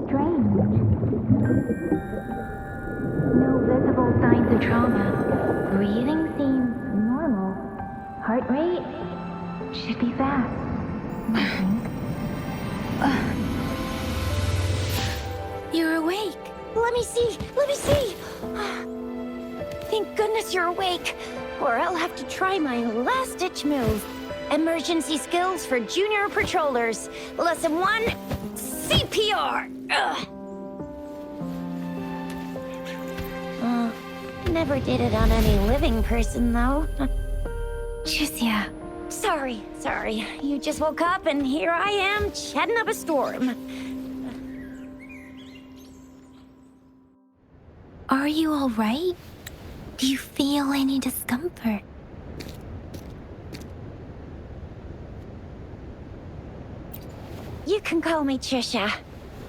Strange. No visible signs of trauma. Breathing seems normal. Heart rate should be fast, I think. You're awake. Let me see. Thank goodness you're awake, or I'll have to try my last-ditch move. Emergency skills for junior patrollers. Lesson 1, CPR. Never did it on any living person, though. Tricia. Sorry. You just woke up, and here I am, chatting up a storm. Are you all right? Do you feel any discomfort? You can call me Trisha,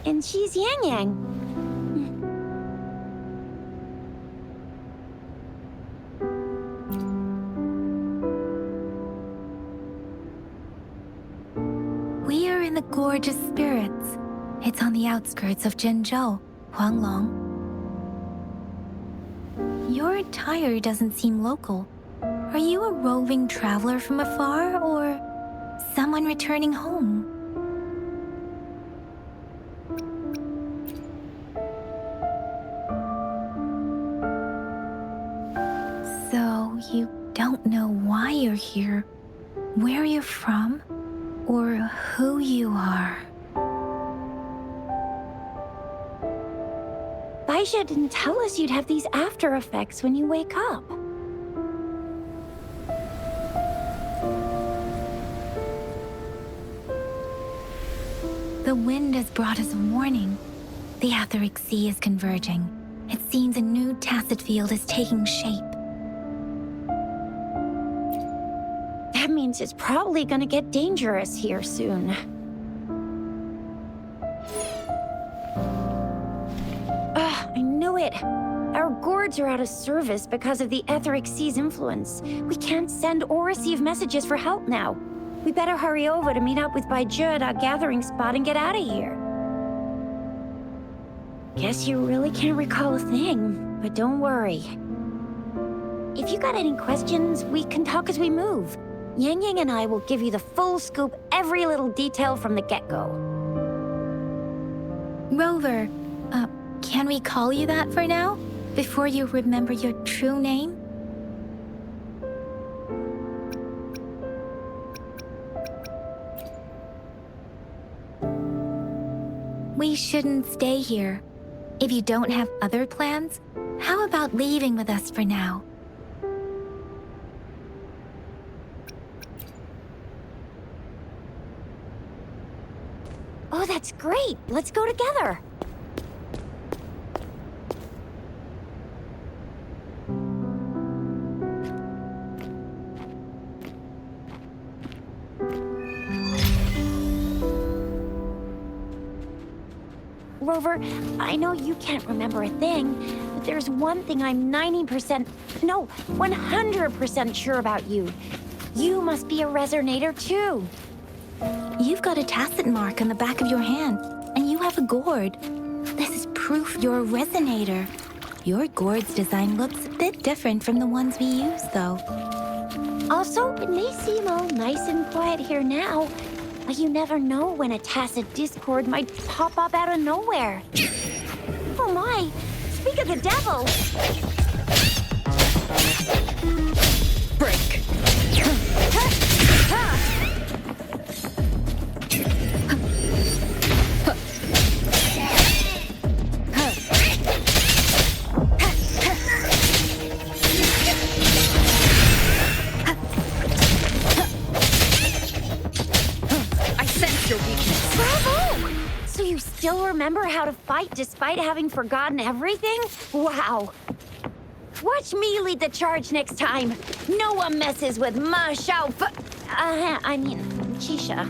and she's Yang Yang. We are in the Gorgeous Spirits. It's on the outskirts of Zhenzhou, Huanglong. Your attire doesn't seem local. Are you a roving traveler from afar, or someone returning home? So, you don't know why you're here, where you're from, or who you are. Baisha didn't tell us you'd have these after effects when you wake up. The wind has brought us a warning. The Etheric Sea is converging. It seems a new tacit field is taking shape. That means it's probably gonna get dangerous here soon. I knew it. Our gourds are out of service because of the Etheric Sea's influence. We can't send or receive messages for help now. We better hurry over to meet up with Baiju at our gathering spot and get out of here. Guess you really can't recall a thing, but don't worry. If you got any questions, we can talk as we move. Yang Yang and I will give you the full scoop, every little detail from the get-go. Rover, can we call you that for now? Before you remember your true name? We shouldn't stay here. If you don't have other plans, how about leaving with us for now? Oh, that's great! Let's go together! Rover, I know you can't remember a thing, but there's one thing I'm 100% sure about you. You must be a resonator too. You've got a tacit mark on the back of your hand, and you have a gourd. This is proof you're a resonator. Your gourd's design looks a bit different from the ones we use, though. Also, it may seem all nice and quiet here now, but you never know when a tacit discord might pop up out of nowhere. Oh my! Speak of the devil! Break! Still remember how to fight despite having forgotten everything? Wow. Watch me lead the charge next time. No one messes with Ma Xiao Chisha.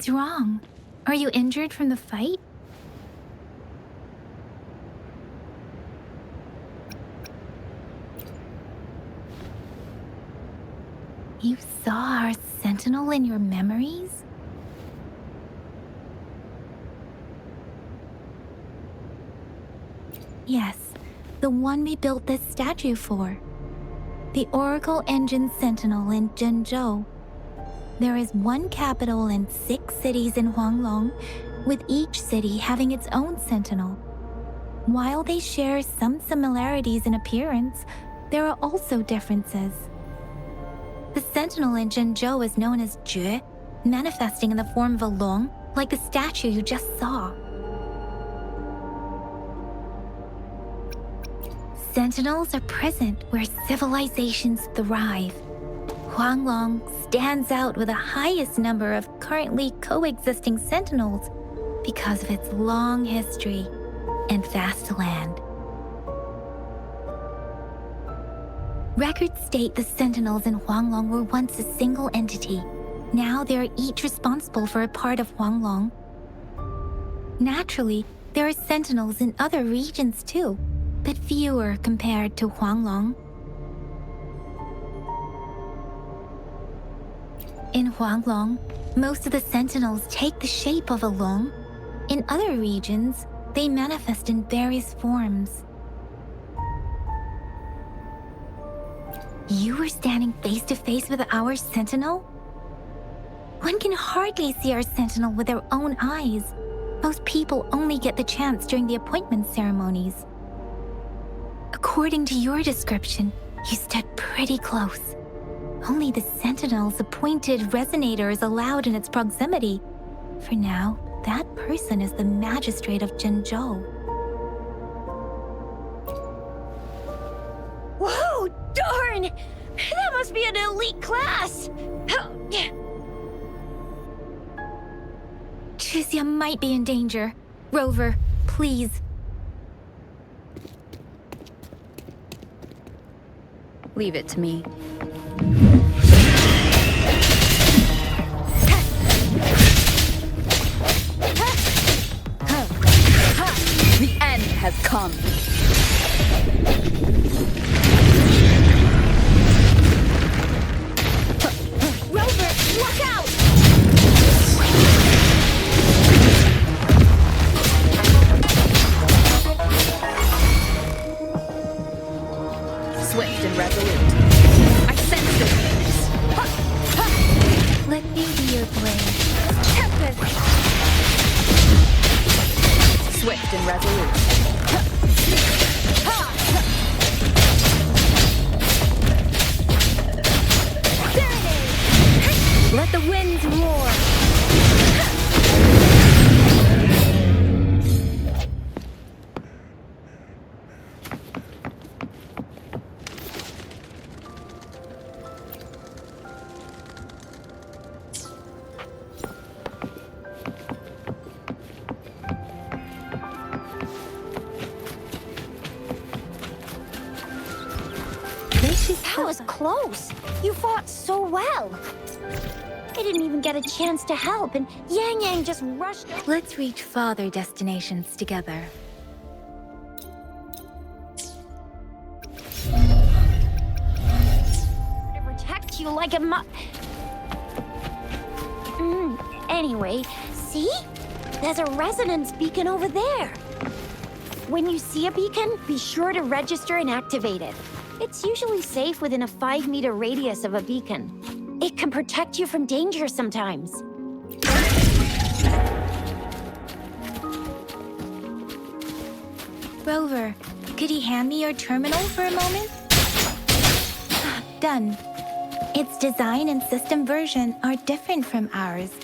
What's wrong? Are you injured from the fight? You saw our sentinel in your memories? Yes, the one we built this statue for. The Oracle Engine Sentinel in Zhenzhou. There is one capital and 6 cities in Huanglong, with each city having its own sentinel. While they share some similarities in appearance, there are also differences. The sentinel in Zhenzhou is known as Jue, manifesting in the form of a long, like the statue you just saw. Sentinels are present where civilizations thrive. Huanglong stands out with the highest number of currently coexisting sentinels because of its long history and vast land. Records state the sentinels in Huanglong were once a single entity. Now they are each responsible for a part of Huanglong. Naturally, there are sentinels in other regions too, but fewer compared to Huanglong. In Huanglong, most of the sentinels take the shape of a long. In other regions, they manifest in various forms. You were standing face to face with our sentinel? One can hardly see our sentinel with their own eyes. Most people only get the chance during the appointment ceremonies. According to your description, you stood pretty close. Only the sentinel's appointed resonator is allowed in its proximity. For now, that person is the magistrate of Zhenzhou. Whoa, darn! That must be an elite class! Chixia might be in danger. Rover, please. Leave it to me. The end has come. Rover, look out! Swift and resolute. I sense your weakness. Let me be your blade. Tempest! Swift and resolute. Serenade! Let the winds roar! That was close. You fought so well. I didn't even get a chance to help, and Yang Yang just rushed. Let's reach farther destinations together. To protect you like a Anyway, see? There's a resonance beacon over there. When you see a beacon, be sure to register and activate it. It's usually safe within a 5-meter radius of a beacon. It can protect you from danger sometimes. Rover, could you hand me your terminal for a moment? Done. Its design and system version are different from ours,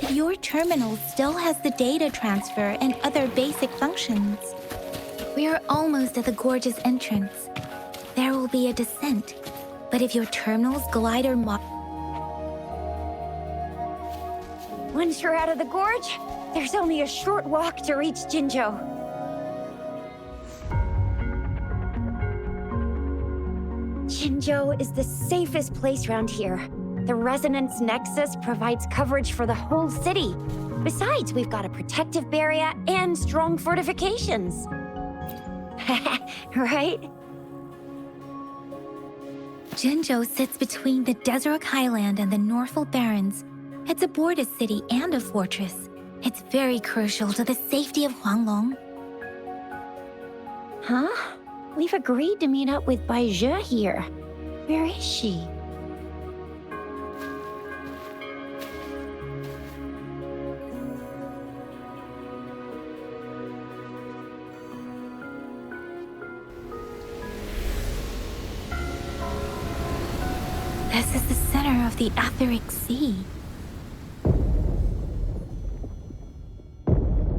but your terminal still has the data transfer and other basic functions. We are almost at the gorge's entrance. There will be a descent, but if your terminal's glider Once you're out of the gorge, there's only a short walk to reach Jinzhou. Jinzhou is the safest place around here. The resonance nexus provides coverage for the whole city. Besides, we've got a protective barrier and strong fortifications. Right? Jinzhou sits between the Desert Highland and the Norfolk Barrens. It's a border city and a fortress. It's very crucial to the safety of Huanglong. Huh? We've agreed to meet up with Bai Zhe here. Where is she? This is the center of the Etheric Sea.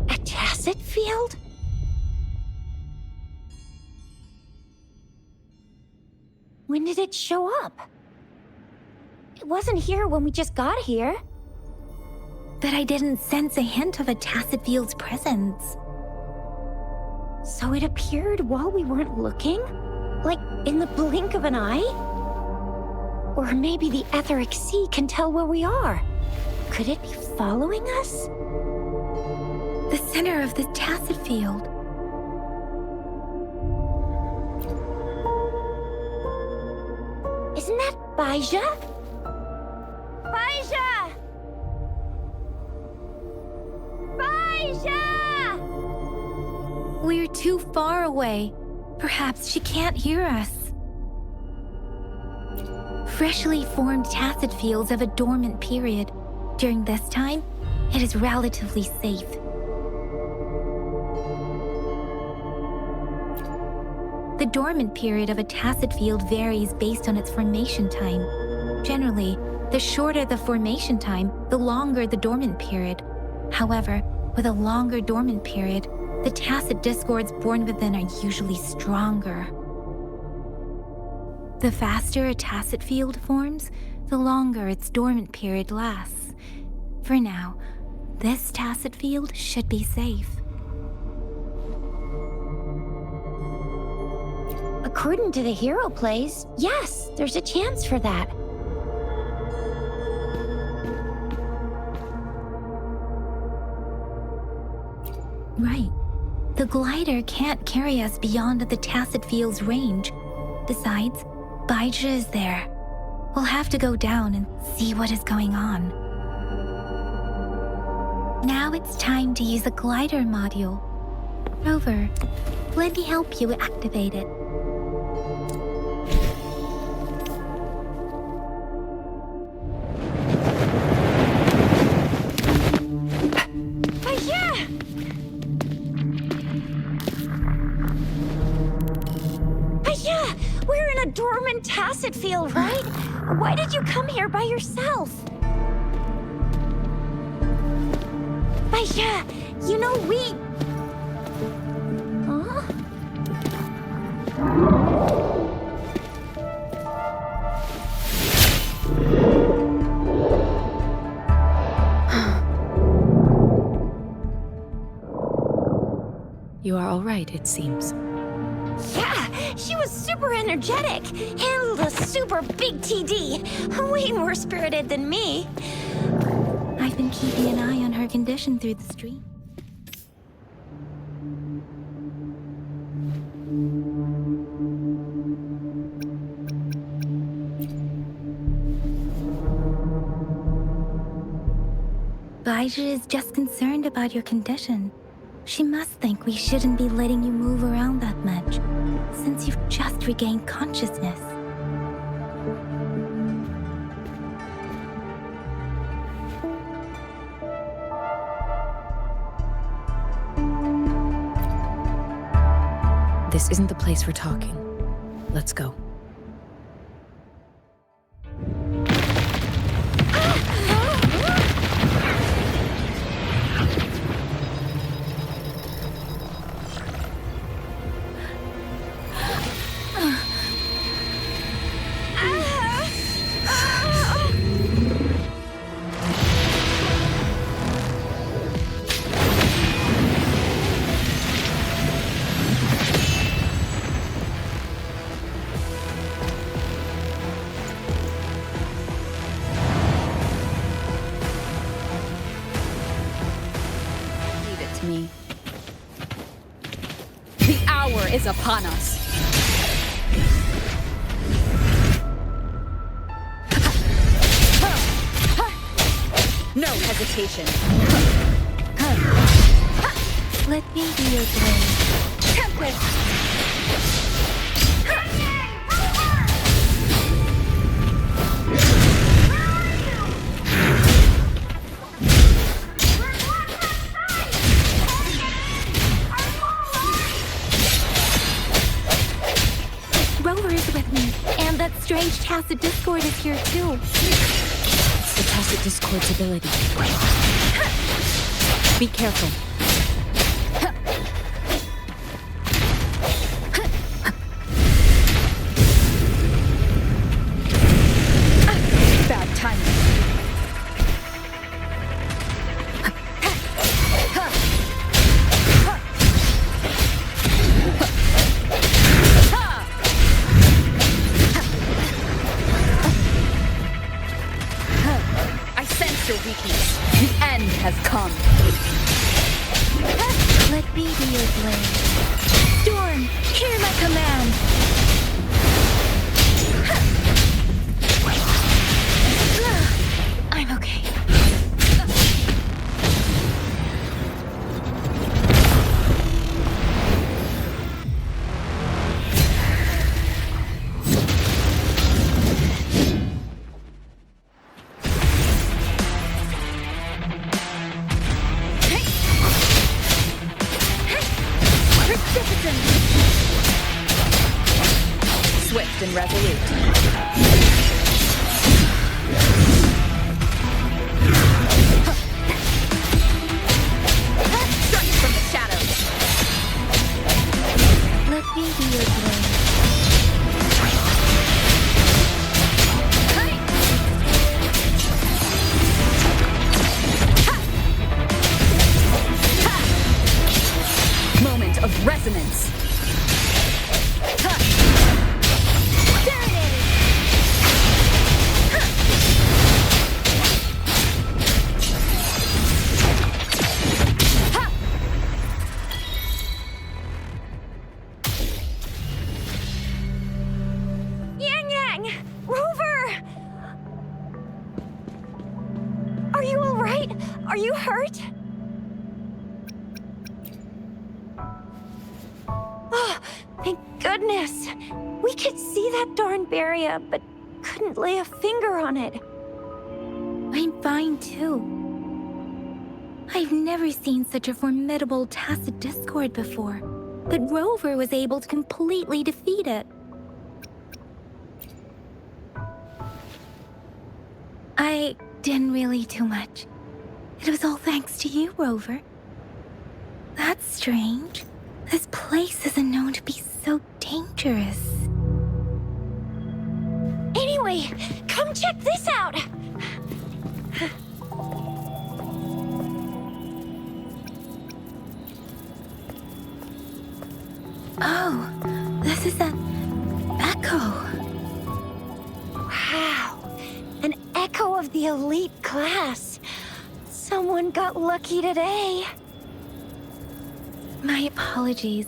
A tacit field? When did it show up? It wasn't here when we just got here. But I didn't sense a hint of a tacit field's presence. So it appeared while we weren't looking? Like in the blink of an eye? Or maybe the Etheric Sea can tell where we are. Could it be following us? The center of the tacit field. Isn't that Bai Zhe? Bai Zhe! Bai Zhe! We're too far away. Perhaps she can't hear us. Freshly formed tacit fields have a dormant period. During this time, it is relatively safe. The dormant period of a tacit field varies based on its formation time. Generally, the shorter the formation time, the longer the dormant period. However, with a longer dormant period, the tacit discords born within are usually stronger. The faster a tacit field forms, the longer its dormant period lasts. For now, this tacit field should be safe. According to the hero plays, yes, there's a chance for that. Right. The glider can't carry us beyond the tacit field's range. Besides, Bai Zhe is there. We'll have to go down and see what is going on. Now it's time to use a glider module. Rover, let me help you activate it. We're in a dormant tacit field, right? Why did you come here by yourself? Bai Zhe, you know we... Huh? You are all right, it seems. Yeah, she was super energetic. Handled a super big TD. Way more spirited than me. I've been keeping an eye on her condition through the stream. Bai Zhe is just concerned about your condition. She must think we shouldn't be letting you move around that much, since you've just regained consciousness. This isn't the place for talking. Let's go. upon us. No hesitation. Let me be your blade. Tempest! Rover is with me, and that strange tacit discord is here too. It's the tacit discord's ability. Be careful. Bad timing. I sense your weakness. The end has come. Let me be your blade. Storm, hear my command! I'm okay. Swift and resolute. Strike from the shadows. Let me be your blade. Moment of resonance. Yang Yang! Rover! Are you alright? Are you hurt? Oh, thank goodness. We could see that darn barrier, but couldn't lay a finger on it. I'm fine too. I've never seen such a formidable tacit discord before, but Rover was able to completely defeat it. I didn't really do much. It was all thanks to you, Rover. That's strange. This place isn't known to be so dangerous. Anyway, come check this out! Oh, this is an echo. Wow, an echo of the elite class. Someone got lucky today. My apologies.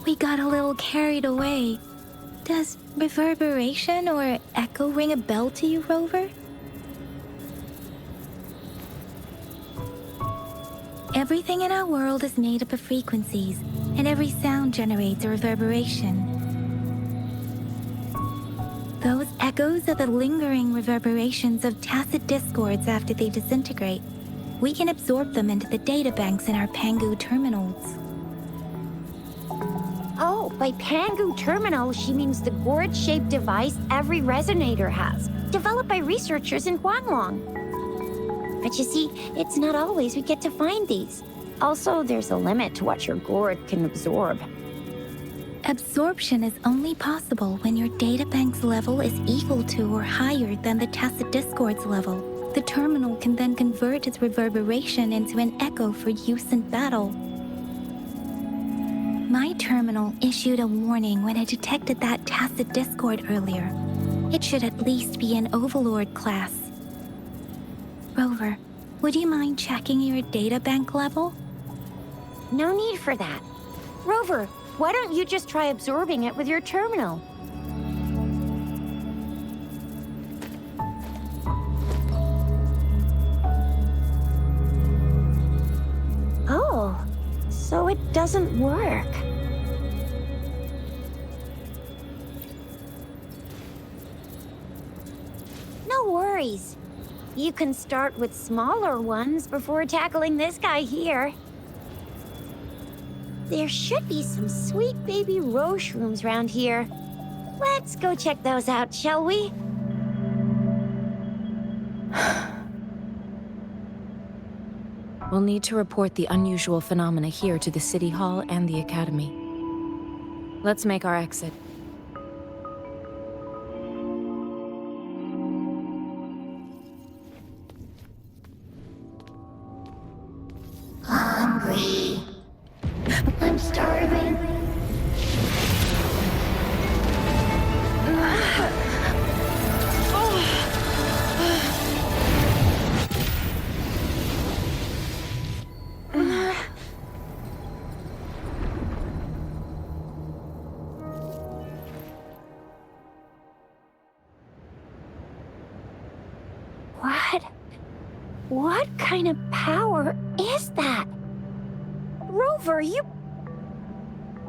We got a little carried away. Does reverberation or echo ring a bell to you, Rover? Everything in our world is made up of frequencies, and every sound generates a reverberation. Those echoes are the lingering reverberations of tacit discords after they disintegrate. We can absorb them into the databanks in our Pangu terminals. Oh, by Pangu Terminal, she means the gourd-shaped device every resonator has, developed by researchers in Huanglong. But you see, it's not always we get to find these. Also, there's a limit to what your gourd can absorb. Absorption is only possible when your databank's level is equal to or higher than the tacit discord's level. The terminal can then convert its reverberation into an echo for use in battle. My terminal issued a warning when it detected that tacit discord earlier. It should at least be an Overlord class. Rover, would you mind checking your databank level? No need for that. Rover, Why don't you just try absorbing it with your terminal? Oh, so it doesn't work. No worries. You can start with smaller ones before tackling this guy here. There should be some sweet baby Roche rooms around here. Let's go check those out, shall we? We'll need to report the unusual phenomena here to the City Hall and the Academy. Let's make our exit. Hungry. I'm starving. What kind of power is that? Rover, you've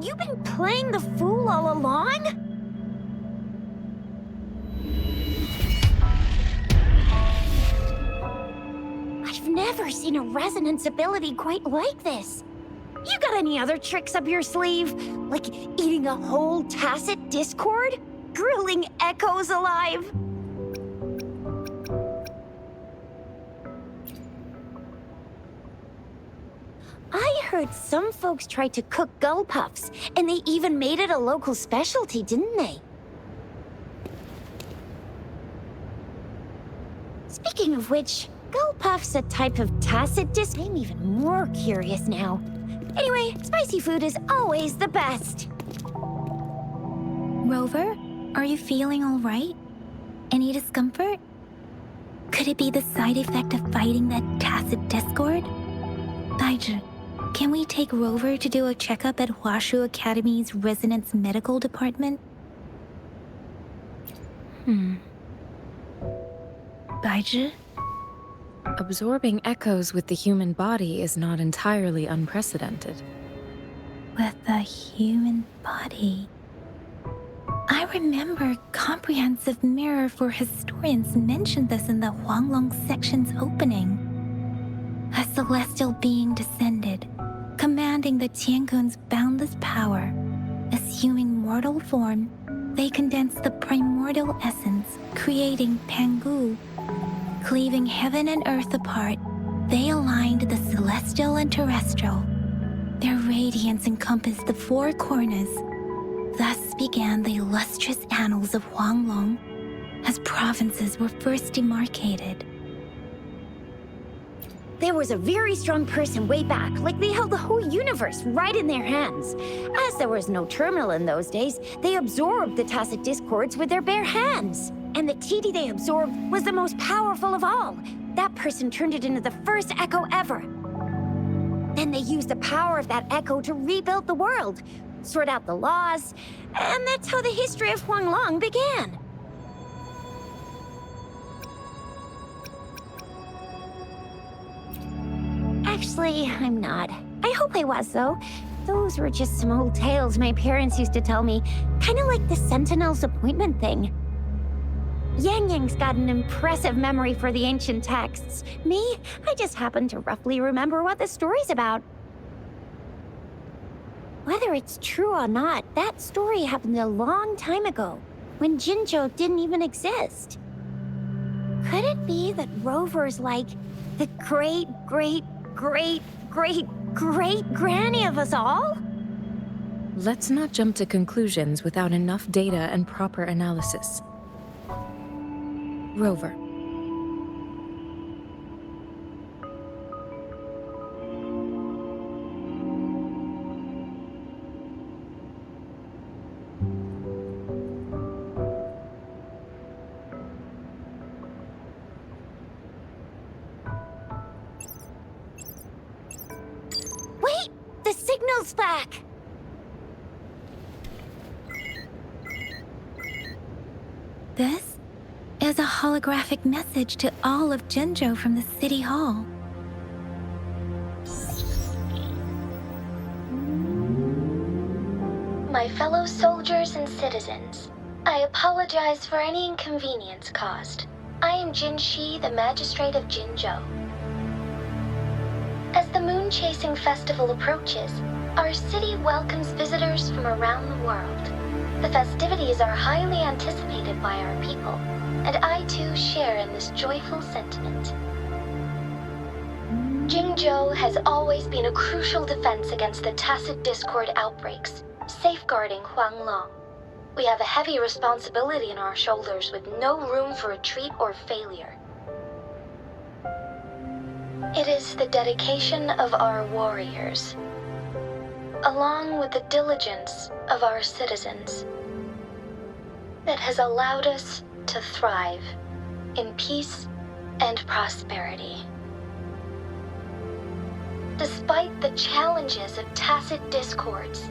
been playing the fool all along? I've never seen a resonance ability quite like this. You got any other tricks up your sleeve? Like eating a whole tacit discord? Grilling echoes alive? I heard some folks tried to cook gull puffs, and they even made it a local specialty, didn't they? Speaking of which, gull puff's a type of tacit disc. I'm even more curious now. Anyway, spicy food is always the best. Rover, are you feeling all right? Any discomfort? Could it be the side effect of fighting that tacit discord? Baiju, can we take Rover to do a checkup at Hwashu Academy's Resonance Medical Department? Baiju? Absorbing echoes with the human body is not entirely unprecedented. With the human body. I remember Comprehensive Mirror for Historians mentioned this in the Huanglong section's opening. A celestial being descended, commanding the Tiankun's boundless power. Assuming mortal form, they condensed the primordial essence, creating Pangu. Cleaving heaven and earth apart, they aligned the celestial and terrestrial. Their radiance encompassed the four corners. Thus began the illustrious annals of Huanglong, as provinces were first demarcated. There was a very strong person way back, like they held the whole universe right in their hands. As there was no terminal in those days, they absorbed the tacit discords with their bare hands. And the TD they absorbed was the most powerful of all. That person turned it into the first echo ever. Then they used the power of that echo to rebuild the world, sort out the laws, and that's how the history of Huanglong began. Actually, I'm not. I hope I was, though. Those were just some old tales my parents used to tell me, kind of like the Sentinel's appointment thing. Yang Yang's got an impressive memory for the ancient texts. Me, I just happen to roughly remember what the story's about. Whether it's true or not, that story happened a long time ago, when Jinzhou didn't even exist. Could it be that Rover's like the great-great-great-great-great-granny of us all? Let's not jump to conclusions without enough data and proper analysis. Rover. Wait! The signal's back! This is a holographic message to all of Jinzhou from the City Hall. My fellow soldiers and citizens, I apologize for any inconvenience caused. I am Jin Shi, the Magistrate of Jinzhou. As the Moon Chasing Festival approaches, our city welcomes visitors from around the world. The festivities are highly anticipated by our people, and I too share in this joyful sentiment. Jinzhou has always been a crucial defense against the tacit discord outbreaks, safeguarding Huanglong. We have a heavy responsibility on our shoulders with no room for retreat or failure. It is the dedication of our warriors, along with the diligence of our citizens, that has allowed us to thrive in peace and prosperity. Despite the challenges of tacit discords,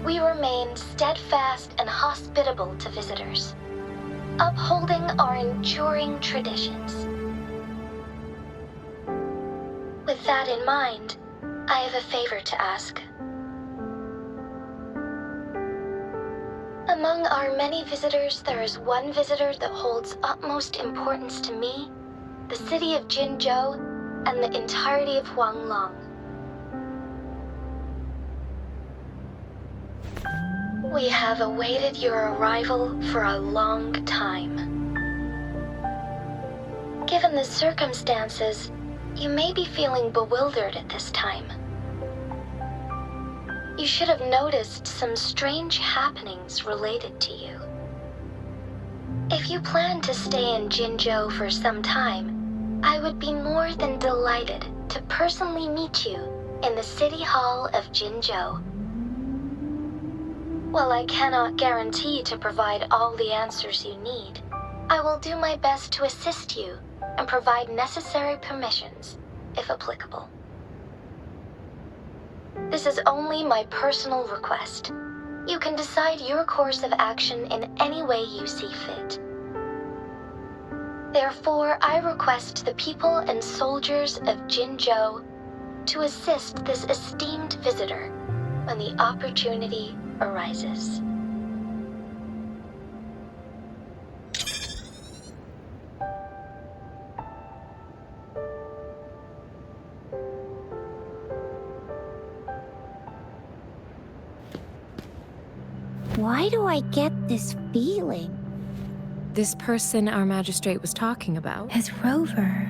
we remain steadfast and hospitable to visitors, upholding our enduring traditions. With that in mind, I have a favor to ask. Among our many visitors, there is one visitor that holds utmost importance to me, the city of Jinzhou, and the entirety of Huanglong. We have awaited your arrival for a long time. Given the circumstances, you may be feeling bewildered at this time. You should have noticed some strange happenings related to you. If you plan to stay in Jinzhou for some time, I would be more than delighted to personally meet you in the City Hall of Jinzhou. While I cannot guarantee to provide all the answers you need, I will do my best to assist you and provide necessary permissions, if applicable. This is only my personal request. You can decide your course of action in any way you see fit. Therefore, I request the people and soldiers of Jinzhou to assist this esteemed visitor when the opportunity arises. Why do I get this feeling? This person our magistrate was talking about? As Rover.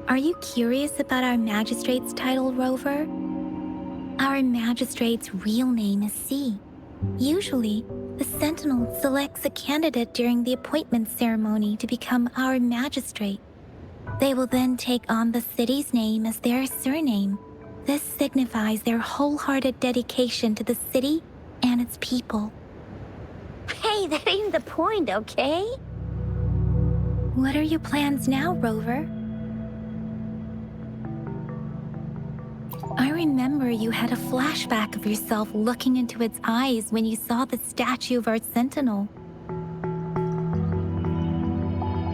Are you curious about our magistrate's title, Rover? Our magistrate's real name is C. Usually, the Sentinel selects a candidate during the appointment ceremony to become our magistrate. They will then take on the city's name as their surname. This signifies their wholehearted dedication to the city and its people. Hey, that ain't the point, okay? What are your plans now, Rover? I remember you had a flashback of yourself looking into its eyes when you saw the statue of our Sentinel.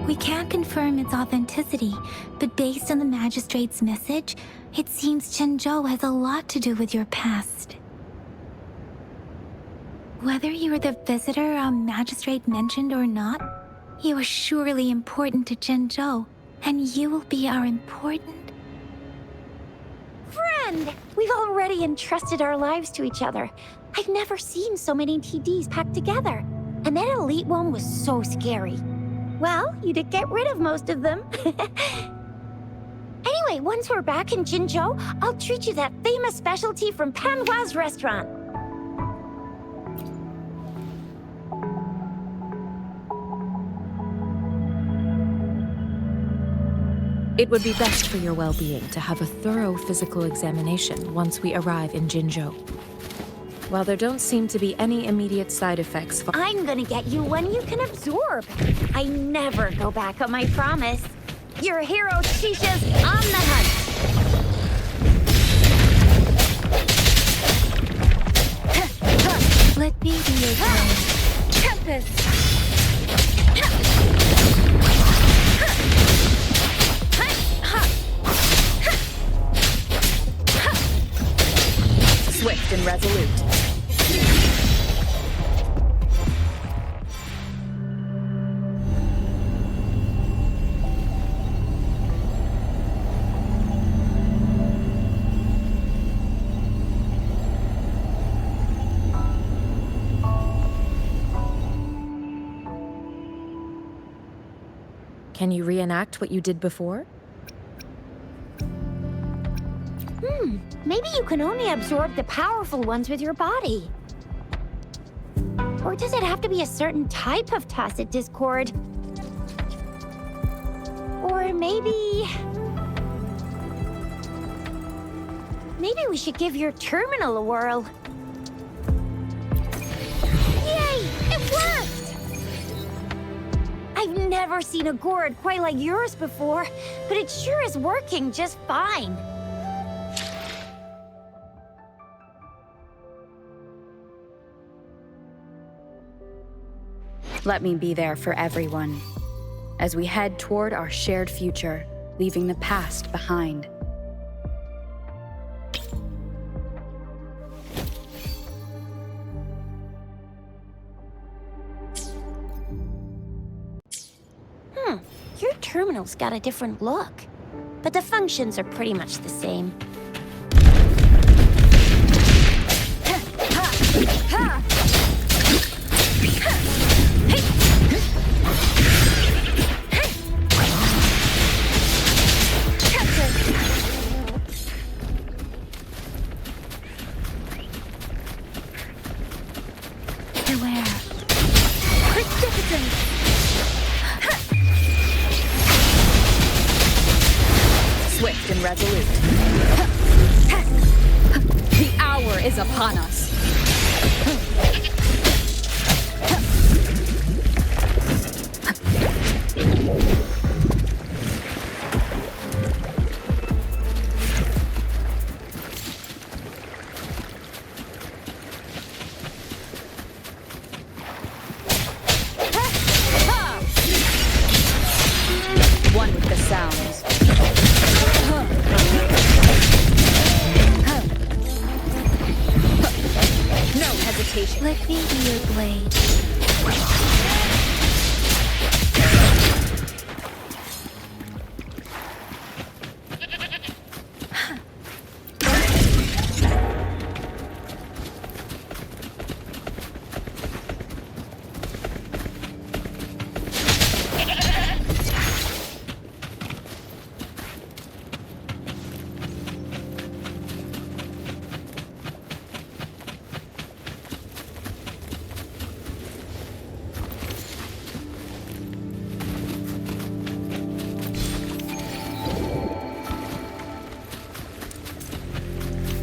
We can't confirm its authenticity, but based on the Magistrate's message, it seems Jinzhou has a lot to do with your past. Whether you are the visitor our Magistrate mentioned or not, you are surely important to Jinzhou, and you will be our important... Friend! We've already entrusted our lives to each other. I've never seen so many TDs packed together. And that elite one was so scary. Well, you did get rid of most of them. Anyway, once we're back in Jinzhou, I'll treat you that famous specialty from Panhua's restaurant. It would be best for your well-being to have a thorough physical examination once we arrive in Jinzhou. While there don't seem to be any immediate side effects... I'm gonna get you one you can absorb. I never go back on my promise. Your hero Shisha's on the hunt. Let me be your guide. Tempest! Swift and resolute. Can you reenact what you did before? Maybe you can only absorb the powerful ones with your body. Or does it have to be a certain type of tacit discord? Or maybe we should give your terminal a whirl. Yay! It worked! I've never seen a gourd quite like yours before, but it sure is working just fine. Let me be there for everyone, as we head toward our shared future, leaving the past behind. Your terminal's got a different look, but the functions are pretty much the same. Beware. Swift and resolute. The hour is upon us. One with the sounds. No hesitation. Let me be your blade.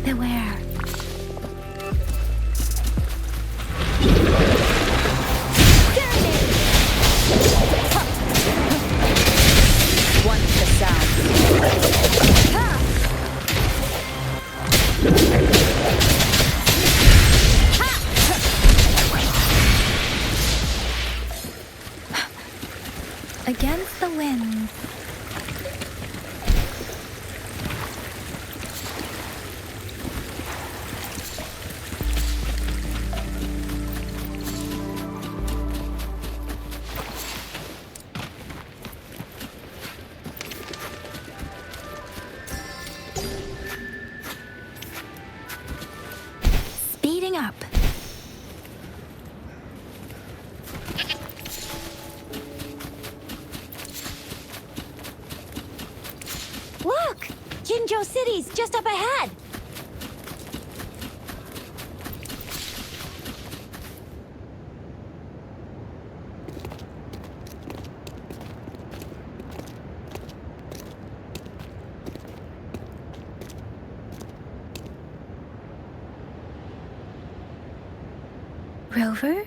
Beware. One with the sounds. Against the wind. Speeding up. Look! Jinzhou City's just up ahead! Rover?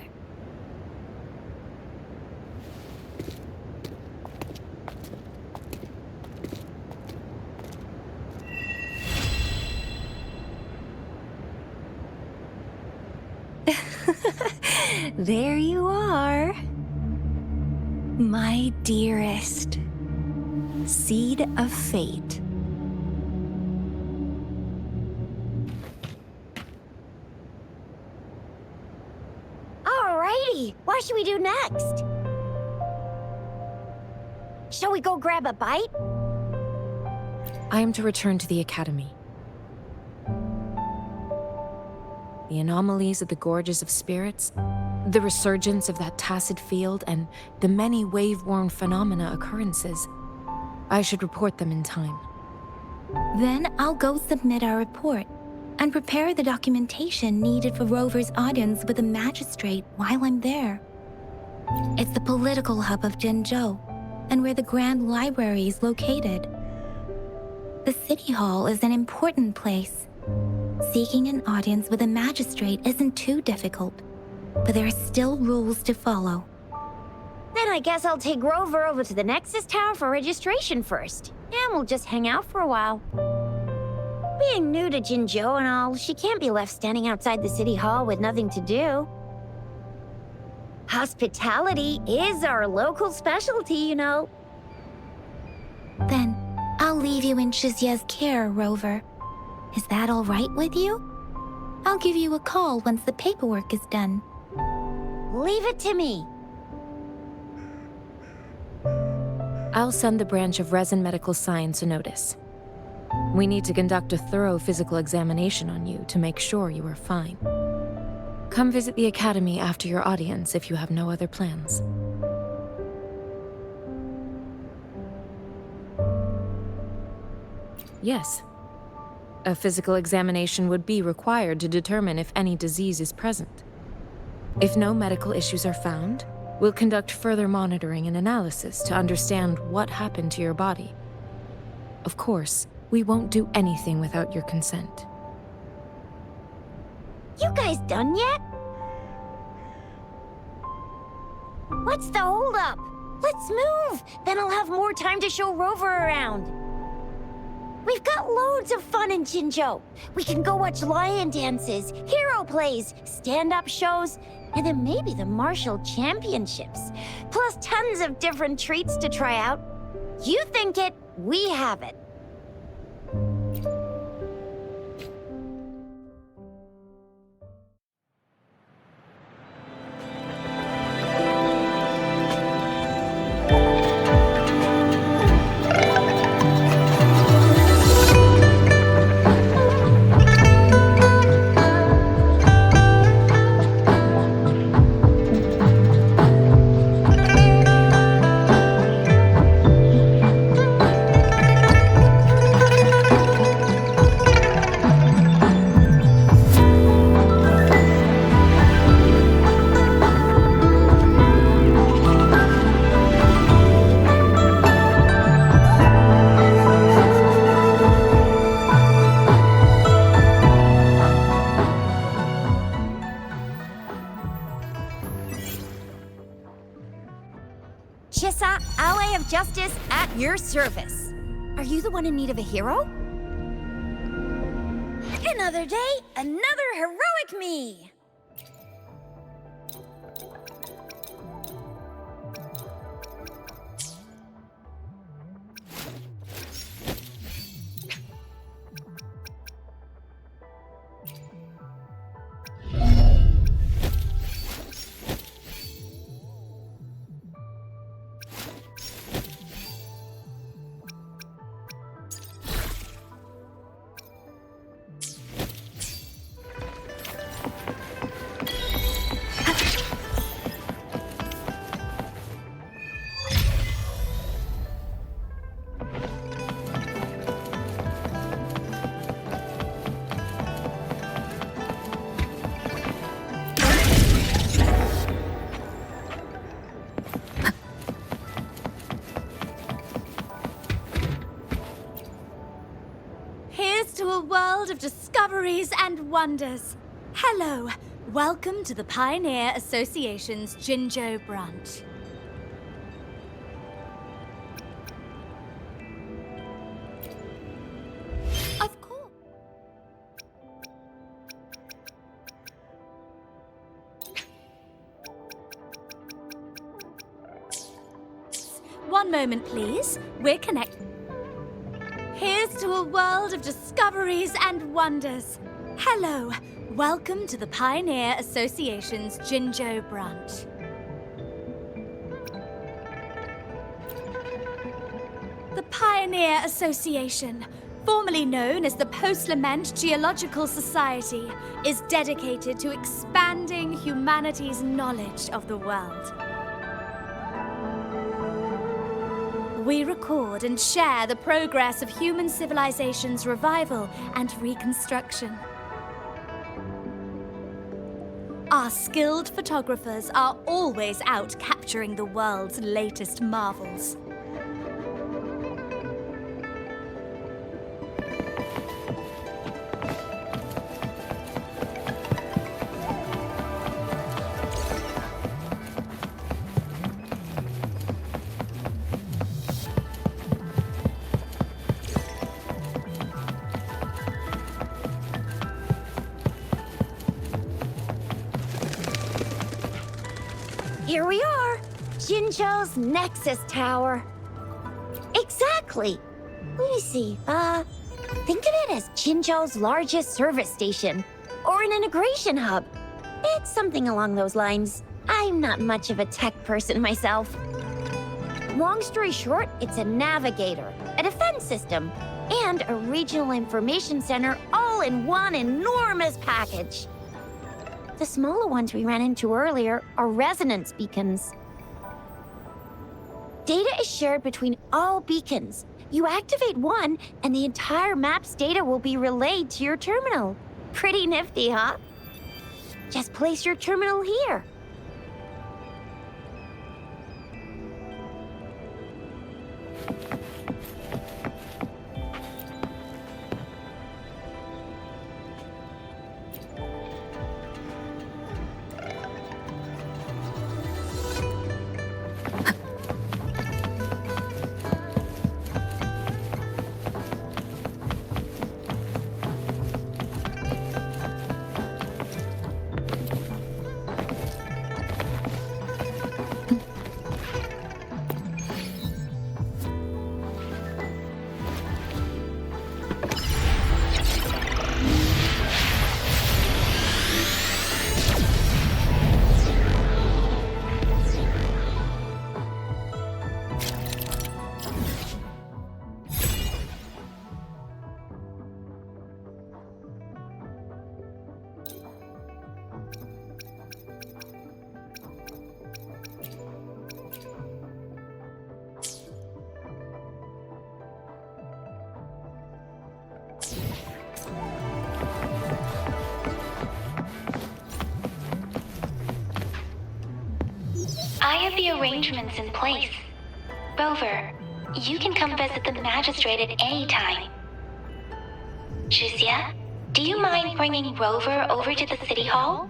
There you are. My dearest. Seed of Fate. Alrighty, what should we do next? Shall we go grab a bite? I am to return to the Academy. The anomalies of the Gorges of Spirits, the resurgence of that tacit field, and the many wave-worn phenomena occurrences. I should report them in time. Then I'll go submit our report and prepare the documentation needed for Rover's audience with the magistrate while I'm there. It's the political hub of Jinzhou, and where the Grand Library is located. The City Hall is an important place. Seeking an audience with a magistrate isn't too difficult, but there are still rules to follow. Then I guess I'll take Rover over to the Nexus Tower for registration first, and we'll just hang out for a while. Being new to Jinzhou and all, she can't be left standing outside the City Hall with nothing to do. Hospitality is our local specialty, you know. Then I'll leave you in Shizye's care, Rover. Is that all right with you? I'll give you a call once the paperwork is done. Leave it to me. I'll send the branch of Resin Medical Science a notice. We need to conduct a thorough physical examination on you to make sure you are fine. Come visit the Academy after your audience if you have no other plans. Yes. A physical examination would be required to determine if any disease is present. If no medical issues are found, we'll conduct further monitoring and analysis to understand what happened to your body. Of course, we won't do anything without your consent. You guys done yet? What's the holdup? Let's move! Then I'll have more time to show Rover around. We've got loads of fun in Jinzhou. We can go watch lion dances, hero plays, stand-up shows, and then maybe the martial championships. Plus tons of different treats to try out. You think it, we have it. Chissa, ally of justice, at your service. Are you the one in need of a hero? Another day, another heroic me! To a world of discoveries and wonders. Hello, welcome to the Pioneer Association's Jinzhou branch. Of course. moment, please. We're connected. Here's to a world of discoveries and wonders. Hello, welcome to the Pioneer Association's Jinzhou branch. The Pioneer Association, formerly known as the Post-Lament Geological Society, is dedicated to expanding humanity's knowledge of the world. We record and share the progress of human civilization's revival and reconstruction. Our skilled photographers are always out capturing the world's latest marvels. Here we are, Jinzhou's Nexus Tower. Exactly. Let me see, think of it as Jinzhou's largest service station, or an integration hub. It's something along those lines. I'm not much of a tech person myself. Long story short, it's a navigator, a defense system, and a regional information center all in one enormous package. The smaller ones we ran into earlier are resonance beacons. Data is shared between all beacons. You activate one, and the entire map's data will be relayed to your terminal. Pretty nifty, huh? Just place your terminal here. I have the arrangements in place. Rover, you can come visit the magistrate at any time. Shuzia, do you mind bringing Rover over to the city hall?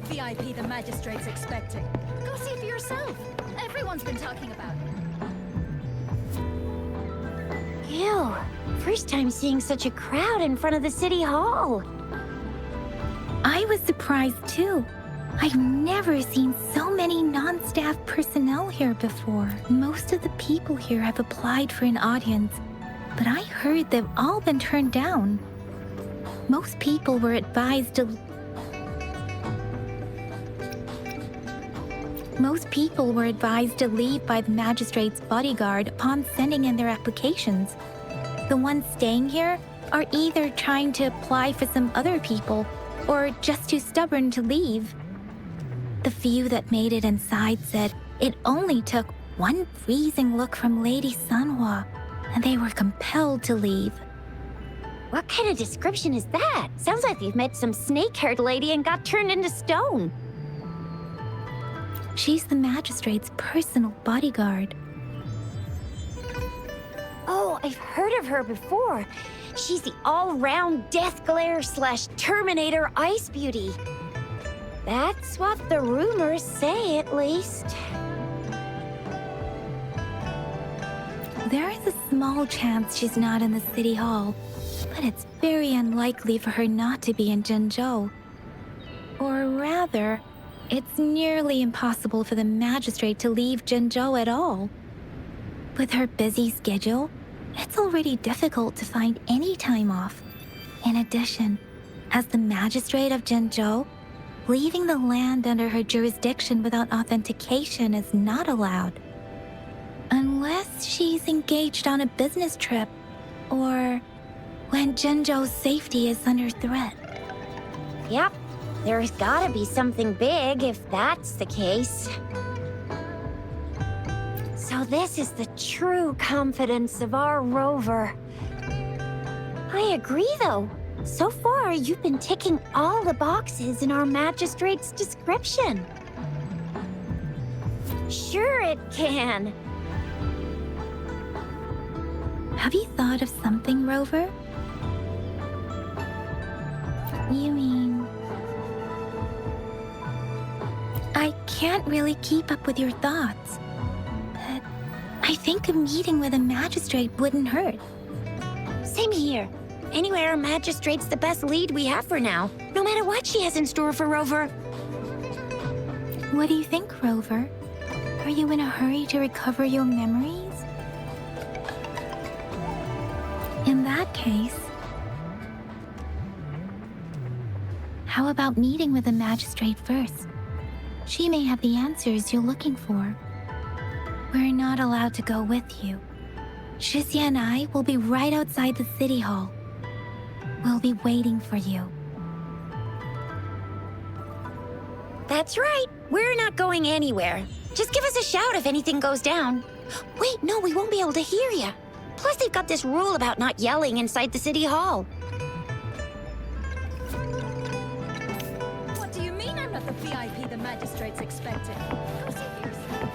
VIP the magistrate's expecting. Go see for yourself. Everyone's been talking about it. Ew. First time seeing such a crowd in front of the city hall. I was surprised too. I've never seen so many non-staff personnel here before. Most of the people here have applied for an audience, but I heard they've all been turned down. Most people were advised to leave by the magistrate's bodyguard upon sending in their applications. The ones staying here are either trying to apply for some other people or just too stubborn to leave. The few that made it inside said it only took one freezing look from Lady Sanhua, and they were compelled to leave. What kind of description is that? Sounds like you've met some snake-haired lady and got turned into stone. She's the magistrate's personal bodyguard. Oh, I've heard of her before. She's the all-round Death Glare / Terminator Ice Beauty. That's what the rumors say, at least. There is a small chance she's not in the city hall, but it's very unlikely for her not to be in Jinzhou. Or rather, it's nearly impossible for the magistrate to leave Jinzhou at all. With her busy schedule, it's already difficult to find any time off. In addition, as the magistrate of Jinzhou, leaving the land under her jurisdiction without authentication is not allowed. Unless she's engaged on a business trip, or when Jinzhou's safety is under threat. Yep, there's gotta be something big if that's the case. So this is the true confidence of our rover. I agree, though. So far, you've been ticking all the boxes in our magistrate's description. Sure it can. Have you thought of something, Rover? You mean... I can't really keep up with your thoughts, but I think a meeting with a magistrate wouldn't hurt. Same here. Anywhere, magistrate's the best lead we have for now, no matter what she has in store for Rover. What do you think, Rover? Are you in a hurry to recover your memories? In that case, how about meeting with the magistrate first? She may have the answers you're looking for. We're not allowed to go with you. Shizia and I will be right outside the city hall. We'll be waiting for you. That's right. We're not going anywhere. Just give us a shout if anything goes down. Wait, no, we won't be able to hear you. Plus, they've got this rule about not yelling inside the city hall. What do you mean I'm not the VIP the magistrate's expecting? Go see for yourself.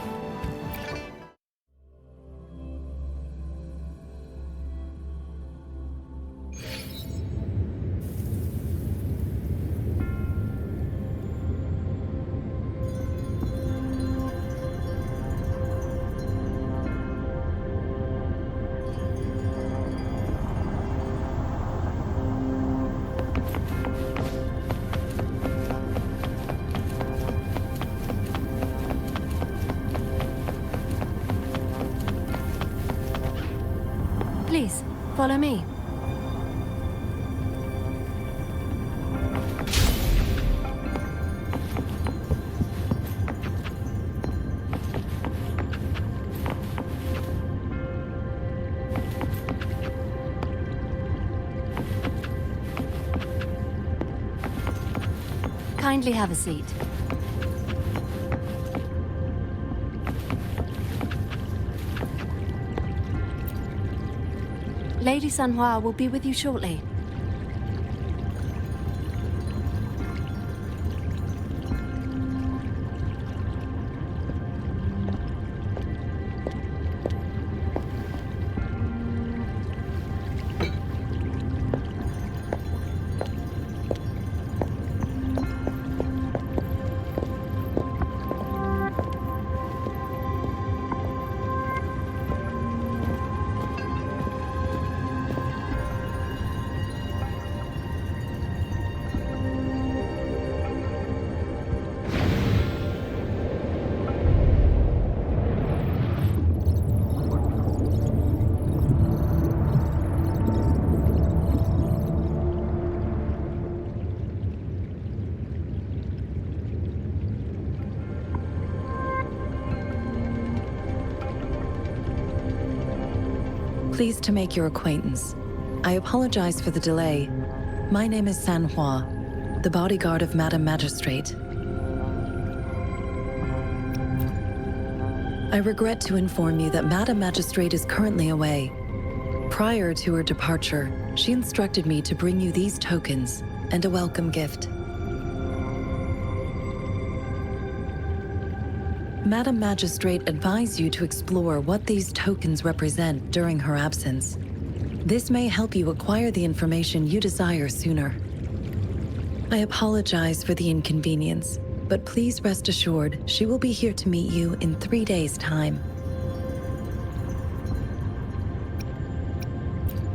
Please, follow me. Kindly have a seat. Lady Sanhua will be with you shortly. Pleased to make your acquaintance. I apologize for the delay. My name is San Hua, the bodyguard of Madam Magistrate. I regret to inform you that Madam Magistrate is currently away. Prior to her departure, she instructed me to bring you these tokens and a welcome gift. Madam Magistrate advised you to explore what these tokens represent during her absence. This may help you acquire the information you desire sooner. I apologize for the inconvenience, but please rest assured she will be here to meet you in 3 days' time.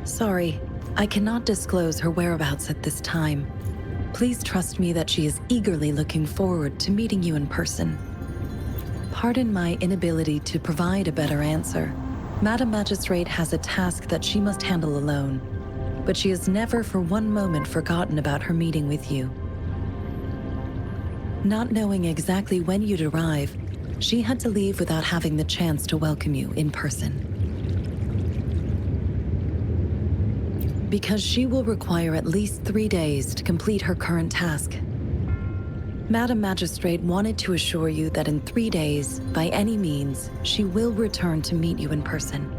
Sorry, I cannot disclose her whereabouts at this time. Please trust me that she is eagerly looking forward to meeting you in person. Pardon my inability to provide a better answer. Madam Magistrate has a task that she must handle alone, but she has never for one moment forgotten about her meeting with you. Not knowing exactly when you'd arrive, she had to leave without having the chance to welcome you in person. Because she will require at least 3 days to complete her current task. Madam Magistrate wanted to assure you that in 3 days, by any means, she will return to meet you in person.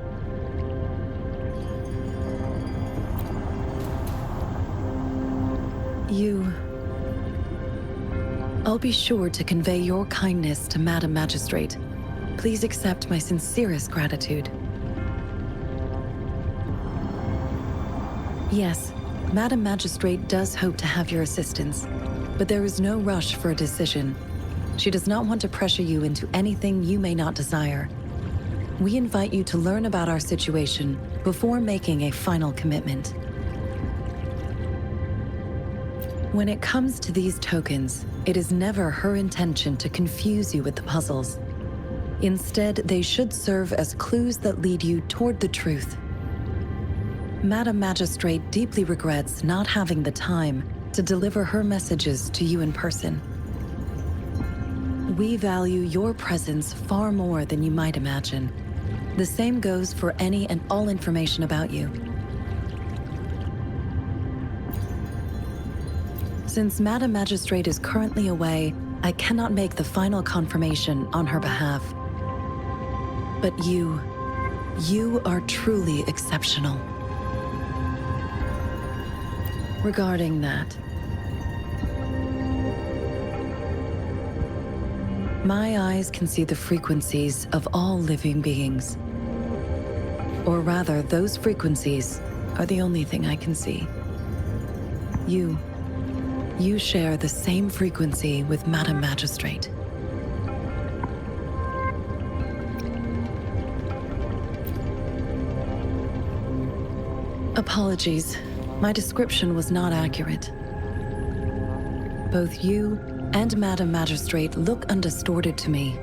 I'll be sure to convey your kindness to Madam Magistrate. Please accept my sincerest gratitude. Yes, Madam Magistrate does hope to have your assistance, but there is no rush for a decision. She does not want to pressure you into anything you may not desire. We invite you to learn about our situation before making a final commitment. When it comes to these tokens, it is never her intention to confuse you with the puzzles. Instead, they should serve as clues that lead you toward the truth. Madam Magistrate deeply regrets not having the time to deliver her messages to you in person. We value your presence far more than you might imagine. The same goes for any and all information about you. Since Madam Magistrate is currently away, I cannot make the final confirmation on her behalf. But you are truly exceptional. Regarding that, my eyes can see the frequencies of all living beings. Or rather, those frequencies are the only thing I can see. You share the same frequency with Madam Magistrate. Apologies, my description was not accurate. Both you and Madam Magistrate look undistorted to me.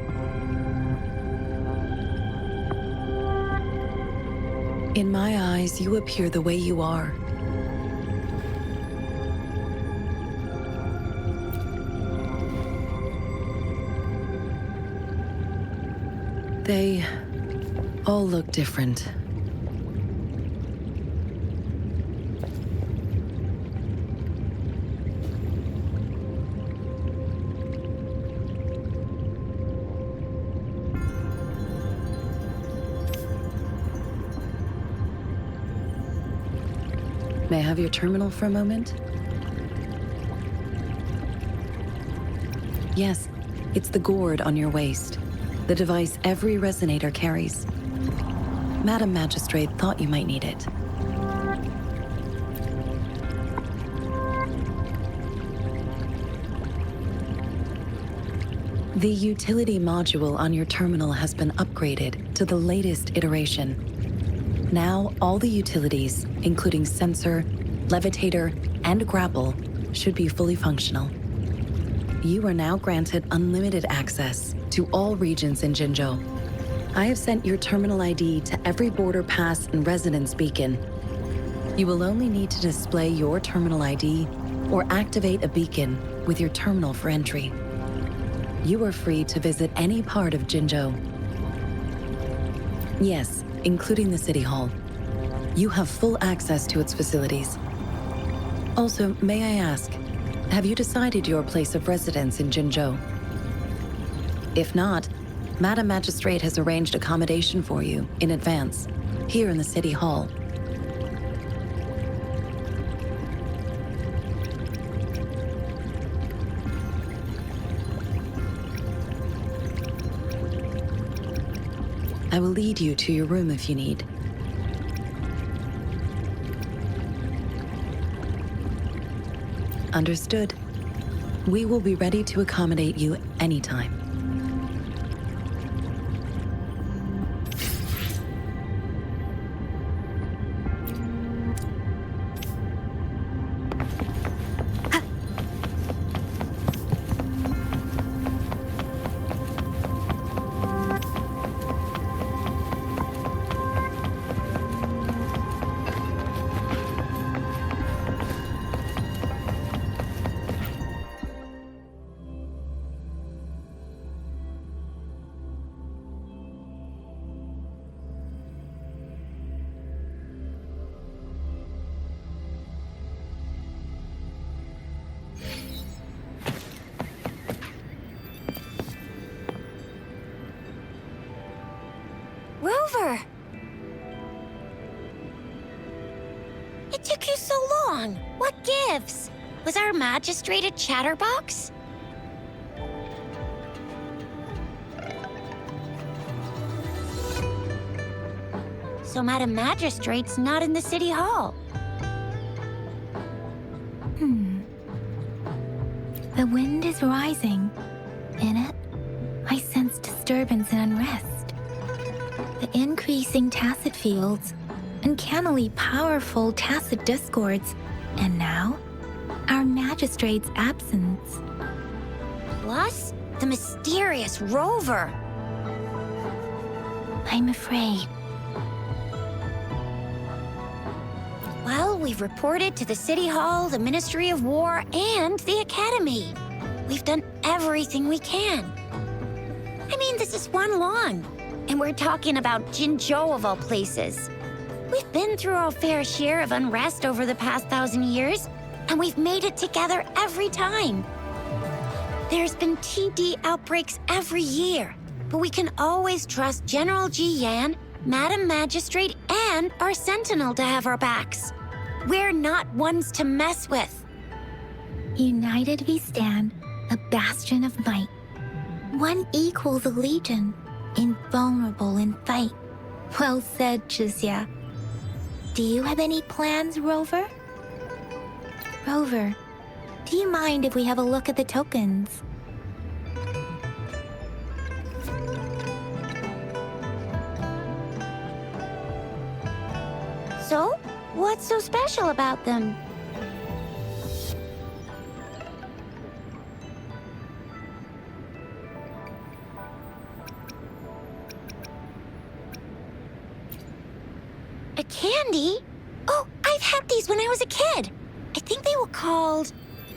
In my eyes, you appear the way you are. They all look different. May I have your terminal for a moment? Yes, it's the gourd on your waist. The device every resonator carries. Madam Magistrate thought you might need it. The utility module on your terminal has been upgraded to the latest iteration. Now, all the utilities, including sensor, levitator, and grapple, should be fully functional. You are now granted unlimited access to all regions in Jinzhou. I have sent your terminal ID to every border pass and residence beacon. You will only need to display your terminal ID or activate a beacon with your terminal for entry. You are free to visit any part of Jinzhou. Yes, including the City Hall. You have full access to its facilities. Also, may I ask, have you decided your place of residence in Jinzhou? If not, Madam Magistrate has arranged accommodation for you in advance, here in the City Hall. I will lead you to your room if you need. Understood. We will be ready to accommodate you anytime. Rover! It took you so long. What gives? Was our magistrate a chatterbox? So Madam Magistrate's not in the City Hall. The wind is rising. In it, I sense disturbance and unrest. The increasing tacit fields, uncannily powerful tacit discords, and now, our magistrate's absence. Plus, the mysterious Rover. I'm afraid. Well, we've reported to the City Hall, the Ministry of War, and the Academy. We've done everything we can. I mean, this is one long, and we're talking about Jinzhou of all places. We've been through our fair share of unrest over the past 1,000 years, and we've made it together every time. There's been TD outbreaks every year, but we can always trust General Ji Yan, Madam Magistrate, and our Sentinel to have our backs. We're not ones to mess with. United we stand, a bastion of might. One equals a legion, invulnerable in fight. Well said, Chixia. Do you have any plans, Rover? Rover, do you mind if we have a look at the tokens? So, what's so special about them? A candy? Oh, I've had these when I was a kid. I think they were called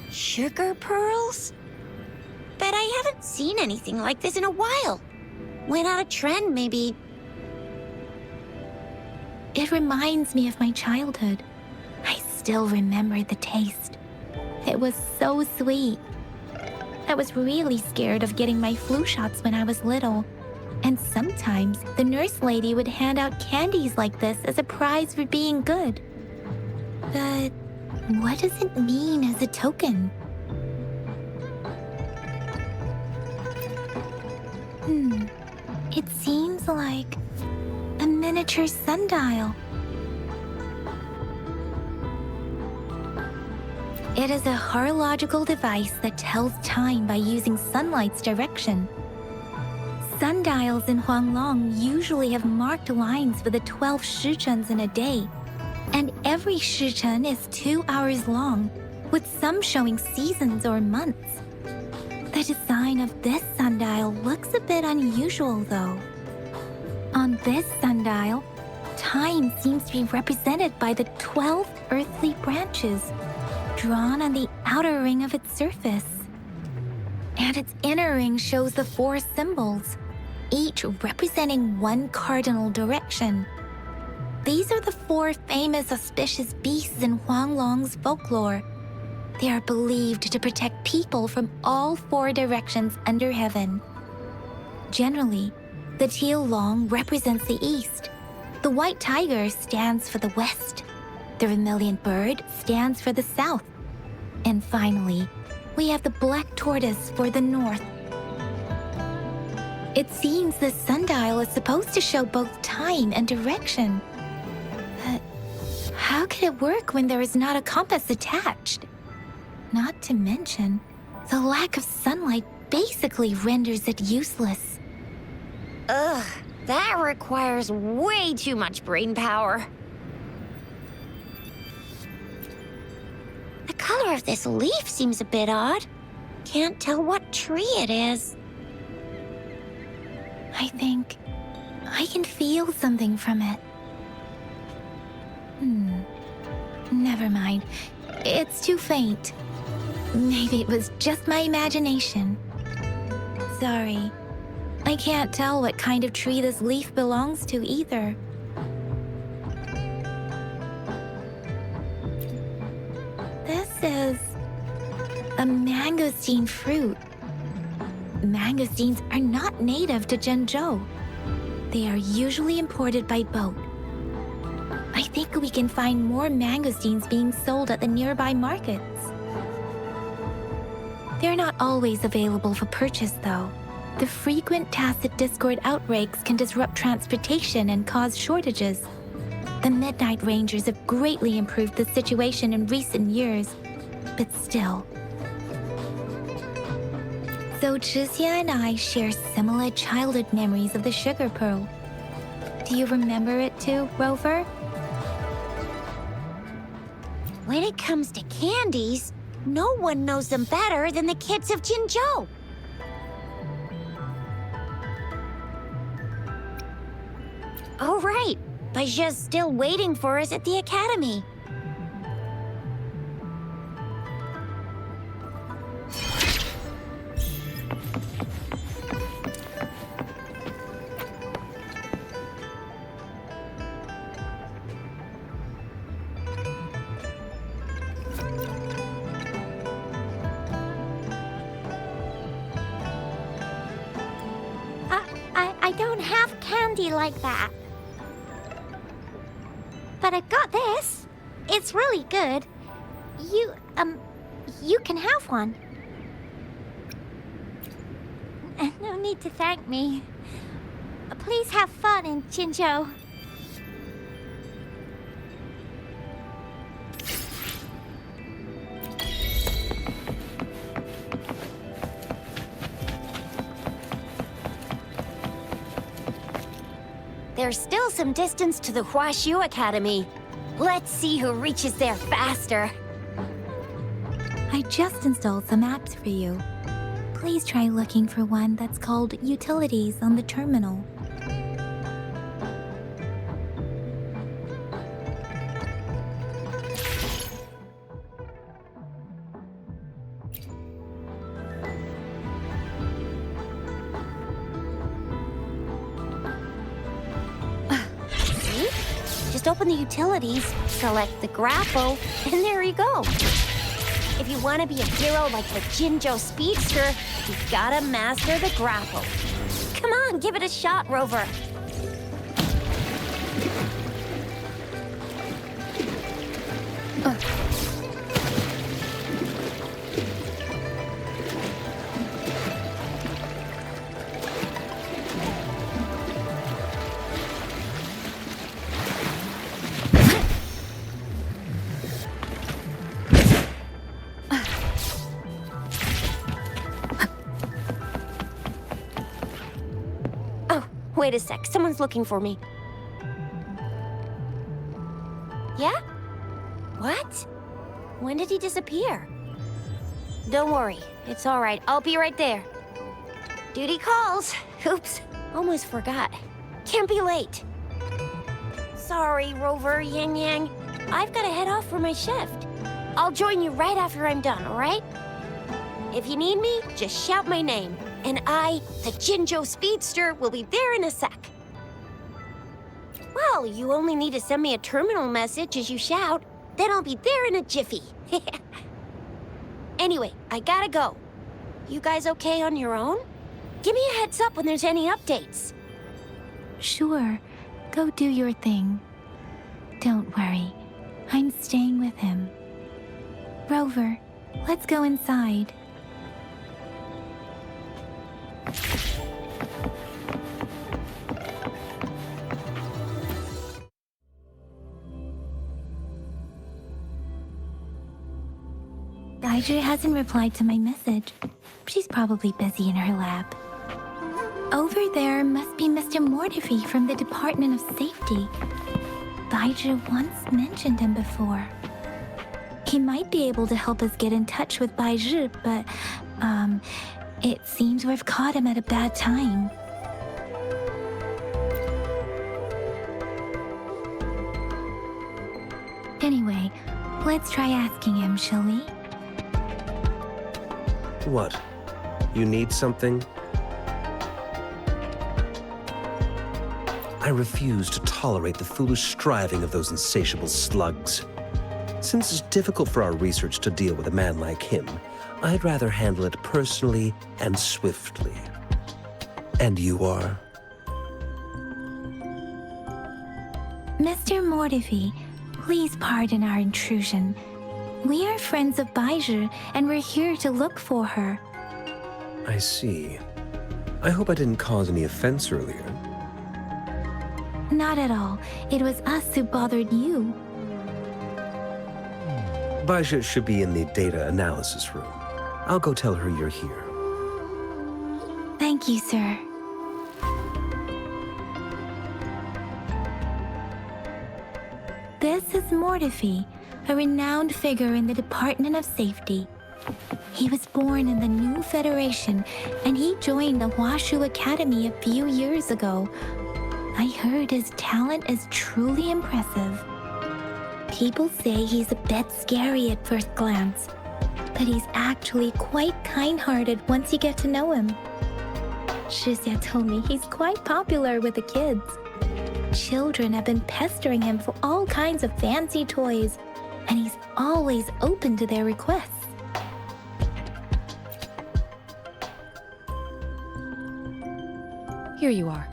sugar pearls? But I haven't seen anything like this in a while. Went out of trend, maybe. It reminds me of my childhood. I still remember the taste. It was so sweet. I was really scared of getting my flu shots when I was little. And sometimes the nurse lady would hand out candies like this as a prize for being good. But what does it mean as a token? It seems like a miniature sundial. It is a horological device that tells time by using sunlight's direction. Sundials in Huanglong usually have marked lines for the 12 shichens in a day, and every shichen is 2 hours long, with some showing seasons or months. The design of this sundial looks a bit unusual, though. On this sundial, time seems to be represented by the 12 earthly branches, drawn on the outer ring of its surface. And its inner ring shows the 4 symbols, each representing one cardinal direction. These are the 4 famous auspicious beasts in Huanglong's folklore. They are believed to protect people from all 4 directions under heaven. Generally, the teal long represents the east. The white tiger stands for the west. The vermilion bird stands for the south. And finally, we have the black tortoise for the north. It seems the sundial is supposed to show both time and direction. But how could it work when there is not a compass attached? Not to mention, the lack of sunlight basically renders it useless. Ugh, that requires way too much brain power. The color of this leaf seems a bit odd. Can't tell what tree it is. I think I can feel something from it. Never mind. It's too faint. Maybe it was just my imagination. Sorry. I can't tell what kind of tree this leaf belongs to either. This is a mangosteen fruit. Mangosteens are not native to Zhengzhou. They are usually imported by boat. I think we can find more mangosteens being sold at the nearby markets. They're not always available for purchase, though. The frequent tacit discord outbreaks can disrupt transportation and cause shortages. The Midnight Rangers have greatly improved the situation in recent years, but still. So Zhixia and I share similar childhood memories of the sugar pearl. Do you remember it too, Rover? When it comes to candies, no one knows them better than the kids of Jinzhou. Oh, right. Baijia's still waiting for us at the academy. I don't have candy like that. But I've got this. It's really good. You can have one. No need to thank me. Please have fun in Jinzhou. There's still some distance to the Huaxiu Academy. Let's see who reaches there faster. I just installed some apps for you. Please try looking for one that's called Utilities on the terminal. Just open the utilities, select the grapple, and there you go. If you want to be a hero like the Jinzhou Speedster, you've gotta master the grapple. Come on, give it a shot, Rover. Wait a sec, someone's looking for me. Yeah? What? When did he disappear? Don't worry, it's all right. I'll be right there. Duty calls. Oops, almost forgot. Can't be late. Sorry, Rover, Yang Yang. I've got to head off for my shift. I'll join you right after I'm done, all right? If you need me, just shout my name. And I, the Jinzhou Speedster, will be there in a sec. Well, you only need to send me a terminal message as you shout. Then I'll be there in a jiffy. Anyway, I gotta go. You guys okay on your own? Give me a heads up when there's any updates. Sure, go do your thing. Don't worry, I'm staying with him. Rover, let's go inside. Baizhi hasn't replied to my message. She's probably busy in her lab. Over there must be Mr. Mortifi from the Department of Safety. Baizhi once mentioned him before. He might be able to help us get in touch with Baizhi, but, it seems we've caught him at a bad time. Anyway, let's try asking him, shall we? What? You need something? I refuse to tolerate the foolish striving of those insatiable slugs. Since it's difficult for our research to deal with a man like him, I'd rather handle it personally and swiftly. And you are? Mr. Mortifi, please pardon our intrusion. We are friends of Baizhi, and we're here to look for her. I see. I hope I didn't cause any offense earlier. Not at all. It was us who bothered you. Baizhi should be in the data analysis room. I'll go tell her you're here. Thank you, sir. This is Mortifi, a renowned figure in the Department of Safety. He was born in the new Federation, and he joined the Washu Academy a few years ago. I heard his talent is truly impressive. People say he's a bit scary at first glance, but he's actually quite kind-hearted once you get to know him. Shixia told me he's quite popular with the kids. Children have been pestering him for all kinds of fancy toys, and he's always open to their requests. Here you are.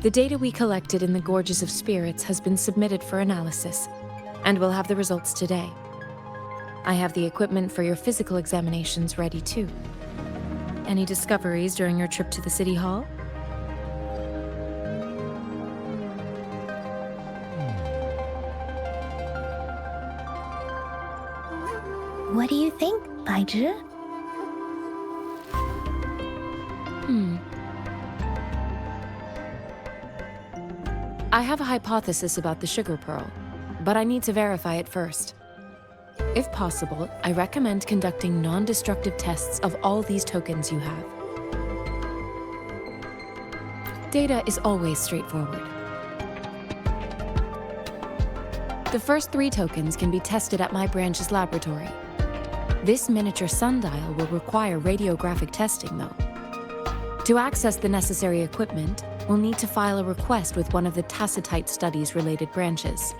The data we collected in the Gorges of Spirits has been submitted for analysis, and we'll have the results today. I have the equipment for your physical examinations ready too. Any discoveries during your trip to the City Hall? What do you think, Baizhi? I have a hypothesis about the sugar pearl, but I need to verify it first. If possible, I recommend conducting non-destructive tests of all these tokens you have. Data is always straightforward. The first 3 tokens can be tested at my branch's laboratory. This miniature sundial will require radiographic testing, though. To access the necessary equipment, we'll need to file a request with one of the Tacitite Studies-related branches.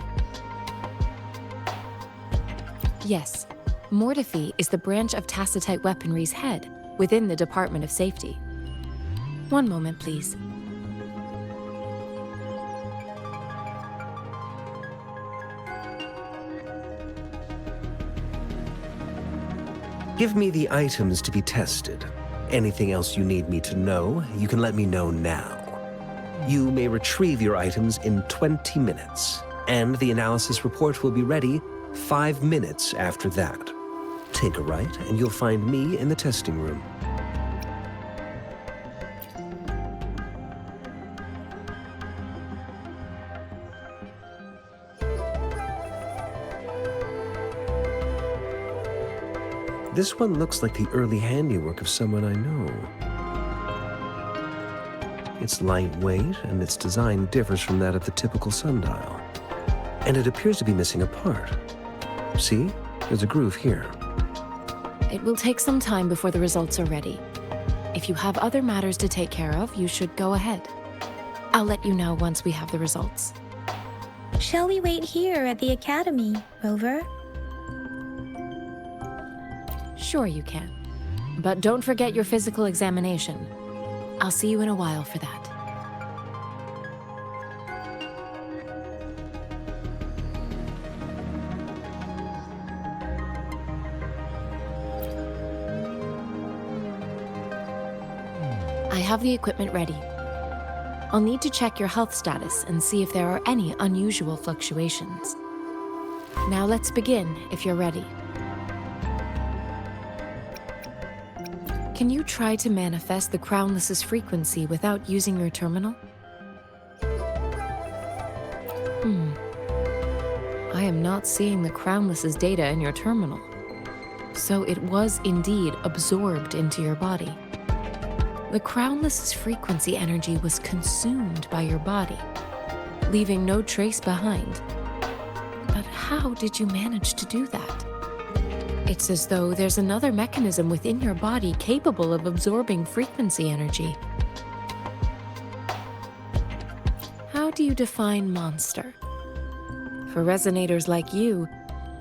Yes, Mortifi is the branch of Tacitite Weaponry's head within the Department of Safety. One moment, please. Give me the items to be tested. Anything else you need me to know, you can let me know now. You may retrieve your items in 20 minutes, and the analysis report will be ready 5 minutes after that. Take a right, and you'll find me in the testing room. This one looks like the early handiwork of someone I know. It's lightweight, and its design differs from that of the typical sundial. And it appears to be missing a part. See? There's a groove here. It will take some time before the results are ready. If you have other matters to take care of, you should go ahead. I'll let you know once we have the results. Shall we wait here at the academy, Rover? Sure you can. But don't forget your physical examination. I'll see you in a while for that. I have the equipment ready. I'll need to check your health status and see if there are any unusual fluctuations. Now let's begin, if you're ready. Can you try to manifest the Crownless's frequency without using your terminal? I am not seeing the Crownless's data in your terminal. So it was indeed absorbed into your body. The Crownless's frequency energy was consumed by your body, leaving no trace behind. But how did you manage to do that? It's as though there's another mechanism within your body capable of absorbing frequency energy. How do you define monster? For resonators like you,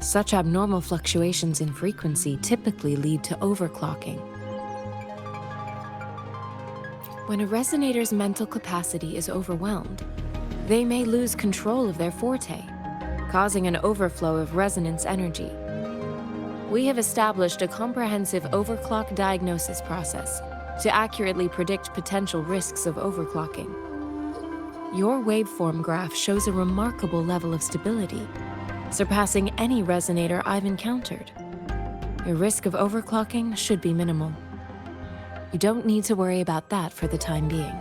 such abnormal fluctuations in frequency typically lead to overclocking. When a resonator's mental capacity is overwhelmed, they may lose control of their forte, causing an overflow of resonance energy. We have established a comprehensive overclock diagnosis process to accurately predict potential risks of overclocking. Your waveform graph shows a remarkable level of stability, surpassing any resonator I've encountered. Your risk of overclocking should be minimal. You don't need to worry about that for the time being.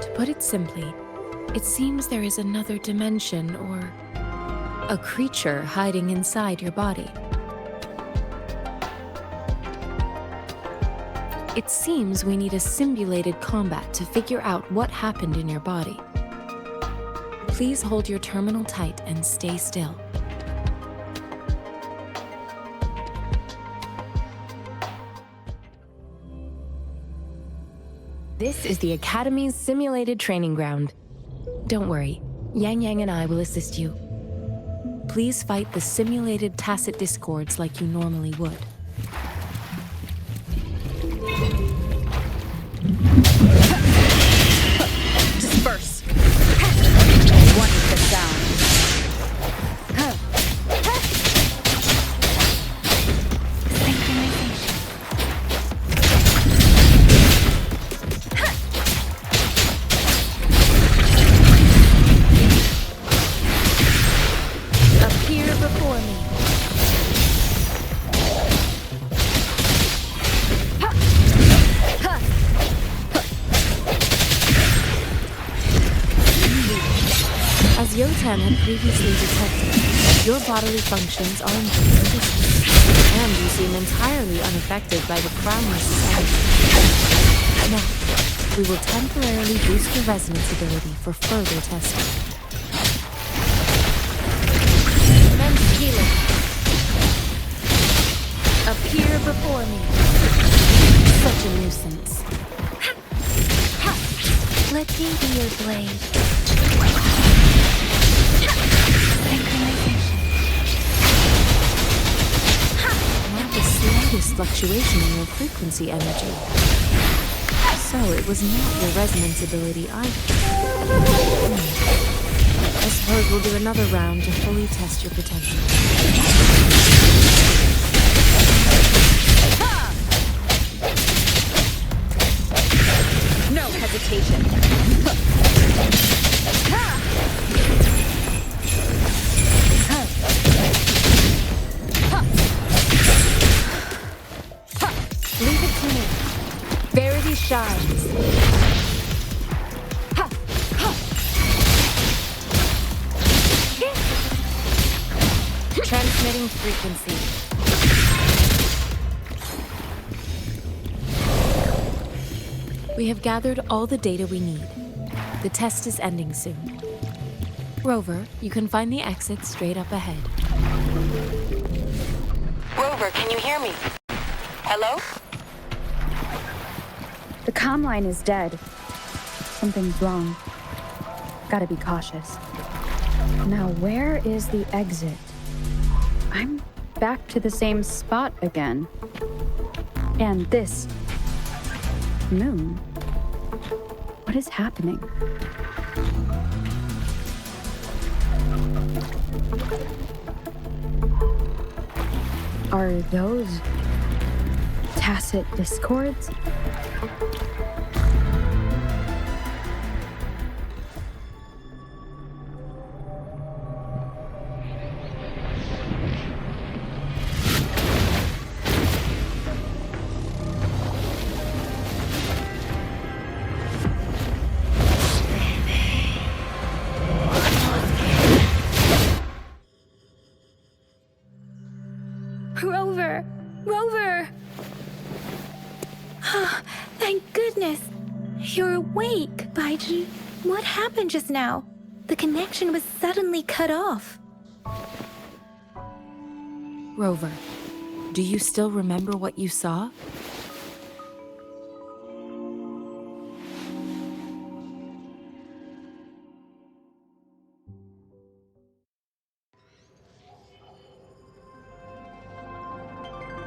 To put it simply, it seems there is another dimension or a creature hiding inside your body. It seems we need a simulated combat to figure out what happened in your body. Please hold your terminal tight and stay still. This is the Academy's simulated training ground. Don't worry, Yang Yang and I will assist you. Please fight the simulated tacit discords like you normally would. Disperse. What is the sound? Yotan had previously detected, your bodily functions are in good condition, and you seem entirely unaffected by the Crownless's energy. Now, we will temporarily boost your resonance ability for further testing. Commence healing. Appear before me. Such a nuisance. Let me be your blade. Not the slightest fluctuation in your frequency energy. So it was not your resonance ability either. I suppose we'll do another round to fully test your potential. No hesitation. Leave it to me. Verity shines. Transmitting frequency. We have gathered all the data we need. The test is ending soon. Rover, you can find the exit straight up ahead. Rover, can you hear me? Hello? The comm line is dead. Something's wrong. Gotta be cautious. Now, where is the exit? I'm back to the same spot again. And this moon. What is happening? Are those tacit discords? Rover! Rover! Thank goodness! You're awake, Baiji. What happened just now? The connection was suddenly cut off. Rover, do you still remember what you saw?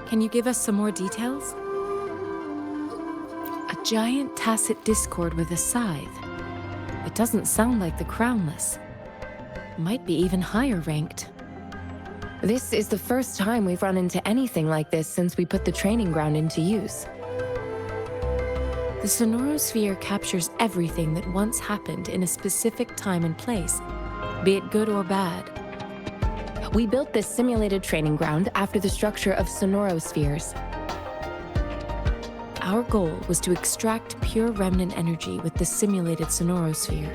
Can you give us some more details? A giant tacit discord with a scythe. It doesn't sound like the Crownless. Might be even higher ranked. This is the first time we've run into anything like this since we put the training ground into use. The Sonorosphere captures everything that once happened in a specific time and place, be it good or bad. We built this simulated training ground after the structure of Sonorospheres. Our goal was to extract pure remnant energy with the simulated Sonorosphere.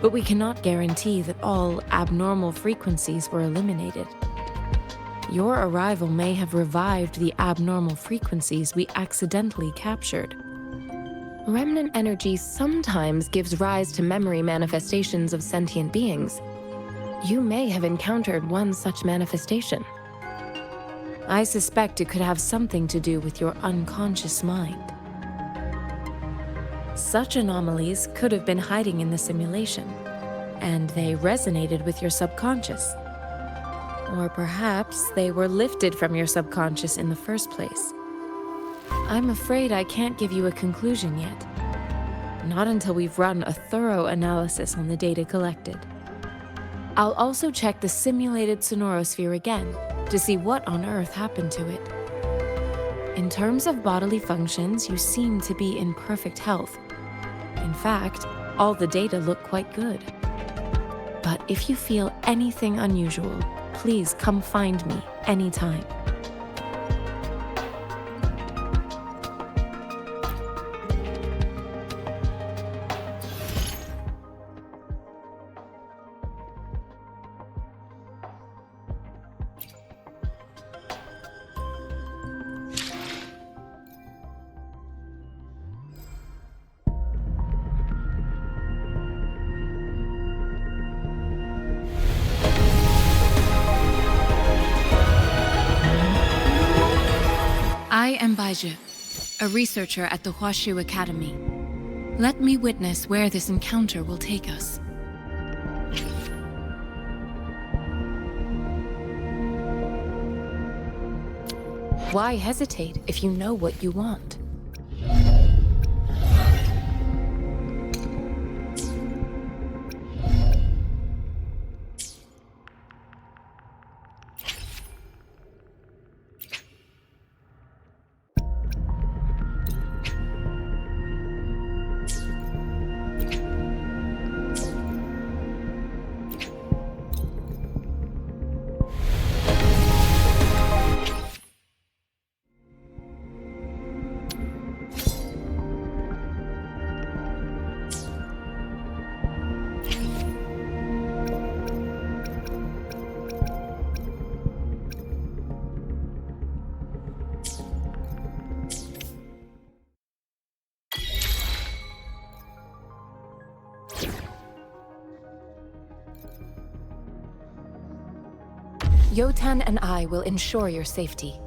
But we cannot guarantee that all abnormal frequencies were eliminated. Your arrival may have revived the abnormal frequencies we accidentally captured. Remnant energy sometimes gives rise to memory manifestations of sentient beings. You may have encountered one such manifestation. I suspect it could have something to do with your unconscious mind. Such anomalies could have been hiding in the simulation, and they resonated with your subconscious. Or perhaps they were lifted from your subconscious in the first place. I'm afraid I can't give you a conclusion yet. Not until we've run a thorough analysis on the data collected. I'll also check the simulated Sonorosphere again to see what on earth happened to it. In terms of bodily functions, you seem to be in perfect health. In fact, all the data look quite good. But if you feel anything unusual, please come find me anytime. I am Baizhi, a researcher at the Huashu Academy. Let me witness where this encounter will take us. Why hesitate if you know what you want? Yotan and I will ensure your safety.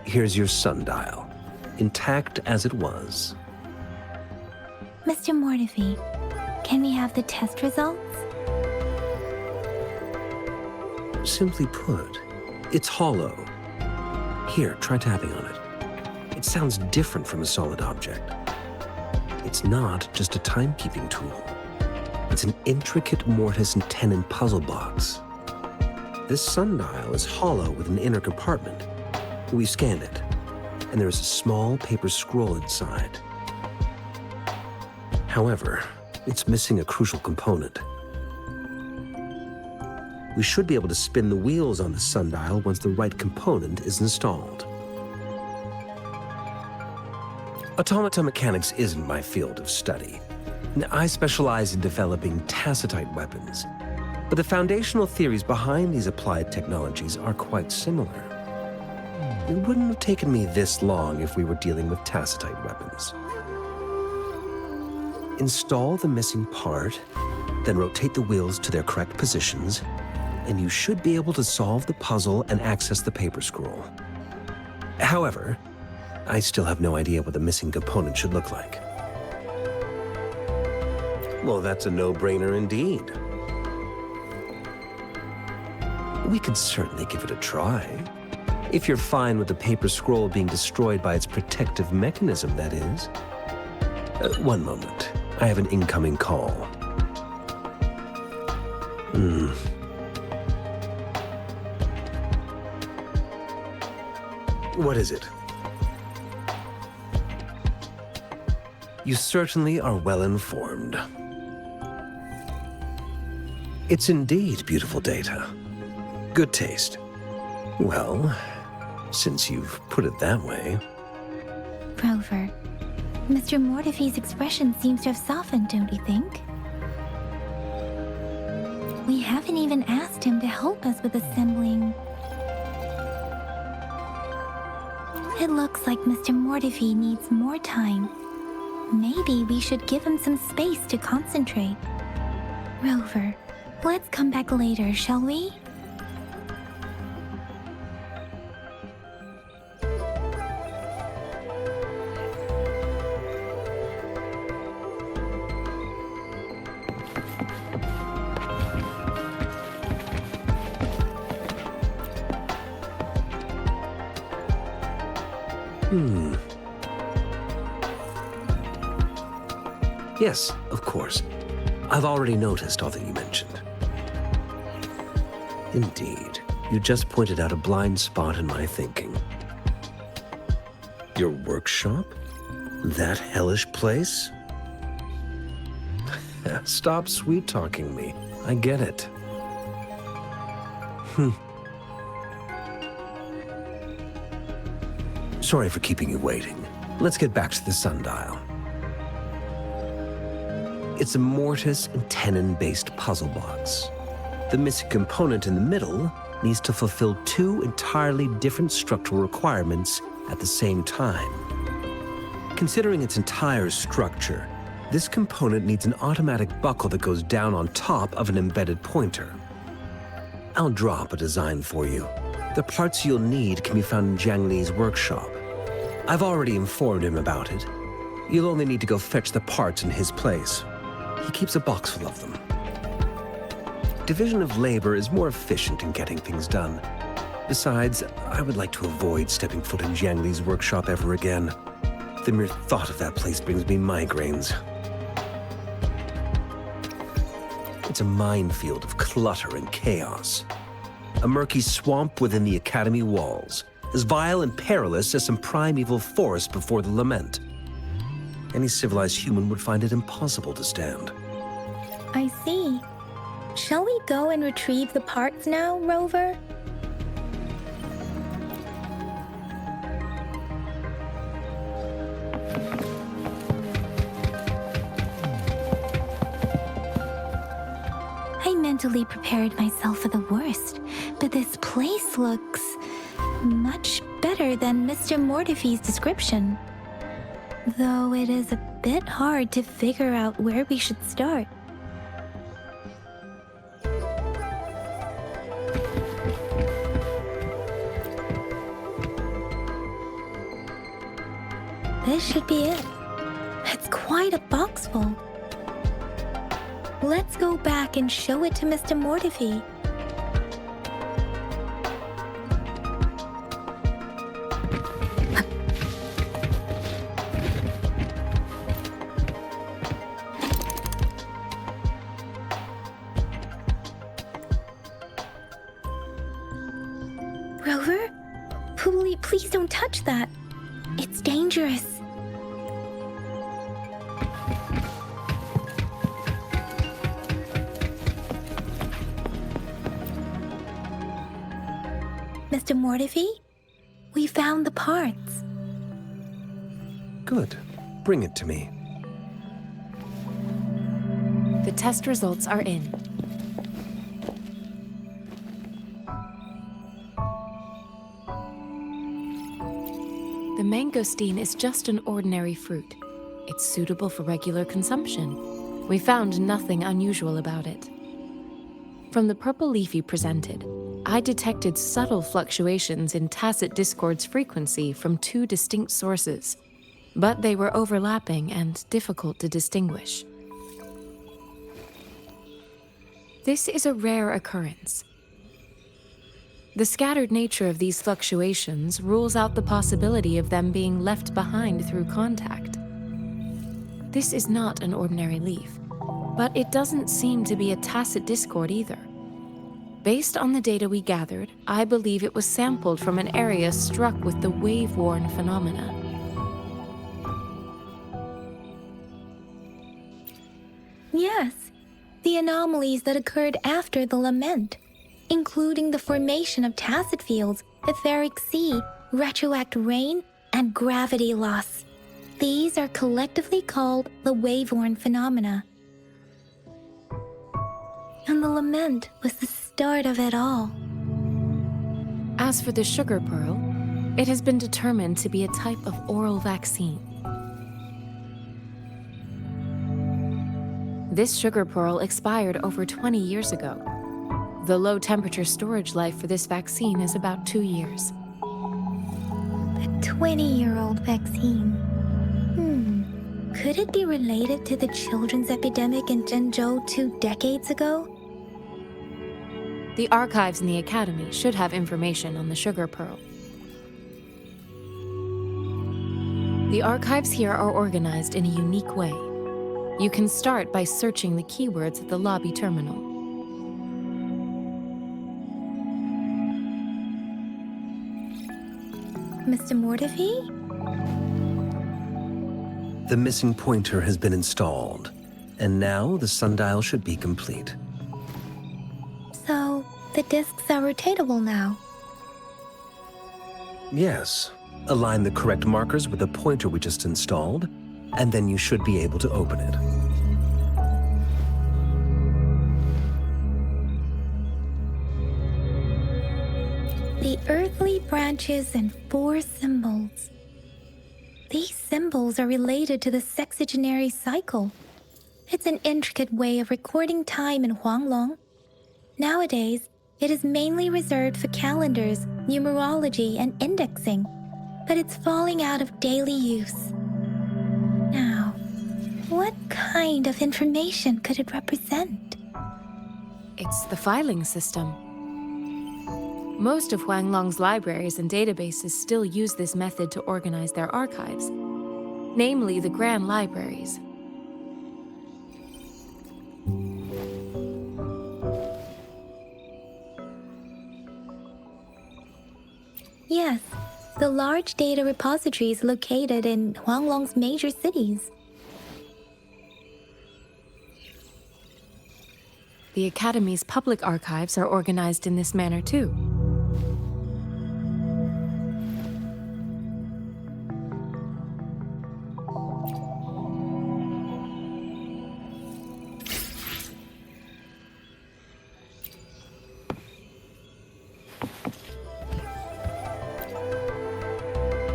Here's your sundial, intact as it was. Mr. Mortefi, can we have the test results? Simply put, it's hollow. Here, try tapping on it. It sounds different from a solid object. It's not just a timekeeping tool. It's an intricate mortise and tenon puzzle box. This sundial is hollow with an inner compartment. We scanned it, and there is a small paper scroll inside. However, it's missing a crucial component. We should be able to spin the wheels on the sundial once the right component is installed. Automata mechanics isn't my field of study. I specialize in developing tacitite weapons, but the foundational theories behind these applied technologies are quite similar. It wouldn't have taken me this long if we were dealing with tacitite weapons. Install the missing part, then rotate the wheels to their correct positions, and you should be able to solve the puzzle and access the paper scroll. However, I still have no idea what the missing component should look like. Well, that's a no-brainer indeed. We could certainly give it a try. If you're fine with the paper scroll being destroyed by its protective mechanism, that is. One moment. I have an incoming call. What is it? You certainly are well informed. It's indeed beautiful data. Good taste. Well, since you've put it that way. Rover, Mr. Mortefi's expression seems to have softened, don't you think? We haven't even asked him to help us with assembling. It looks like Mr. Mortefi needs more time. Maybe we should give him some space to concentrate. Rover, let's come back later, shall we? Yes, of course. I've already noticed all that you mentioned. Indeed, you just pointed out a blind spot in my thinking. Your workshop? That hellish place? Stop sweet-talking me. I get it. Sorry for keeping you waiting. Let's get back to the sundial. It's a mortise and tenon-based puzzle box. The missing component in the middle needs to fulfill two entirely different structural requirements at the same time. Considering its entire structure, this component needs an automatic buckle that goes down on top of an embedded pointer. I'll drop a design for you. The parts you'll need can be found in Jiang Li's workshop. I've already informed him about it. You'll only need to go fetch the parts in his place. He keeps a box full of them. Division of labor is more efficient in getting things done. Besides, I would like to avoid stepping foot in Jiang Li's workshop ever again. The mere thought of that place brings me migraines. It's a minefield of clutter and chaos. A murky swamp within the Academy walls, as vile and perilous as some primeval forest before the lament. Any civilized human would find it impossible to stand. I see. Shall we go and retrieve the parts now, Rover? I mentally prepared myself for the worst, but this place looks much better than Mr. Mortefi's description. Though it is a bit hard to figure out where we should start. This should be it. It's quite a box full. Let's go back and show it to Mr. Mortifi. Rover? Please don't touch that. It's dangerous. Mr. Mortifi, we found the parts. Good. Bring it to me. The test results are in. The mangosteen is just an ordinary fruit. It's suitable for regular consumption. We found nothing unusual about it. From the purple leaf you presented, I detected subtle fluctuations in tacit discord's frequency from two distinct sources, but they were overlapping and difficult to distinguish. This is a rare occurrence. The scattered nature of these fluctuations rules out the possibility of them being left behind through contact. This is not an ordinary leaf, but it doesn't seem to be a tacit discord either. Based on the data we gathered, I believe it was sampled from an area struck with the wave-worn phenomena. Yes, the anomalies that occurred after the lament, including the formation of tacit fields, etheric sea, retroact rain, and gravity loss. These are collectively called the wave-worn phenomena. And the lament was the start of it all. As for the sugar pearl, it has been determined to be a type of oral vaccine. This sugar pearl expired over 20 years ago. The low-temperature storage life for this vaccine is about 2 years. A 20-year-old vaccine. Could it be related to the children's epidemic in Zhenzhou 2 decades ago? The archives in the Academy should have information on the sugar pearl. The archives here are organized in a unique way. You can start by searching the keywords at the lobby terminal. Mr. Mortifi? The missing pointer has been installed, and now the sundial should be complete. So, the discs are rotatable now. Yes. Align the correct markers with the pointer we just installed, and then you should be able to open it. The earthly branches and 4 symbols. These symbols are related to the sexagenary cycle. It's an intricate way of recording time in Huanglong. Nowadays, it is mainly reserved for calendars, numerology, and indexing, but it's falling out of daily use. Now, what kind of information could it represent? It's the filing system. Most of Huanglong's libraries and databases still use this method to organize their archives, namely the Grand Libraries. Yes, the large data repositories located in Huanglong's major cities. The Academy's public archives are organized in this manner too.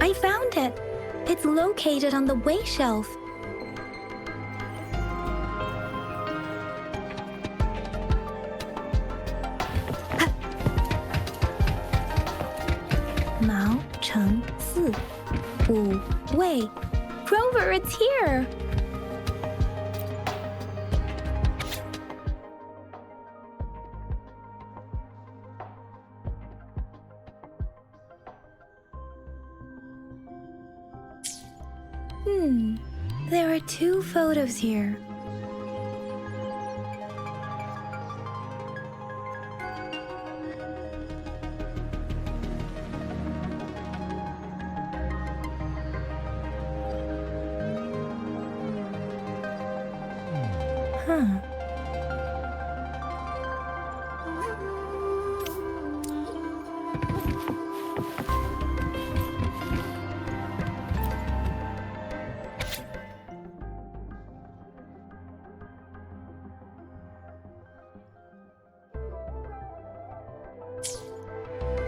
I found it! It's located on the way shelf. Mao Cheng Si, Wu Wei, Rover, it's here! There are 2 photos here.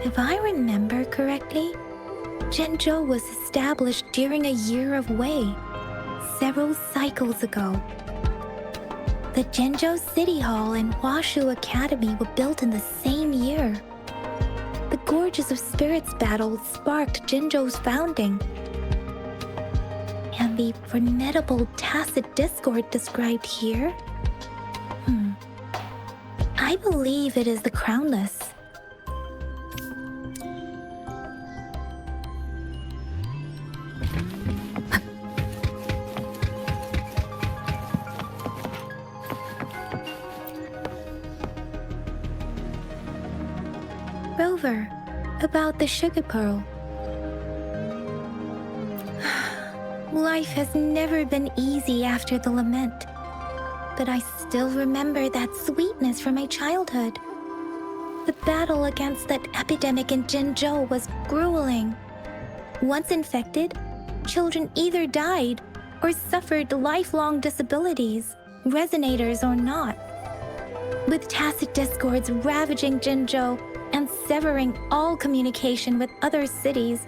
If I remember correctly, Zhenzhou was established during a year of Wei, several cycles ago. The Zhenzhou City Hall and Huashu Academy were built in the same year. The Gorges of Spirits battle sparked Zhenzhou's founding. And the formidable tacit discord described here? I believe it is the Crownless. Rover, about the sugar pearl. Life has never been easy after the lament, but I still remember that sweetness from my childhood. The battle against that epidemic in Zhenzhou was grueling. Once infected, children either died or suffered lifelong disabilities, resonators or not. With tacit discords ravaging Zhenzhou and severing all communication with other cities,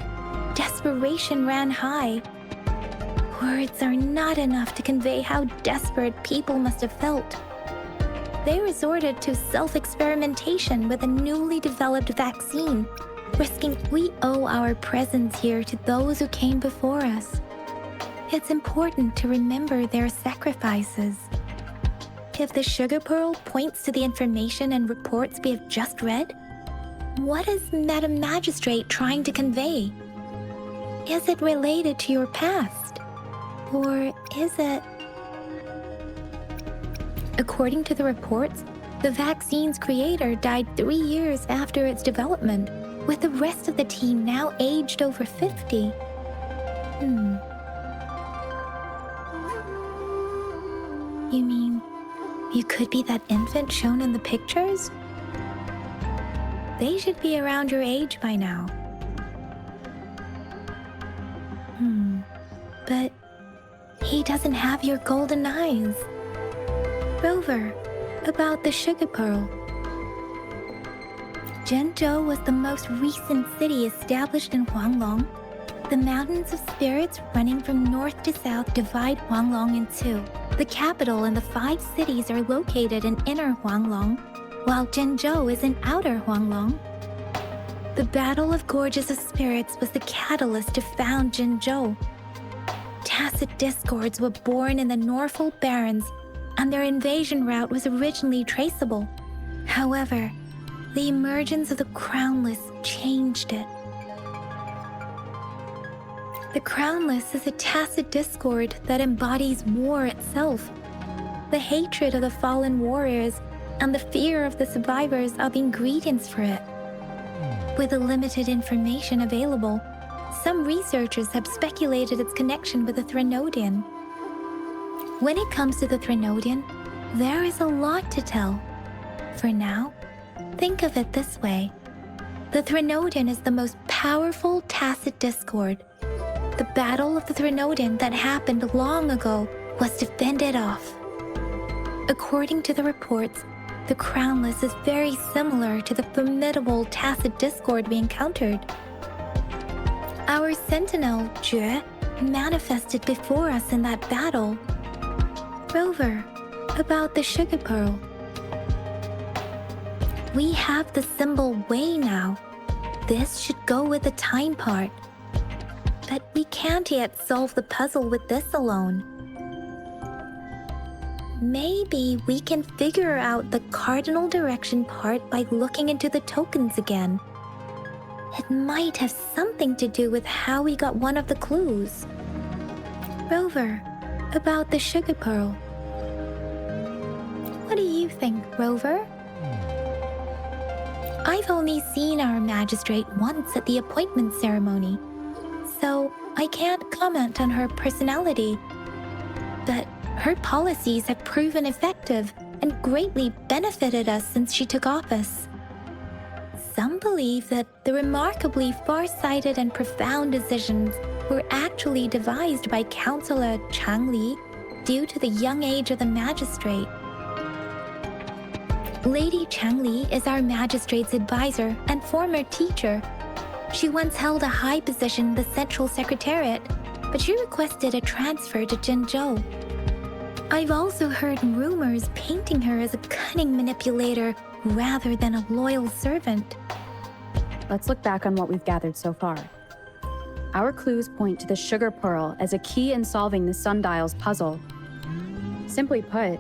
desperation ran high. Words are not enough to convey how desperate people must have felt. They resorted to self-experimentation with a newly developed vaccine, risking we owe our presence here to those who came before us. It's important to remember their sacrifices. If the sugar pearl points to the information and reports we have just read, what is Madam Magistrate trying to convey? Is it related to your past? Or is it... According to the reports, the vaccine's creator died 3 years after its development, with the rest of the team now aged over 50. You mean, you could be that infant shown in the pictures? They should be around your age by now. But he doesn't have your golden eyes. Rover, about the sugar pearl. Zhenzhou was the most recent city established in Huanglong. The mountains of spirits running from north to south divide Huanglong in 2. The capital and the 5 cities are located in inner Huanglong, while Zhenzhou is in outer Huanglong. The Battle of Gorges of Spirits was the catalyst to found Zhenzhou. Tacit discords were born in the Norfolk Barrens, and their invasion route was originally traceable. However, the emergence of the Crownless changed it. The Crownless is a tacit discord that embodies war itself. The hatred of the fallen warriors and the fear of the survivors are the ingredients for it. With the limited information available, some researchers have speculated its connection with the Threnodian. When it comes to the Threnodian, there is a lot to tell. For now, think of it this way. The Threnodian is the most powerful tacit discord. The battle of the Threnodian that happened long ago was to fend it off. According to the reports, the Crownless is very similar to the formidable tacit discord we encountered. Our sentinel, Jue, manifested before us in that battle. Rover, about the sugar pearl. We have the symbol Wei now. This should go with the time part. but we can't yet solve the puzzle with this alone. Maybe we can figure out the cardinal direction part by looking into the tokens again. It might have something to do with how we got one of the clues. Rover, about the sugar pearl. What do you think, Rover? I've only seen our magistrate once at the appointment ceremony, so I can't comment on her personality. But her policies have proven effective and greatly benefited us since she took office. Some believe that the remarkably far-sighted and profound decisions were actually devised by Councillor Changli due to the young age of the magistrate. Lady Changli is our magistrate's advisor and former teacher. She once held a high position in the Central Secretariat, but she requested a transfer to Jinzhou. I've also heard rumors painting her as a cunning manipulator rather than a loyal servant. Let's look back on what we've gathered so far. Our clues point to the sugar pearl as a key in solving the sundial's puzzle. Simply put,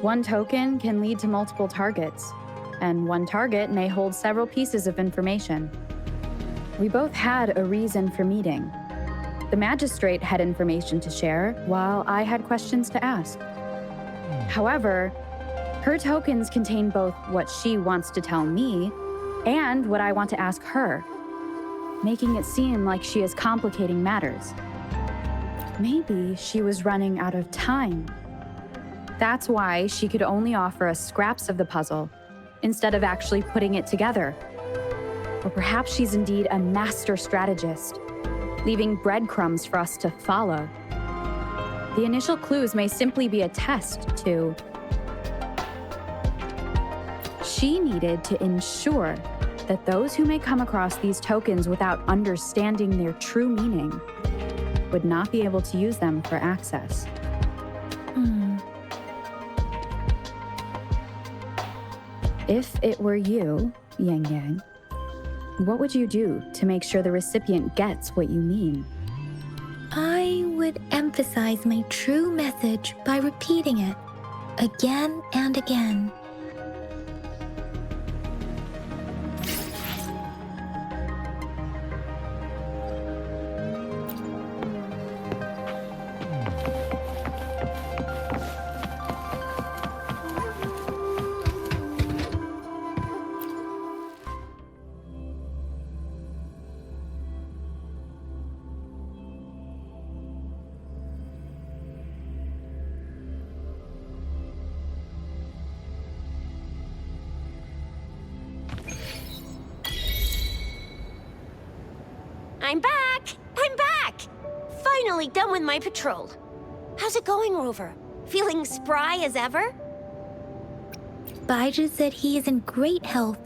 one token can lead to multiple targets, and one target may hold several pieces of information. We both had a reason for meeting. The magistrate had information to share, while I had questions to ask. However, her tokens contain both what she wants to tell me and what I want to ask her, making it seem like she is complicating matters. Maybe she was running out of time. That's why she could only offer us scraps of the puzzle, instead of actually putting it together. Or perhaps she's indeed a master strategist, leaving breadcrumbs for us to follow. The initial clues may simply be a test to... She needed to ensure that those who may come across these tokens without understanding their true meaning would not be able to use them for access. If it were you, Yang Yang, what would you do to make sure the recipient gets what you mean? I would emphasize my true message by repeating it again and again. I'm back! I'm back! Finally done with my patrol. How's it going, Rover? Feeling spry as ever? Baiju said he is in great health.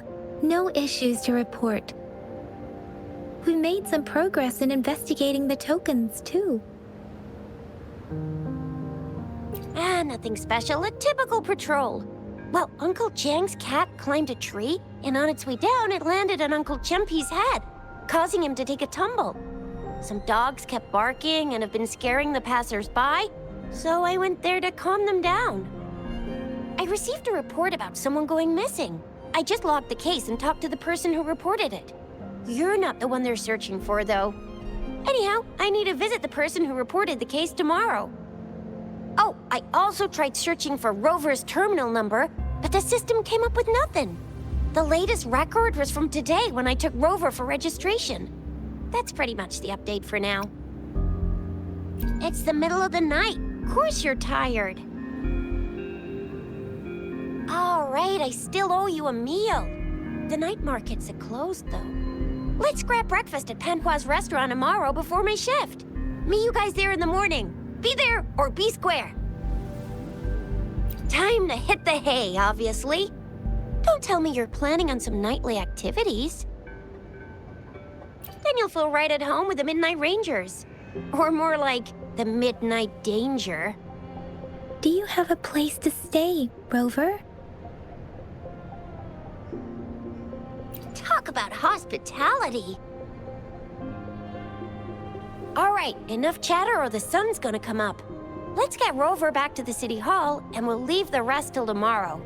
No issues to report. We made some progress in investigating the tokens, too. Nothing special. A typical patrol. Well, Uncle Jiang's cat climbed a tree, and on its way down, it landed on Uncle Chempi's head, causing him to take a tumble. Some dogs kept barking and have been scaring the passers-by, so I went there to calm them down. I received a report about someone going missing. I just logged the case and talked to the person who reported it. You're not the one they're searching for, though. Anyhow, I need to visit the person who reported the case tomorrow. Oh, I also tried searching for Rover's terminal number, but the system came up with nothing. The latest record was from today when I took Rover for registration. That's pretty much the update for now. It's the middle of the night. Of course you're tired. All right, I still owe you a meal. The night markets are closed, though. Let's grab breakfast at Panhua's restaurant tomorrow before my shift. Meet you guys there in the morning. Be there or be square. Time to hit the hay, obviously. Don't tell me you're planning on some nightly activities. Then you'll feel right at home with the Midnight Rangers. Or more like the Midnight Danger. Do you have a place to stay, Rover? Talk about hospitality. All right, enough chatter or the sun's gonna come up. Let's get Rover back to the city hall, and we'll leave the rest till tomorrow.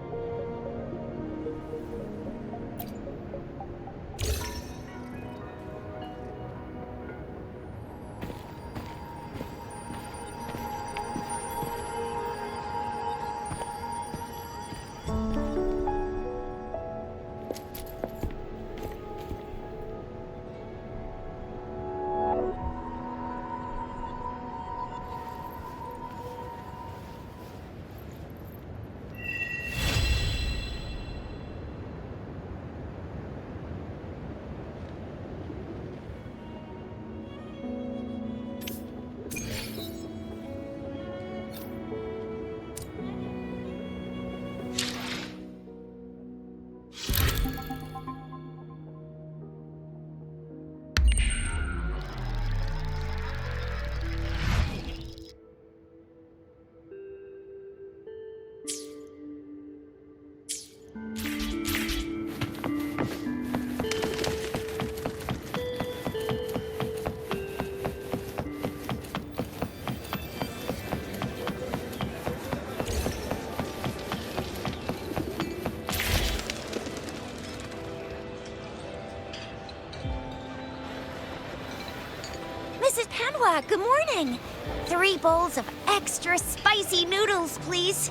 Mrs. Panwa, good morning. 3 bowls of extra spicy noodles, please.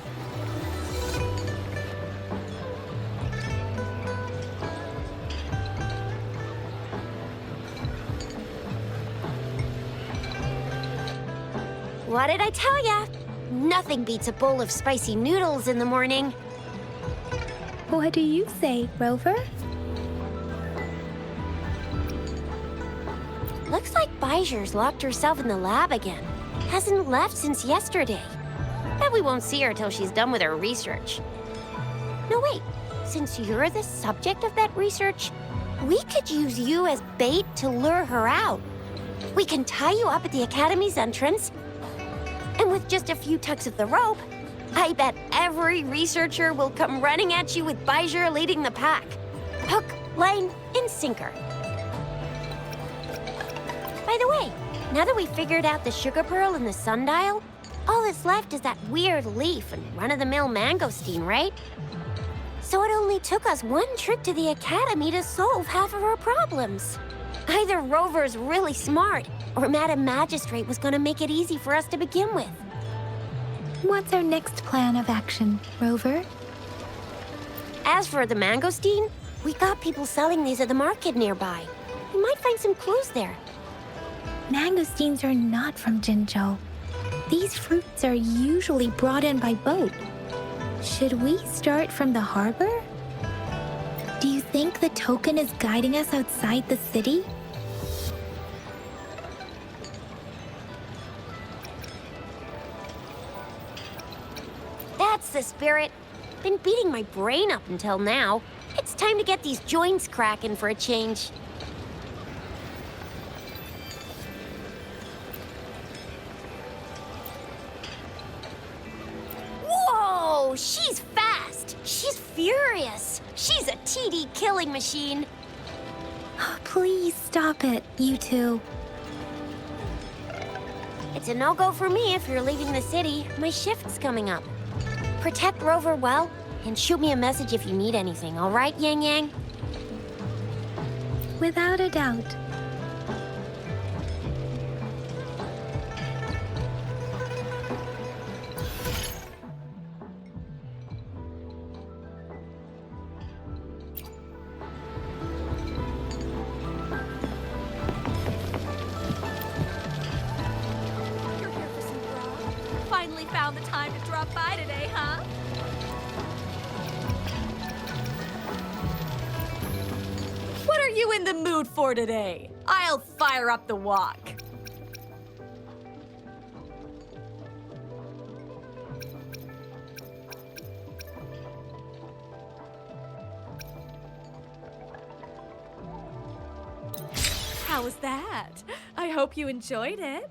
What did I tell ya? Nothing beats a bowl of spicy noodles in the morning. What do you say, Rover? Looks like Bijur's locked herself in the lab again. Hasn't left since yesterday. Bet we won't see her till she's done with her research. No, wait. Since you're the subject of that research, we could use you as bait to lure her out. We can tie you up at the Academy's entrance, and with just a few tugs of the rope, I bet every researcher will come running at you with Bijur leading the pack. Hook, line, and sinker. By the way, now that we figured out the sugar pearl and the sundial, all that's left is that weird leaf and run-of-the-mill mangosteen, right? So it only took us 1 trip to the Academy to solve half of our problems. Either Rover's really smart, or Madam Magistrate was gonna make it easy for us to begin with. What's our next plan of action, Rover? As for the mangosteen, we got people selling these at the market nearby. We might find some clues there. Mangosteens are not from Jinzhou. These fruits are usually brought in by boat. Should we start from the harbor? Do you think the token is guiding us outside the city? That's the spirit. Been beating my brain up until now. It's time to get these joints cracking for a change. Whoa! She's fast! She's furious! She's a TD killing machine! Oh, please stop it, you two. It's a no-go for me if you're leaving the city. My shift's coming up. Protect Rover well, and shoot me a message if you need anything, all right, Yang Yang? Without a doubt. You're here for some grub? Finally found the time to drop by today, huh? What are you in the mood for today? I'll fire up the wok. How was that? I hope you enjoyed it.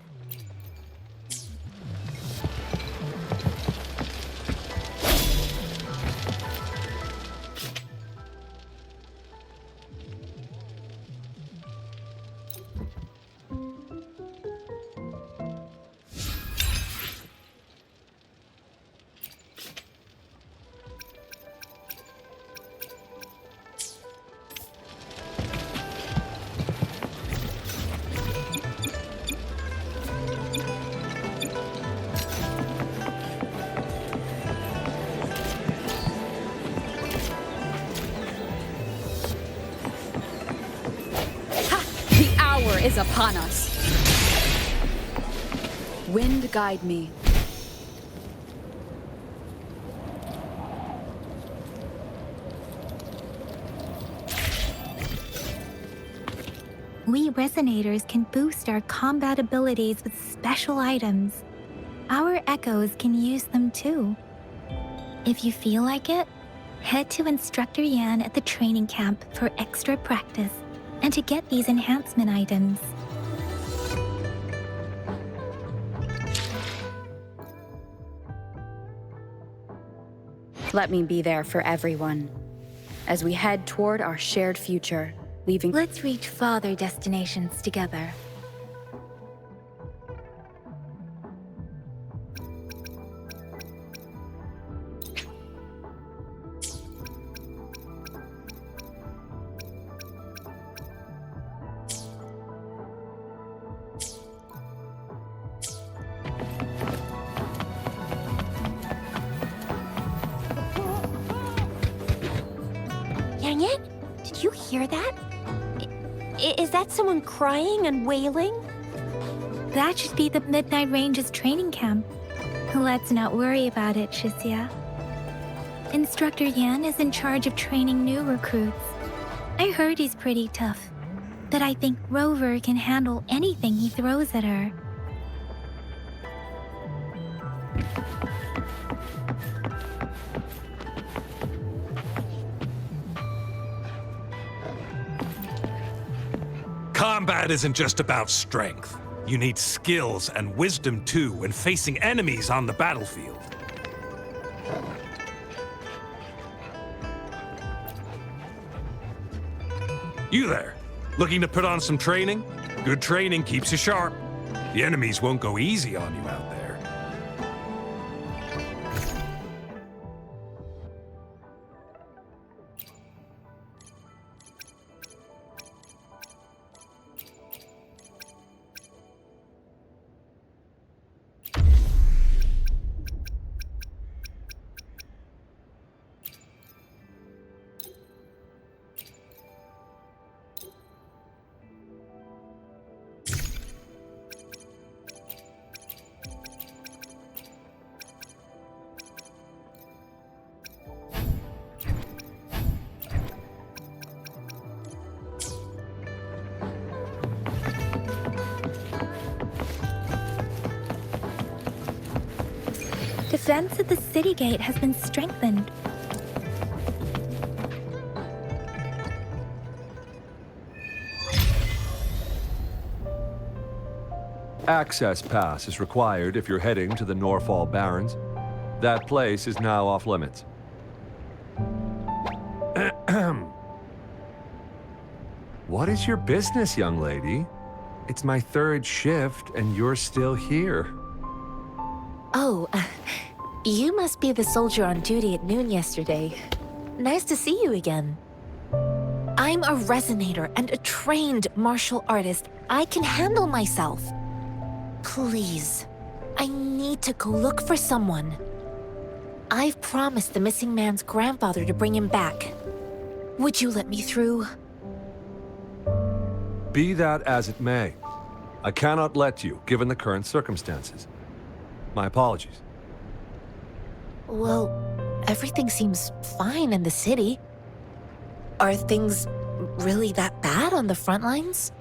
is upon us. Wind guide me. We resonators can boost our combat abilities with special items. Our echoes can use them too. If you feel like it, head to Instructor Yan at the training camp for extra practice and to get these enhancement items. Let me be there for everyone as we head toward our shared future, leaving. Let's reach farther destinations together. Yang, did you hear that? Is that someone crying and wailing? That should be the Midnight Range's training camp. Let's not worry about it, Shisia. Instructor Yan is in charge of training new recruits. I heard he's pretty tough, but I think Rover can handle anything he throws at her. Combat isn't just about strength. You need skills and wisdom too when facing enemies on the battlefield. You there, looking to put on some training? Good training keeps you sharp. The enemies won't go easy on you out there. Defense at the city gate has been strengthened. Access pass is required if you're heading to the Norfall Barrens. That place is now off limits. What is your business, young lady? It's my third shift and you're still here. Oh, you must be the soldier on duty at noon yesterday. Nice to see you again. I'm a resonator and a trained martial artist. I can handle myself. Please, I need to go look for someone. I've promised the missing man's grandfather to bring him back. Would you let me through? Be that as it may, I cannot let you, given the current circumstances. My apologies. Well, everything seems fine in the city. Are things really that bad on the front lines?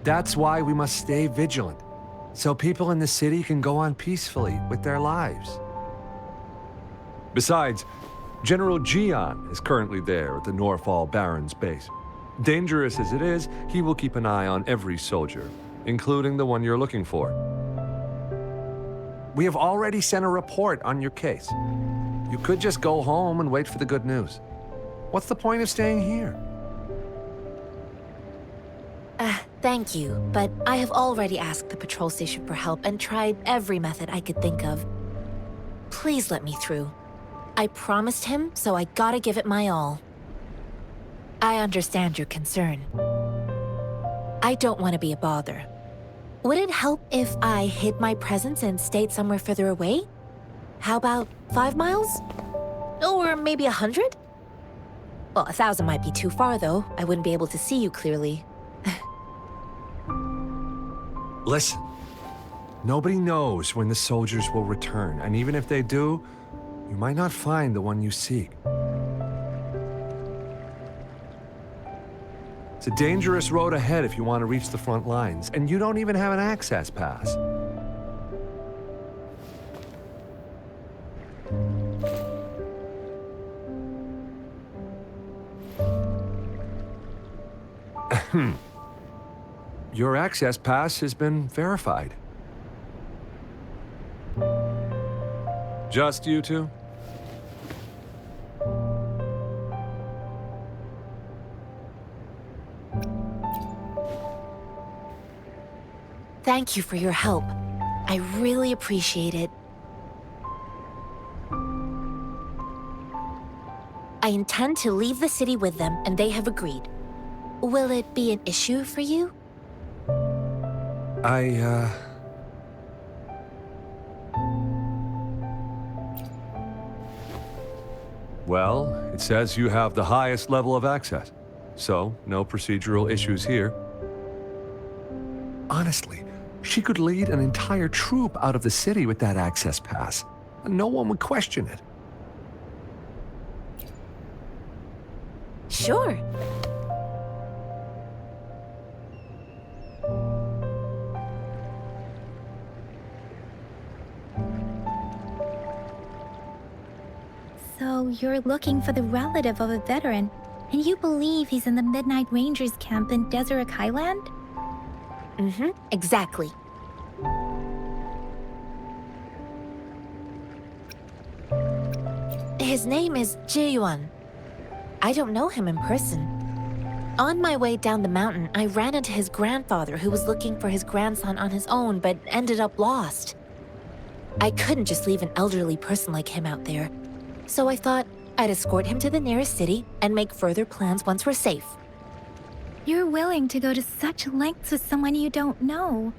That's why we must stay vigilant, so people in the city can go on peacefully with their lives. Besides, General Jian is currently there at the Norfall Barrens base. Dangerous as it is, he will keep an eye on every soldier, including the one you're looking for. We have already sent a report on your case. You could just go home and wait for the good news. What's the point of staying here? Thank you, but I have already asked the patrol station for help and tried every method I could think of. Please let me through. I promised him, so I gotta give it my all. I understand your concern. I don't want to be a bother. Would it help if I hid my presence and stayed somewhere further away? How about 5 miles? Or maybe 100? Well, 1,000 might be too far, though. I wouldn't be able to see you clearly. Listen, nobody knows when the soldiers will return, and even if they do, you might not find the one you seek. It's a dangerous road ahead if you want to reach the front lines, and you don't even have an access pass. Your access pass has been verified. Just you two? Thank you for your help. I really appreciate it. I intend to leave the city with them, and they have agreed. Will it be an issue for you? Well, it says you have the highest level of access, so no procedural issues here. Honestly, she could lead an entire troop out of the city with that access pass, and no one would question it. Sure. So you're looking for the relative of a veteran, and you believe he's in the Midnight Rangers camp in Deseret Highland? Mm-hmm, exactly. His name is Ji-yuan. I don't know him in person. On my way down the mountain, I ran into his grandfather who was looking for his grandson on his own but ended up lost. I couldn't just leave an elderly person like him out there, so I thought I'd escort him to the nearest city and make further plans once we're safe. You're willing to go to such lengths with someone you don't know.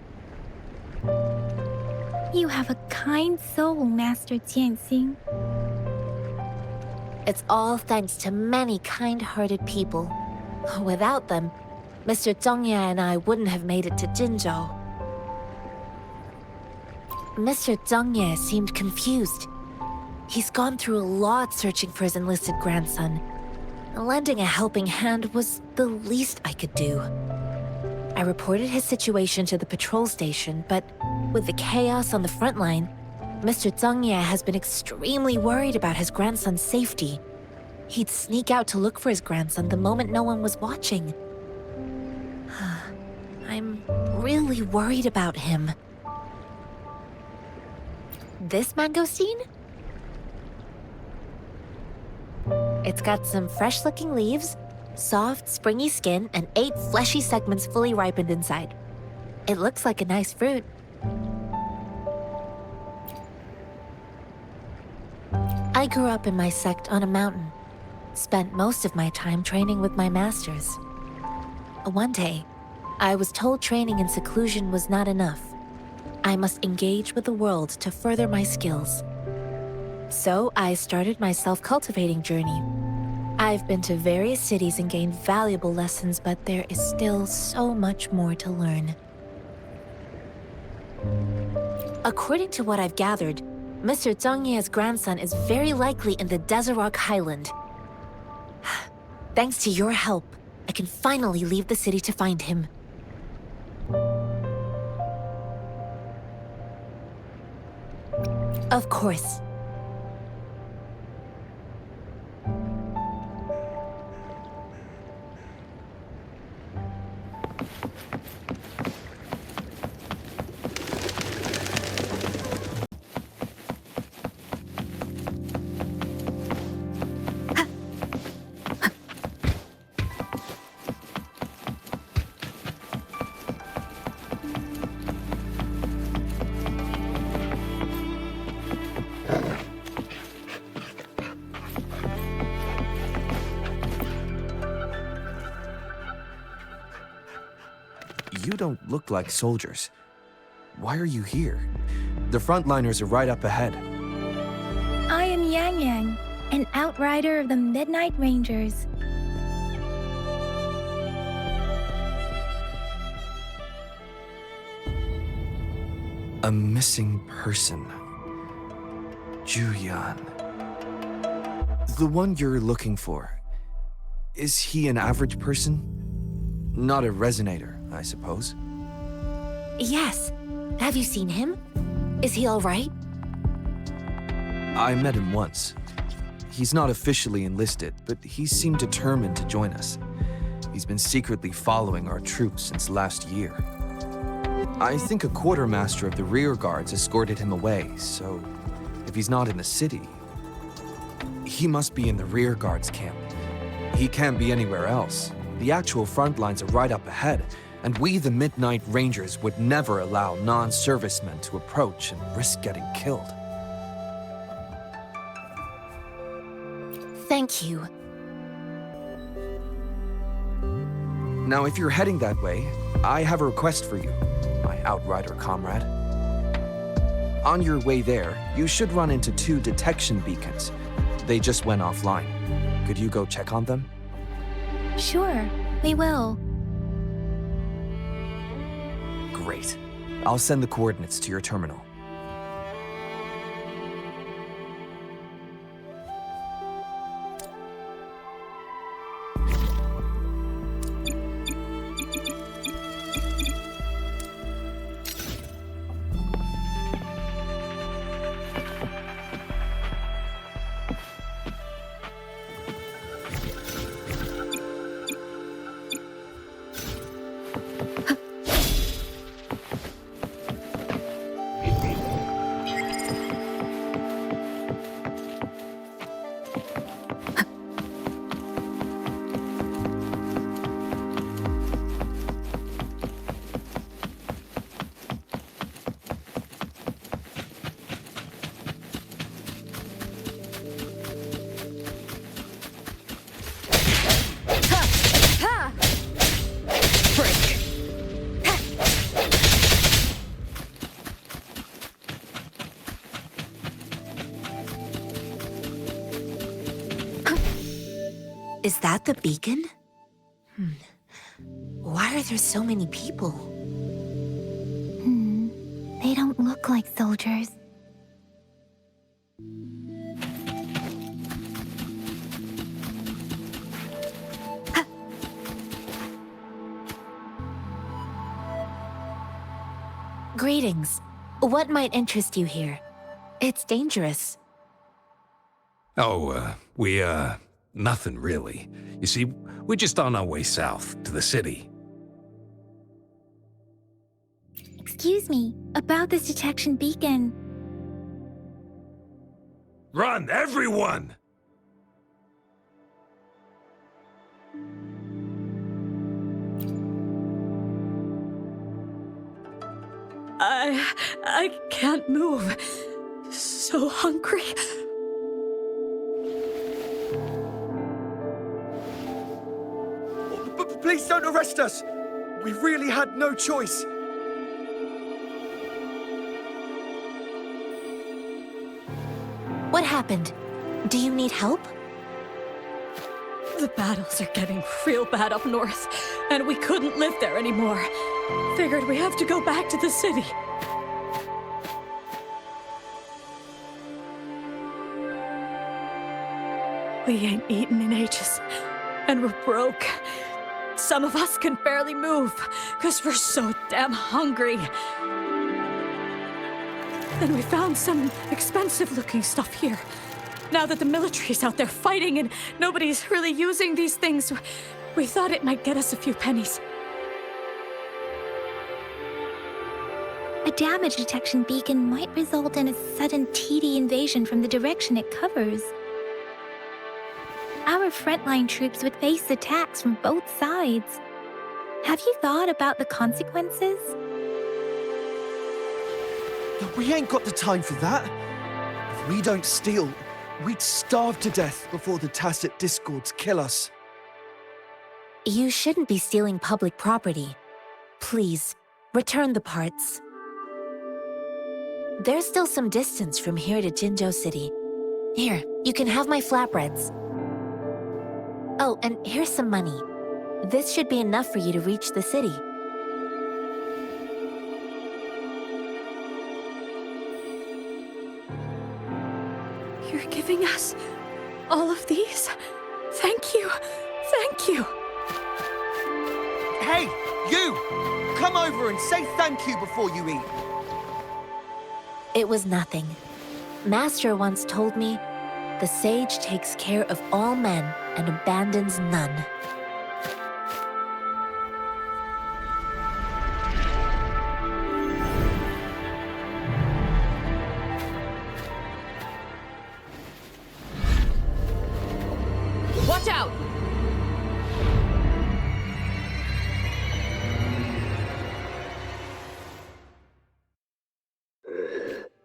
You have a kind soul, Master Jianxing. It's all thanks to many kind-hearted people. Without them, Mr. Zhongye and I wouldn't have made it to Jinzhou. Mr. Zhongye seemed confused. He's gone through a lot searching for his enlisted grandson. Lending a helping hand was the least I could do. I reported his situation to the patrol station, but with the chaos on the front line, Mr. Zhongye has been extremely worried about his grandson's safety. He'd sneak out to look for his grandson the moment no one was watching. I'm really worried about him. This mangosteen? It's got some fresh-looking leaves, soft, springy skin, and 8 fleshy segments fully ripened inside. It looks like a nice fruit. I grew up in my sect on a mountain. Spent most of my time training with my masters. One day, I was told training in seclusion was not enough. I must engage with the world to further my skills. So I started my self-cultivating journey. I've been to various cities and gained valuable lessons, but there is still so much more to learn. According to what I've gathered, Mr. Zhongye's grandson is very likely in the Deseret Highland. Thanks to your help, I can finally leave the city to find him. Of course. You don't look like soldiers. Why are you here? The frontliners are right up ahead. I am Yang Yang, an outrider of the Midnight Rangers. A missing person. Julian. The one you're looking for. Is he an average person? Not a resonator, I suppose. Yes. Have you seen him? Is he all right? I met him once. He's not officially enlisted, but he seemed determined to join us. He's been secretly following our troops since last year. I think a quartermaster of the rear guards escorted him away, so if he's not in the city, he must be in the rear guards camp. He can't be anywhere else. The actual front lines are right up ahead, and we, the Midnight Rangers, would never allow non-servicemen to approach and risk getting killed. Thank you. Now, if you're heading that way, I have a request for you, my outrider comrade. On your way there, you should run into 2 detection beacons. They just went offline. Could you go check on them? Sure, we will. Great. I'll send the coordinates to your terminal. Is that the beacon? Why are there so many people? They don't look like soldiers. Greetings. What might interest you here? It's dangerous. Oh, nothing really. You see, we're just on our way south to the city. Excuse me, about this detection beacon. Run, everyone! I can't move. So hungry. Please don't arrest us! We really had no choice. What happened? Do you need help? The battles are getting real bad up north, and we couldn't live there anymore. Figured we have to go back to the city. We ain't eaten in ages, and we're broke. Some of us can barely move, because we're so damn hungry. Then we found some expensive-looking stuff here. Now that the military's out there fighting and nobody's really using these things, we thought it might get us a few pennies. A damage detection beacon might result in a sudden TD invasion from the direction it covers. Our frontline troops would face attacks from both sides. Have you thought about the consequences? We ain't got the time for that. If we don't steal, we'd starve to death before the Tacit Discords kill us. You shouldn't be stealing public property. Please, return the parts. There's still some distance from here to Jinzhou City. Here, you can have my flatbreads. Oh, and here's some money. This should be enough for you to reach the city. giving us all of these. Thank you. Thank you. Hey, you! Come over and say thank you before you eat. It was nothing. Master once told me, the sage takes care of all men and abandons none. Watch out!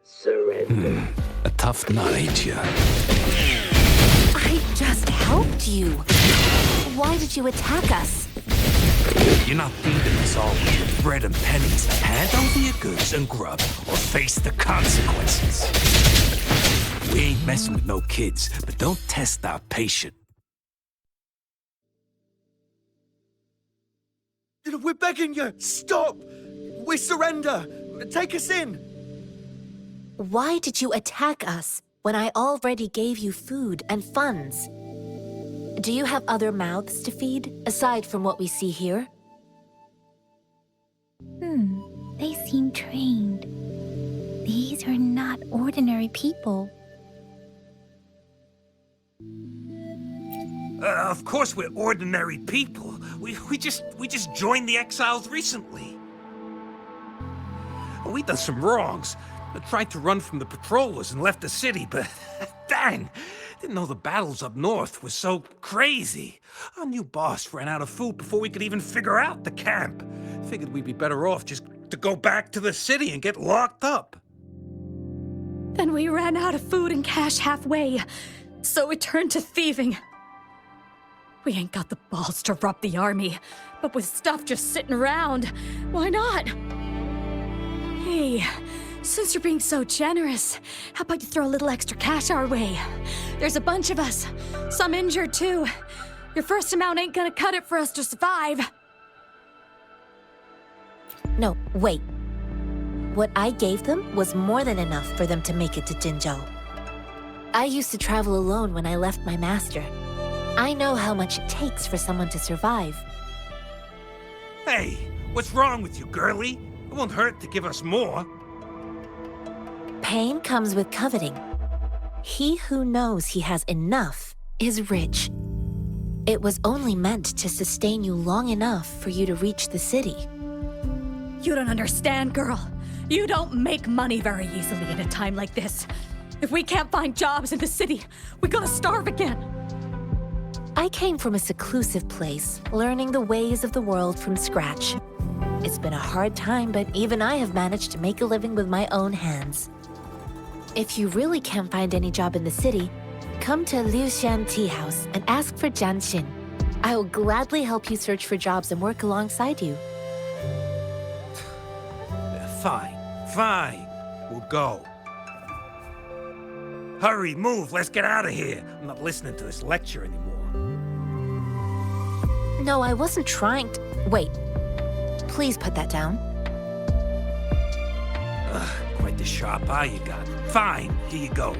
Surrender. A tough nut, ain't ya? I just helped you. Why did you attack us? You're not feeding us all with your bread and pennies. Hand over your goods and grub, or face the consequences. We ain't messing with no kids, but don't test our patience. We're begging you, stop! We surrender! Take us in! Why did you attack us when I already gave you food and funds? Do you have other mouths to feed, aside from what we see here? They seem trained. These are not ordinary people. Of course we're ordinary people. We just joined the exiles recently. We done some wrongs. I tried to run from the patrollers and left the city, but dang, didn't know the battles up north were so crazy. Our new boss ran out of food before we could even figure out the camp. Figured we'd be better off just to go back to the city and get locked up. Then we ran out of food and cash halfway, so we turned to thieving. We ain't got the balls to rob the army, but with stuff just sitting around, why not? Hey, since you're being so generous, how about you throw a little extra cash our way? There's a bunch of us, some injured too. Your first amount ain't gonna cut it for us to survive. No, wait. What I gave them was more than enough for them to make it to Jinzhou. I used to travel alone when I left my master. I know how much it takes for someone to survive. Hey, what's wrong with you, girlie? It won't hurt to give us more. Pain comes with coveting. He who knows he has enough is rich. It was only meant to sustain you long enough for you to reach the city. You don't understand, girl. You don't make money very easily in a time like this. If we can't find jobs in the city, we're gonna starve again. I came from a seclusive place, learning the ways of the world from scratch. It's been a hard time, but even I have managed to make a living with my own hands. If you really can't find any job in the city, come to Liu Xian Tea House and ask for Jian Xin. I will gladly help you search for jobs and work alongside you. Fine. We'll go. Hurry, move, let's get out of here. I'm not listening to this lecture anymore. No, I wasn't trying to... Wait. Please put that down. Quite the sharp eye you got. Fine, here you go.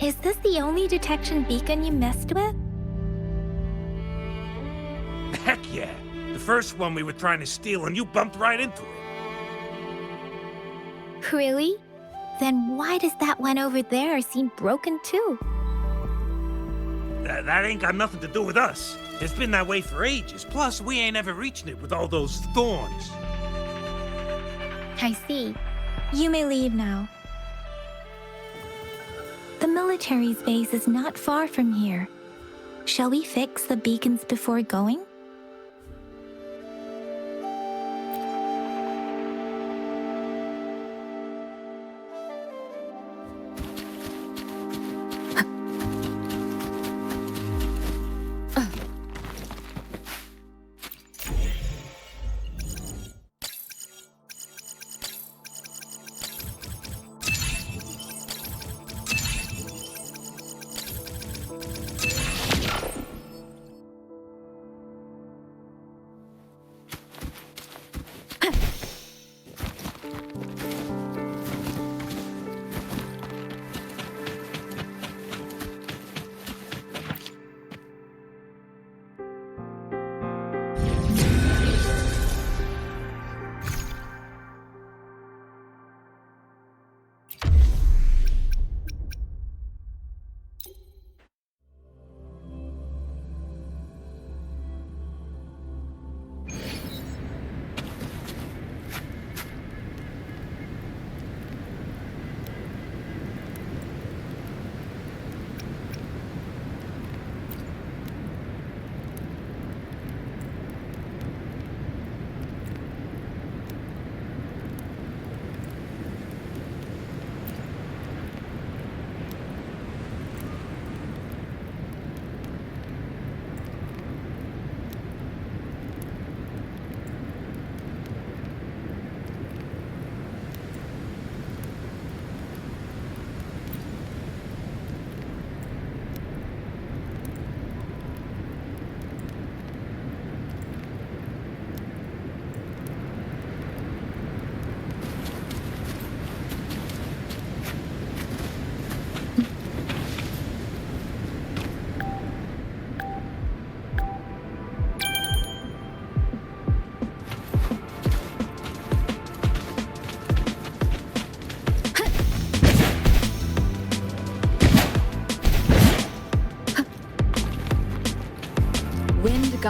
Is this the only detection beacon you messed with? Heck yeah. The first one we were trying to steal and you bumped right into it. Really? Then why does that one over there seem broken too? That ain't got nothing to do with us. It's been that way for ages. Plus, we ain't ever reaching it with all those thorns. I see. You may leave now. The military's base is not far from here. Shall we fix the beacons before going?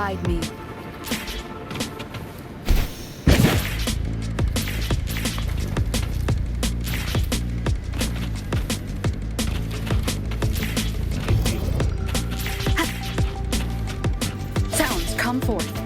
guide me. Sounds, come forth.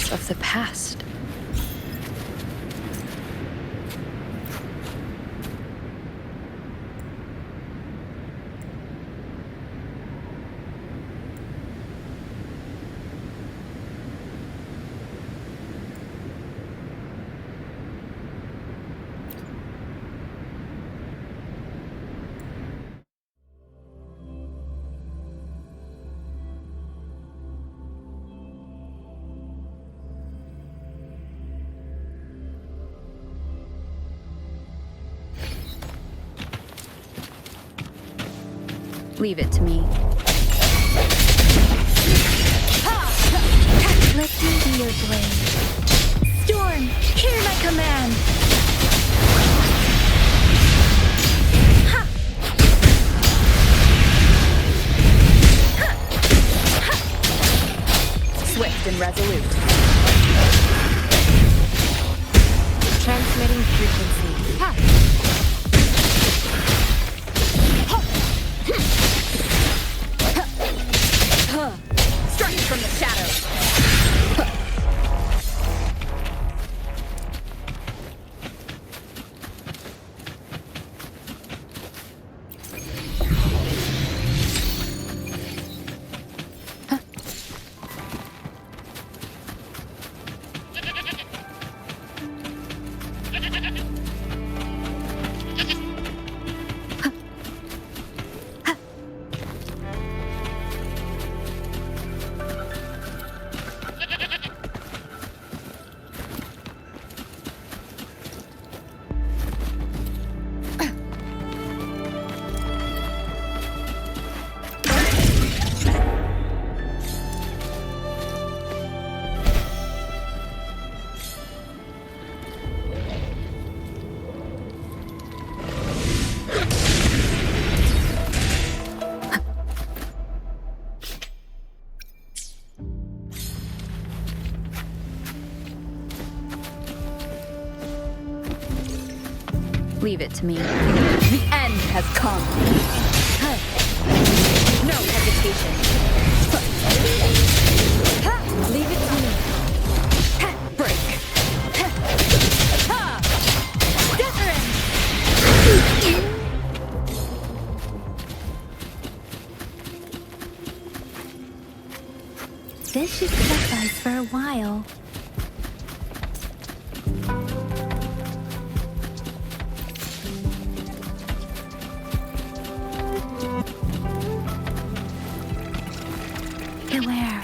Of the past. Leave it to me. Let me be your blade. Storm, hear my command! Swift and resolute. Transmitting frequency. Strike from the shadows. Leave it to me. The end has come. No hesitation. Leave it to me. Break. This should suffice for a while. Beware.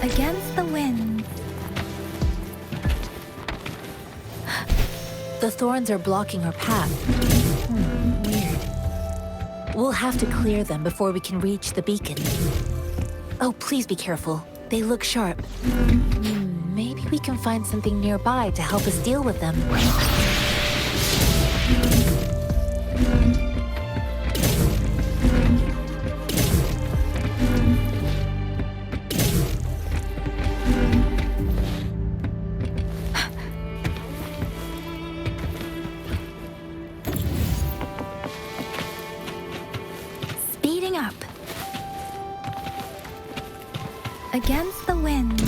Against the wind. The thorns are blocking our path. Weird. We'll have to clear them before we can reach the beacon. Oh, please be careful. They look sharp. Maybe we can find something nearby to help us deal with them. Speeding up. Against the wind.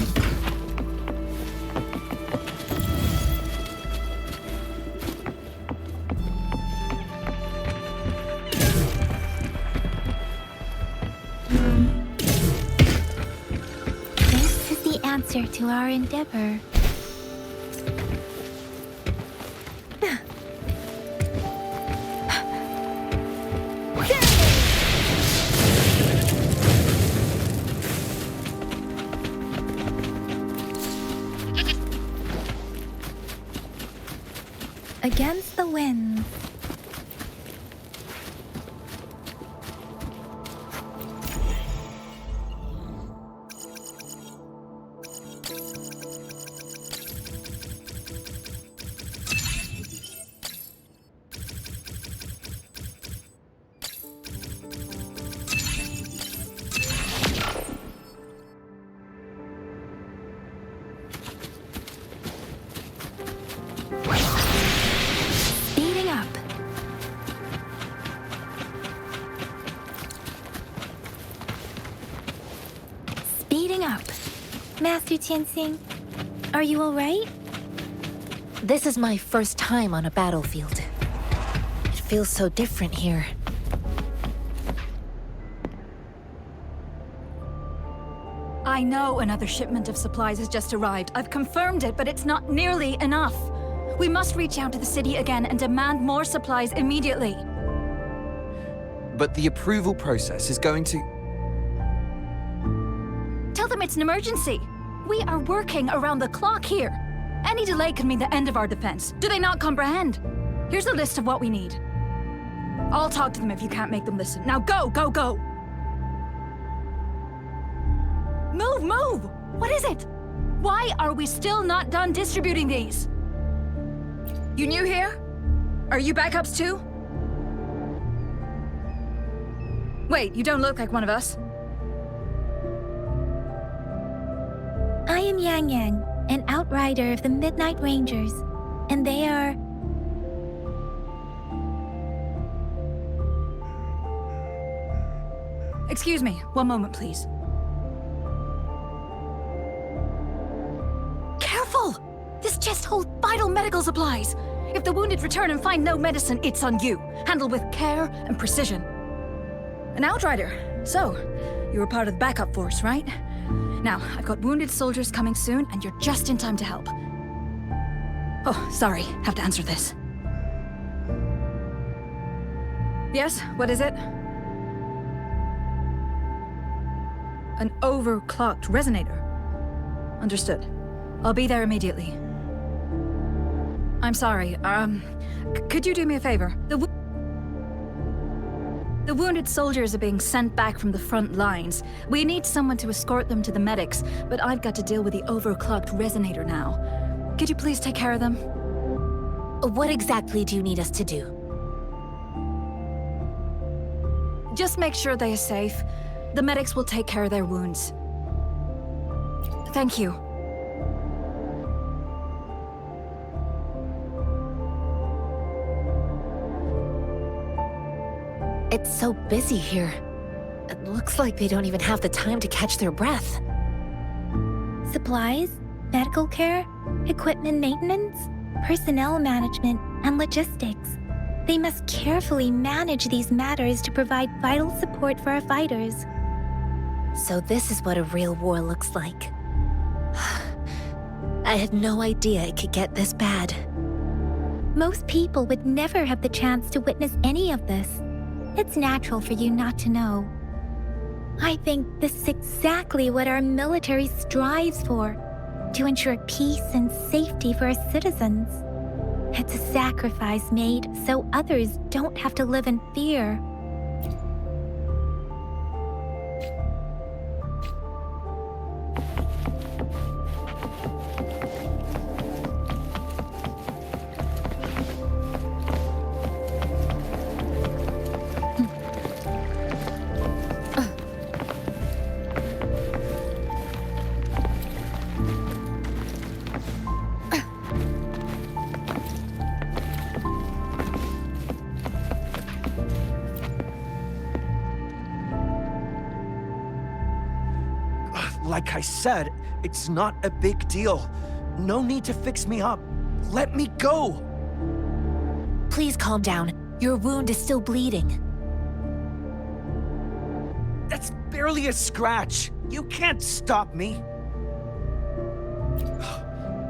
closer to our endeavor. Against the wind. Master Tianxing, are you all right? This is my first time on a battlefield. It feels so different here. I know another shipment of supplies has just arrived. I've confirmed it, but it's not nearly enough. We must reach out to the city again and demand more supplies immediately. But the approval process is going to... Tell them it's an emergency. We are working around the clock here. Any delay could mean the end of our defense. Do they not comprehend? Here's a list of what we need. I'll talk to them if you can't make them listen. Now go, go, go! Move, move! What is it? Why are we still not done distributing these? You new here? Are you backups too? Wait, you don't look like one of us. I am Yang Yang, an outrider of the Midnight Rangers, and they are... Excuse me, one moment, please. Careful! This chest holds vital medical supplies. If the wounded return and find no medicine, it's on you. Handle with care and precision. An outrider. So, you were part of the backup force, right? Now, I've got wounded soldiers coming soon, and you're just in time to help. Oh, sorry. Have to answer this. Yes, what is it? An overclocked resonator. Understood. I'll be there immediately. I'm sorry, could you do me a favor? The wounded soldiers are being sent back from the front lines. We need someone to escort them to the medics, but I've got to deal with the overclocked resonator now. Could you please take care of them? What exactly do you need us to do? Just make sure they are safe. The medics will take care of their wounds. Thank you. It's so busy here. It looks like they don't even have the time to catch their breath. Supplies, medical care, equipment maintenance, personnel management, and logistics. They must carefully manage these matters to provide vital support for our fighters. So this is what a real war looks like. I had no idea it could get this bad. Most people would never have the chance to witness any of this. It's natural for you not to know. I think this is exactly what our military strives for, to ensure peace and safety for our citizens. It's a sacrifice made so others don't have to live in fear. Like I said, it's not a big deal. No need to fix me up. Let me go! Please calm down. Your wound is still bleeding. That's barely a scratch. You can't stop me.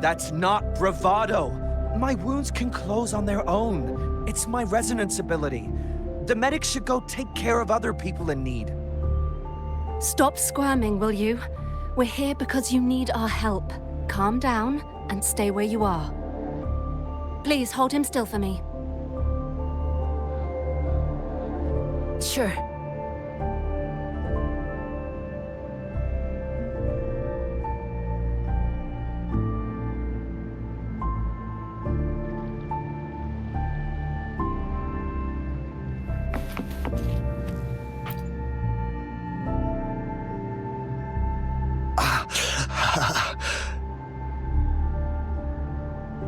That's not bravado. My wounds can close on their own. It's my resonance ability. The medics should go take care of other people in need. Stop squirming, will you? We're here because you need our help. Calm down and stay where you are. Please hold him still for me. Sure.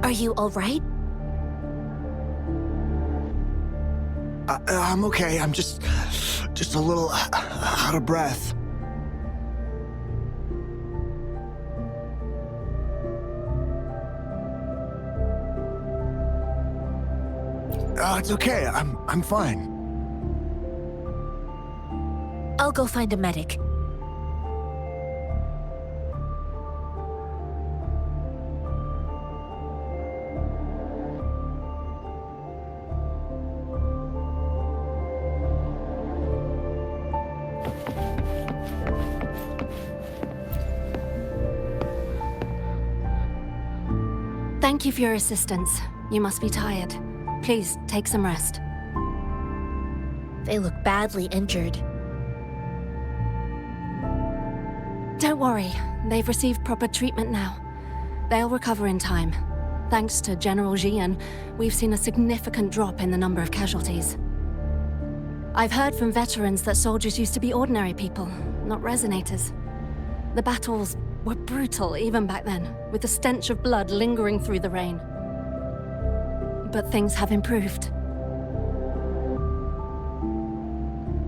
Are you all right? I'm okay. I'm just a little out of breath. It's okay. I'm fine. I'll go find a medic. Thank you for your assistance. You must be tired. Please, take some rest. They look badly injured. Don't worry. They've received proper treatment now. They'll recover in time. Thanks to General Jian, we've seen a significant drop in the number of casualties. I've heard from veterans that soldiers used to be ordinary people, not resonators. The battles were brutal even back then, with the stench of blood lingering through the rain. But things have improved.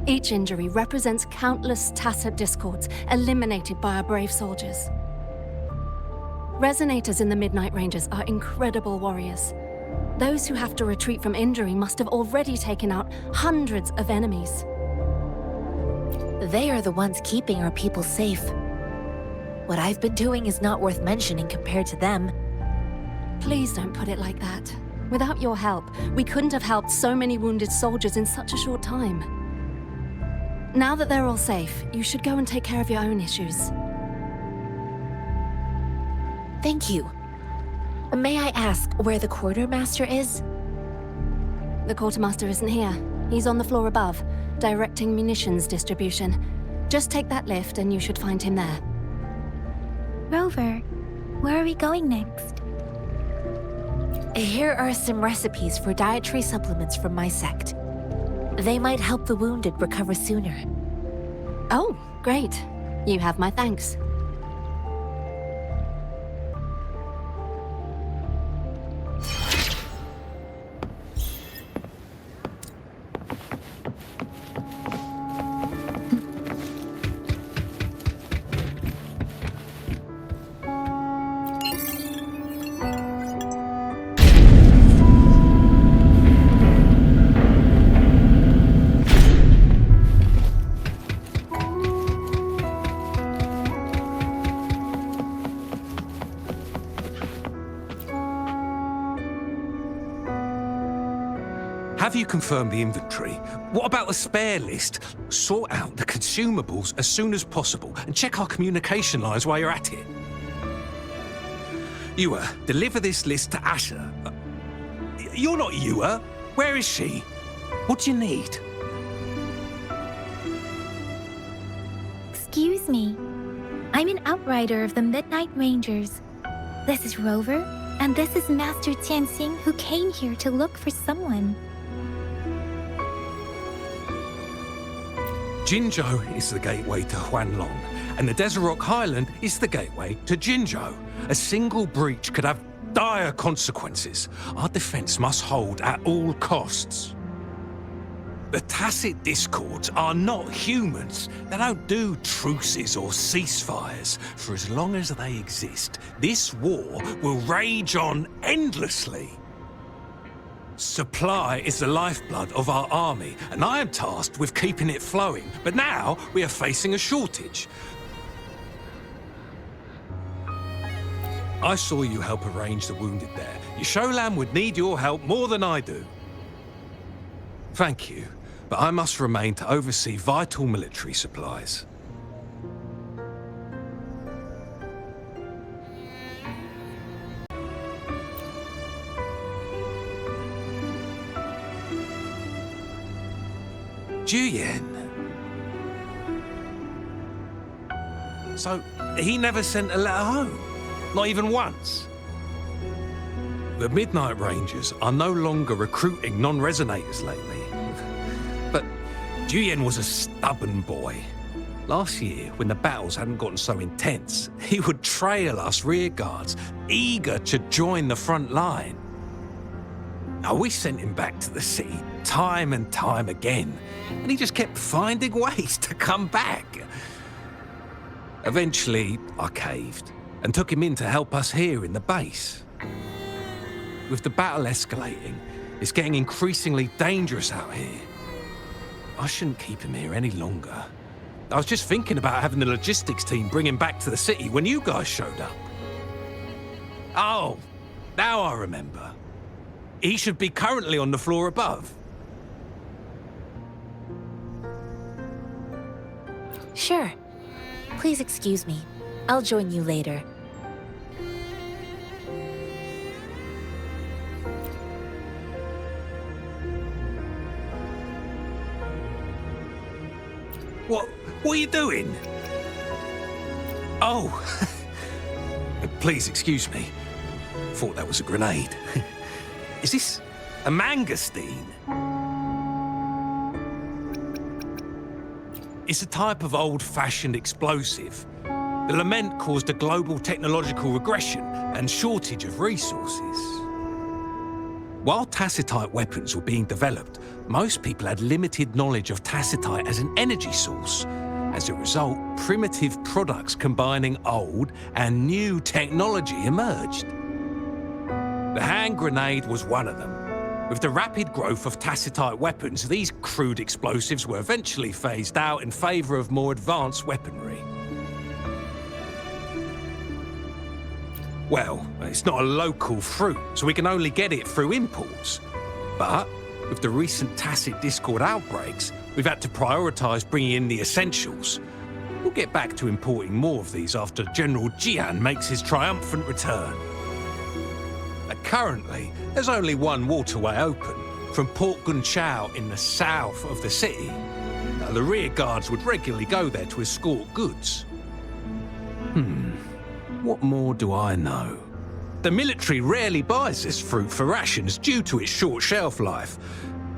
Each injury represents countless tacit discords eliminated by our brave soldiers. Resonators in the Midnight Rangers are incredible warriors. Those who have to retreat from injury must have already taken out hundreds of enemies. They are the ones keeping our people safe. What I've been doing is not worth mentioning compared to them. Please don't put it like that. Without your help, we couldn't have helped so many wounded soldiers in such a short time. Now that they're all safe, you should go and take care of your own issues. Thank you. May I ask where the quartermaster is? The quartermaster isn't here. He's on the floor above, directing munitions distribution. Just take that lift and you should find him there. Rover, where are we going next? Here are some recipes for dietary supplements from my sect. They might help the wounded recover sooner. Oh, great. You have my thanks. Have you confirmed the inventory? What about the spare list? Sort out the consumables as soon as possible and check our communication lines while you're at it. Yua, deliver this list to Asher. You're not Yua. Where is she? What do you need? Excuse me. I'm an outrider of the Midnight Rangers. This is Rover, and this is Master Tianxing, who came here to look for someone. Jinzhou is the gateway to Huanlong, and the Desert Rock Highland is the gateway to Jinzhou. A single breach could have dire consequences. Our defense must hold at all costs. The tacit discords are not humans. They don't do truces or ceasefires. For as long as they exist, this war will rage on endlessly. Supply is the lifeblood of our army, and I am tasked with keeping it flowing. But now we are facing a shortage. I saw you help arrange the wounded there. Yasholam would need your help more than I do. Thank you, but I must remain to oversee vital military supplies. Juyen. So, he never sent a letter home? Not even once? The Midnight Rangers are no longer recruiting non-resonators lately. But Juyen was a stubborn boy. Last year, when the battles hadn't gotten so intense, he would trail us rearguards, eager to join the front line. Now, we sent him back to the city time and time again, and he just kept finding ways to come back. Eventually, I caved and took him in to help us here in the base. With the battle escalating, it's getting increasingly dangerous out here. I shouldn't keep him here any longer. I was just thinking about having the logistics team bring him back to the city when you guys showed up. Oh, now I remember. He should be currently on the floor above. Sure. Please excuse me. I'll join you later. What are you doing? Oh, please excuse me. Thought that was a grenade. Is this a mangosteen? It's a type of old-fashioned explosive. The lament caused a global technological regression and shortage of resources. While tacitite weapons were being developed, most people had limited knowledge of tacitite as an energy source. As a result, primitive products combining old and new technology emerged. The hand grenade was one of them. With the rapid growth of tacitite weapons, these crude explosives were eventually phased out in favor of more advanced weaponry. Well, it's not a local fruit, so we can only get it through imports. But with the recent tacit discord outbreaks, we've had to prioritize bringing in the essentials. We'll get back to importing more of these after General Jian makes his triumphant return. Currently, there's only one waterway open, from Port Gunchao in the south of the city. Now, the rear guards would regularly go there to escort goods. What more do I know? The military rarely buys this fruit for rations due to its short shelf life.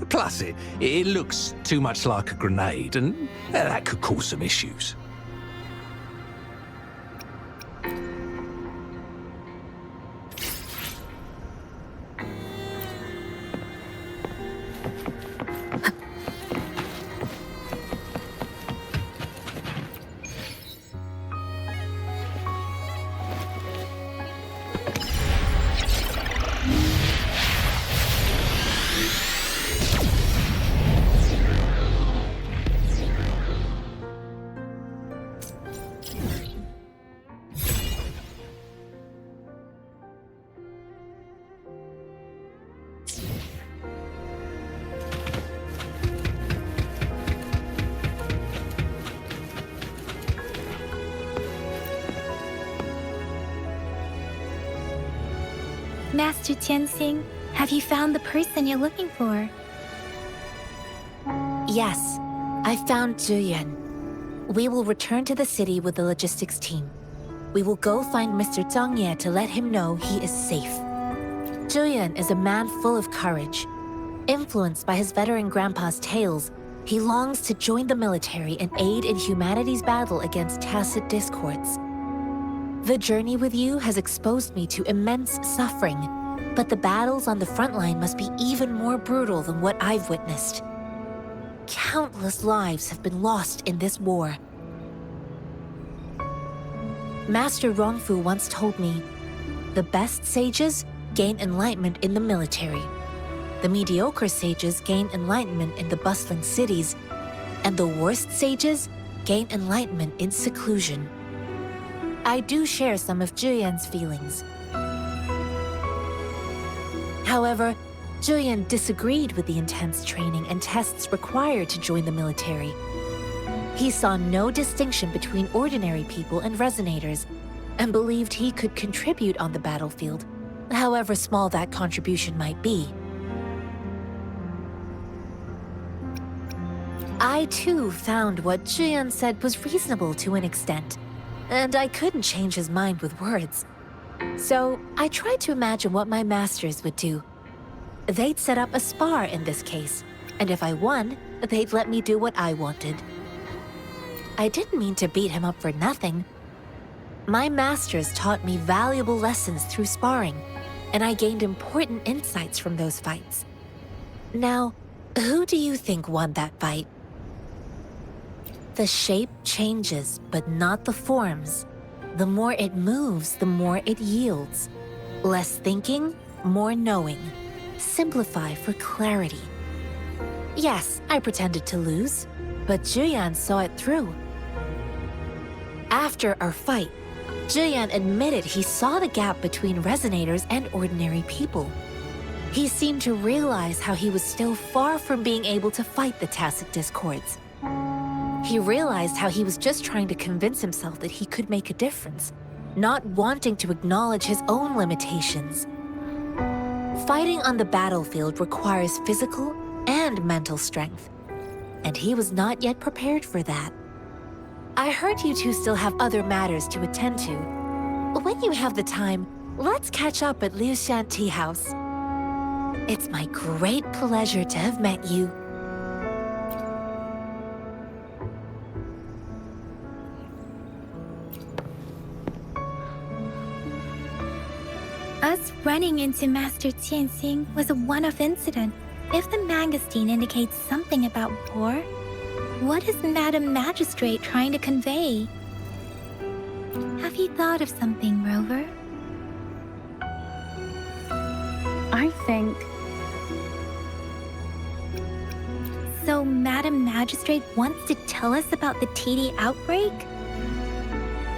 Plus, it looks too much like a grenade, and that could cause some issues. Master Tianxing, have you found the person you're looking for? Yes, I found Juyen. We will return to the city with the logistics team. We will go find Mr. Zhang Ye to let him know he is safe. Juyen is a man full of courage. Influenced by his veteran grandpa's tales, he longs to join the military and aid in humanity's battle against tacit discords. The journey with you has exposed me to immense suffering, but the battles on the front line must be even more brutal than what I've witnessed. Countless lives have been lost in this war. Master Rongfu once told me, the best sages gain enlightenment in the military. The mediocre sages gain enlightenment in the bustling cities, and the worst sages gain enlightenment in seclusion. I do share some of Juyen's feelings. However, Julian disagreed with the intense training and tests required to join the military. He saw no distinction between ordinary people and resonators, and believed he could contribute on the battlefield, however small that contribution might be. I too found what Julian said was reasonable to an extent, and I couldn't change his mind with words. So I tried to imagine what my masters would do. They'd set up a spar in this case, and if I won, they'd let me do what I wanted. I didn't mean to beat him up for nothing. My masters taught me valuable lessons through sparring, and I gained important insights from those fights. Now, who do you think won that fight? The shape changes, but not the forms. The more it moves, the more it yields. Less thinking, more knowing. Simplify for clarity. Yes, I pretended to lose, but Julian saw it through. After our fight, Julian admitted he saw the gap between resonators and ordinary people. He seemed to realize how he was still far from being able to fight the Tacit Discords. He realized how he was just trying to convince himself that he could make a difference, not wanting to acknowledge his own limitations. Fighting on the battlefield requires physical and mental strength, and he was not yet prepared for that. I heard you two still have other matters to attend to. When you have the time, let's catch up at Liu Shan Tea House. It's my great pleasure to have met you. Us running into Master Tianxing was a one-off incident. If the Mangosteen indicates something about war, what is Madam Magistrate trying to convey? Have you thought of something, Rover? I think... So Madam Magistrate wants to tell us about the TD outbreak?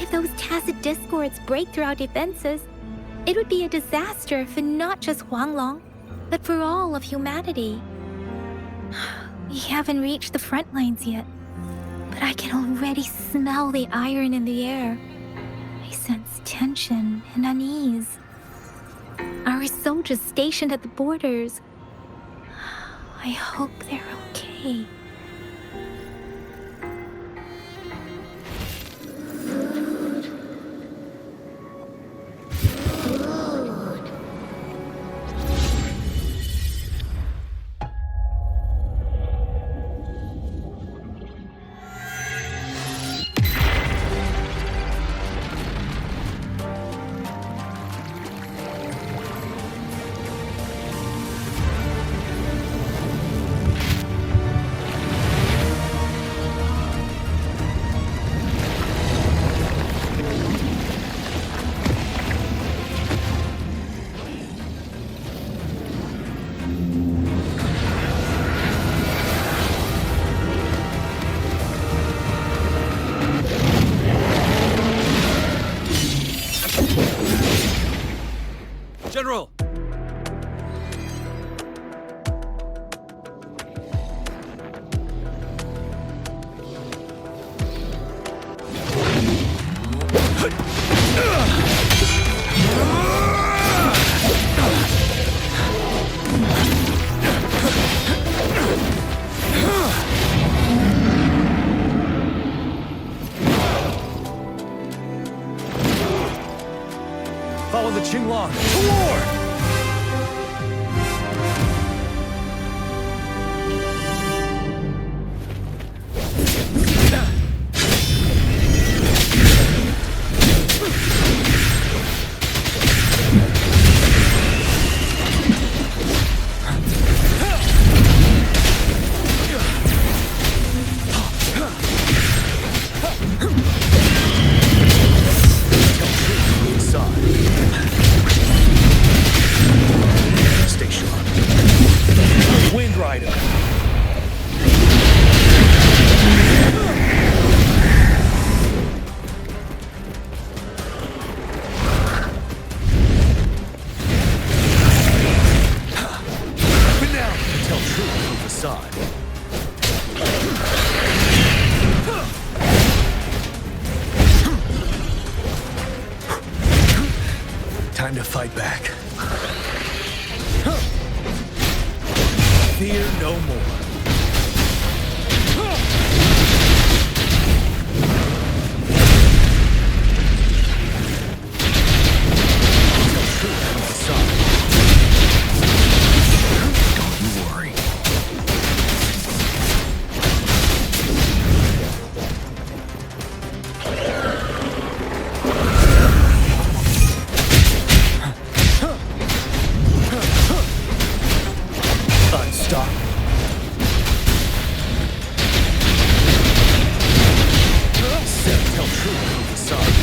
If those Tacit Discords break through our defenses, it would be a disaster for not just Huanglong, but for all of humanity. We haven't reached the front lines yet, but I can already smell the iron in the air. I sense tension and unease. Our soldiers stationed at the borders. I hope they're okay. General! Follow the Qinglong. Toward! facade. Time to fight back. Fear no more. Don't you worry. Unstoppable. Set tell truth through facade.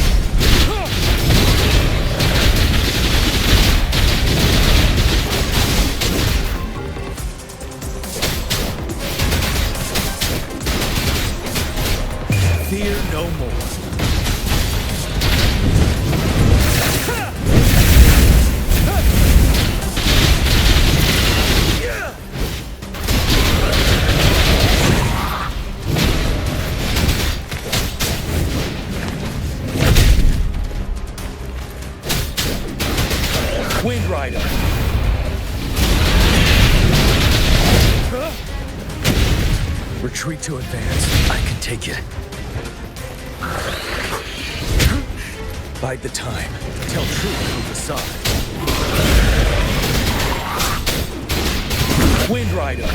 Fear no more. Wind Rider. Retreat to advance. I can take it. Bide the time. Tell truth through facade. Wind Rider.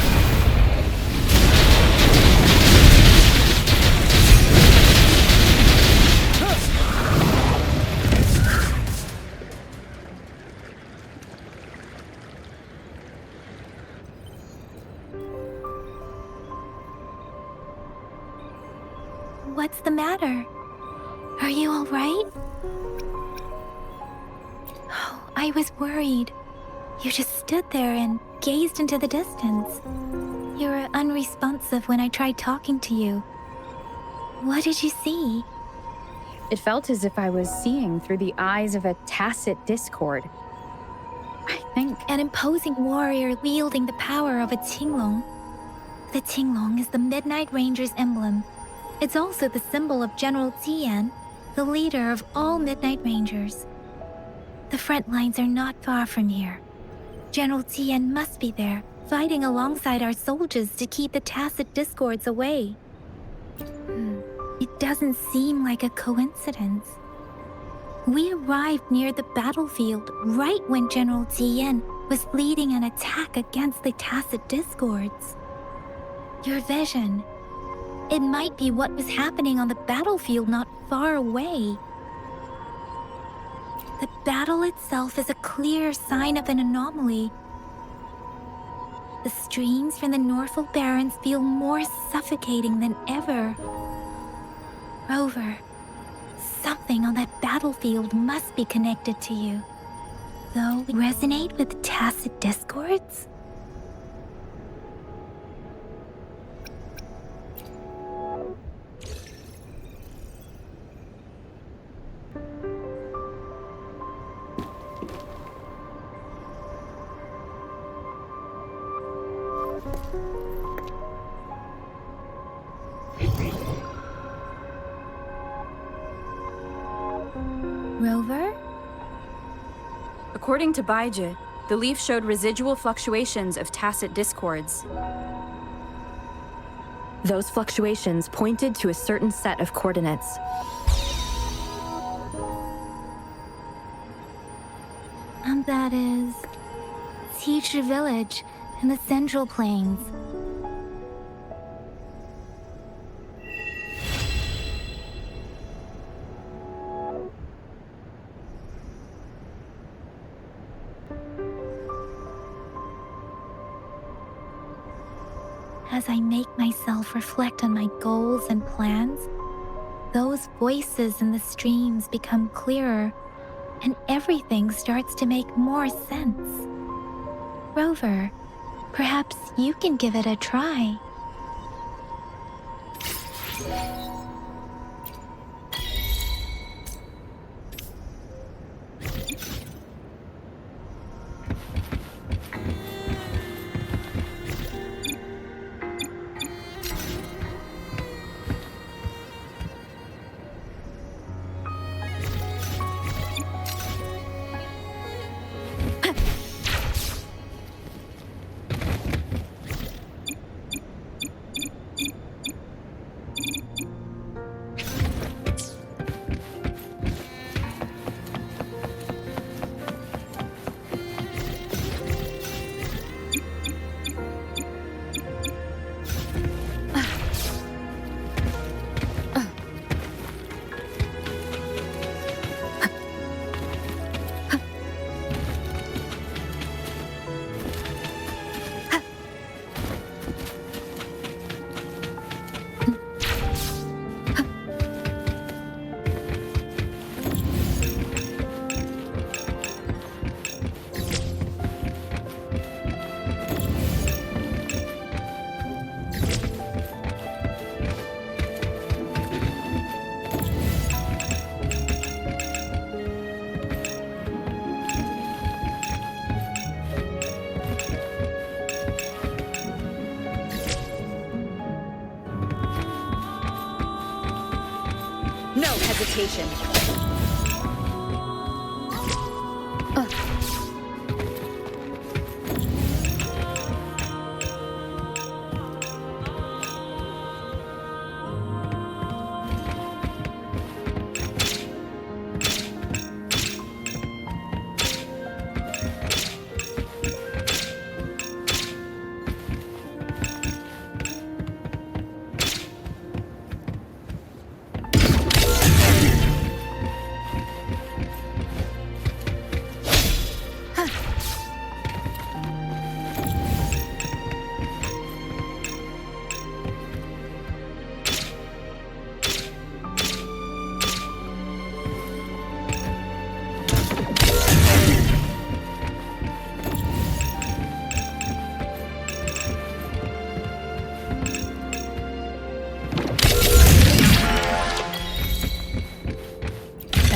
What's the matter? Are you all right? Oh, I was worried. You just stood there and gazed into the distance. You were unresponsive when I tried talking to you. What did you see? It felt as if I was seeing through the eyes of a tacit discord. I think an imposing warrior wielding the power of a Tinglong. The Tinglong is the Midnight Ranger's emblem. It's also the symbol of General Tian, the leader of all Midnight Rangers. The front lines are not far from here. General Tian must be there, fighting alongside our soldiers to keep the tacit discords away. It doesn't seem like a coincidence. We arrived near the battlefield right when General Tian was leading an attack against the tacit discords. Your vision. It might be what was happening on the battlefield not far away. The battle itself is a clear sign of an anomaly. The streams from the Norfolk Barrens feel more suffocating than ever. Rover, something on that battlefield must be connected to you. Though we resonate with tacit discords? Rover? According to Baiji, the leaf showed residual fluctuations of tacit discords. Those fluctuations pointed to a certain set of coordinates. And that is Teacher Village in the Central Plains. As I make myself reflect on my goals and plans, those voices in the streams become clearer, and everything starts to make more sense. Rover, perhaps you can give it a try. No hesitation.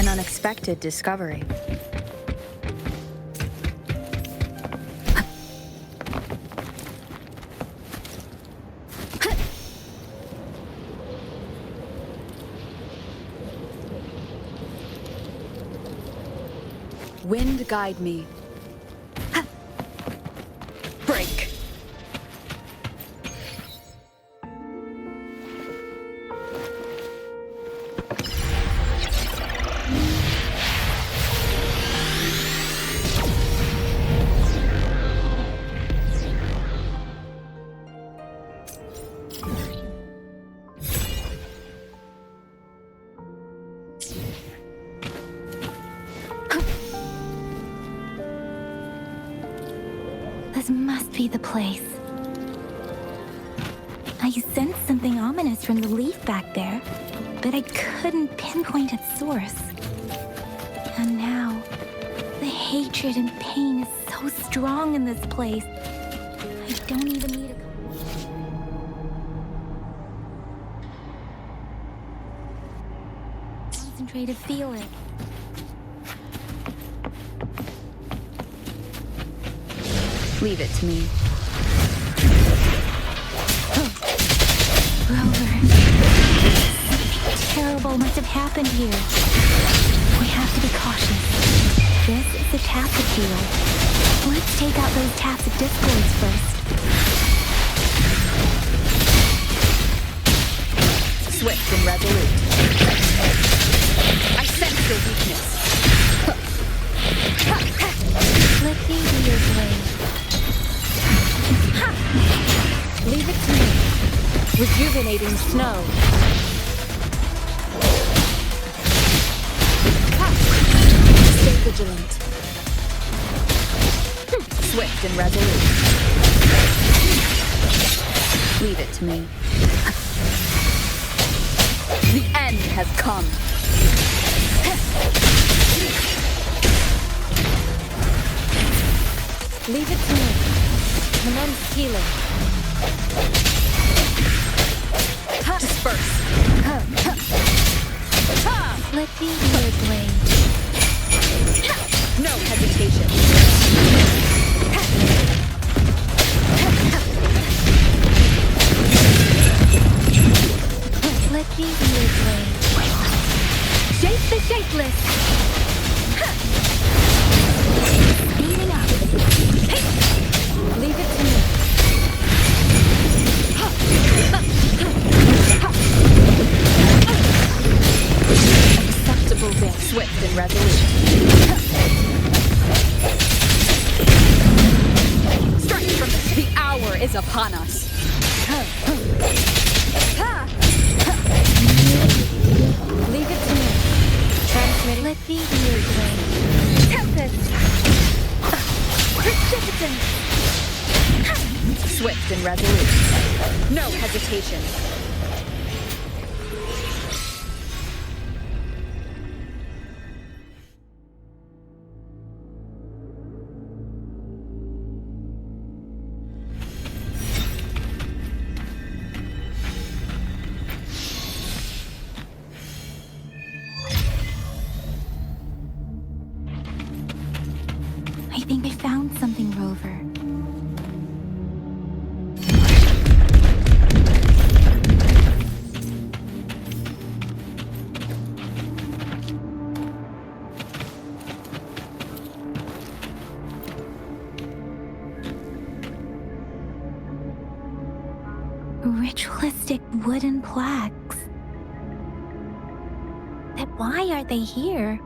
Unexpected discovery. Wind guide me. Break. This must be the place. I sensed something ominous from the leaf back there, but I couldn't pinpoint its source. And now, the hatred and pain is so strong in this place. I don't even need a... concentrate to feel it. Leave it to me. Rover. Something terrible must have happened here. We have to be cautious. This is the tacit field. Let's take out those tacit discords first. Swift and resolute. I sense your weakness. Let me be your blade. Leave it to me. Rejuvenating snow. Stay vigilant. Swift and resolute. Leave it to me. The end has come. Leave it to me. Commence healing. Disperse. Let me be your blade. No hesitation. Let me be your blade. Shape the shapeless. Speeding up. Leave it to me. Acceptable there. Swift and resolute. Strike from the hour is upon us. Leave it to me. Transmitting. Let me be your blade. Tempest. Precipitant. Swift and resolute. No hesitation. I think I found something, Rover. Ritualistic wooden plaques. But why are they here?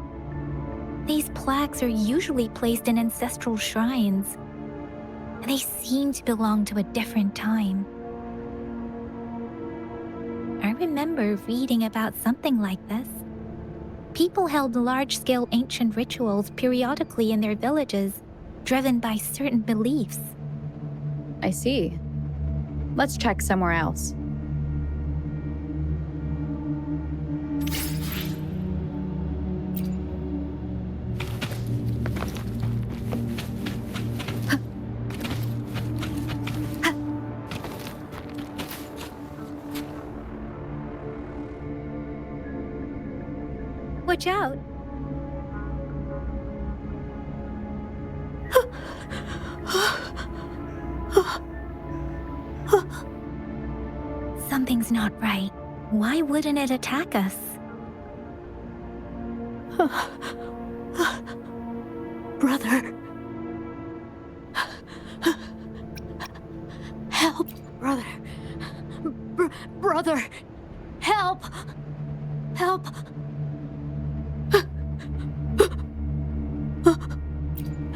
These plaques are usually placed in ancestral shrines. They seem to belong to a different time. I remember reading about something like this. People held large-scale ancient rituals periodically in their villages, driven by certain beliefs. I see. Let's check somewhere else. Watch out! Something's not right. Why wouldn't it attack us? Brother. Help, brother. Brother. Help. Help.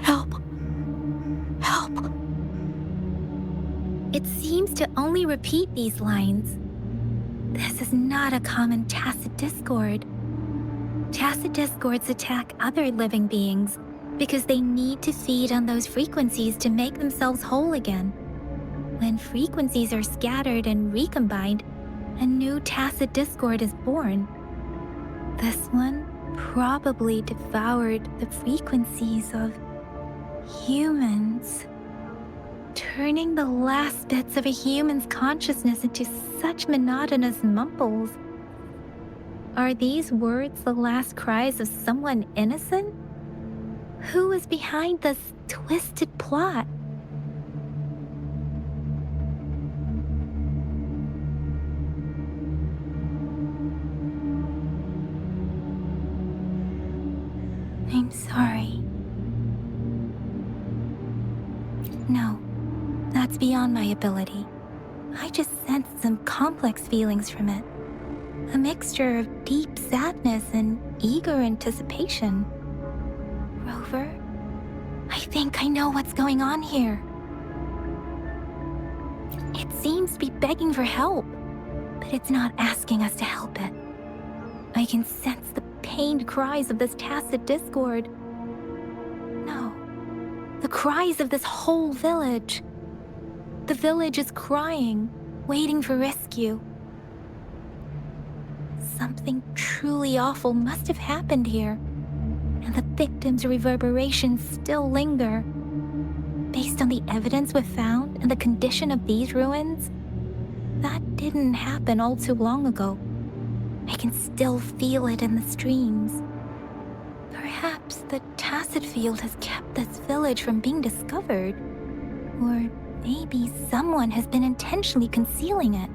Help. Help. It seems to only repeat these lines. This is not a common tacit discord. Tacit discords attack other living beings because they need to feed on those frequencies to make themselves whole again. When frequencies are scattered and recombined, a new tacit discord is born. This one probably devoured the frequencies of humans, turning the last bits of a human's consciousness into such monotonous mumbles. Are these words the last cries of someone innocent? Who is behind this twisted plot? I'm sorry. No, that's beyond my ability. I just sensed some complex feelings from it. A mixture of deep sadness and eager anticipation. Rover, I think I know what's going on here. It seems to be begging for help, but it's not asking us to help it. I can sense the pained cries of this tacit discord. No, the cries of this whole village. The village is crying, waiting for rescue. Something truly awful must have happened here, and the victims' reverberations still linger. Based on the evidence we've found and the condition of these ruins, that didn't happen all too long ago. I can still feel it in the streams. Perhaps the tacit field has kept this village from being discovered. Or maybe someone has been intentionally concealing it.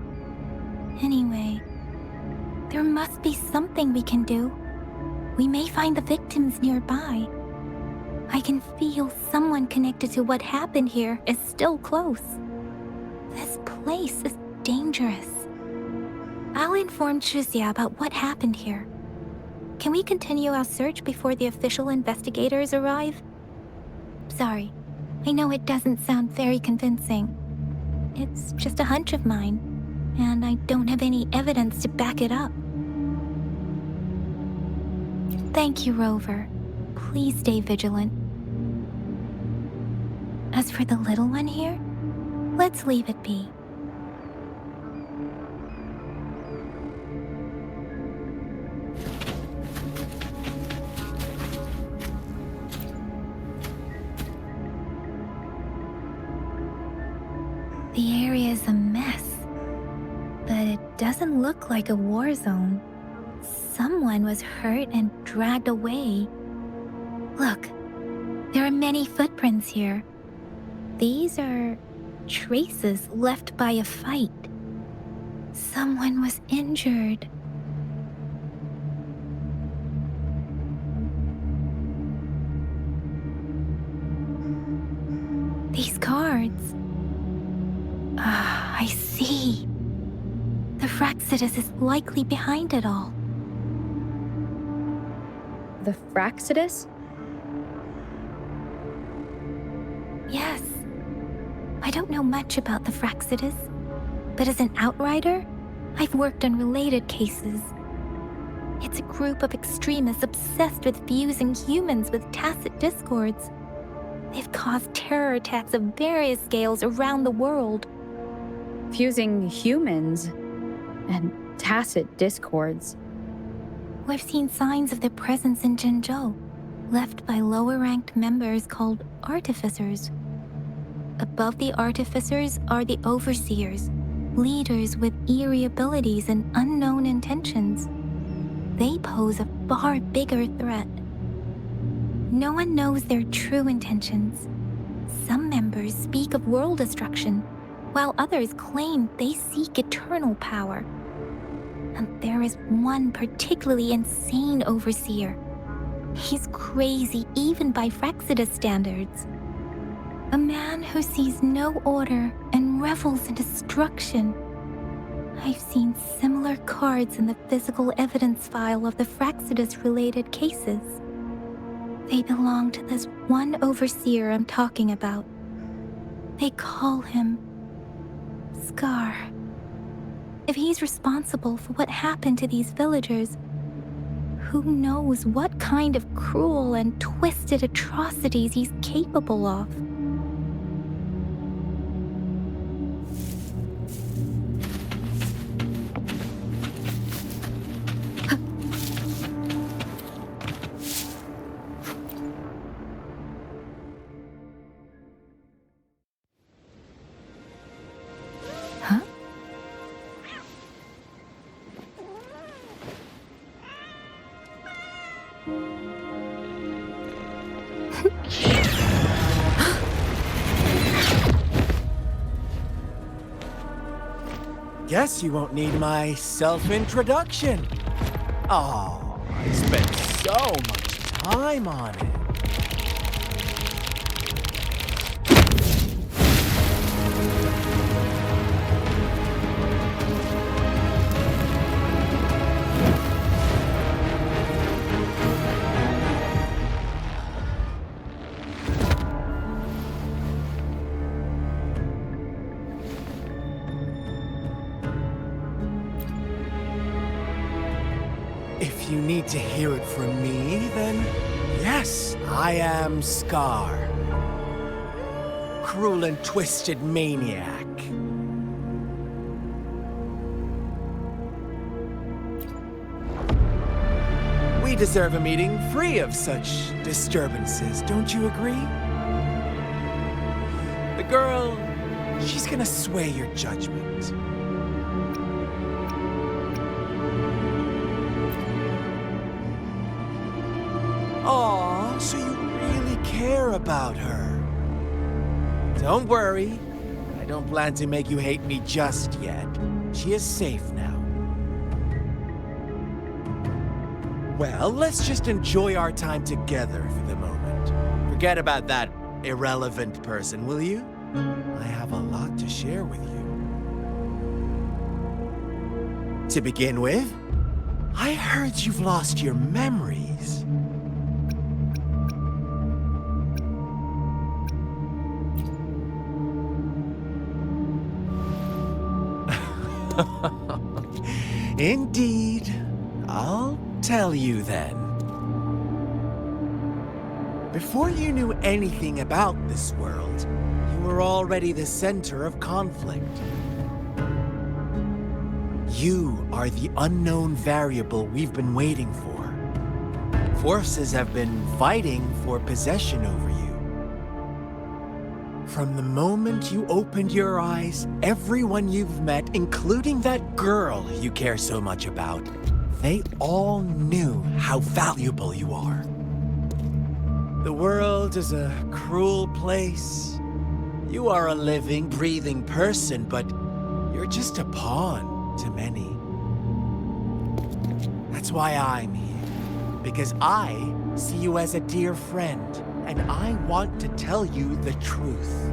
Anyway, there must be something we can do. We may find the victims nearby. I can feel someone connected to what happened here is still close. This place is dangerous. I'll inform Chuzia about what happened here. Can we continue our search before the official investigators arrive? Sorry, I know it doesn't sound very convincing. It's just a hunch of mine, and I don't have any evidence to back it up. Thank you, Rover. Please stay vigilant. As for the little one here, let's leave it be. The area is a mess, but it doesn't look like a war zone. Someone was hurt and dragged away. Look, there are many footprints here. These are traces left by a fight. Someone was injured. These cards. Ah, I see. The Fraxidus is likely behind it all. The Fraxidus? Yes. I don't know much about the Fraxidus, but as an outrider, I've worked on related cases. It's a group of extremists obsessed with fusing humans with tacit discords. They've caused terror attacks of various scales around the world. Fusing humans and tacit discords. We've seen signs of their presence in Jinzhou, left by lower-ranked members called artificers. Above the artificers are the overseers, leaders with eerie abilities and unknown intentions. They pose a far bigger threat. No one knows their true intentions. Some members speak of world destruction, while others claim they seek eternal power. And there is one particularly insane overseer. He's crazy even by Fraxidus standards. A man who sees no order and revels in destruction. I've seen similar cards in the physical evidence file of the Fraxidus-related cases. They belong to this one overseer I'm talking about. They call him Scar. If he's responsible for what happened to these villagers, who knows what kind of cruel and twisted atrocities he's capable of. Guess you won't need my self-introduction. Oh, I spent so much time on it. If you need to hear it from me, then yes, I am Scar. Cruel and twisted maniac. We deserve a meeting free of such disturbances, don't you agree? The girl, she's gonna sway your judgment. Aw, so you really care about her. Don't worry, I don't plan to make you hate me just yet. She is safe now. Well, let's just enjoy our time together for the moment. Forget about that irrelevant person, will you? I have a lot to share with you. To begin with, I heard you've lost your memories. Indeed. I'll tell you then. Before you knew anything about this world, you were already the center of conflict. You are the unknown variable we've been waiting for. Forces have been fighting for possession over you. From the moment you opened your eyes, everyone you've met, including that girl you care so much about, they all knew how valuable you are. The world is a cruel place. You are a living, breathing person, but you're just a pawn to many. That's why I'm here, because I see you as a dear friend, and I want to tell you the truth.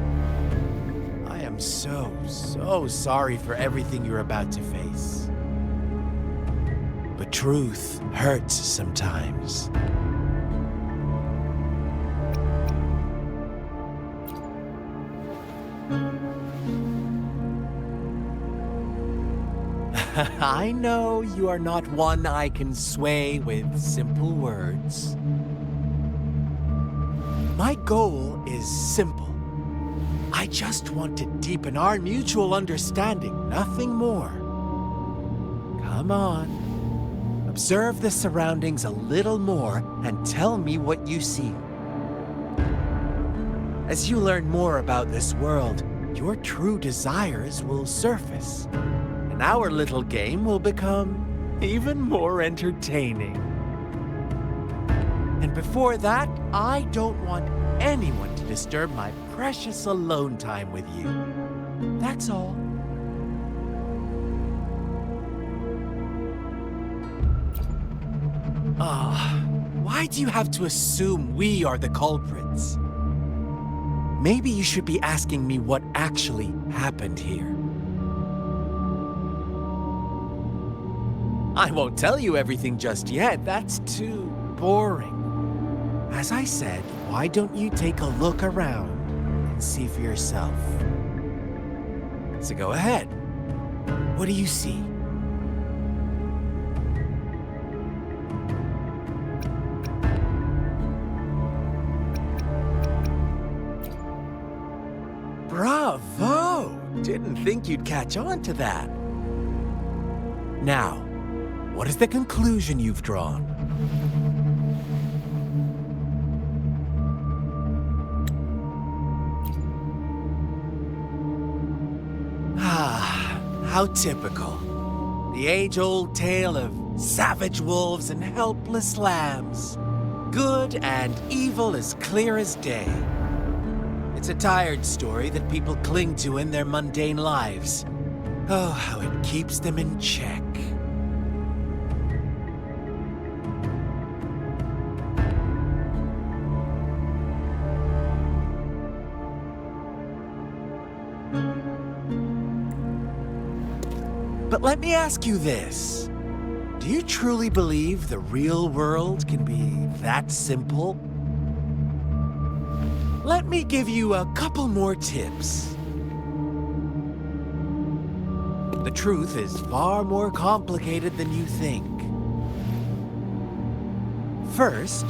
I am so sorry for everything you're about to face. but truth hurts sometimes. I know you are not one I can sway with simple words. My goal is simple. I just want to deepen our mutual understanding, nothing more. Come on. Observe the surroundings a little more and tell me what you see. As you learn more about this world, your true desires will surface. And our little game will become even more entertaining. And before that, I don't want anyone to disturb my precious alone time with you. That's all. Why do you have to assume we are the culprits? Maybe you should be asking me what actually happened here. I won't tell you everything just yet. That's too boring. As I said, why don't you take a look around and see for yourself? So go ahead. What do you see? Bravo! Didn't think you'd catch on to that. Now, what is the conclusion you've drawn? How typical. The age-old tale of savage wolves and helpless lambs. Good and evil as clear as day. It's a tired story that people cling to in their mundane lives. Oh, how it keeps them in check. But let me ask you this. Do you truly believe the real world can be that simple? Let me give you a couple more tips. The truth is far more complicated than you think. First,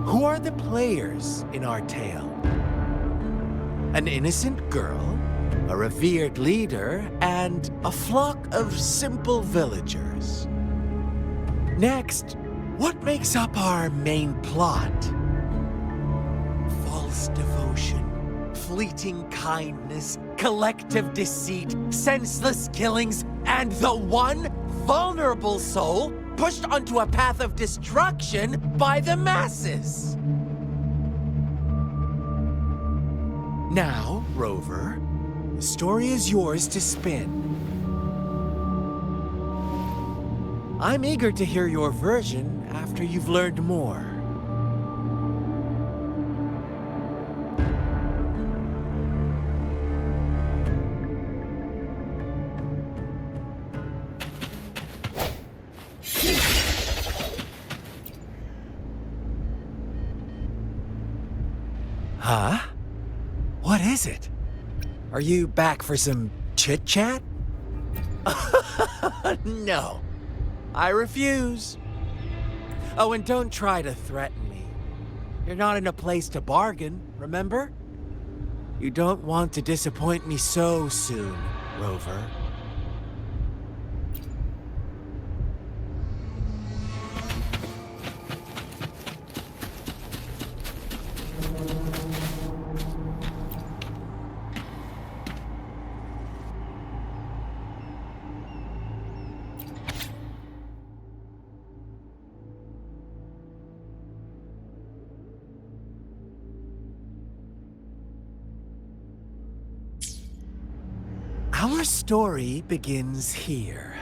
who are the players in our tale? An innocent girl, a revered leader, and a flock of simple villagers. Next, what makes up our main plot? False devotion, fleeting kindness, collective deceit, senseless killings, and the one vulnerable soul pushed onto a path of destruction by the masses. Now, Rover, the story is yours to spin. I'm eager to hear your version after you've learned more. Huh? What is it? Are you back for some chit-chat? No, I refuse. Oh, and don't try to threaten me. You're not in a place to bargain, remember? You don't want to disappoint me so soon, Rover. Our story begins here.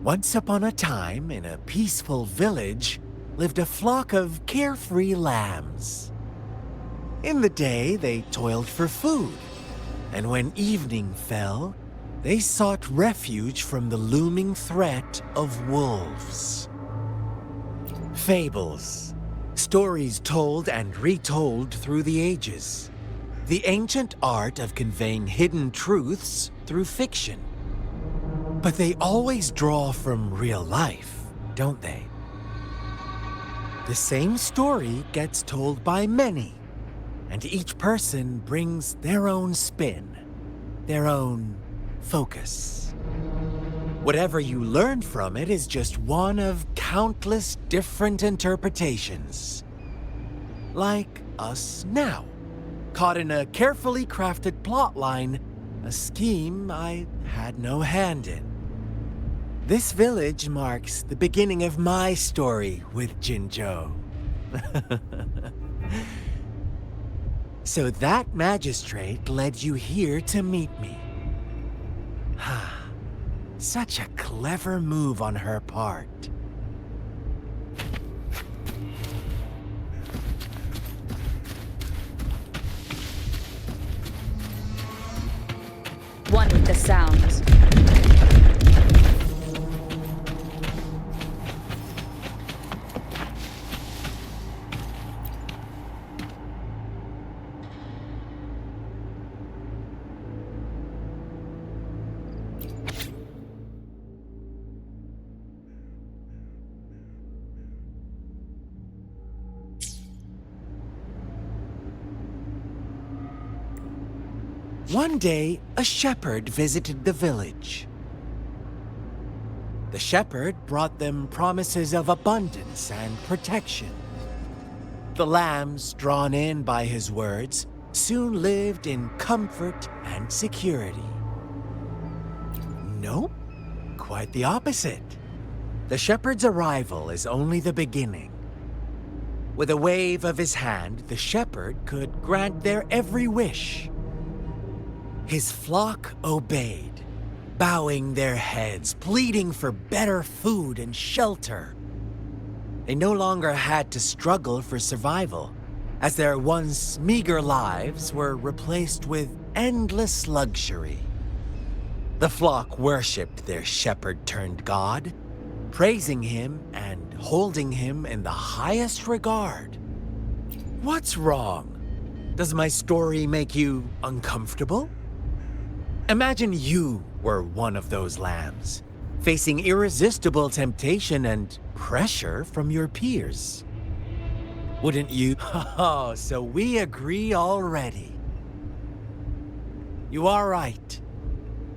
Once upon a time, in a peaceful village, lived a flock of carefree lambs. In the day, they toiled for food, and when evening fell, they sought refuge from the looming threat of wolves. Fables, stories told and retold through the ages. The ancient art of conveying hidden truths through fiction. But they always draw from real life, don't they? The same story gets told by many, and each person brings their own spin, their own focus. Whatever you learn from it is just one of countless different interpretations. Like us now, caught in a carefully crafted plotline, a scheme I had no hand in. This village marks the beginning of my story with Jinzhou. So that magistrate led you here to meet me. Such a clever move on her part. One with the sounds. One day, a shepherd visited the village. The shepherd brought them promises of abundance and protection. The lambs, drawn in by his words, soon lived in comfort and security. Nope, quite the opposite. The shepherd's arrival is only the beginning. With a wave of his hand, the shepherd could grant their every wish. His flock obeyed, bowing their heads, pleading for better food and shelter. They no longer had to struggle for survival, as their once meager lives were replaced with endless luxury. The flock worshipped their shepherd-turned-god, praising him and holding him in the highest regard. What's wrong? Does my story make you uncomfortable? Imagine you were one of those lambs, facing irresistible temptation and pressure from your peers. Wouldn't you? Oh, so we agree already. You are right,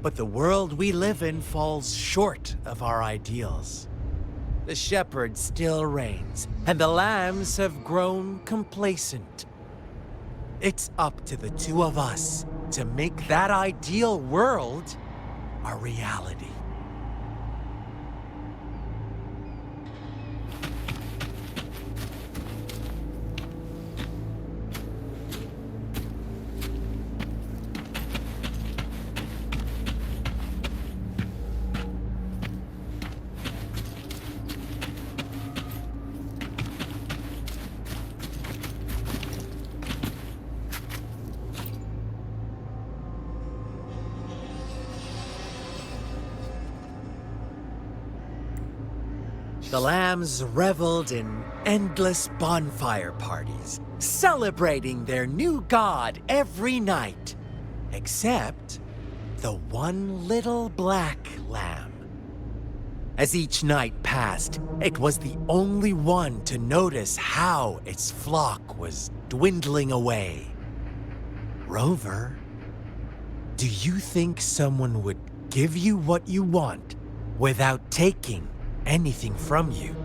but the world we live in falls short of our ideals. The shepherd still reigns, and the lambs have grown complacent. It's up to the two of us to make that ideal world a reality. The lambs reveled in endless bonfire parties, celebrating their new god every night, except the one little black lamb. As each night passed, it was the only one to notice how its flock was dwindling away. Rover, do you think someone would give you what you want without taking anything from you?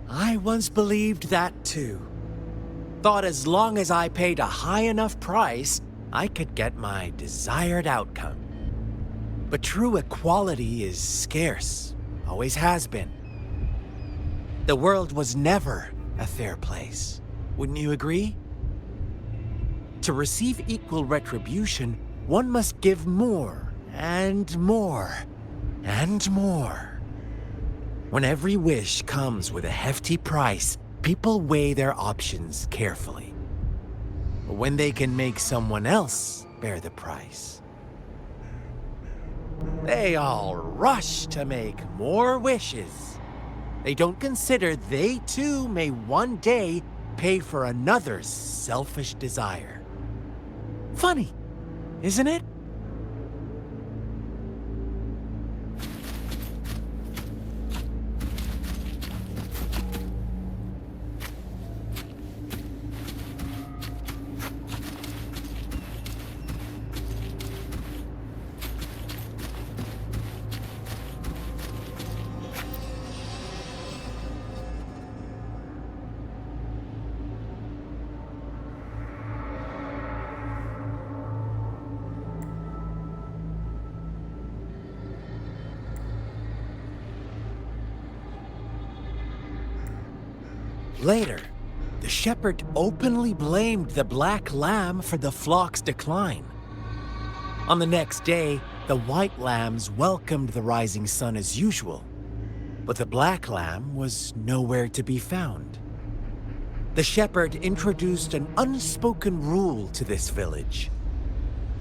I once believed that too. Thought as long as I paid a high enough price, I could get my desired outcome. But true equality is scarce, always has been. The world was never a fair place, wouldn't you agree? To receive equal retribution, one must give more, and more, and more. When every wish comes with a hefty price, people weigh their options carefully. when they can make someone else bear the price. They all rush to make more wishes. They don't consider they too may one day pay for another's selfish desire. Funny, isn't it? Later, the shepherd openly blamed the black lamb for the flock's decline. On the next day, the white lambs welcomed the rising sun as usual, but the black lamb was nowhere to be found. The shepherd introduced an unspoken rule to this village,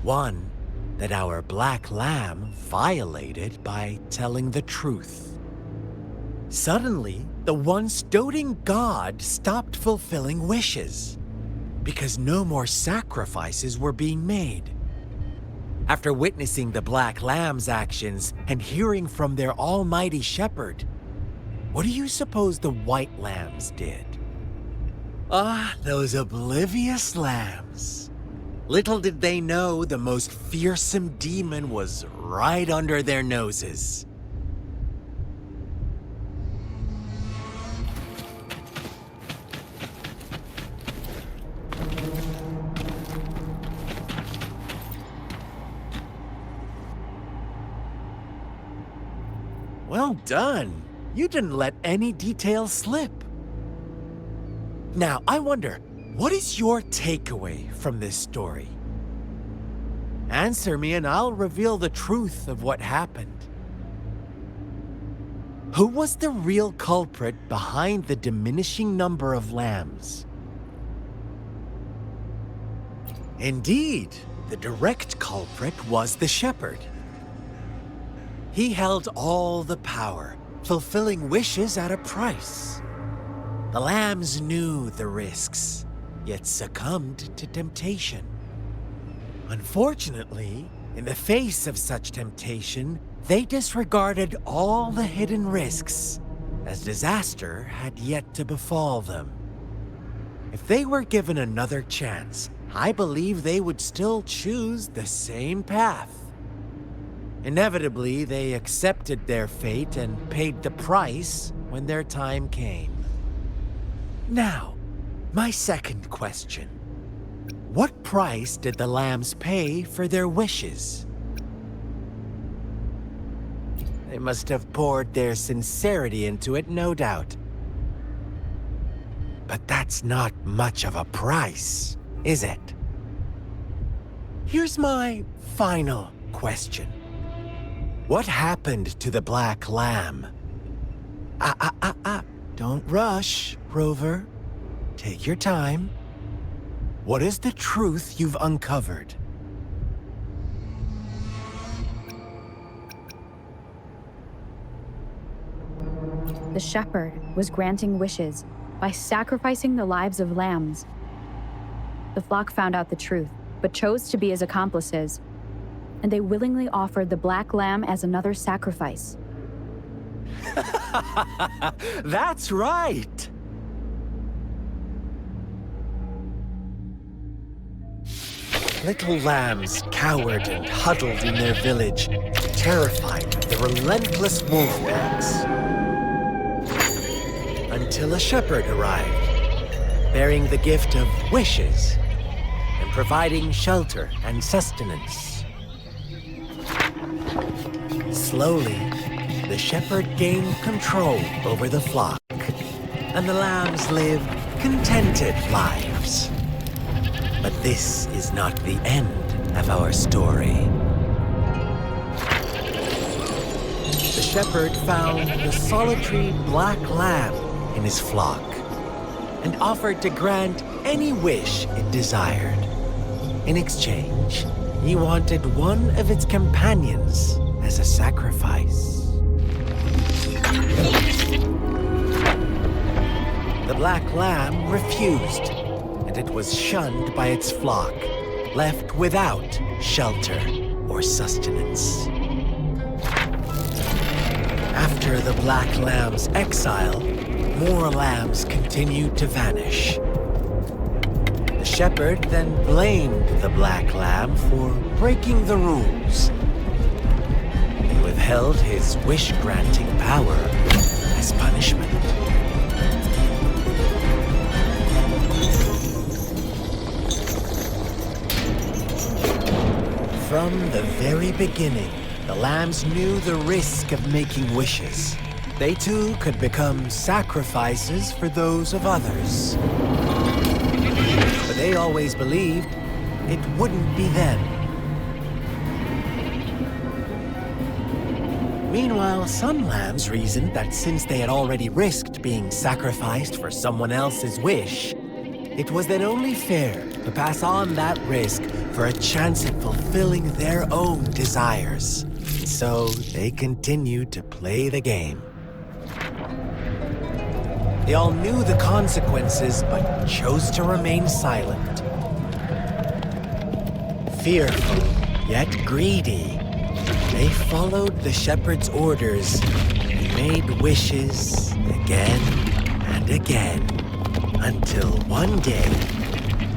one that our black lamb violated by telling the truth. Suddenly, the once doting god stopped fulfilling wishes because no more sacrifices were being made. After witnessing the Black Lamb's actions and hearing from their almighty shepherd, what do you suppose the White Lambs did? Ah, those oblivious lambs. Little did they know the most fearsome demon was right under their noses. Well done. You didn't let any details slip. Now, I wonder, what is your takeaway from this story? Answer me and I'll reveal the truth of what happened. Who was the real culprit behind the diminishing number of lambs? Indeed, the direct culprit was the shepherd. He held all the power, fulfilling wishes at a price. The lambs knew the risks, yet succumbed to temptation. Unfortunately, in the face of such temptation, they disregarded all the hidden risks, as disaster had yet to befall them. If they were given another chance, I believe they would still choose the same path. Inevitably, they accepted their fate and paid the price when their time came. Now, my second question. What price did the lambs pay for their wishes? They must have poured their sincerity into it, no doubt. But that's not much of a price, is it? Here's my final question. What happened to the black lamb? Don't rush, Rover. Take your time. What is the truth you've uncovered? The shepherd was granting wishes by sacrificing the lives of lambs. The flock found out the truth, but chose to be his accomplices, and they willingly offered the black lamb as another sacrifice. That's right! Little lambs cowered and huddled in their village, terrified of the relentless wolf packs. Until a shepherd arrived, bearing the gift of wishes and providing shelter and sustenance. Slowly, the shepherd gained control over the flock, and the lambs lived contented lives. But this is not the end of our story. The shepherd found the solitary black lamb in his flock and offered to grant any wish it desired. In exchange, he wanted one of its companions as a sacrifice. The black lamb refused, and it was shunned by its flock, left without shelter or sustenance. After the black lamb's exile, more lambs continued to vanish. The shepherd then blamed the black lamb for breaking the rules. He withheld his wish-granting power as punishment. From the very beginning, the lambs knew the risk of making wishes. They too could become sacrifices for those of others. But they always believed it wouldn't be them. Meanwhile, some lambs reasoned that since they had already risked being sacrificed for someone else's wish, it was then only fair to pass on that risk for a chance at fulfilling their own desires. So they continued to play the game. They all knew the consequences, but chose to remain silent. Fearful, yet greedy, they followed the shepherd's orders and made wishes again and again, until one day,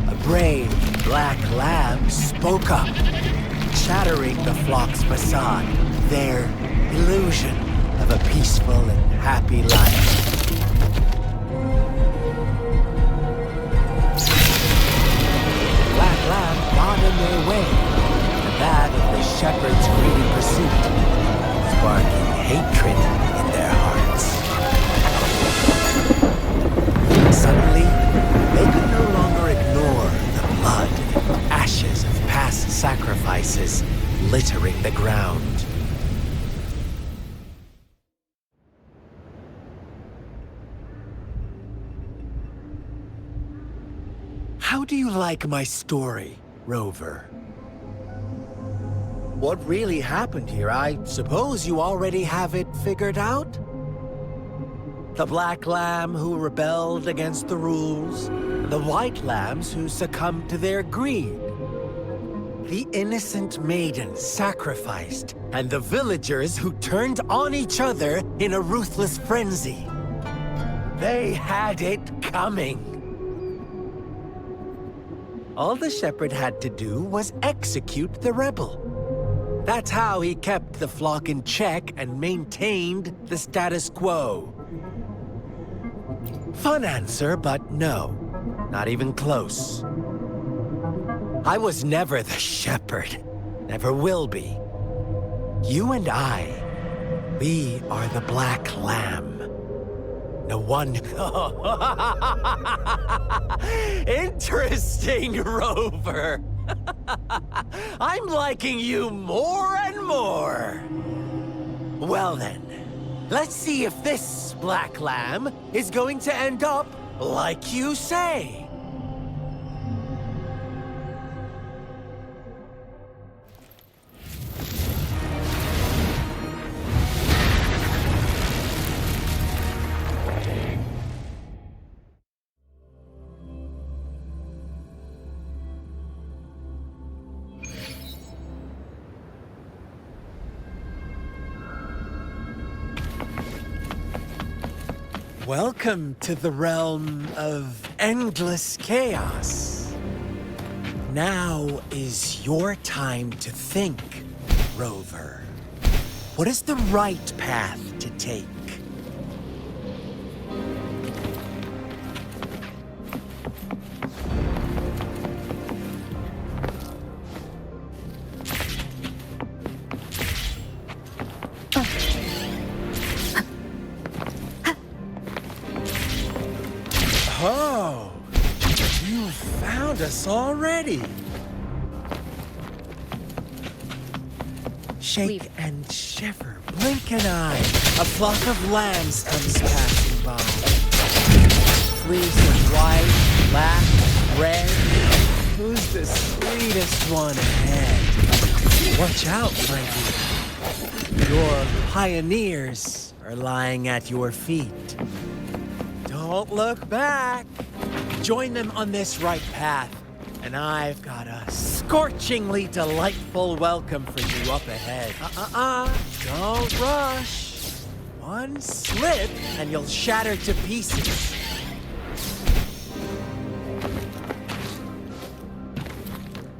a brave black lamb spoke up, shattering the flock's facade, their illusion of a peaceful and happy life. Black lamb got in their way, and that of the shepherd's greedy pursuit, sparking hatred in their hearts. Suddenly, they could no longer ignore the blood and ashes of past sacrifices littering the ground. How do you like my story, Rover? What really happened here? I suppose you already have it figured out? The black lamb who rebelled against the rules, the white lambs who succumbed to their greed. The innocent maiden sacrificed, and the villagers who turned on each other in a ruthless frenzy. They had it coming. All the shepherd had to do was execute the rebel. That's how he kept the flock in check and maintained the status quo. Fun answer, but no, not even close. I was never the shepherd, never will be. You and I, we are the black lamb. No one... Interesting, Rover. I'm liking you more and more. Well then, let's see if this black lamb is going to end up like you say. Welcome to the realm of endless chaos. Now is your time to think, Rover. What is the right path to take? Oh, you found us already. Shake and shiver, blink an eye. A flock of lambs comes passing by. Fleece and white, black, Red? Who's the sweetest one ahead? Watch out, my dear. Your pioneers are lying at your feet. Don't look back. Join them on this right path, and I've got a scorchingly delightful welcome for you up ahead. Don't rush. One slip, and you'll shatter to pieces.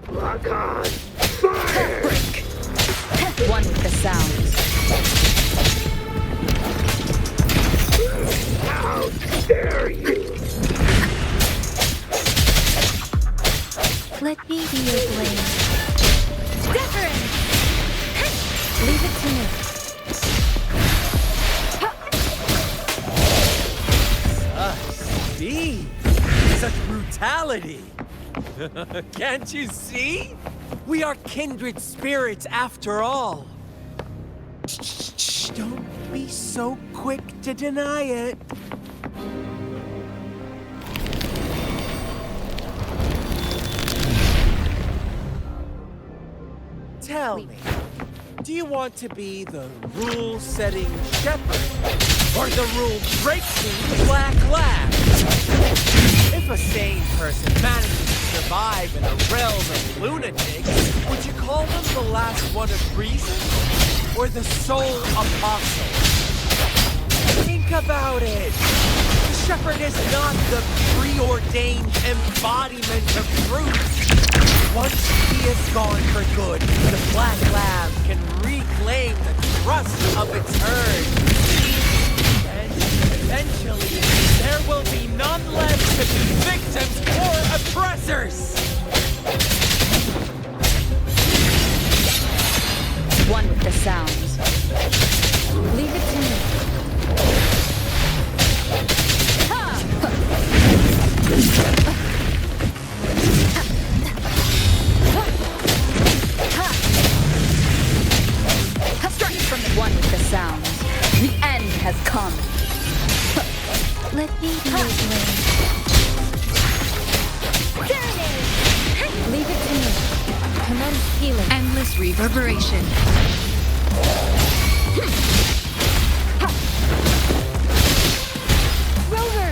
Lock on. Fire! Break. One with the sounds. How dare you! Let me be your blade. Different! Leave it to me. Speed! Such brutality! Can't you see? We are kindred spirits after all. Shh, don't be so quick to deny it. Tell me, do you want to be the rule-setting shepherd or the rule-breaking black lab? If a sane person manages to survive in a realm of lunatics, would you call them the last one of reason or the sole apostle? Think about it. The shepherd is not the preordained embodiment of truth. Once he is gone for good, the Black Lab can reclaim the trust of its herd. And eventually, there will be none left to be victims or oppressors! One with the sounds. Leave it to me. One with the sounds. The end has come. Let me be your blade. Leave it to me. Commence healing. Endless reverberation. Rover!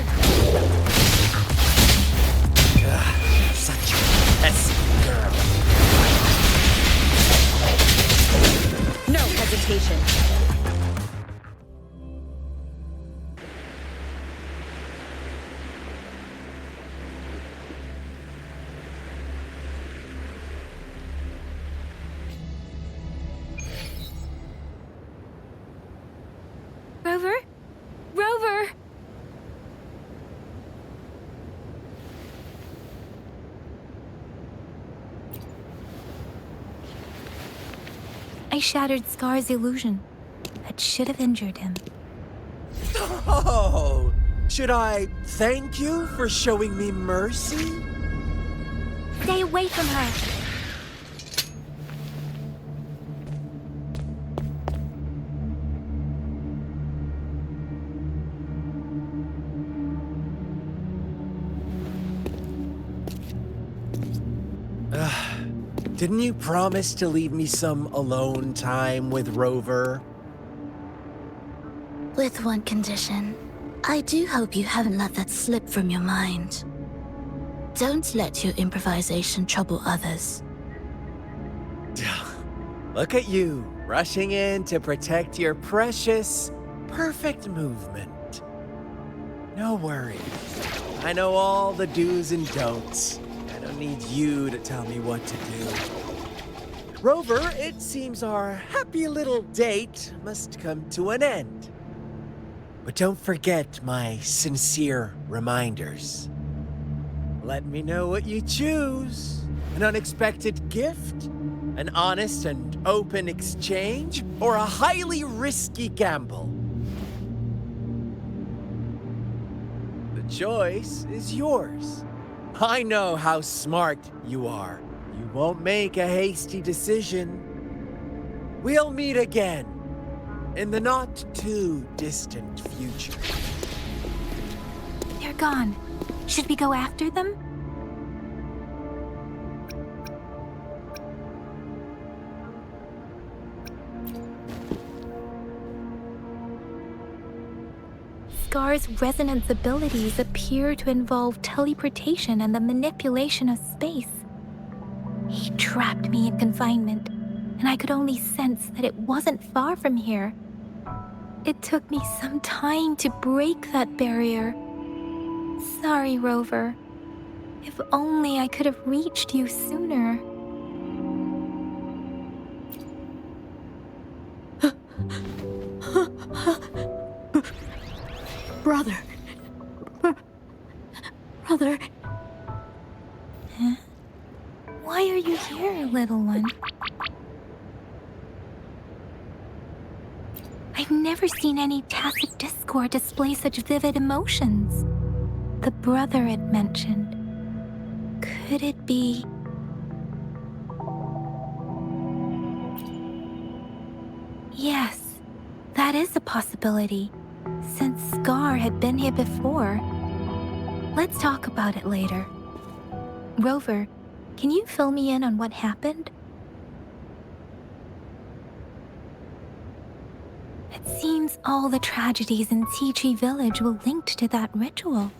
Such a pesky girl. No hesitation. Rover? Rover! I shattered Scar's illusion. That should have injured him. Oh! Should I thank you for showing me mercy? Stay away from her! Didn't you promise to leave me some alone time with Rover? With one condition. I do hope you haven't let that slip from your mind. Don't let your improvisation trouble others. Look at you, rushing in to protect your precious, perfect movement. No worries. I know all the do's and don'ts. I don't need you to tell me what to do. Rover, it seems our happy little date must come to an end. But don't forget my sincere reminders. Let me know what you choose. An unexpected gift? An honest and open exchange? Or a highly risky gamble? The choice is yours. I know how smart you are. You won't make a hasty decision. We'll meet again in the not-too-distant future. They're gone. Should we go after them? Scar's resonance abilities appear to involve teleportation and the manipulation of space. He trapped me in confinement, and I could only sense that it wasn't far from here. It took me some time to break that barrier. Sorry, Rover. If only I could have reached you sooner. Brother. Brother. Huh? Why are you here, little one? I've never seen any tacit discord display such vivid emotions. The brother it mentioned. Could it be... Yes, that is a possibility, since Scar had been here before. Let's talk about it later. Rover, can you fill me in on what happened? It seems all the tragedies in Tea Tree Village were linked to that ritual.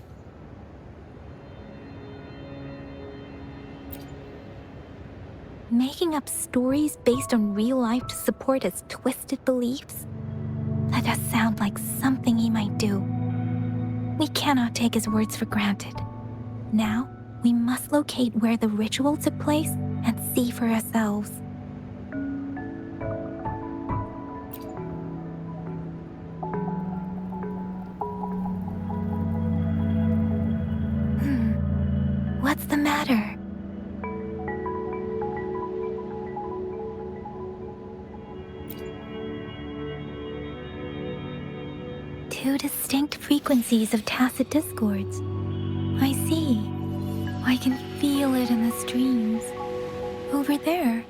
Making up stories based on real life to support his twisted beliefs? That does sound like something he might do. We cannot take his words for granted. Now, we must locate where the ritual took place and see for ourselves. What's the matter? Two distinct frequencies of tacit discords. I see. I can feel it in the streams. Over there.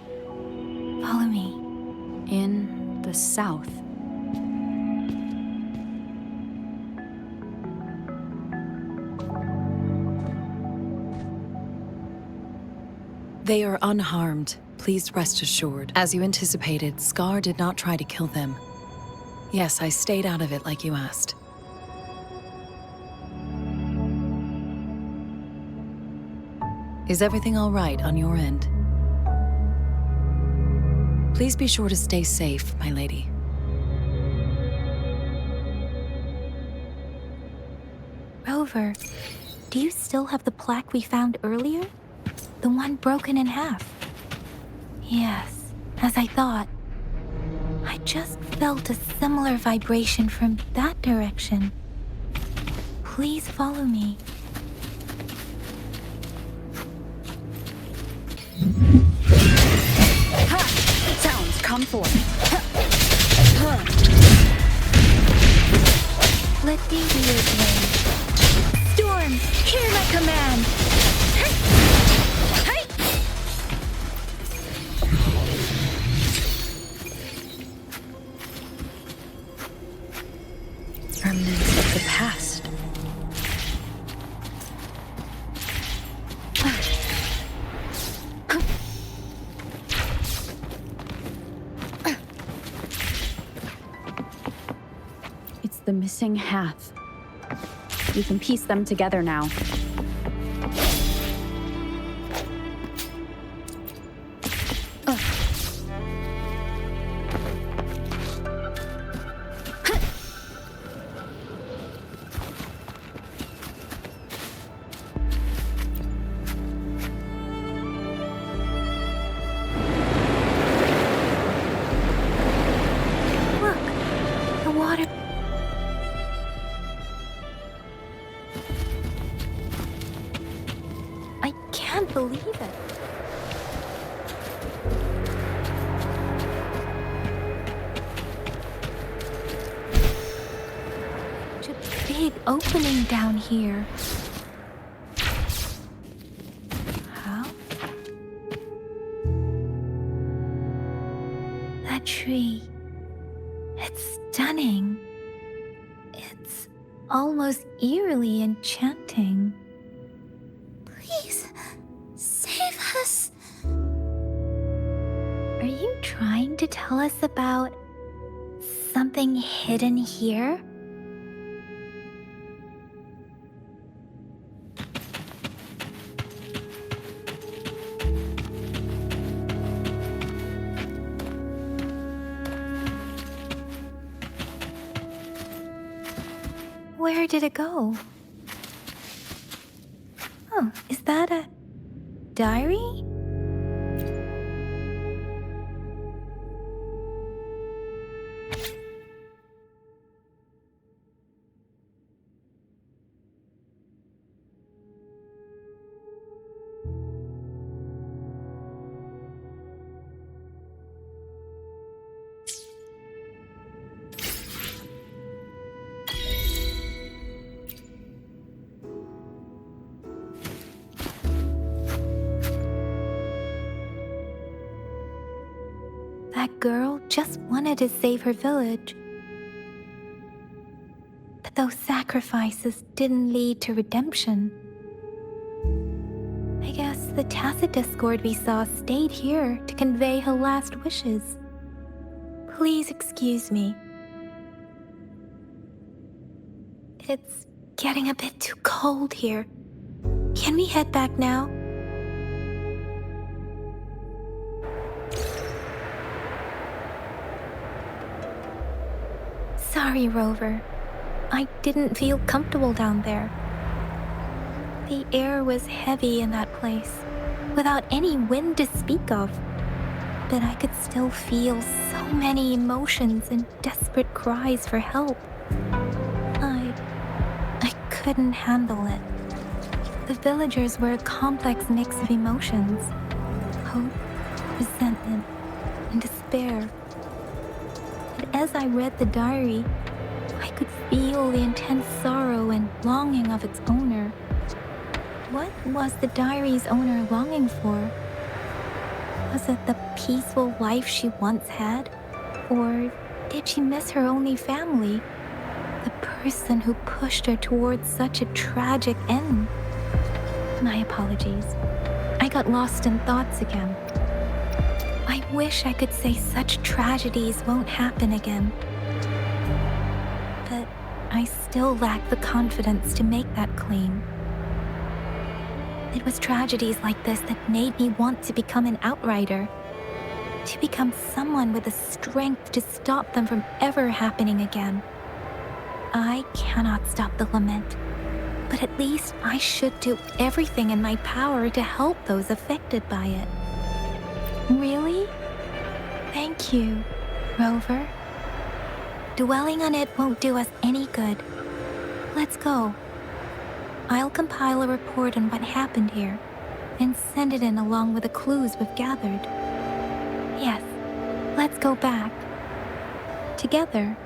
Follow me. In the south. They are unharmed. Please rest assured. As you anticipated, Scar did not try to kill them. Yes, I stayed out of it like you asked. Is everything all right on your end? Please be sure to stay safe, my lady. Rover, do you still have the plaque we found earlier? The one broken in half? Yes, as I thought. I just felt a similar vibration from that direction. Please follow me. Ha! Sounds come forth. Let the wheels ring. Storm, hear my command! Remnants of the past. It's the missing half. We can piece them together now. Believe it. Such a big opening down here. How? That tree. It's stunning. It's almost eerily enchanting. Please. Save us! Are you trying to tell us about something hidden here? Where did it go? Oh, is that a diary? That girl just wanted to save her village. But those sacrifices didn't lead to redemption. I guess the tacit discord we saw stayed here to convey her last wishes. Please excuse me. It's getting a bit too cold here. Can we head back now? Sorry, Rover. I didn't feel comfortable down there. The air was heavy in that place, without any wind to speak of. But I could still feel so many emotions and desperate cries for help. I couldn't handle it. The villagers were a complex mix of emotions. Hope, resentment, and despair. But as I read the diary, I could feel the intense sorrow and longing of its owner. What was the diary's owner longing for? Was it the peaceful life she once had? Or did she miss her only family? The person who pushed her towards such a tragic end? My apologies. I got lost in thoughts again. I wish I could say such tragedies won't happen again. But I still lack the confidence to make that claim. It was tragedies like this that made me want to become an outrider. To become someone with the strength to stop them from ever happening again. I cannot stop the lament, but at least I should do everything in my power to help those affected by it. Really? Thank you, Rover. Dwelling on it won't do us any good. Let's go. I'll compile a report on what happened here and send it in along with the clues we've gathered. Yes, let's go back. Together.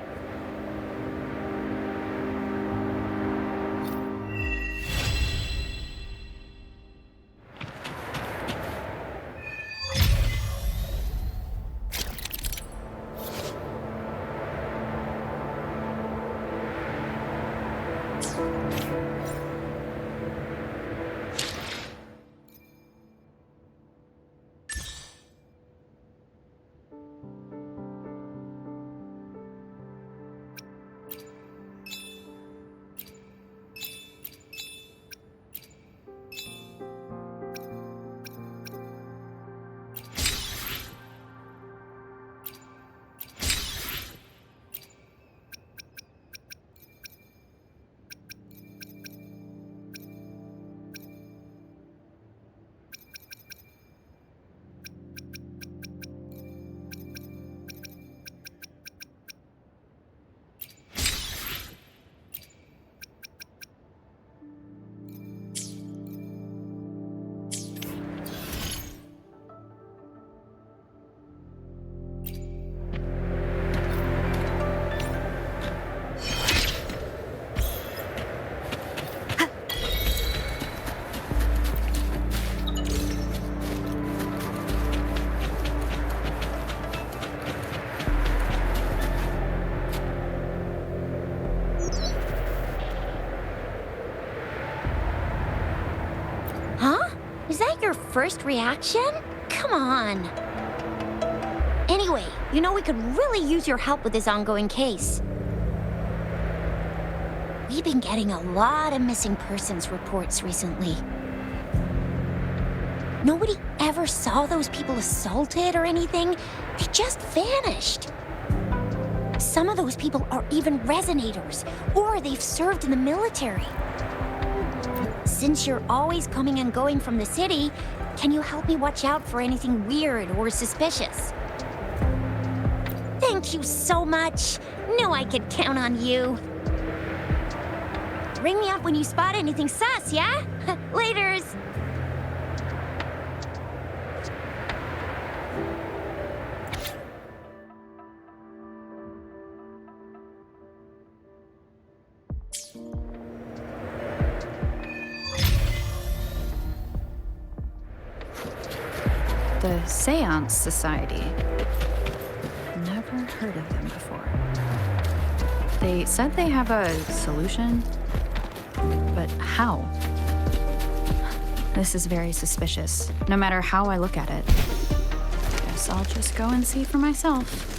Is that your first reaction? Come on. Anyway, you know we could really use your help with this ongoing case. We've been getting a lot of missing persons reports recently. Nobody ever saw those people assaulted or anything. They just vanished. Some of those people are even resonators, or they've served in the military. Since you're always coming and going from the city, can you help me watch out for anything weird or suspicious? Thank you so much. Knew I could count on you. Ring me up when you spot anything sus, yeah? Laters. The Seance Society. Never heard of them before. They said they have a solution, but how? This is very suspicious, no matter how I look at it. Guess I'll just go and see for myself.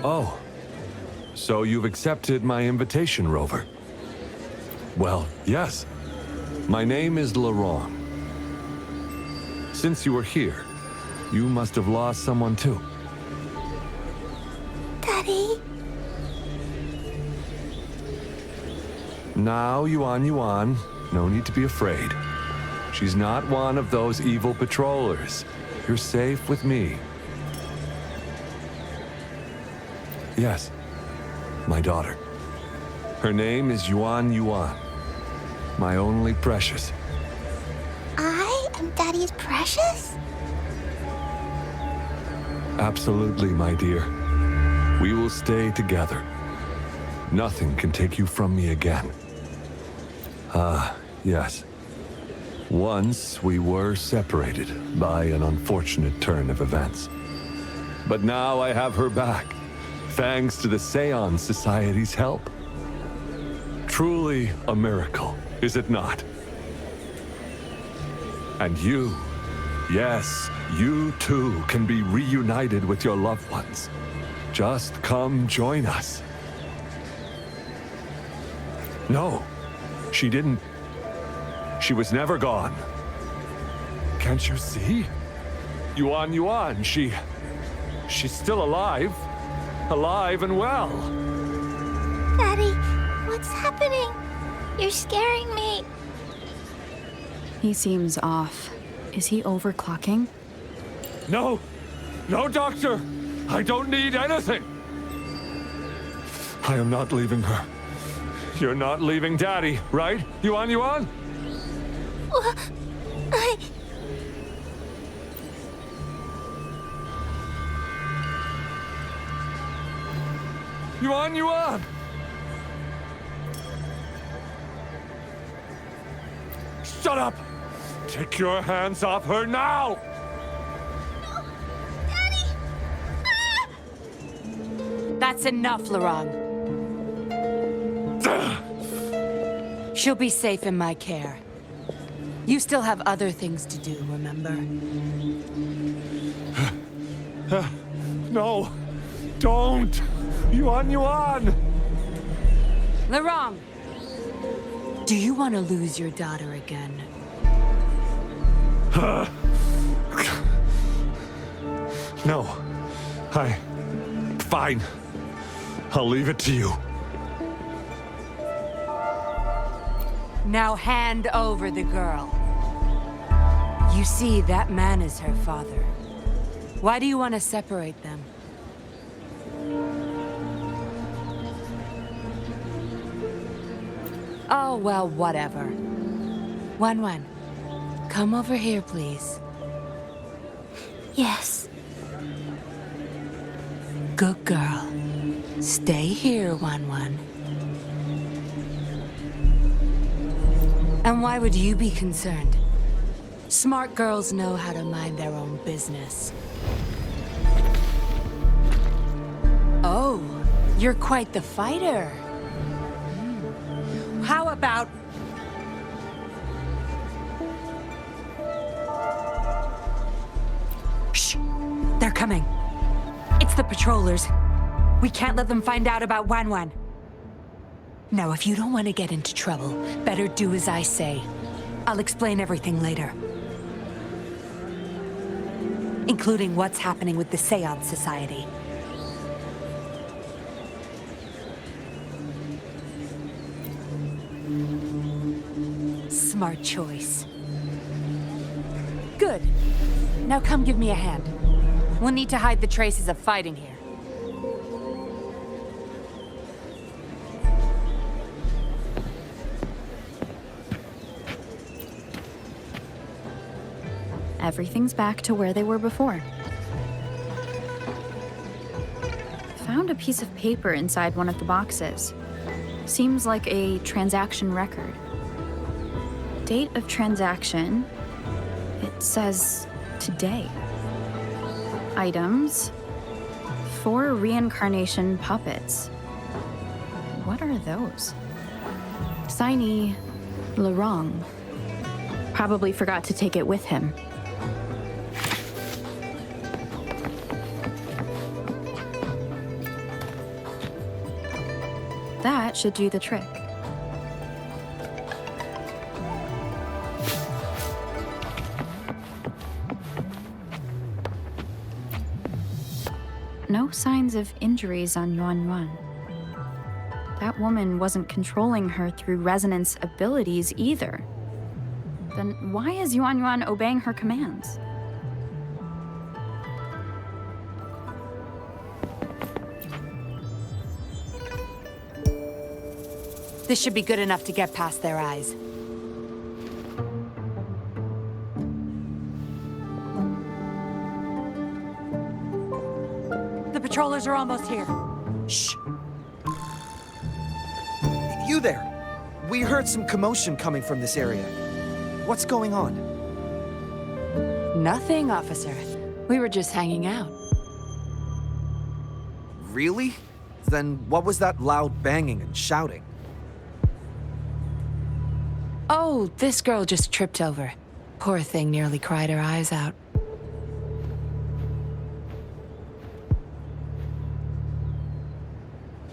Oh, so you've accepted my invitation, Rover? Well, yes. My name is Laurent. Since you were here, you must have lost someone too. Daddy? Now, Yuan, no need to be afraid. She's not one of those evil patrollers. You're safe with me. Yes, my daughter. Her name is Yuan, my only precious. I am Daddy's precious? Absolutely, my dear. We will stay together. Nothing can take you from me again. Ah, yes. Once we were separated by an unfortunate turn of events. But now I have her back, thanks to the Seance Society's help. Truly a miracle, is it not? And you, yes, you too can be reunited with your loved ones. Just come join us. No, she didn't. She was never gone. Can't you see? Yuan, she's still alive. Alive and well. Daddy, what's happening? You're scaring me. He seems off. Is he overclocking? No, Doctor. I don't need anything. I am not leaving her. You're not leaving Daddy, right? Yuan? Well, Yuan! Shut up! Take your hands off her now! No! Daddy! Ah! That's enough, Laurent. She'll be safe in my care. You still have other things to do, remember? No! Don't! Yuan! Laurent! Do you want to lose your daughter again? No. Fine. I'll leave it to you. Now hand over the girl. You see, that man is her father. Why do you want to separate them? Oh, well, whatever. Wan, come over here, please. Yes. Good girl. Stay here, Wan. And why would you be concerned? Smart girls know how to mind their own business. Oh, you're quite the fighter. How about... Shh! They're coming. It's the patrollers. We can't let them find out about Wan. Now, if you don't want to get into trouble, better do as I say. I'll explain everything later. Including what's happening with the Seance Society. Smart choice. Good. Now come give me a hand. We'll need to hide the traces of fighting here. Everything's back to where they were before. Found a piece of paper inside one of the boxes. Seems like a transaction record. Date of transaction. It says today. Items. 4 reincarnation puppets. What are those? Signee Larong. Probably forgot to take it with him. That should do the trick. No signs of injuries on Yuan. That woman wasn't controlling her through resonance abilities either. Then why is Yuan obeying her commands? This should be good enough to get past their eyes. The patrollers are almost here. Shh. You there! We heard some commotion coming from this area. What's going on? Nothing, officer. We were just hanging out. Really? Then what was that loud banging and shouting? Oh, this girl just tripped over. Poor thing nearly cried her eyes out.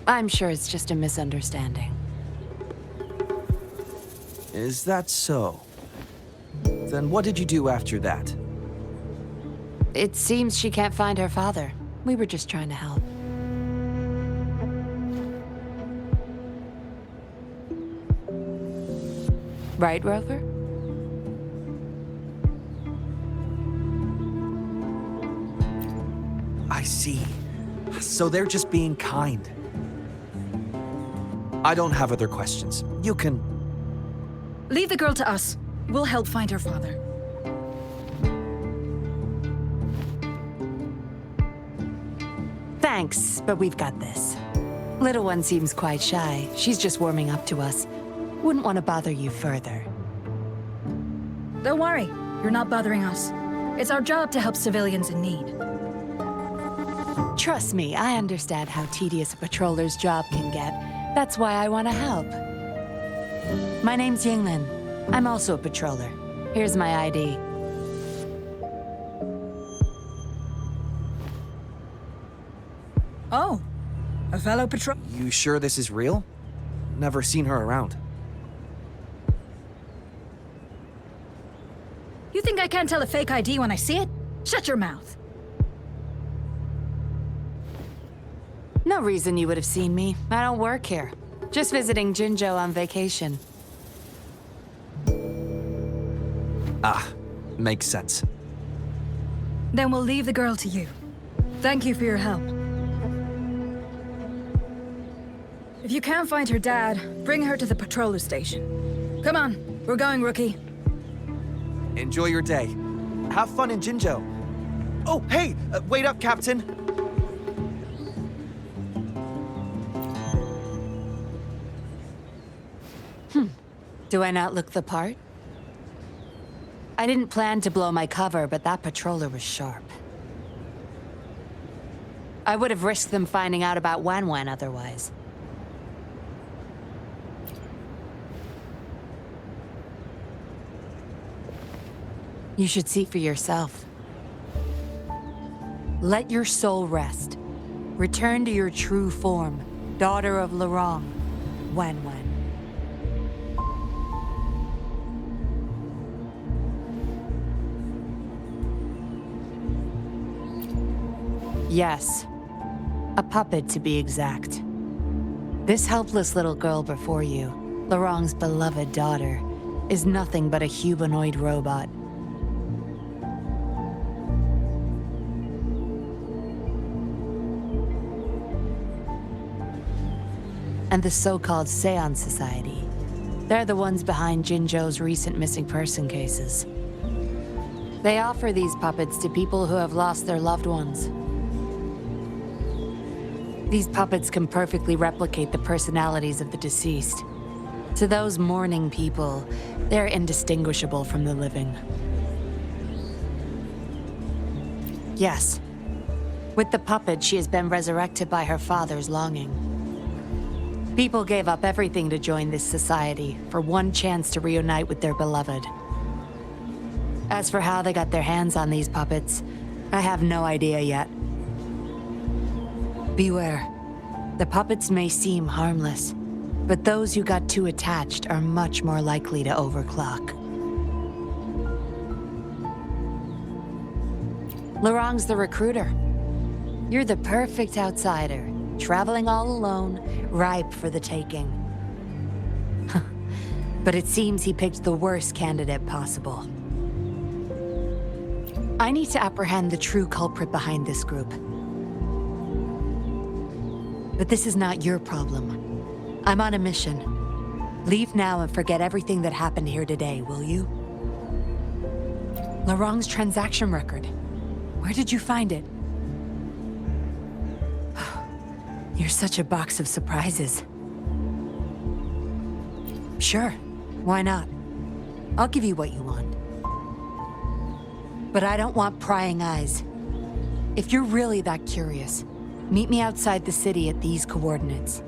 I'm sure it's just a misunderstanding. Is that so? Then what did you do after that? It seems she can't find her father. We were just trying to help. Right, Rover? I see. So they're just being kind. I don't have other questions. You can... Leave the girl to us. We'll help find her father. Thanks, but we've got this. Little one seems quite shy. She's just warming up to us. Wouldn't want to bother you further. Don't worry. You're not bothering us. It's our job to help civilians in need. Trust me, I understand how tedious a patroller's job can get. That's why I want to help. My name's Yinglin. I'm also a patroller. Here's my ID. Oh, a fellow patrol... You sure this is real? Never seen her around. You think I can't tell a fake ID when I see it? Shut your mouth. No reason you would have seen me. I don't work here. Just visiting Jinzhou on vacation. Ah, makes sense. Then we'll leave the girl to you. Thank you for your help. If you can't find her dad, bring her to the patroller station. Come on, we're going, rookie. Enjoy your day. Have fun in Jinzhou. Oh, hey! Wait up, Captain! Do I not look the part? I didn't plan to blow my cover, but that patroller was sharp. I would have risked them finding out about Wan otherwise. You should see for yourself. Let your soul rest. Return to your true form, daughter of Lorong, Wan. Yes. A puppet, to be exact. This helpless little girl before you, Lorong's beloved daughter, is nothing but a humanoid robot. And the so-called Seance Society. They're the ones behind Jinzhou's recent missing person cases. They offer these puppets to people who have lost their loved ones. These puppets can perfectly replicate the personalities of the deceased. To those mourning people, they're indistinguishable from the living. Yes. With the puppet, she has been resurrected by her father's longing. People gave up everything to join this society for one chance to reunite with their beloved. As for how they got their hands on these puppets, I have no idea yet. Beware. The puppets may seem harmless, but those who got too attached are much more likely to overclock. Lorong's the recruiter. You're the perfect outsider, traveling all alone, ripe for the taking. But it seems he picked the worst candidate possible. I need to apprehend the true culprit behind this group. But this is not your problem. I'm on a mission. Leave now and forget everything that happened here today, will you? Lorong's transaction record. Where did you find it? You're such a box of surprises. Sure, why not? I'll give you what you want. But I don't want prying eyes. If you're really that curious, meet me outside the city at these coordinates.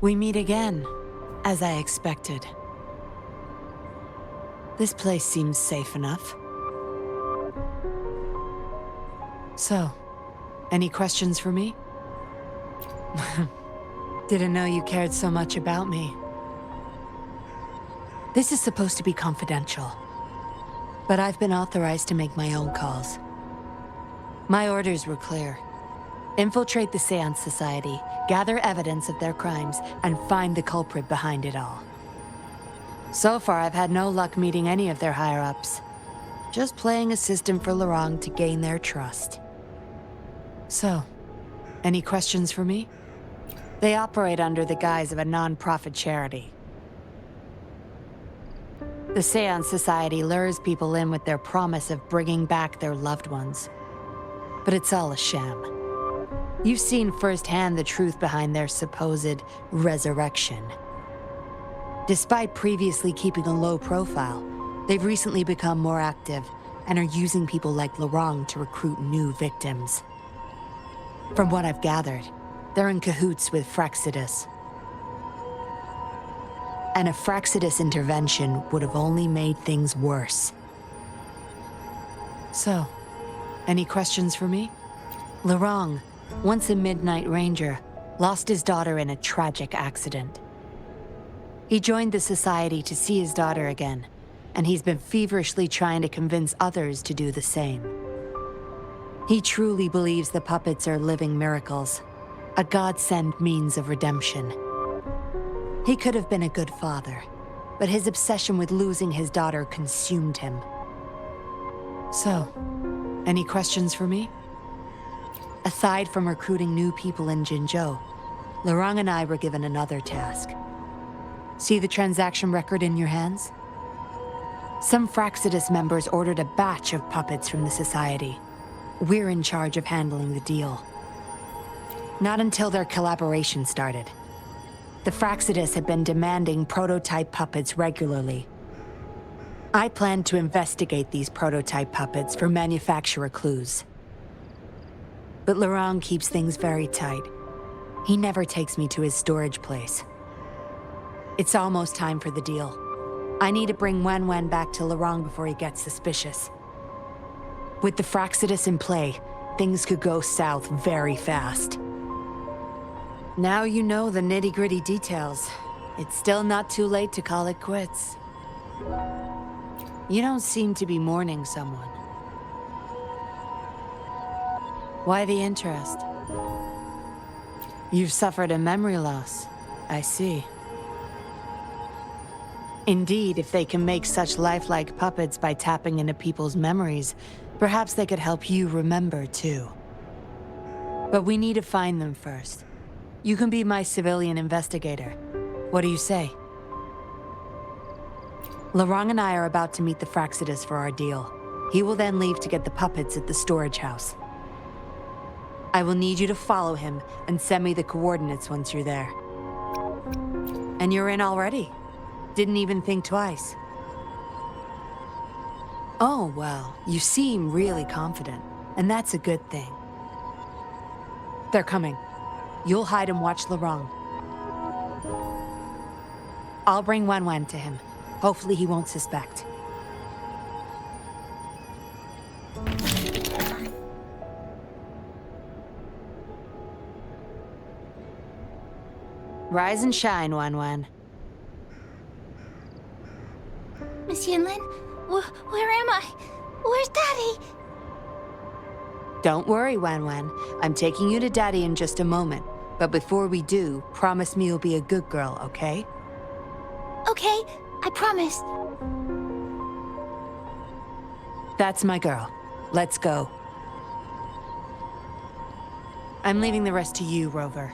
We meet again, as I expected. This place seems safe enough. So, any questions for me? Didn't know you cared so much about me. This is supposed to be confidential, but I've been authorized to make my own calls. My orders were clear. Infiltrate the Seance Society, gather evidence of their crimes, and find the culprit behind it all. So far, I've had no luck meeting any of their higher-ups. Just playing a system for Lorang to gain their trust. So, any questions for me? They operate under the guise of a non-profit charity. The Seance Society lures people in with their promise of bringing back their loved ones. But it's all a sham. You've seen firsthand the truth behind their supposed resurrection. Despite previously keeping a low profile, they've recently become more active and are using people like Lorang to recruit new victims. From what I've gathered, they're in cahoots with Fraxidus. And a Fraxidus intervention would have only made things worse. So, any questions for me? Lorang, once a Midnight Ranger, lost his daughter in a tragic accident. He joined the Society to see his daughter again, and he's been feverishly trying to convince others to do the same. He truly believes the puppets are living miracles, a godsend means of redemption. He could have been a good father, but his obsession with losing his daughter consumed him. So, any questions for me? Aside from recruiting new people in Jinzhou, Lorang and I were given another task. See the transaction record in your hands? Some Fraxidus members ordered a batch of puppets from the Society. We're in charge of handling the deal. Not until their collaboration started. The Fraxidus have been demanding prototype puppets regularly. I plan to investigate these prototype puppets for manufacturer clues. But Lorang keeps things very tight. He never takes me to his storage place. It's almost time for the deal. I need to bring Wen back to Lorang before he gets suspicious. With the Fraxidus in play, things could go south very fast. Now you know the nitty-gritty details. It's still not too late to call it quits. You don't seem to be mourning someone. Why the interest? You've suffered a memory loss. I see. Indeed, if they can make such lifelike puppets by tapping into people's memories, perhaps they could help you remember too. But we need to find them first. You can be my civilian investigator. What do you say? Lorang and I are about to meet the Fraxidus for our deal. He will then leave to get the puppets at the storage house. I will need you to follow him and send me the coordinates once you're there. And you're in already. Didn't even think twice. Oh, well, you seem really confident, and that's a good thing. They're coming. You'll hide and watch Lorang. I'll bring Wen to him. Hopefully he won't suspect. Rise and shine, Wen. Miss Yinlin, where am I? Where's Daddy? Don't worry, Wen. I'm taking you to Daddy in just a moment. But before we do, promise me you'll be a good girl, okay? Okay, I promise. That's my girl. Let's go. I'm leaving the rest to you, Rover.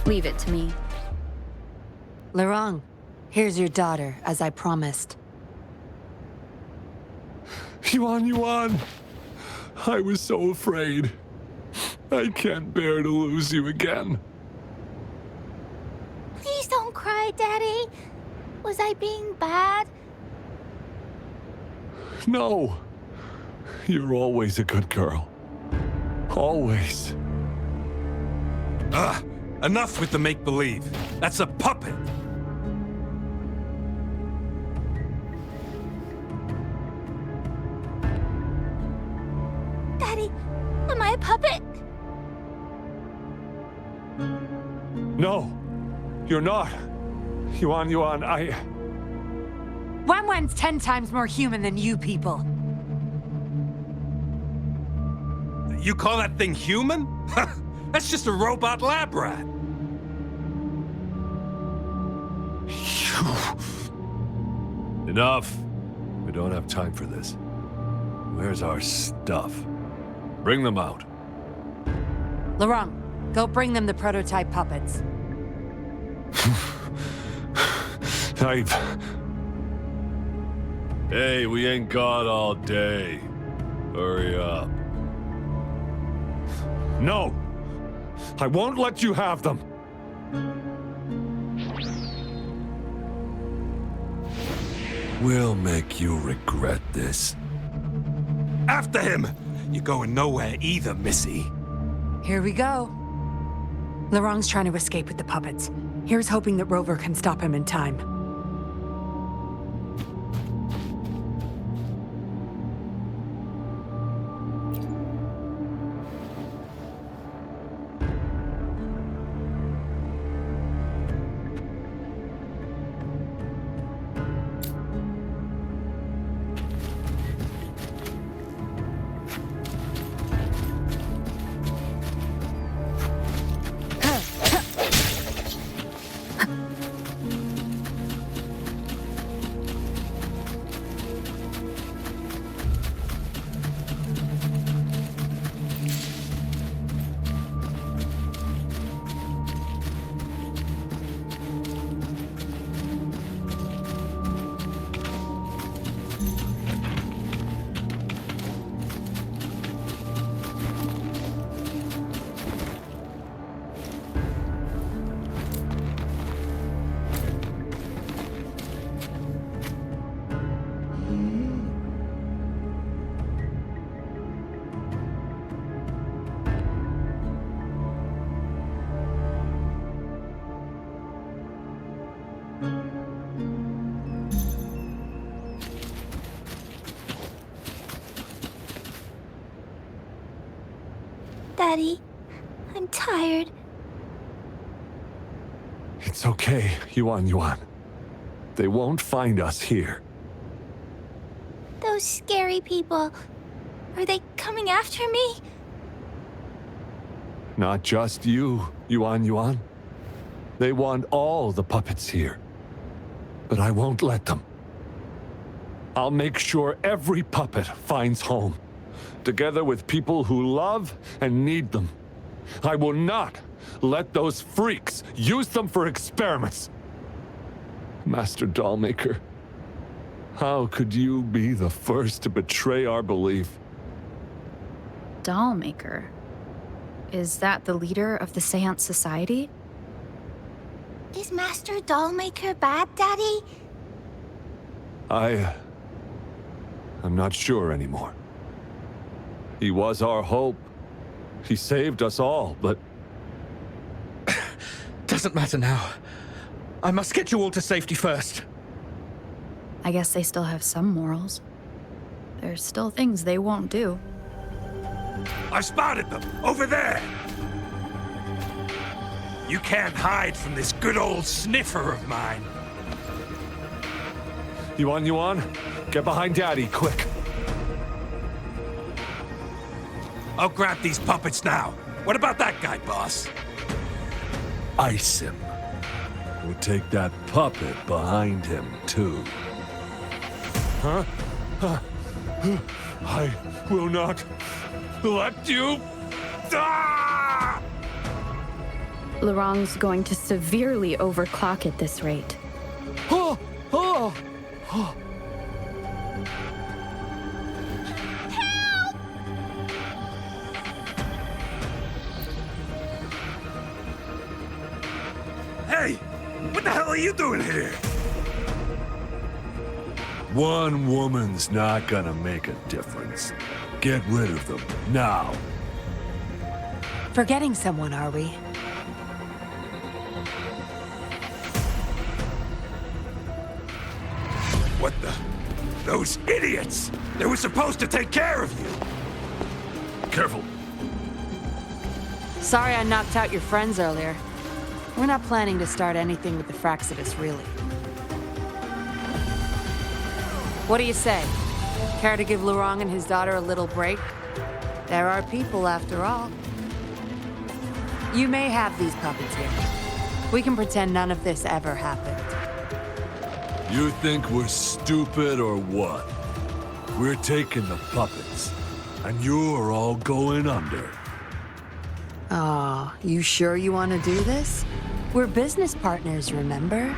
Leave it to me. Lorang, here's your daughter, as I promised. Yuan! I was so afraid. I can't bear to lose you again. Please don't cry, Daddy. Was I being bad? No. You're always a good girl. Always. Enough with the make-believe. That's a puppet. Daddy, am I a puppet? No, you're not. Yuan, Wan's 10 times more human than you people. You call that thing human? That's just a robot lab rat. Enough. We don't have time for this. Where's our stuff? Bring them out. Laurent, go bring them the prototype puppets. Hey, we ain't got all day. Hurry up. No! I won't let you have them! We'll make you regret this. After him! You're going nowhere either, Missy. Here we go. Laurent's trying to escape with the puppets. Here's hoping that Rover can stop him in time. Daddy, I'm tired. It's okay, Yuan. They won't find us here. Those scary people, are they coming after me? Not just you, Yuan. They want all the puppets here. But I won't let them. I'll make sure every puppet finds home, together with people who love and need them. I will not let those freaks use them for experiments. Master Dollmaker, how could you be the first to betray our belief? Dollmaker? Is that the leader of the Seance Society? Is Master Dollmaker bad, Daddy? I'm not sure anymore. He was our hope. He saved us all, but... Doesn't matter now. I must get you all to safety first. I guess they still have some morals. There's still things they won't do. I spotted them! Over there! You can't hide from this good old sniffer of mine. Yuan, get behind Daddy, quick. I'll grab these puppets now. What about that guy, boss? Ice him. We'll take that puppet behind him, too. Huh? I will not let you... Ah! Laurent's going to severely overclock at this rate. Hey, what the hell are you doing here? One woman's not gonna make a difference. Get rid of them, now. Forgetting someone, are we? What the? Those idiots! They were supposed to take care of you! Careful. Sorry I knocked out your friends earlier. We're not planning to start anything with the Fraxidus, really. What do you say? Care to give Lurong and his daughter a little break? There are people, after all. You may have these puppets here. We can pretend none of this ever happened. You think we're stupid or what? We're taking the puppets, and you're all going under. Aw, you sure you want to do this? We're business partners, remember?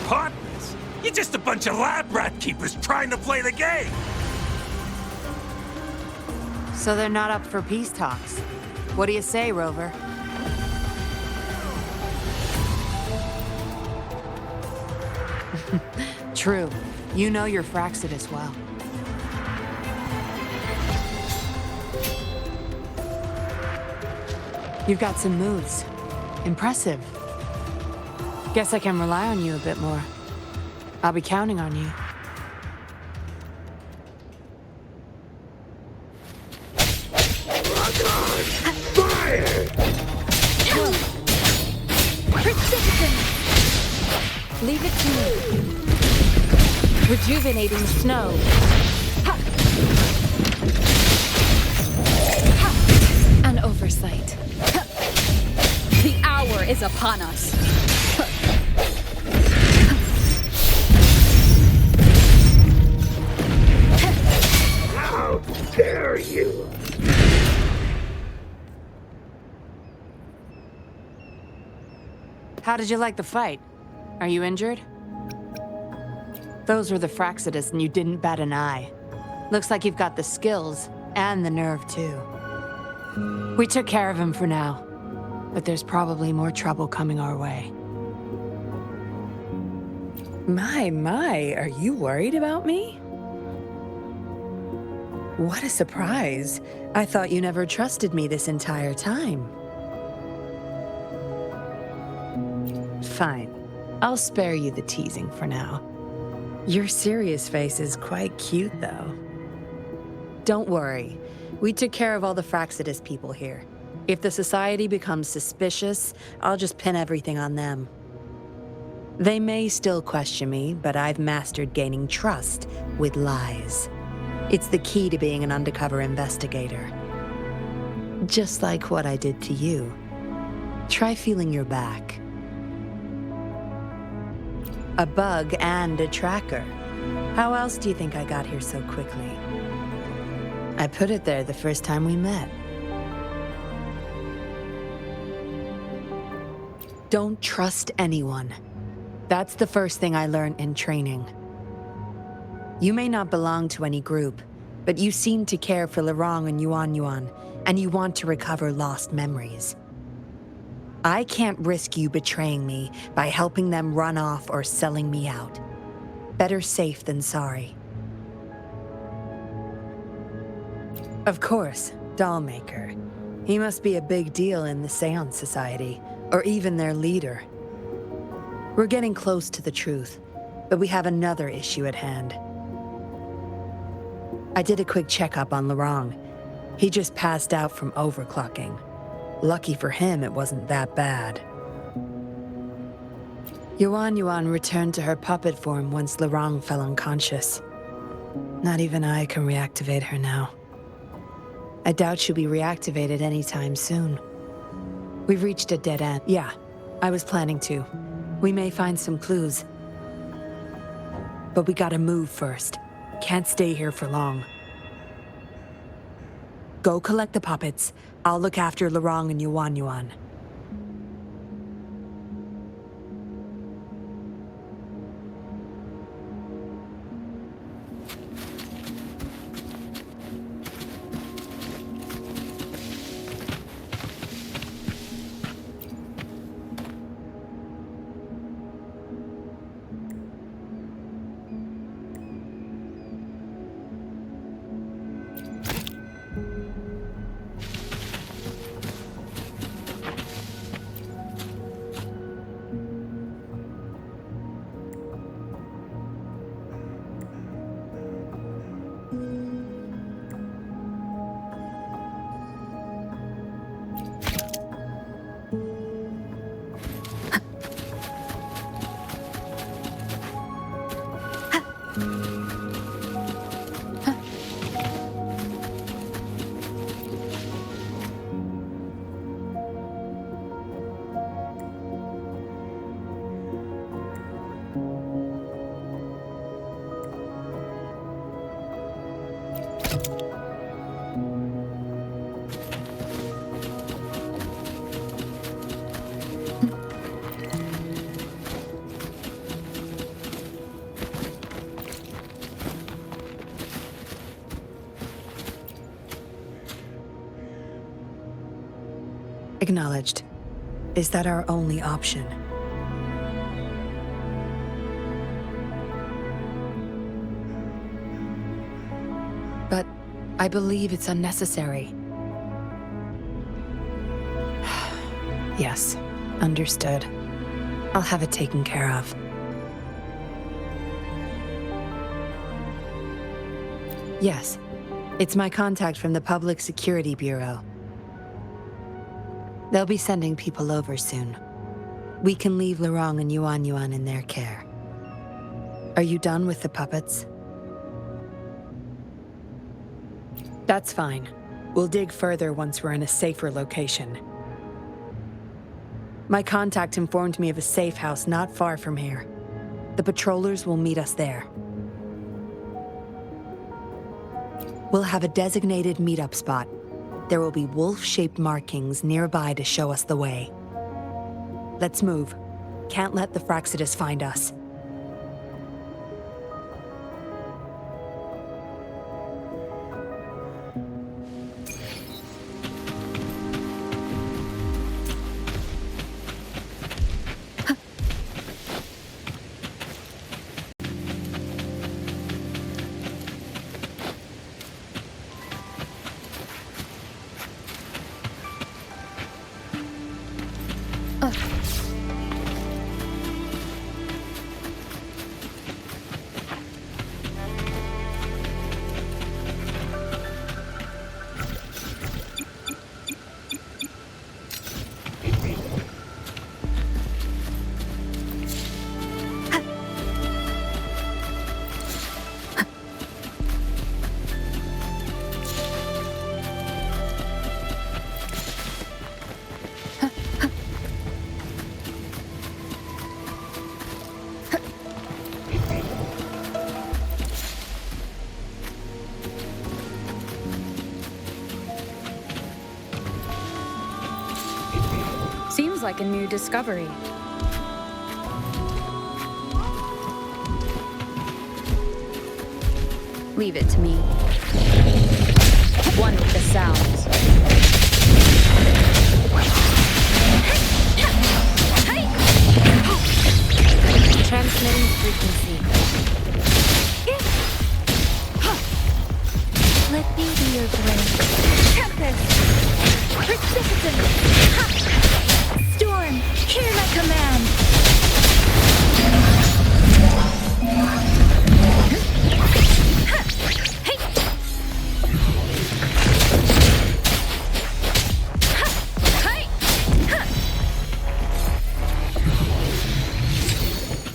Partners? You're just a bunch of lab rat keepers trying to play the game! So they're not up for peace talks. What do you say, Rover? True. You know your Fraxidus well. You've got some moves. Impressive. Guess I can rely on you a bit more. I'll be counting on you. Fire! Precipitant! Leave it to me. Rejuvenating snow. An oversight. The hour is upon us. How dare you! How did you like the fight? Are you injured? Those were the Fraxidus and you didn't bat an eye. Looks like you've got the skills and the nerve too. We took care of him for now, but there's probably more trouble coming our way. My, are you worried about me? What a surprise. I thought you never trusted me this entire time. Fine. I'll spare you the teasing for now. Your serious face is quite cute, though. Don't worry. We took care of all the Fraxidus people here. If the Society becomes suspicious, I'll just pin everything on them. They may still question me, but I've mastered gaining trust with lies. It's the key to being an undercover investigator. Just like what I did to you. Try feeling your back. A bug and a tracker. How else do you think I got here so quickly? I put it there the first time we met. Don't trust anyone. That's the first thing I learned in training. You may not belong to any group, but you seem to care for Lurong and Yuan, and you want to recover lost memories. I can't risk you betraying me by helping them run off or selling me out. Better safe than sorry. Of course, Dollmaker. He must be a big deal in the Seance Society, or even their leader. We're getting close to the truth, but we have another issue at hand. I did a quick checkup on Lurong. He just passed out from overclocking. Lucky for him, it wasn't that bad. Yuan returned to her puppet form once Lurong fell unconscious. Not even I can reactivate her now. I doubt she'll be reactivated anytime soon. We've reached a dead end. Yeah, I was planning to. We may find some clues. But we gotta move first. Can't stay here for long. Go collect the puppets. I'll look after Lurong and Yuan. Acknowledged. Is that our only option? But I believe it's unnecessary. Yes, understood. I'll have it taken care of. Yes, it's my contact from the Public Security Bureau. They'll be sending people over soon. We can leave Lorong and Yuan Yuan in their care. Are you done with the puppets? That's fine. We'll dig further once we're in a safer location. My contact informed me of a safe house not far from here. The patrollers will meet us there. We'll have a designated meetup spot. There will be wolf-shaped markings nearby to show us the way. Let's move. Can't let the Fraxidus find us. Seems like a new discovery. Leave it to me. One with the sounds. Transmitting frequency. Let me be your blade. Tempest! Precipitant! Storm! Hear my command!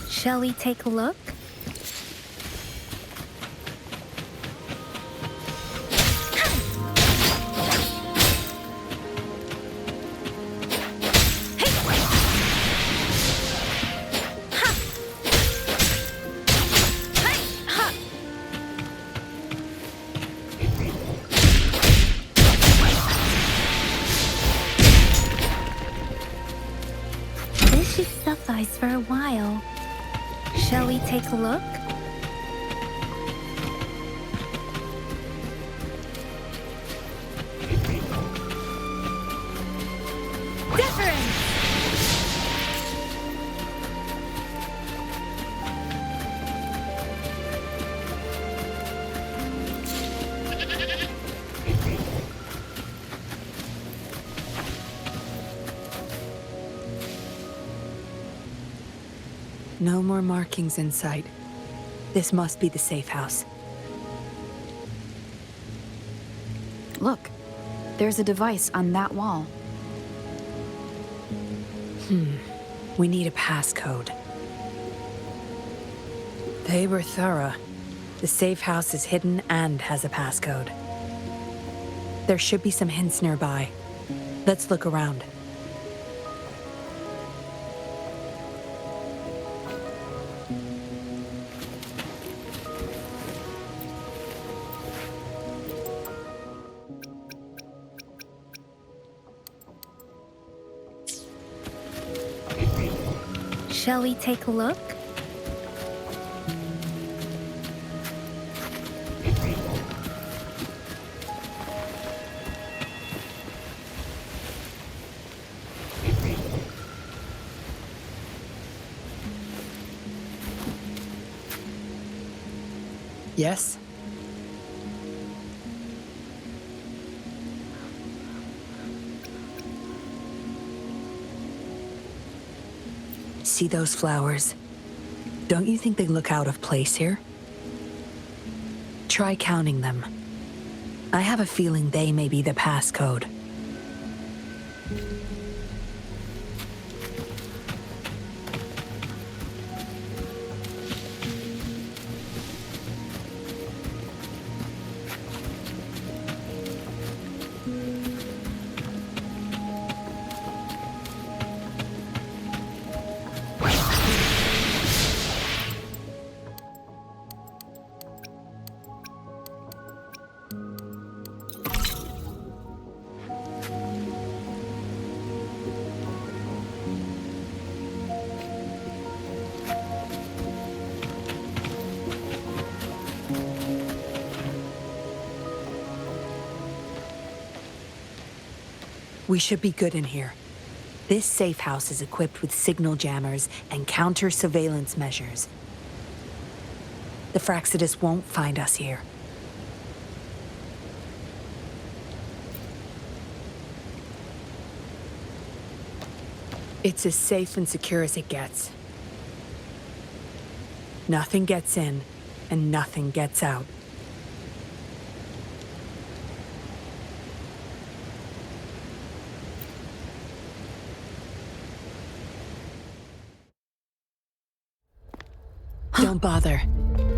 Shall we take a look? This should suffice for a while. Shall we take a look? Deference! No more markings in sight. This must be the safe house. Look, there's a device on that wall. We need a passcode. They were thorough. The safe house is hidden and has a passcode. There should be some hints nearby. Let's look around. Shall we take a look? Yes? See those flowers? Don't you think they look out of place here? Try counting them. I have a feeling they may be the passcode. We should be good in here. This safe house is equipped with signal jammers and counter-surveillance measures. The Fraxidus won't find us here. It's as safe and secure as it gets. Nothing gets in, and nothing gets out. Don't bother.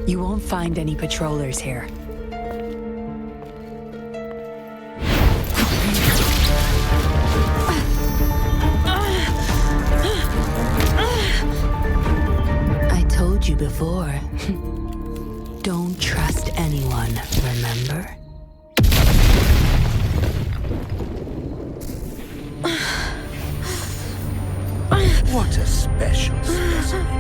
You won't find any patrollers here. I told you before. Don't trust anyone, remember? What a special specimen.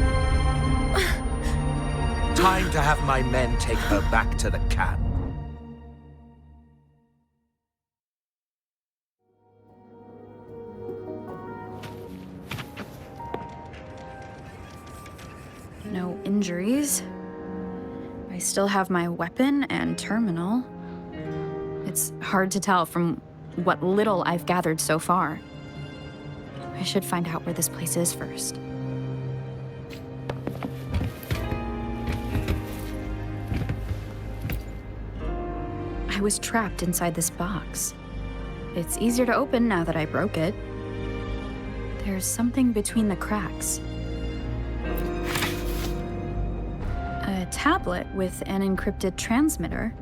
Time to have my men take her back to the camp. No injuries. I still have my weapon and terminal. It's hard to tell from what little I've gathered so far. I should find out where this place is first. I was trapped inside this box. It's easier to open now that I broke it. There's something between the cracks. A tablet with an encrypted transmitter.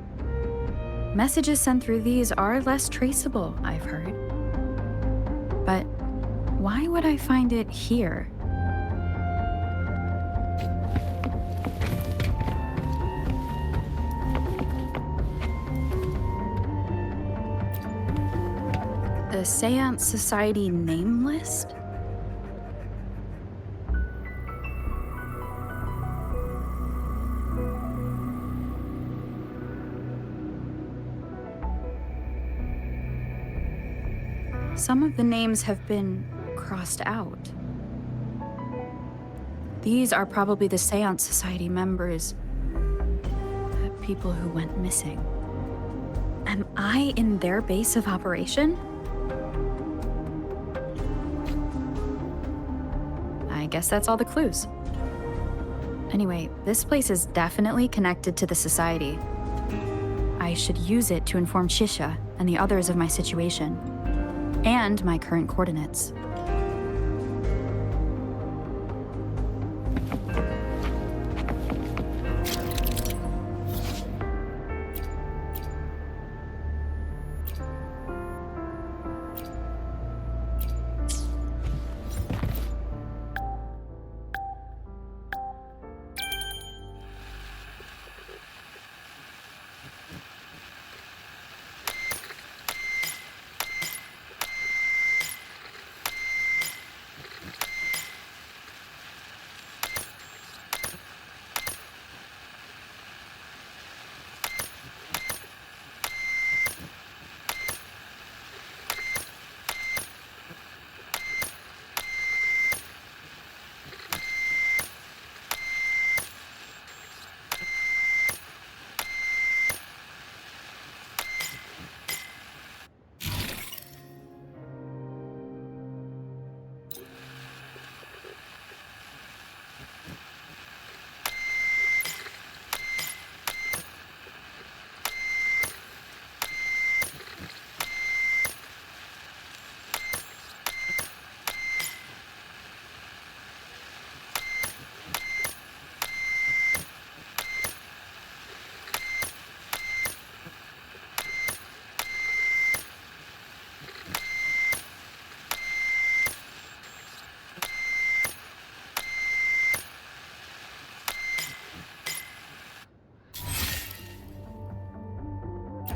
Messages sent through these are less traceable, I've heard. But why would I find it here? The Seance Society name list? Some of the names have been crossed out. These are probably the Seance Society members, the people who went missing. Am I in their base of operation? I guess that's all the clues. Anyway, this place is definitely connected to the Society. I should use it to inform Shisha and the others of my situation, and my current coordinates.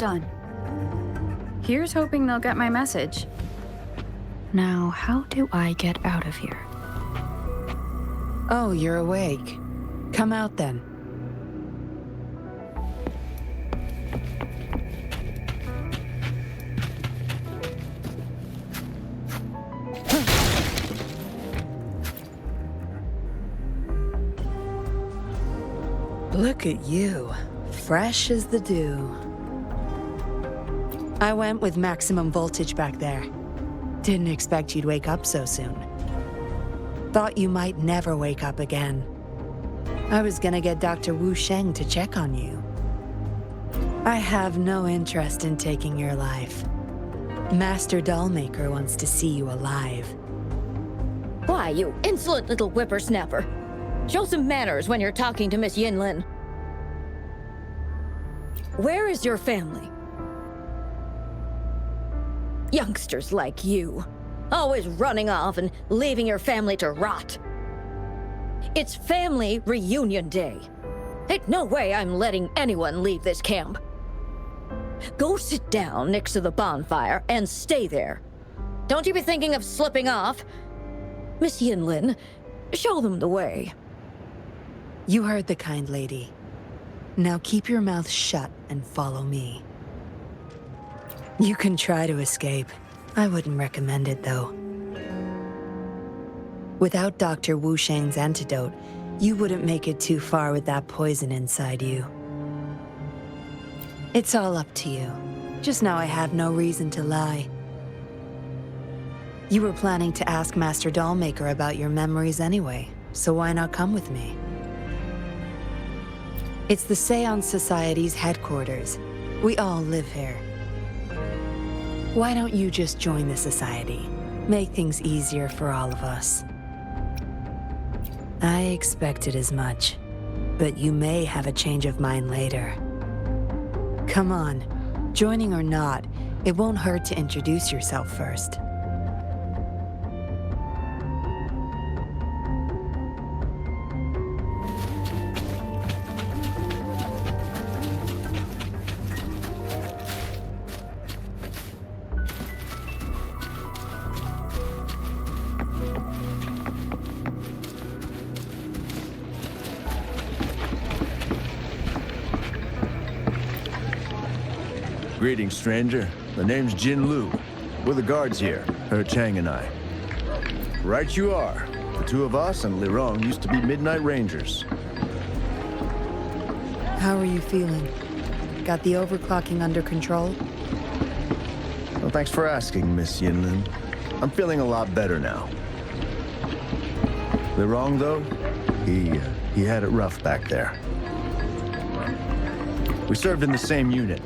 Done. Here's hoping they'll get my message. Now, how do I get out of here? Oh, you're awake. Come out then. Look at you, fresh as the dew. I went with maximum voltage back there. Didn't expect you'd wake up so soon. Thought you might never wake up again. I was gonna get Dr. Wu Sheng to check on you. I have no interest in taking your life. Master Dollmaker wants to see you alive. Why, you insolent little whippersnapper! Show some manners when you're talking to Miss Yinlin. Where is your family? Youngsters like you, always running off and leaving your family to rot. It's family reunion day. Ain't no way I'm letting anyone leave this camp. Go sit down next to the bonfire and stay there. Don't you be thinking of slipping off. Miss Yinlin, show them the way. You heard the kind lady. Now keep your mouth shut and follow me. You can try to escape. I wouldn't recommend it, though. Without Dr. Wu Sheng's antidote, you wouldn't make it too far with that poison inside you. It's all up to you. Just know I have no reason to lie. You were planning to ask Master Dollmaker about your memories anyway, so why not come with me? It's the Seance Society's headquarters. We all live here. Why don't you just join the society? Make things easier for all of us. I expected as much, but you may have a change of mind later. Come on, joining or not, it won't hurt to introduce yourself first. Greetings, stranger. The name's Jin Lu. We're the guards here, He Chang and I. Right you are. The two of us and Lirong used to be Midnight Rangers. How are you feeling? Got the overclocking under control? Well, thanks for asking, Miss Yinlin. I'm feeling a lot better now. Lirong, though, he had it rough back there. We served in the same unit.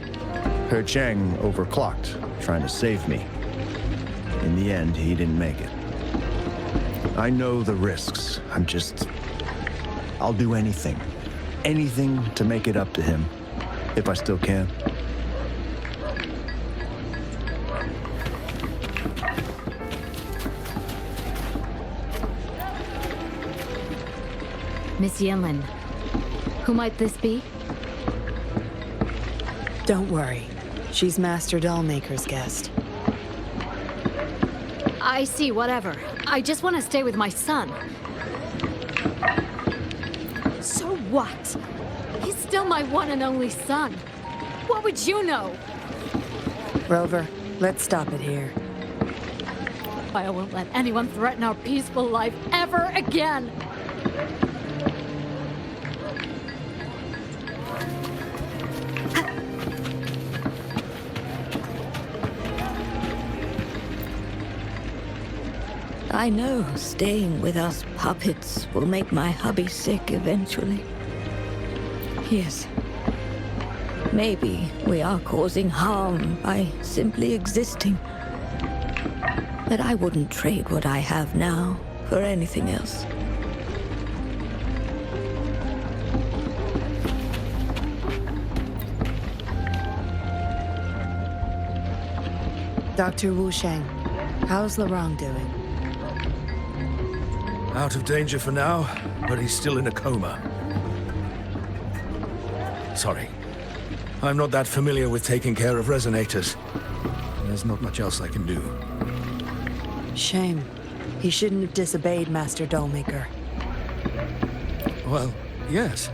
He Chang overclocked, trying to save me. In the end, he didn't make it. I know the risks. I'll do anything. Anything to make it up to him, if I still can. Miss Yinlin, who might this be? Don't worry. She's Master Dollmaker's guest. I see, whatever. I just want to stay with my son. So what? He's still my one and only son. What would you know? Rover, let's stop it here. I won't let anyone threaten our peaceful life ever again. I know staying with us puppets will make my hubby sick eventually. Yes. Maybe we are causing harm by simply existing. But I wouldn't trade what I have now for anything else. Dr. Wu Sheng, how's Lirong doing? Out of danger for now, but he's still in a coma. Sorry. I'm not that familiar with taking care of resonators. There's not much else I can do. Shame. He shouldn't have disobeyed Master Dollmaker. Well, yes.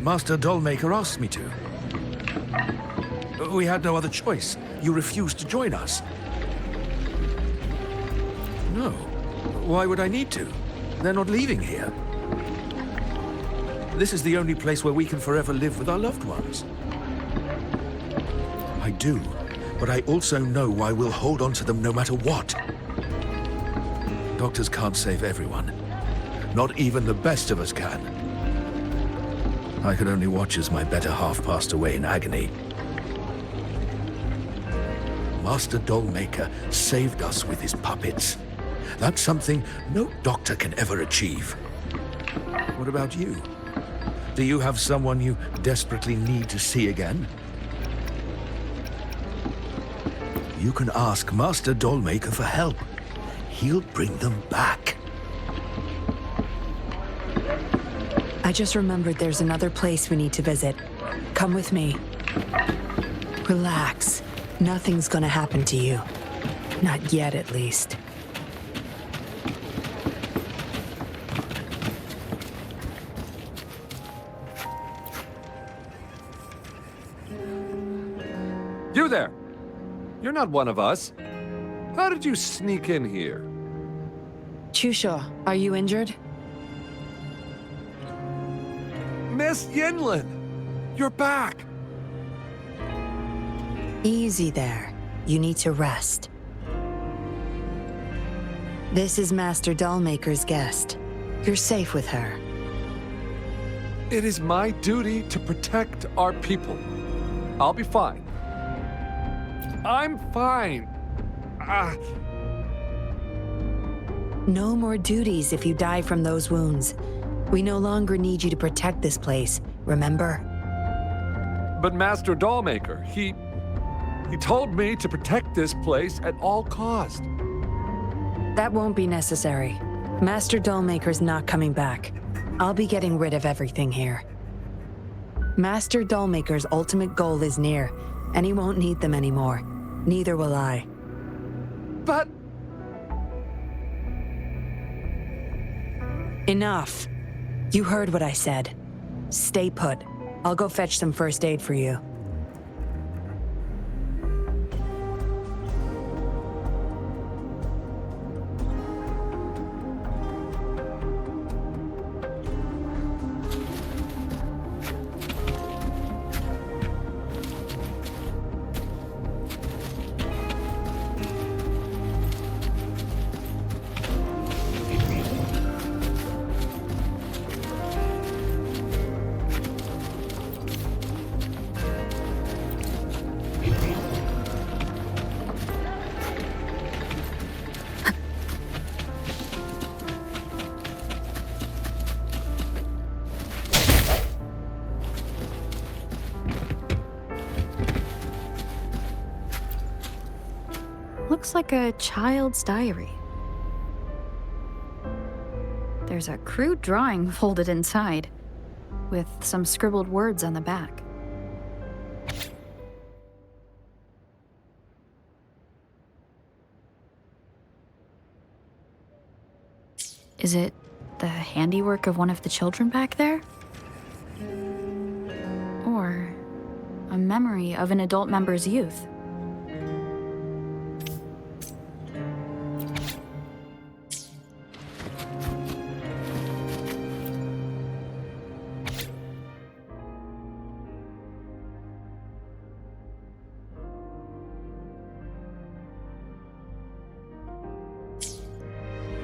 Master Dollmaker asked me to. We had no other choice. You refused to join us. No. Why would I need to? They're not leaving here. This is the only place where we can forever live with our loved ones. I do, but I also know I will hold on to them no matter what. Doctors can't save everyone. Not even the best of us can. I could only watch as my better half passed away in agony. Master Dollmaker saved us with his puppets. That's something no doctor can ever achieve. What about you? Do you have someone you desperately need to see again? You can ask Master Dollmaker for help. He'll bring them back. I just remembered there's another place we need to visit. Come with me. Relax. Nothing's gonna happen to you. Not yet, at least. You there! You're not one of us. How did you sneak in here? Chusha, are you injured? Miss Yinlin! You're back! Easy there. You need to rest. This is Master Dollmaker's guest. You're safe with her. It is my duty to protect our people. I'll be fine. I'm fine. No more duties if you die from those wounds. We no longer need you to protect this place, remember? But Master Dollmaker, he told me to protect this place at all cost. That won't be necessary. Master Dollmaker's not coming back. I'll be getting rid of everything here. Master Dollmaker's ultimate goal is near, and he won't need them anymore. Neither will I. But... Enough. You heard what I said. Stay put. I'll go fetch some first aid for you. Looks like a child's diary. There's a crude drawing folded inside, with some scribbled words on the back. Is it the handiwork of one of the children back there? Or a memory of an adult member's youth?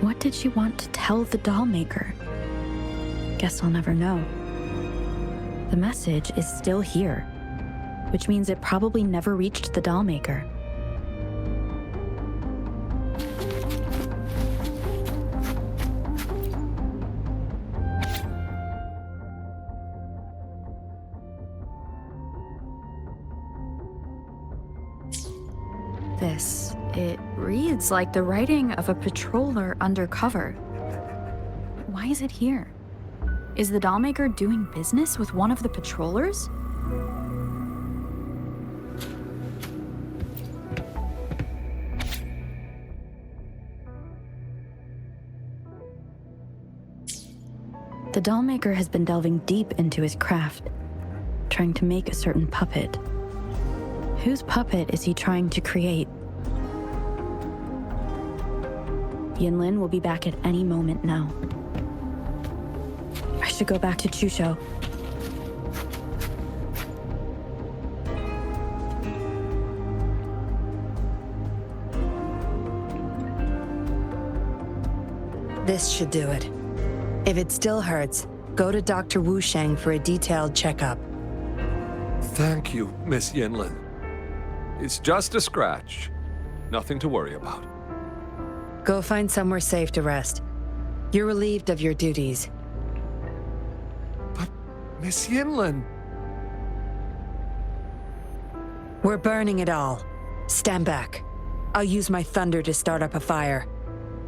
What did she want to tell the Dollmaker? Guess I'll never know. The message is still here, which means it probably never reached the Dollmaker. It reads like the writing of a patroller undercover. Why is it here? Is the Dollmaker doing business with one of the patrollers? The dollmaker has been delving deep into his craft, trying to make a certain puppet. Whose puppet is he trying to create? Yinlin will be back at any moment now. I should go back to Chusho. This should do it. If it still hurts, go to Dr. Wu Sheng for a detailed checkup. Thank you, Miss Yinlin. It's just a scratch. Nothing to worry about. Go find somewhere safe to rest. You're relieved of your duties. But, Miss Yinlin... We're burning it all. Stand back. I'll use my thunder to start up a fire.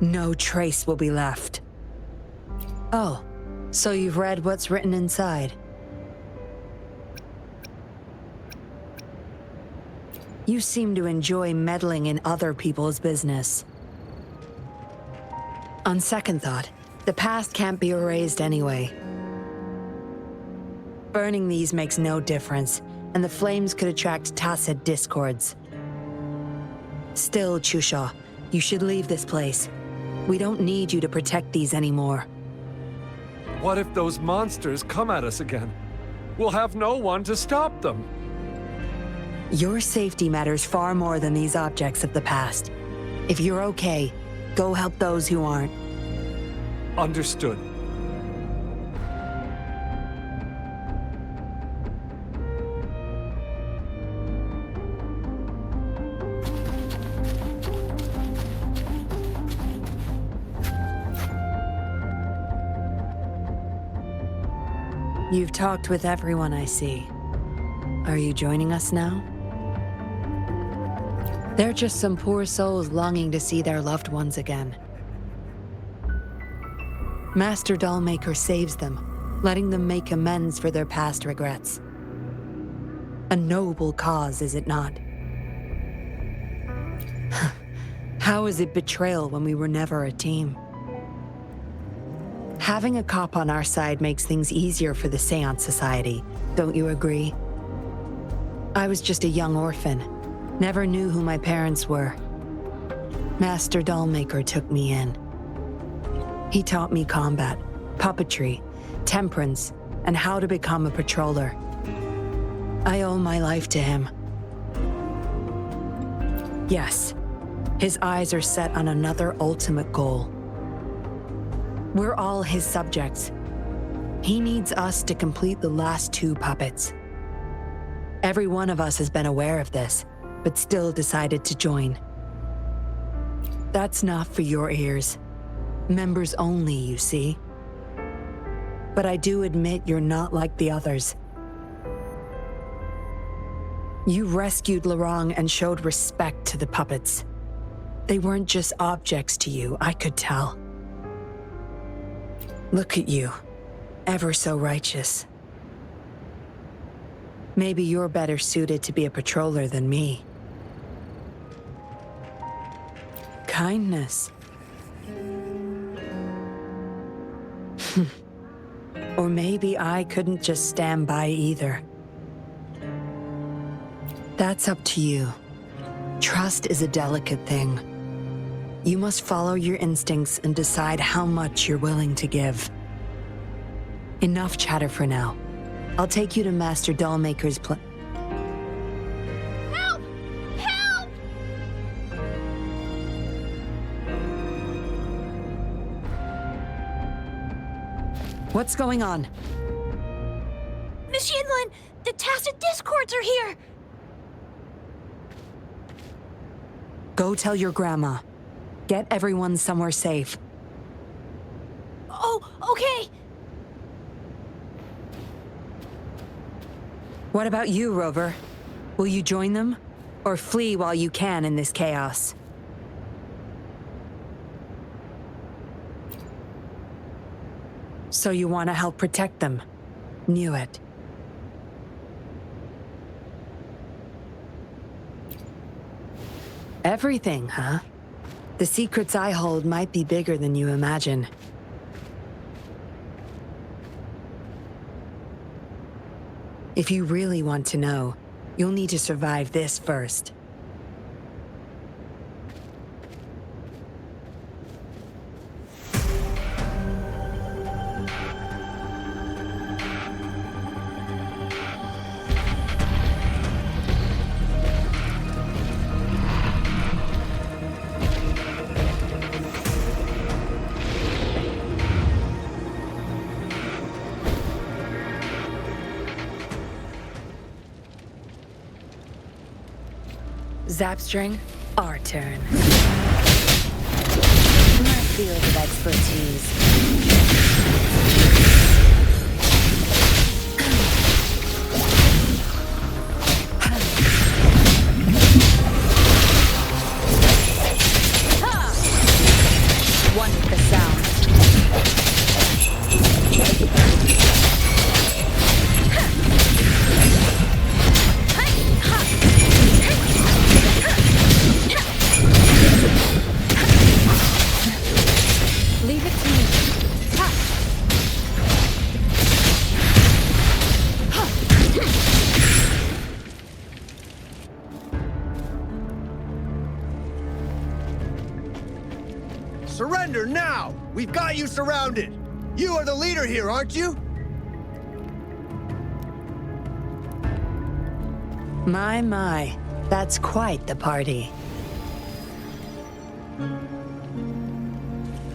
No trace will be left. Oh, so you've read what's written inside. You seem to enjoy meddling in other people's business. On second thought, the past can't be erased anyway. Burning these makes no difference, and the flames could attract tacit discords. Still, Chusha, you should leave this place. We don't need you to protect these anymore. What if those monsters come at us again? We'll have no one to stop them. Your safety matters far more than these objects of the past. If you're okay, go help those who aren't. Understood. You've talked with everyone I see. Are you joining us now? They're just some poor souls longing to see their loved ones again. Master Dollmaker saves them, letting them make amends for their past regrets. A noble cause, is it not? How is it betrayal when we were never a team? Having a cop on our side makes things easier for the Seance Society, don't you agree? I was just a young orphan, never knew who my parents were. Master Dollmaker took me in. He taught me combat, puppetry, temperance, and how to become a patroller. I owe my life to him. Yes, his eyes are set on another ultimate goal. We're all his subjects. He needs us to complete the last 2 puppets. Every one of us has been aware of this, but still decided to join. That's not for your ears. Members only, you see. But I do admit you're not like the others. You rescued Larong and showed respect to the puppets. They weren't just objects to you, I could tell. Look at you, ever so righteous. Maybe you're better suited to be a patroller than me. Kindness. Or maybe I couldn't just stand by either. That's up to you. Trust is a delicate thing. You must follow your instincts and decide how much you're willing to give. Enough chatter for now. I'll take you to Master Dollmaker's Help! Help! What's going on? Miss Yinlin, the tacit discords are here! Go tell your grandma. Get everyone somewhere safe. Oh, okay! What about you, Rover? Will you join them? Or flee while you can in this chaos? So you want to help protect them? Knew it. Everything, huh? The secrets I hold might be bigger than you imagine. If you really want to know, you'll need to survive this first. Zapstring, our turn. My field of expertise. One with the sound. Leave it to me. Surrender now! We've got you surrounded! You are the leader here, aren't you? My. That's quite the party.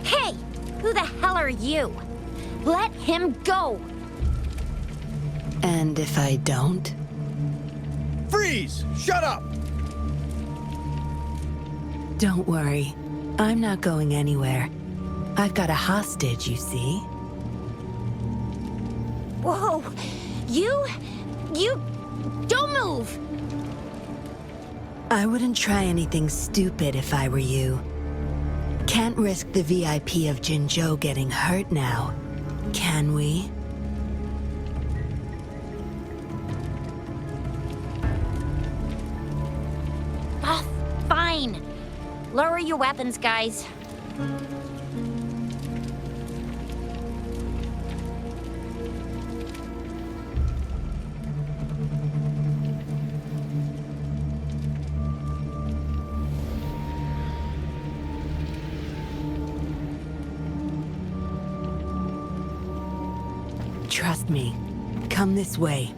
Hey! Who the hell are you? Let him go! And if I don't? Freeze! Shut up! Don't worry. I'm not going anywhere. I've got a hostage, you see? Whoa! You... Don't move! I wouldn't try anything stupid if I were you. Can't risk the VIP of Jinzhou getting hurt now, can we? Oh, fine. Lower your weapons, guys. Trust me. Come this way.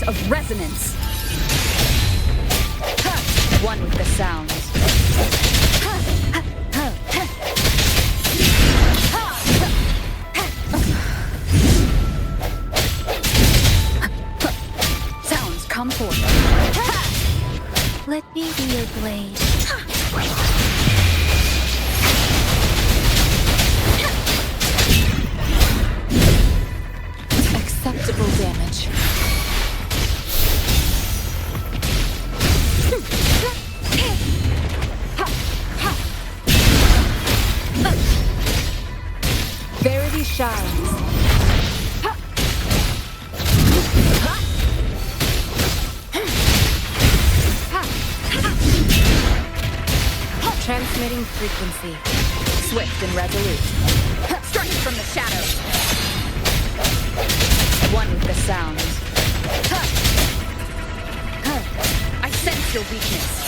Of resonance. One with the sound. Sounds come forth. Let me be your blade. Acceptable damage. Transmitting frequency. Swift and resolute. Strike from the shadows. One with the sound. I sense your weakness.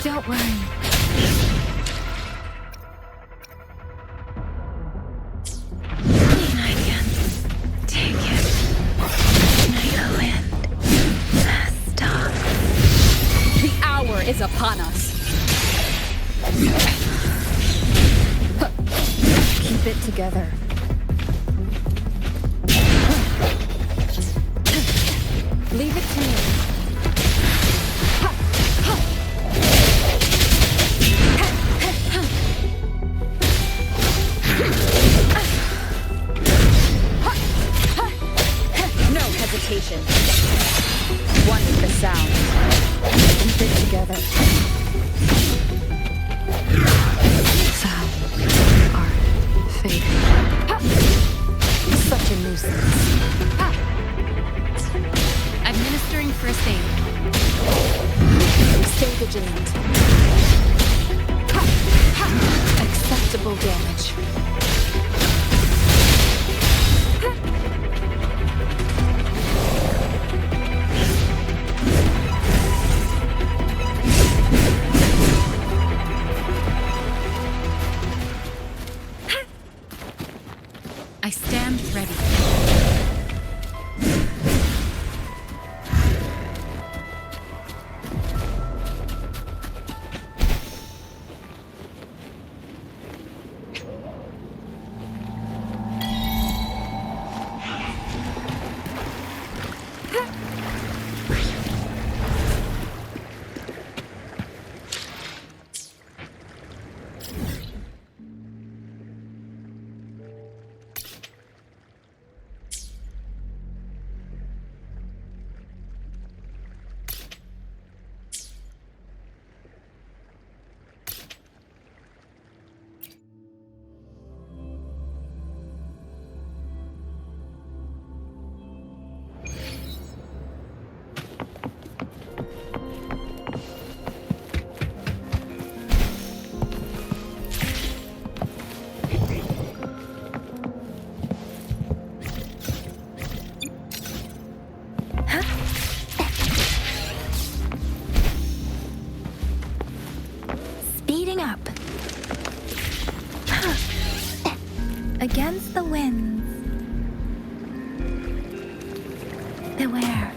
Don't worry. I can take it. Night wind. Stop. The hour is upon us. Keep it together. Leave it to me. No hesitation. One with the sound. Keep it together. Sound. Art. Fading. Such a nuisance. Administering first aid. Stay vigilant. Acceptable damage. I stand ready. Speeding up. Against the winds. Beware.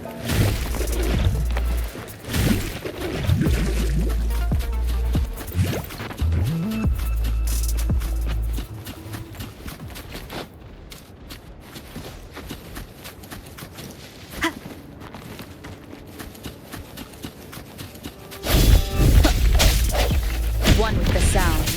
One with the sound.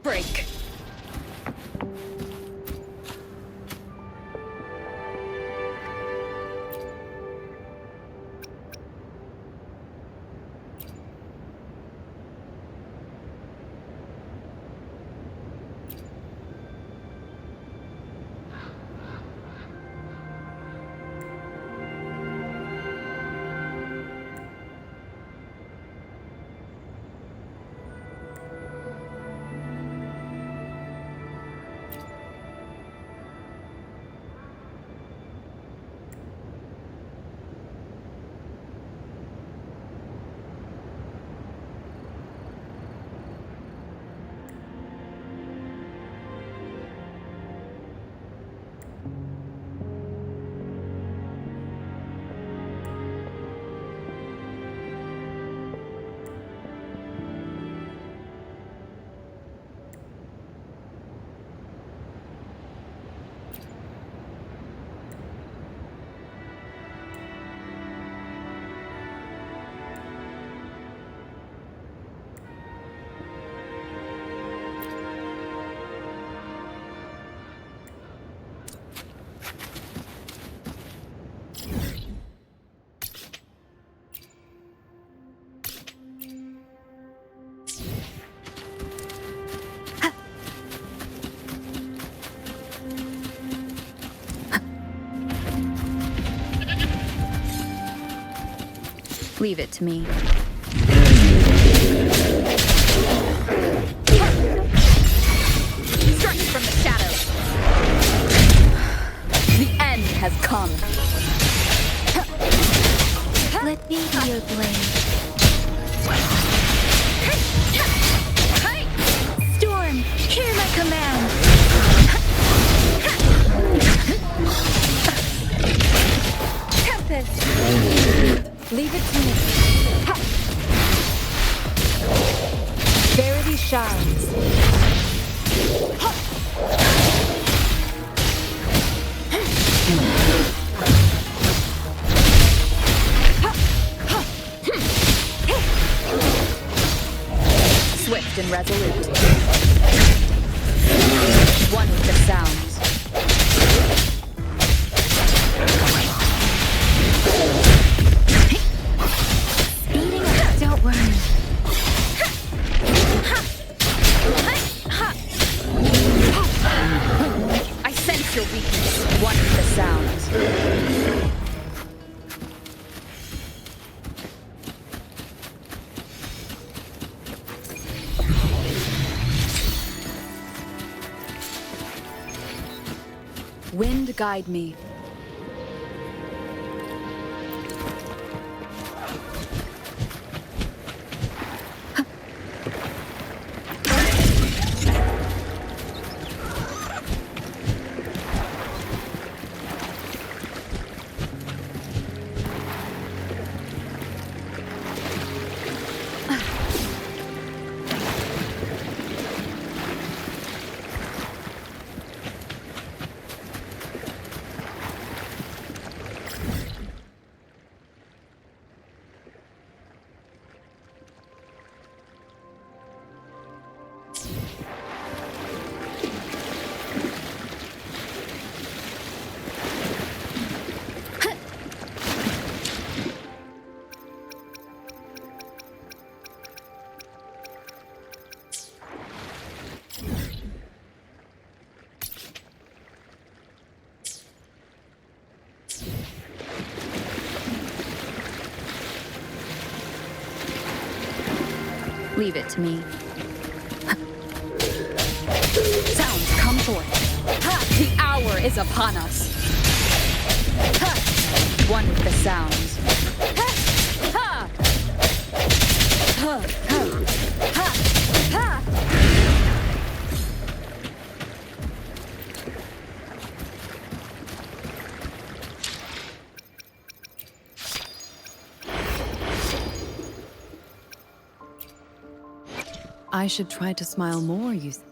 break. Leave it to me. Striking from the shadows. The end has come. Let me be your blade. Storm, hear my command. Tempest. Leave it to me. Verity shines. Swift and resolute. One with the sounds. Don't worry. I sense your weakness. One with the sounds. Wind guide me. Leave it to me. Sounds come forth. The hour is upon us. One with the sounds. I should try to smile more, you think?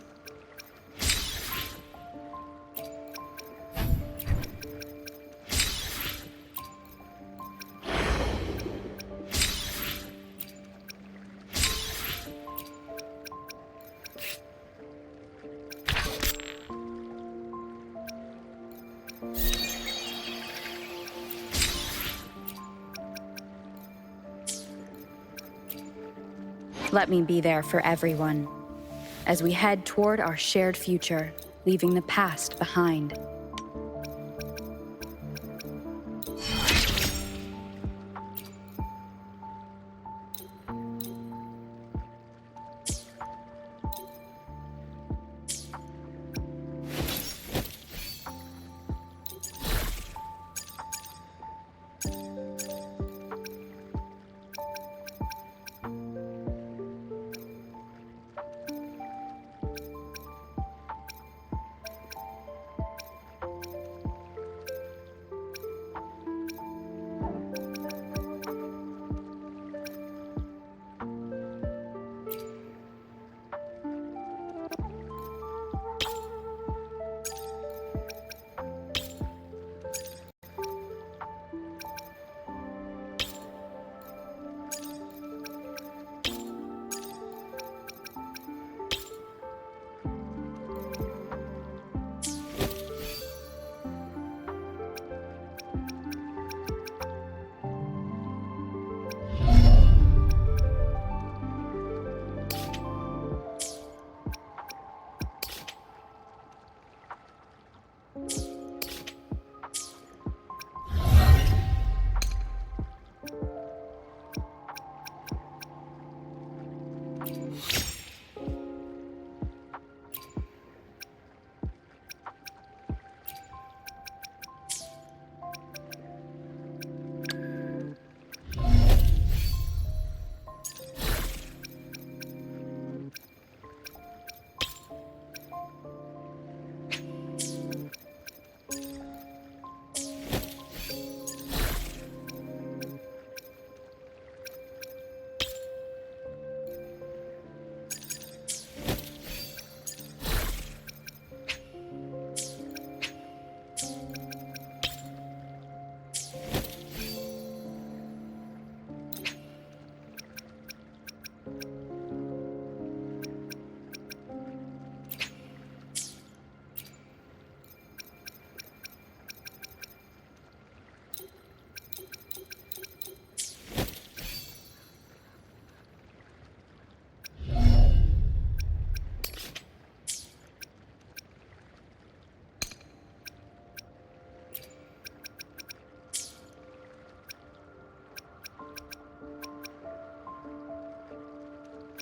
Let me be there for everyone as we head toward our shared future, leaving the past behind.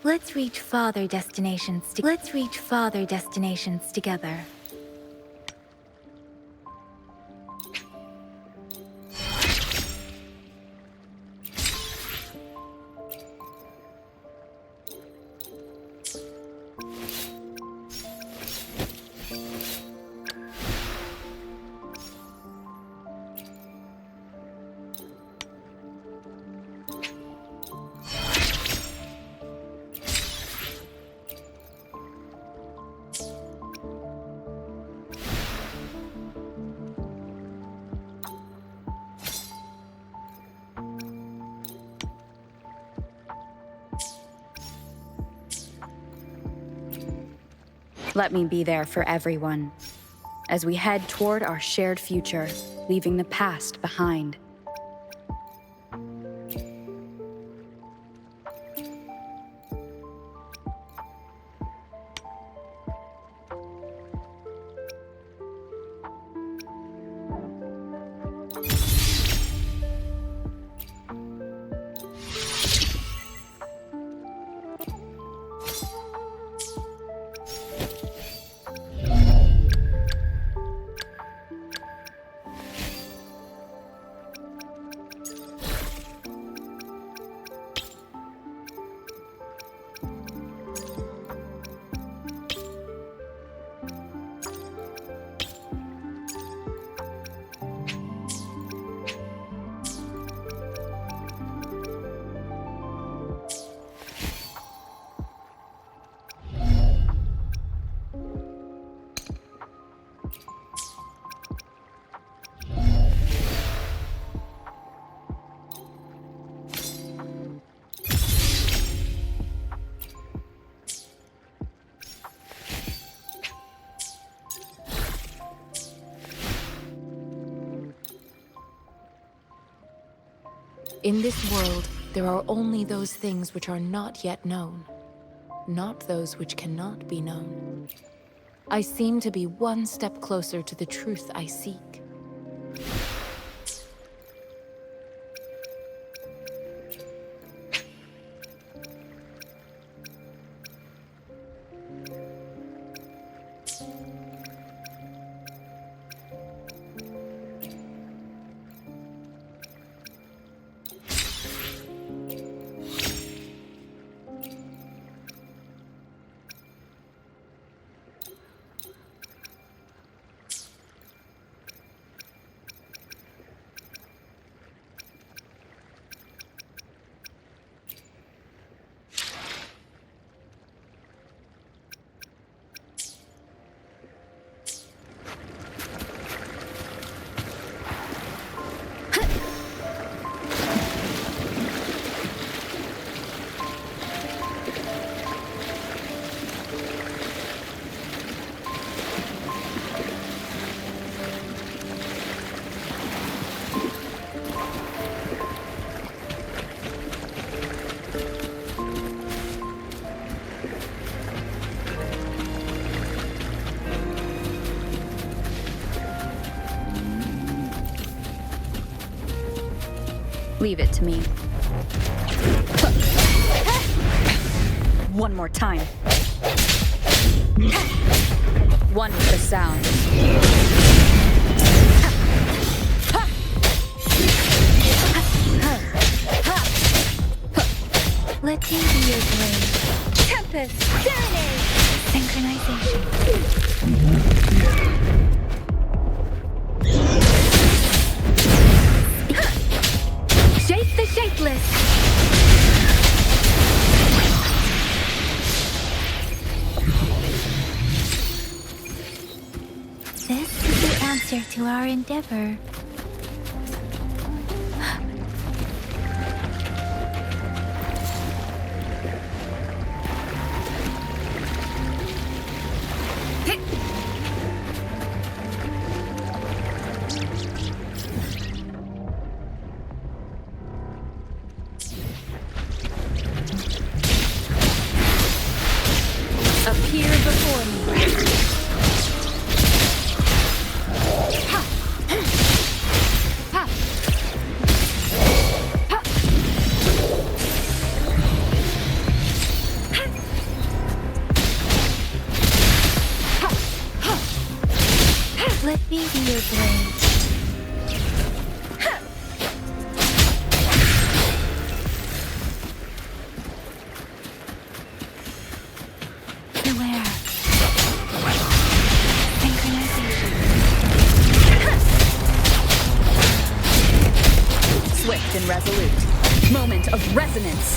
Let's reach farther destinations together. Let me be there for everyone as we head toward our shared future, leaving the past behind. In this world, There are only those things which are not yet known, not those which cannot be known. I seem to be one step closer to the truth I seek. Leave it to me. One more time. One with the sound. Let me be your blade. Tempest! Serenade! Synchronization. Shape the shapeless! This is the answer to our endeavor. Appear before me. Let me be your blade. Beware. Synchronization. Swift and resolute. Moment of resonance.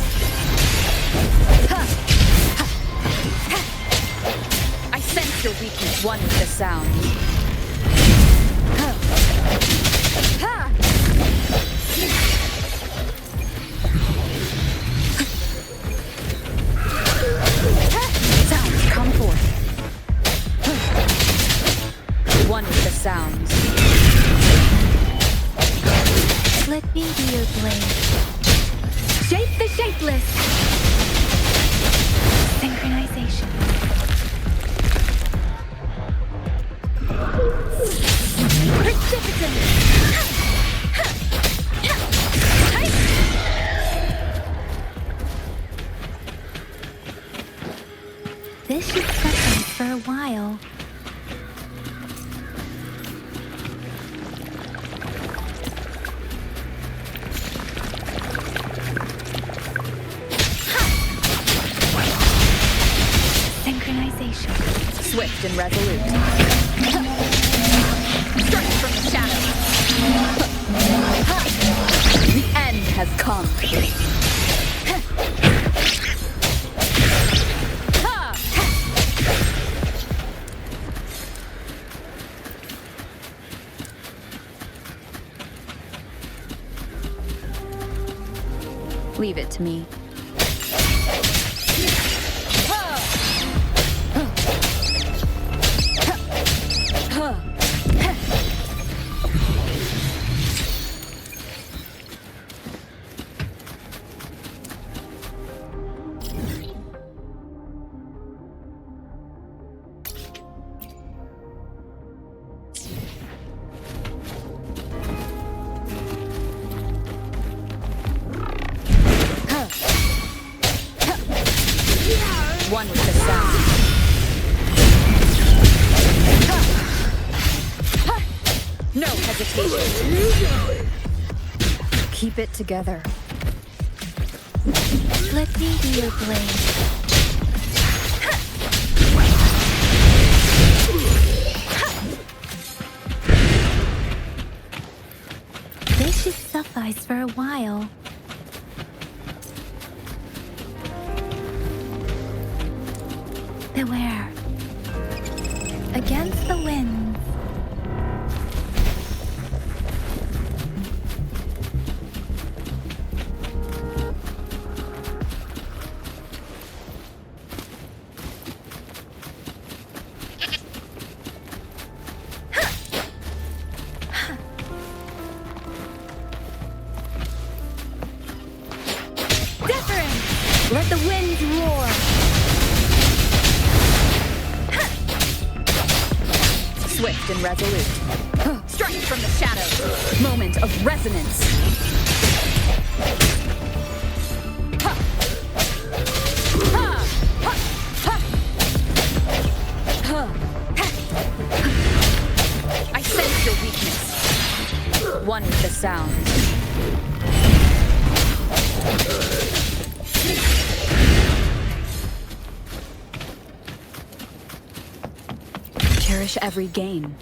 I sense your weakness, one with the sound. Sounds come forth. One with the sounds. Let me be your blade. Shape the shapeless. Synchronization. Precipitant. This should suffice for a while. Synchronization. Swift and resolute. Strike from the shadows. The end has come. Leave it to me. One with the sound. No hesitation. Keep it together. Let me be your blade. This should suffice for a while. Beware. Against the winds. Let the winds roar! Swift and resolute. Strike from the shadows. Moment of resonance. I sense your weakness. One with the sound. Cherish every gain.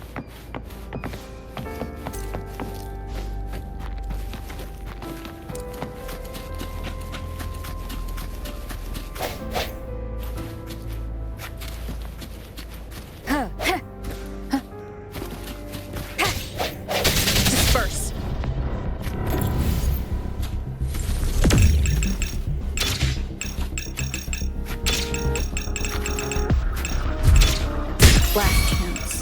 Disperse. Last chance.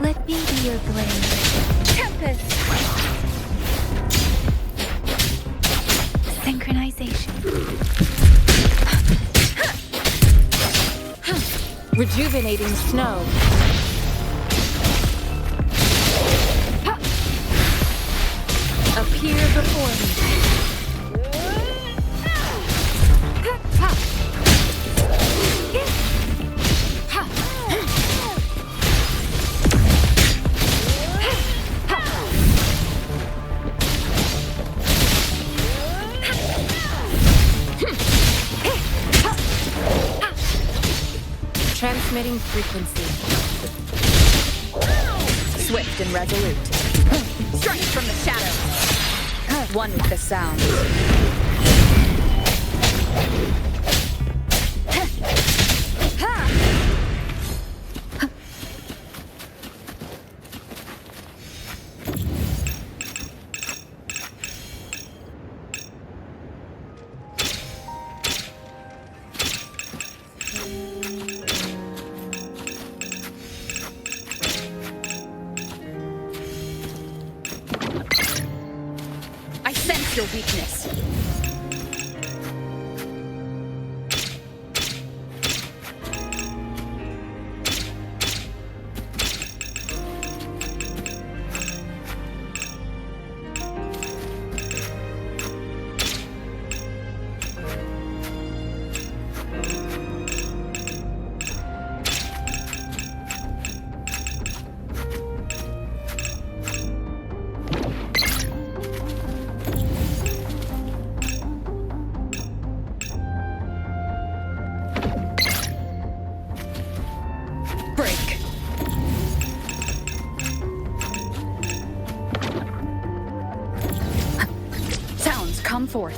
Let me be your blade. Tempest! Synchronization. Rejuvenating snow. Appear before me. Transmitting frequency. Swift and resolute. Strike from the shadows. One with the sound. I sense your weakness. Break. Sounds come forth.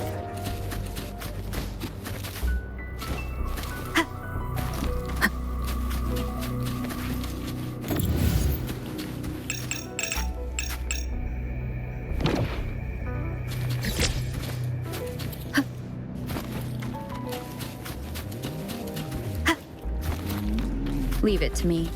Leave it to me.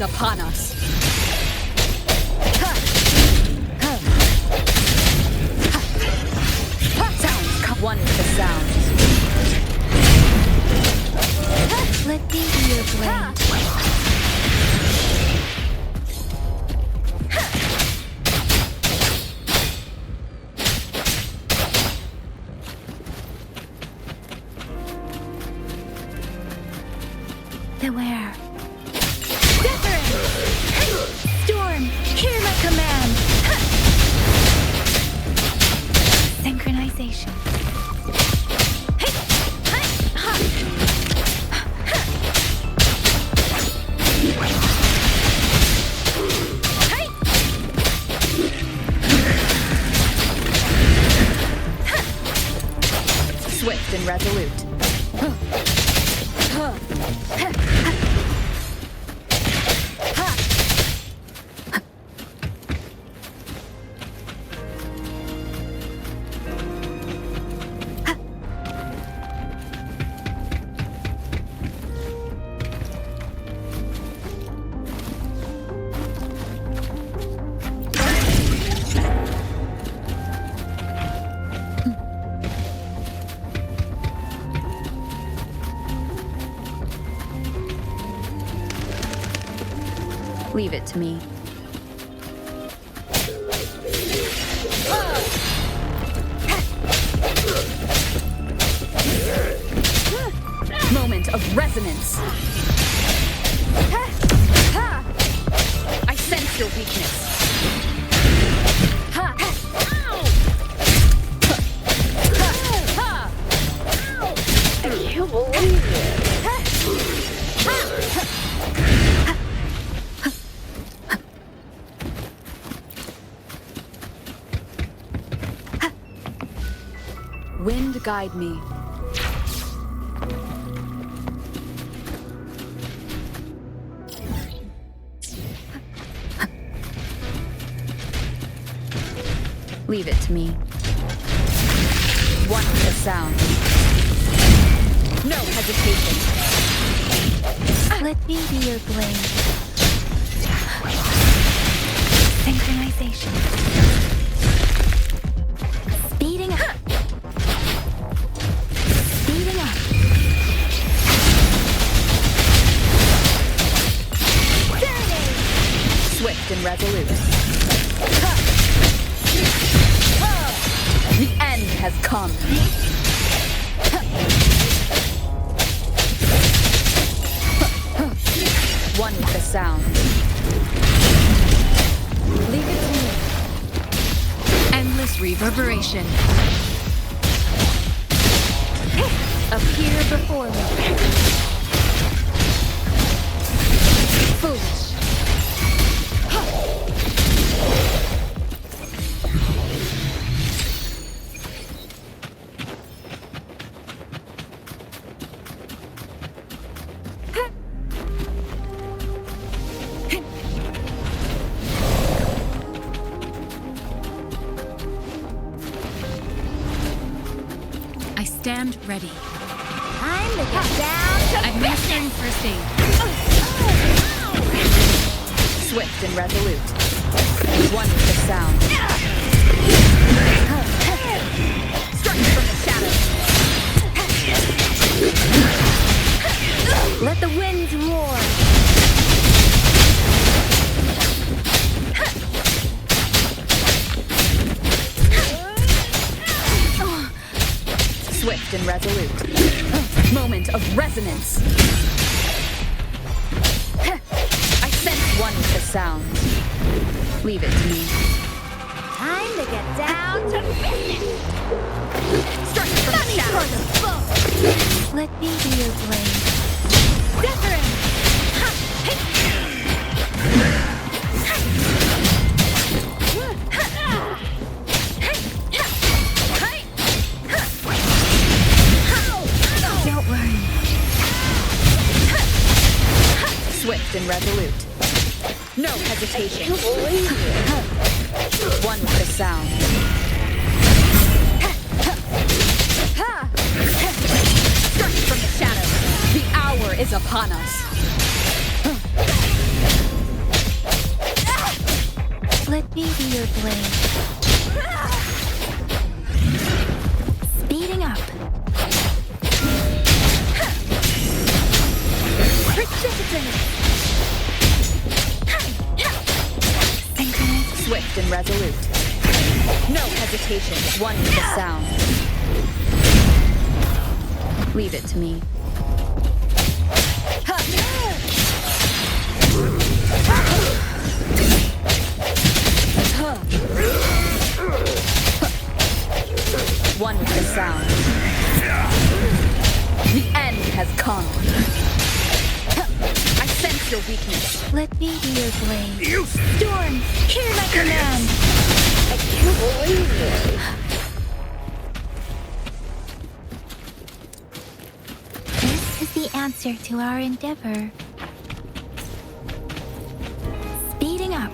is upon us. Sounds come one with the sounds. Let me be your blade. Beware. Storm, hear my command. Synchronization. Swift and resolute. Leave it to me. Moment of resonance. I sense your weakness. I can't believe it. Wind guide me. Leave it to me. One with the sound. No hesitation. Let me be your blade. Synchronization. Speeding up. Speeding up. Swift and resolute. The end has come. One with the sound. Leave it to me. Endless reverberation. Appear before me. Foolish. I stand ready. Time to get down to Administering first aid. Swift and resolute. One with the sound. Strike from the shadows. Let the winds roar. Swift and resolute. Moment of resonance. I sense one with the sound. Leave it to me. time to get down to business. Strike from the shadows. Let me be your blade. Wuthering. Don't worry. Swift and resolute. No hesitation. One with the sound. Strike from the shadows. The hour is upon us. your blade. Speeding up. Precipitate. Swift and resolute. No hesitation, one with the sound. Leave it to me. One with the sound. The end has come. I sense your weakness. Let me be your blade. You Storm, hear my command. I can't believe it. This is the answer to our endeavor. Speeding up.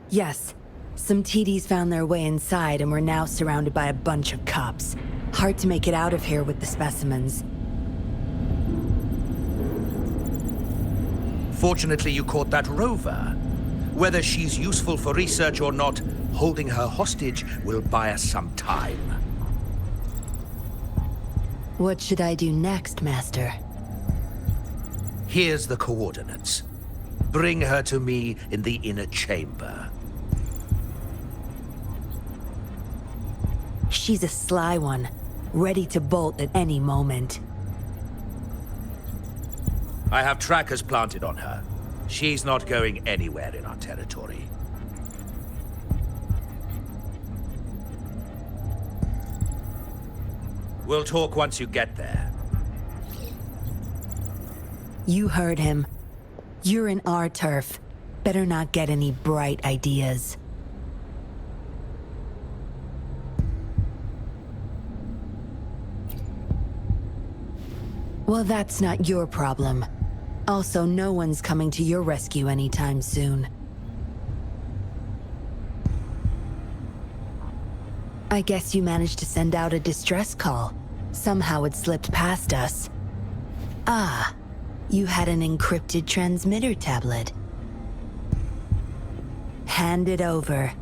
Yes. Some TDs found their way inside and we're now surrounded by a bunch of cops. Hard to make it out of here with the specimens. Fortunately, you caught that rover. Whether she's useful for research or not, holding her hostage will buy us some time. What should I do next, Master? Here's the coordinates. Bring her to me in the inner chamber. She's a sly one, ready to bolt at any moment. I have trackers planted on her. She's not going anywhere in our territory. We'll talk once you get there. You heard him. You're in our turf. Better not get any bright ideas. Well, that's not your problem. Also, no one's coming to your rescue anytime soon. I guess you managed to send out a distress call. Somehow it slipped past us. Ah, you had an encrypted transmitter tablet. Hand it over.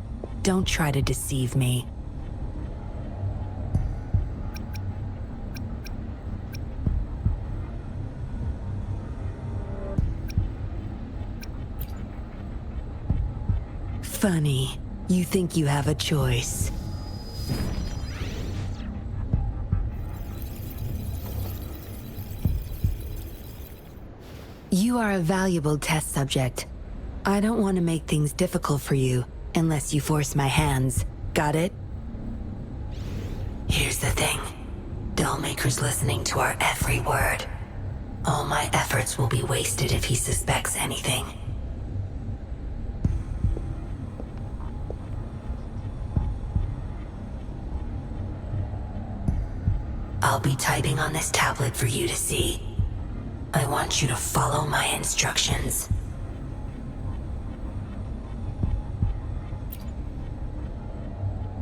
Don't try to deceive me. Funny. You think you have a choice. You are a valuable test subject. I don't want to make things difficult for you, unless you force my hands. Got it? Here's the thing. Dollmaker's listening to our every word. All my efforts will be wasted if he suspects anything. I'll be typing on this tablet for you to see. I want you to follow my instructions.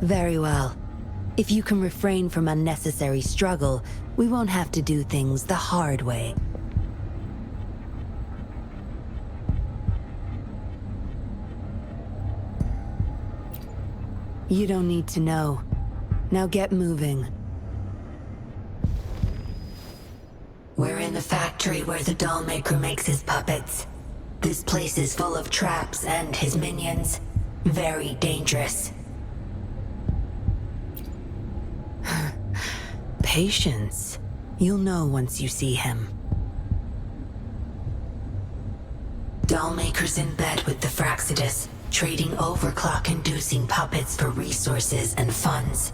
Very well. If you can refrain from unnecessary struggle, we won't have to do things the hard way. You don't need to know. Now get moving. We're in the factory where the Dollmaker makes his puppets. This place is full of traps and his minions. Very dangerous. Patience. You'll know once you see him. Dollmaker's in bed with the Fraxidus, trading overclock-inducing puppets for resources and funds.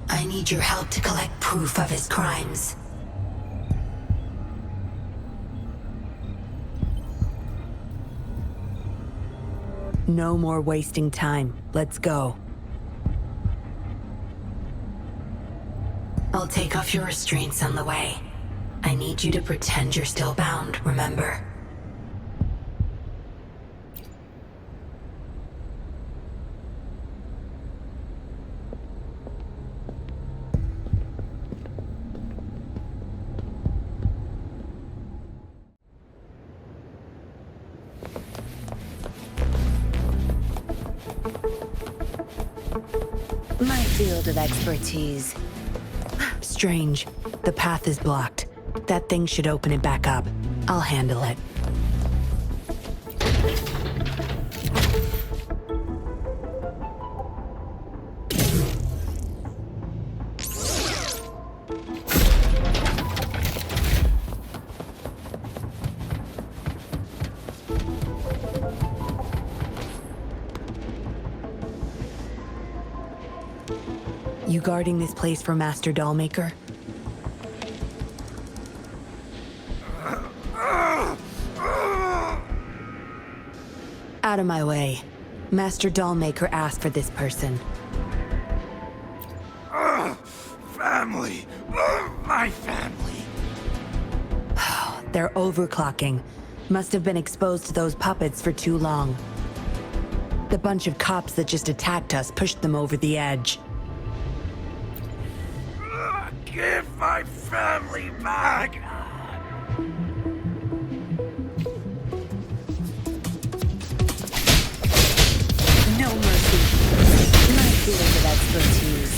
I need your help to collect proof of his crimes. No more wasting time. Let's go. I'll take off your restraints on the way. I need you to pretend you're still bound, remember? My field of expertise. Strange. The path is blocked. That thing should open it back up. I'll handle it. You guarding this place for Master Dollmaker? Out of my way. Master Dollmaker asked for this person. Family! My family! They're overclocking. Must have been exposed to those puppets for too long. The bunch of cops that just attacked us pushed them over the edge. Give my family back! No mercy. My field of expertise.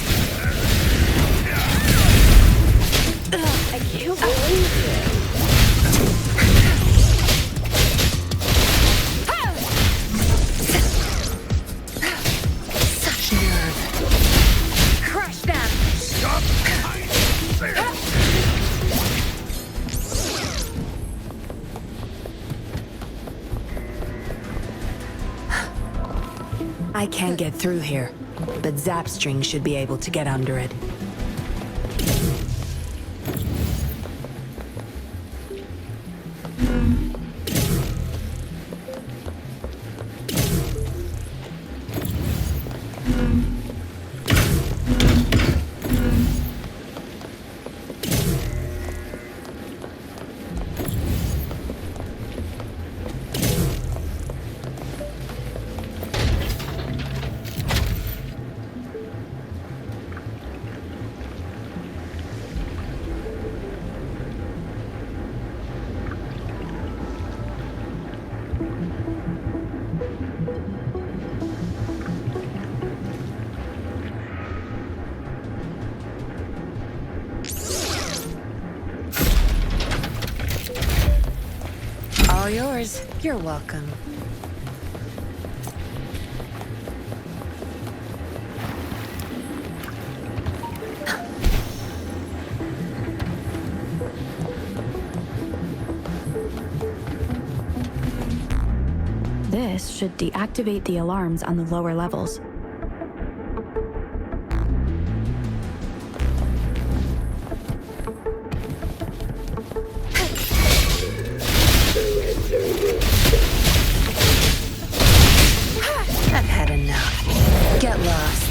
I can't believe it. Such nerve. Crush them! Stop! I can't get through here, but Zapstring should be able to get under it. All yours. You're welcome. This should deactivate the alarms on the lower levels. I've had enough. Get lost.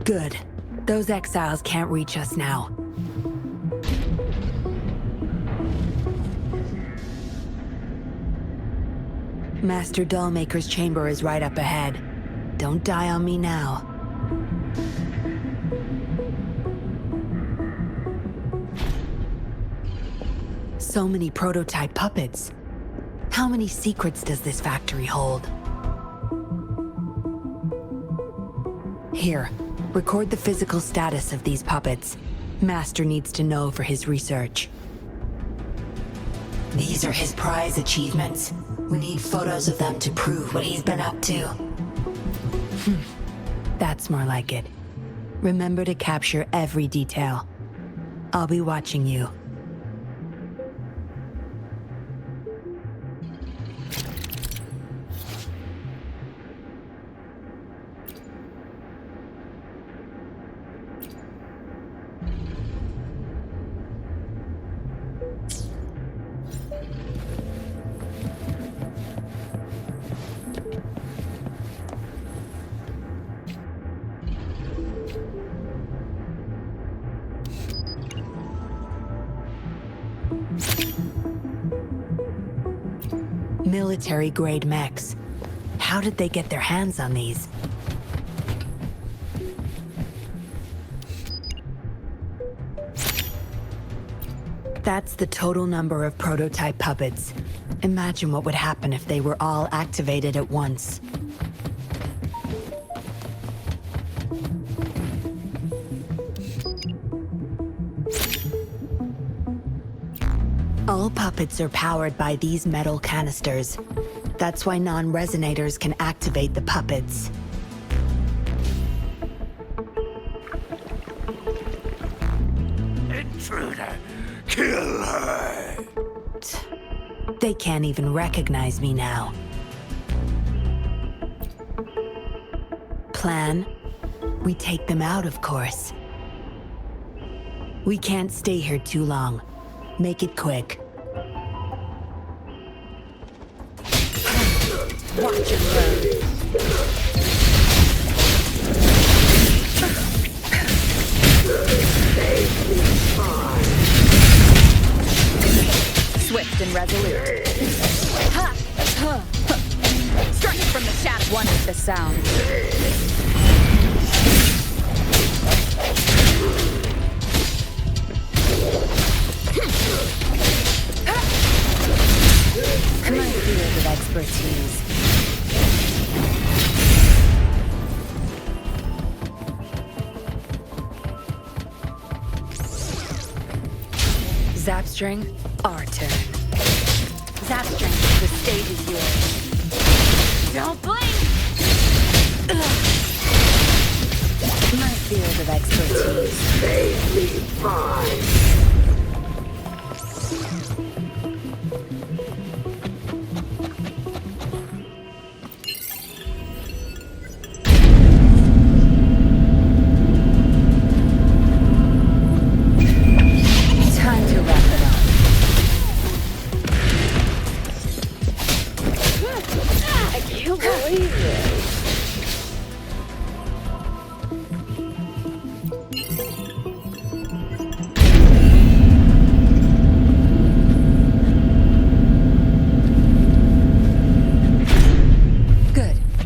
Good. Those exiles can't reach us now. Master Dollmaker's chamber is right up ahead. Don't die on me now. So many prototype puppets. How many secrets does this factory hold? Here, record the physical status of these puppets. Master needs to know for his research. These are his prize achievements. We need photos of them to prove what he's been up to. That's more like it. Remember to capture every detail. I'll be watching you. Military-grade mechs. How did they get their hands on these? That's the total number of prototype puppets. Imagine what would happen if they were all activated at once. All puppets are powered by these metal canisters. That's why non-resonators can activate the puppets. Intruder! Kill her! They can't even recognize me now. Plan? We take them out, of course. We can't stay here too long. Make it quick. Watch and learn. Swift and resolute. Ha! Ha! Ha! Strike from the shadow. One with the sound. My field of expertise. Zapstring, our turn. Zapstring, the stage is yours. Don't blink! My field of expertise. Save me, fine.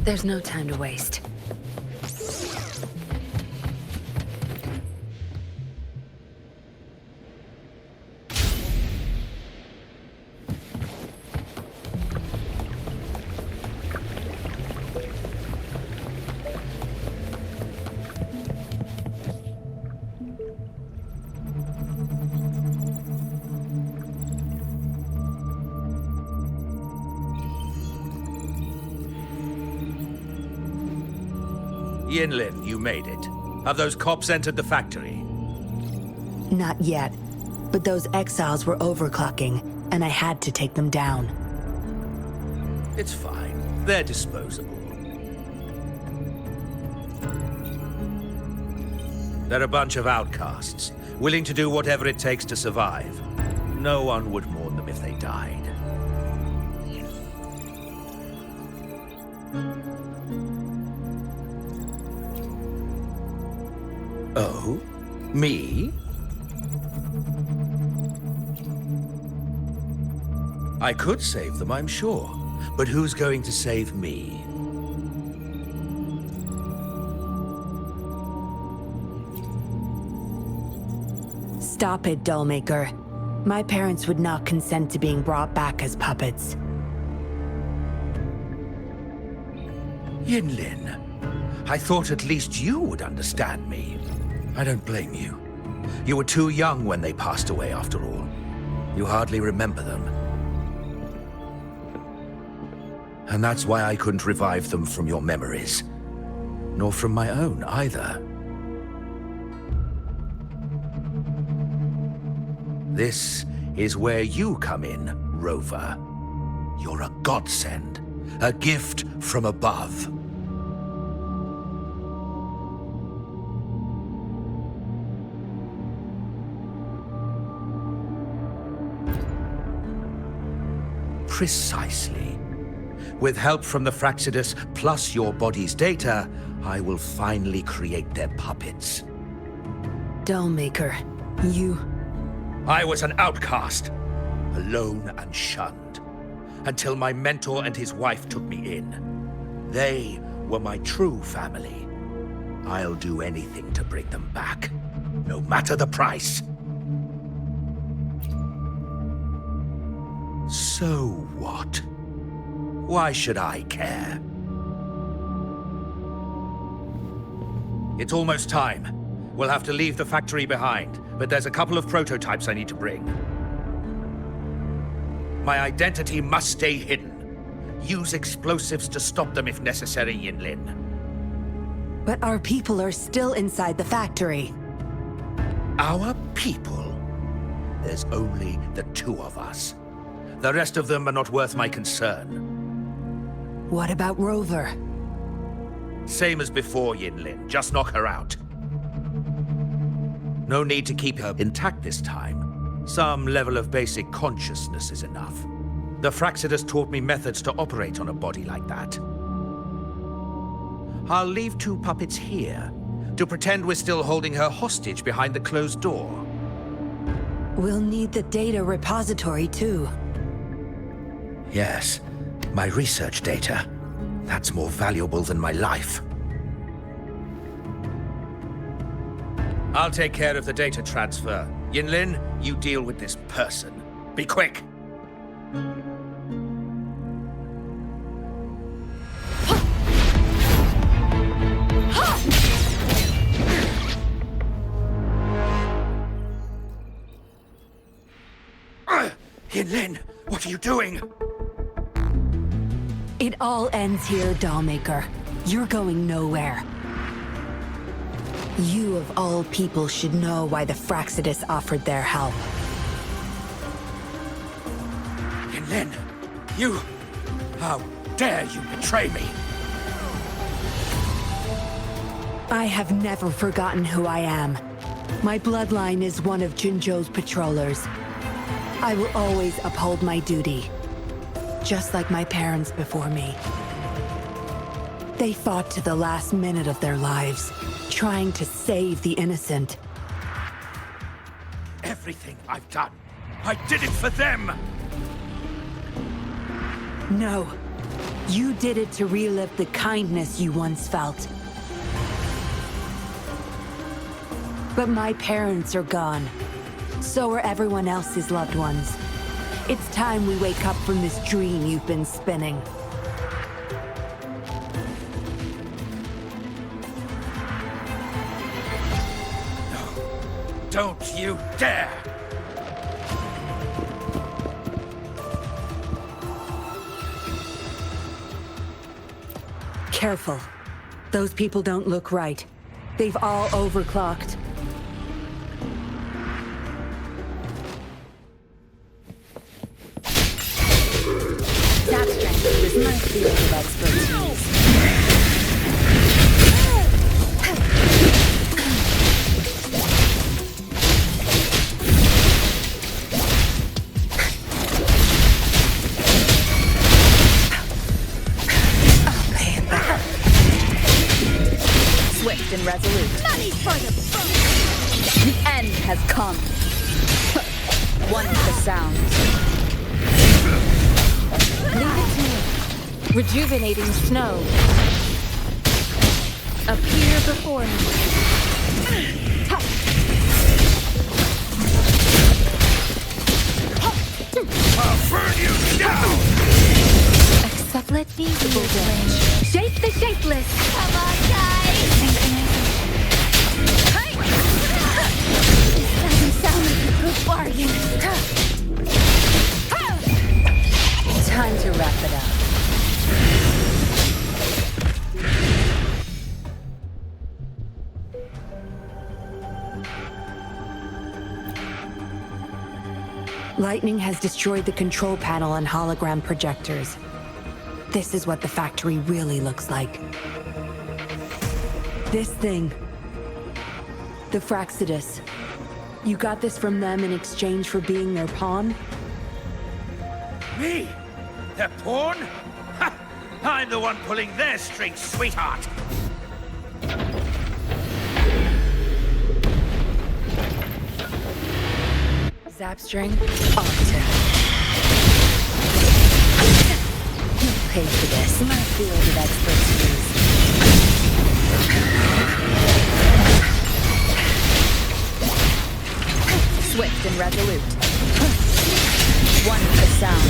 There's no time to waste. Yinlin, you made it. Have those cops entered the factory? Not yet, but those exiles were overclocking, and I had to take them down. It's fine. They're disposable. They're a bunch of outcasts, willing to do whatever it takes to survive. No one would mourn them if they died. Oh? Me? I could save them, I'm sure. But who's going to save me? Stop it, Dollmaker. My parents would not consent to being brought back as puppets. Yinlin, I thought at least you would understand me. I don't blame you. You were too young when they passed away, after all. You hardly remember them. And that's why I couldn't revive them from your memories. Nor from my own, either. This is where you come in, Rover. You're a godsend. A gift from above. Precisely. With help from the Fraxidus, plus your body's data, I will finally create their puppets. Dollmaker, you... I was an outcast, alone and shunned, until my mentor and his wife took me in. They were my true family. I'll do anything to bring them back, no matter the price. So what? Why should I care? It's almost time. We'll have to leave the factory behind, but there's a couple of prototypes I need to bring. My identity must stay hidden. Use explosives to stop them if necessary, Yinlin. But our people are still inside the factory. Our people? There's only the two of us. The rest of them are not worth my concern. What about Rover? Same as before, Yinlin. Just knock her out. No need to keep her intact this time. Some level of basic consciousness is enough. The Fraxidus taught me methods to operate on a body like that. I'll leave two puppets here to pretend we're still holding her hostage behind the closed door. We'll need the data repository, too. Yes, my research data. That's more valuable than my life. I'll take care of the data transfer. Yinlin, you deal with this person. Be quick! Yinlin, what are you doing? It all ends here, Dollmaker. You're going nowhere. You of all people should know why the Fraxidus offered their help. Yinlin, you... How dare you betray me? I have never forgotten who I am. My bloodline is one of Jinzhou's patrollers. I will always uphold my duty. Just like my parents before me. They fought to the last minute of their lives, trying to save the innocent. Everything I've done, I did it for them! No. You did it to relive the kindness you once felt. But my parents are gone. So are everyone else's loved ones. It's time we wake up from this dream you've been spinning. No, don't you dare! Careful. Those people don't look right. They've all overclocked. Is my field of expertise. I'll pay it back. Swift and resolute. Money for the The end has come. One with the sounds. Leave it to me. Rejuvenating snow. Appear before me. Let me shape the shapeless. Come on, guys! This doesn't sound like a good bargain. Time to wrap it up. Lightning has destroyed the control panel and hologram projectors. This is what the factory really looks like. This thing. The Fraxidus. You got this from them in exchange for being their pawn? Me? Their pawn? Ha! I'm the one pulling their strings, sweetheart! Zapstring, Octa. You paid for this. My field of expertise. Swift and resolute. One with the sound.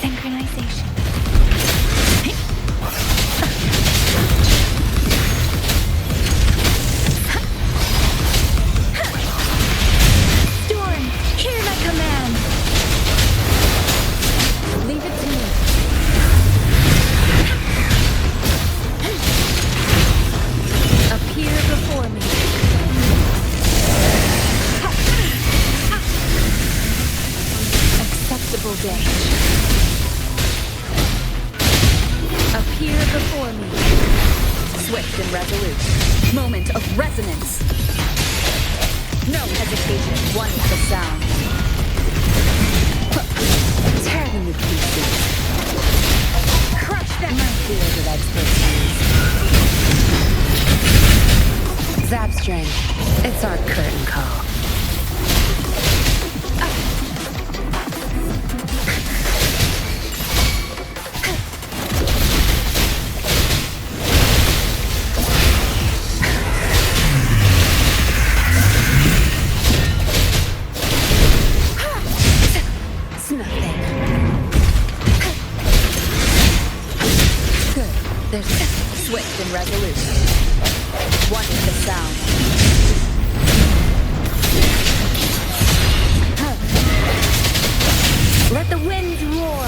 Synchronization. Storm, hear my command! Leave it to me. Appear before me. Acceptable day. Appear before me. Swift and resolute. Moment of resonance. No hesitation. One with the sound. Tear them to pieces. Crush them. My field of expertise. Zapstring, it's our curtain call. It's nothing. Good. There's Swift and resolute. One with the sound. Let the winds roar.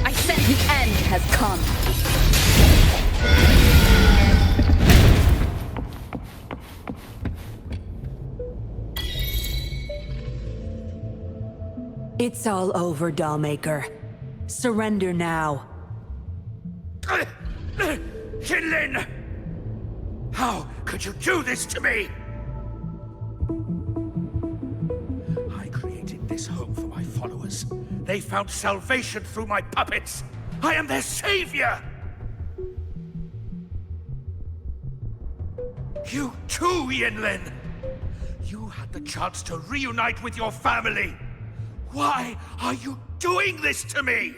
I sense the end has come. It's all over, Dollmaker. Surrender now. Kinlin! How could you do this to me? I created this home for my followers. They found salvation through my puppets. I am their savior! You too, Yinlin! You had the chance to reunite with your family. Why are you doing this to me?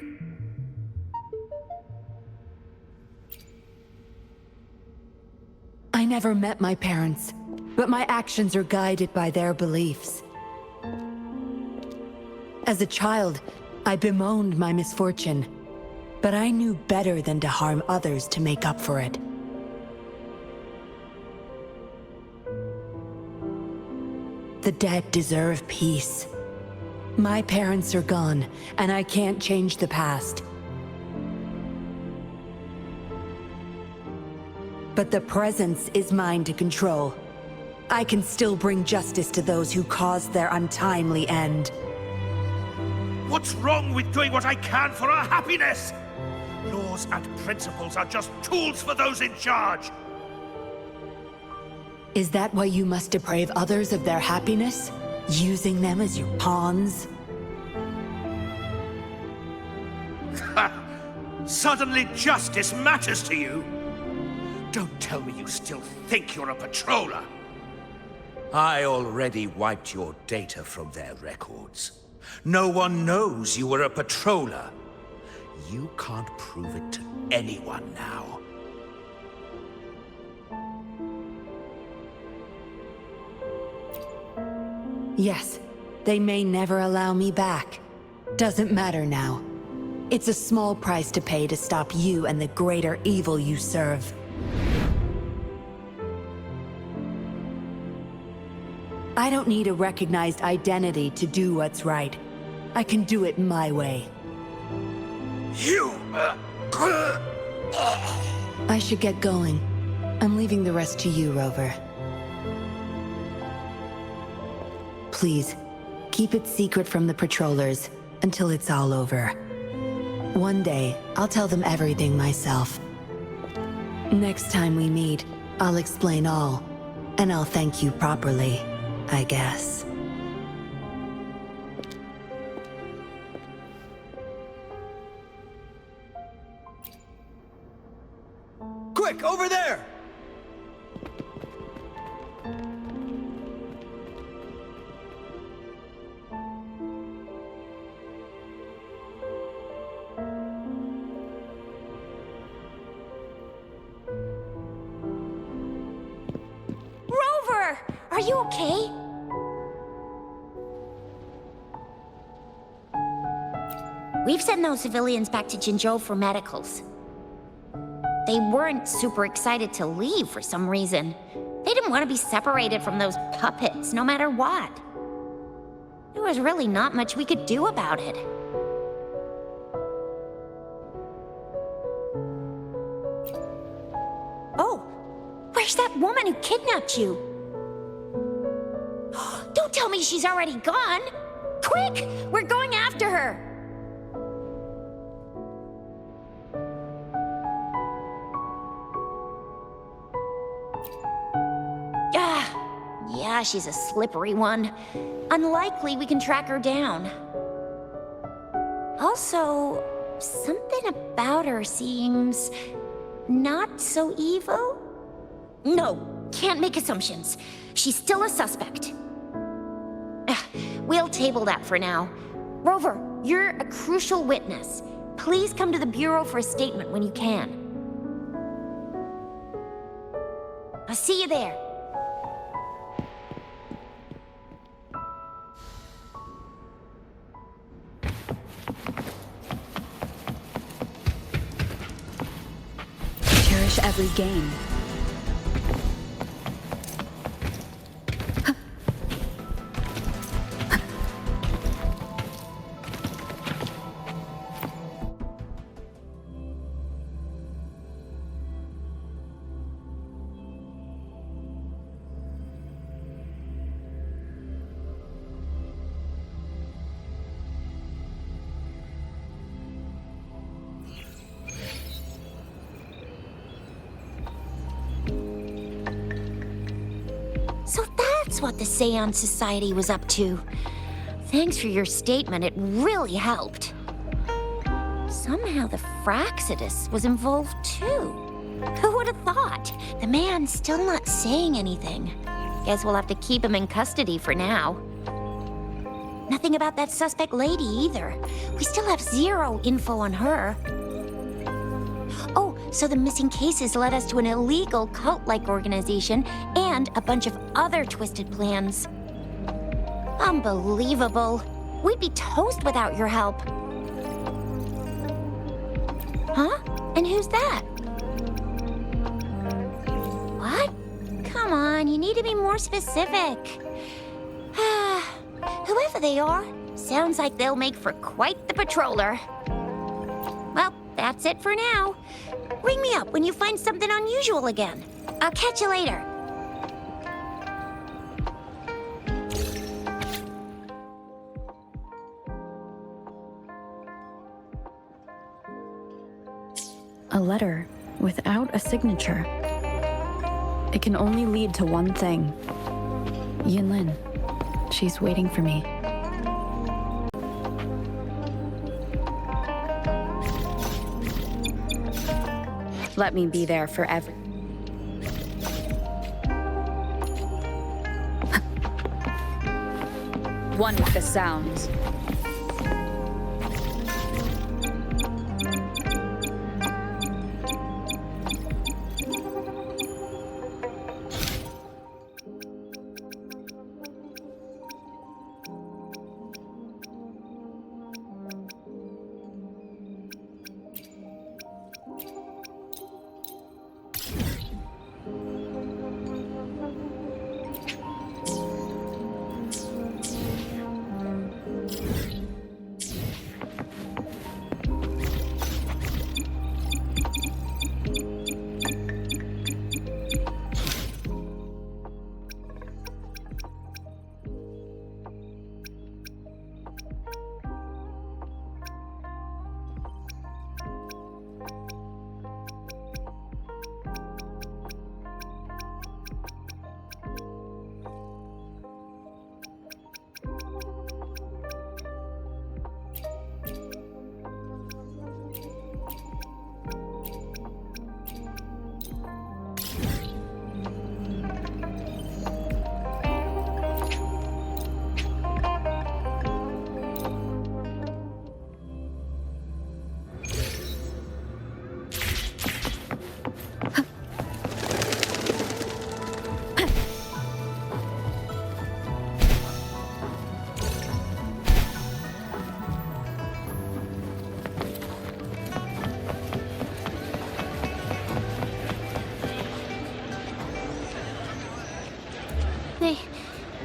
I never met my parents, but my actions are guided by their beliefs. As a child, I bemoaned my misfortune, but I knew better than to harm others to make up for it. The dead deserve peace. My parents are gone, and I can't change the past. But the presence is mine to control. I can still bring justice to those who caused their untimely end. What's wrong with doing what I can for our happiness? Laws and principles are just tools for those in charge. Is that why you must deprave others of their happiness? Using them as your pawns? Suddenly justice matters to you? Don't tell me you still think you're a patroller. I already wiped your data from their records. No one knows you were a patroller. You can't prove it to anyone now. Yes, they may never allow me back. Doesn't matter now. It's a small price to pay to stop you and the greater evil you serve. I don't need a recognized identity to do what's right. I can do it my way. I should get going. I'm leaving the rest to you, Rover. Please, keep it secret from the patrollers until it's all over. One day, I'll tell them everything myself. Next time we meet, I'll explain all, and I'll thank you properly, I guess. Quick, over there! Rover! Are you okay? We've sent those civilians back to Jinzhou for medicals. They weren't super excited to leave for some reason. They didn't want to be separated from those puppets, no matter what. There was really not much we could do about it. Oh, where's that woman who kidnapped you? Don't tell me she's already gone! Quick! We're going after her! Yeah, she's a slippery one. Unlikely we can track her down. Also, something about her seems not so evil? No, can't make assumptions. She's still a suspect. We'll table that for now. Rover, you're a crucial witness. Please come to the Bureau for a statement when you can. I'll see you there. Cherish every game. So that's what the Seance Society was up to. Thanks for your statement, it really helped. Somehow the Fraxidus was involved too. Who would have thought? The man's still not saying anything. Guess we'll have to keep him in custody for now. Nothing about that suspect lady either. We still have zero info on her. Oh, so the missing cases led us to an illegal cult-like organization and a bunch of other twisted plans. Unbelievable. We'd be toast without your help. Huh? And who's that? What? Come on, you need to be more specific. Whoever they are, sounds like they'll make for quite the patroller. Well, that's it for now. Ring me up when you find something unusual again. I'll catch you later. A letter without a signature. It can only lead to one thing. Yinlin. She's waiting for me. Let me be there for every... one with the sounds.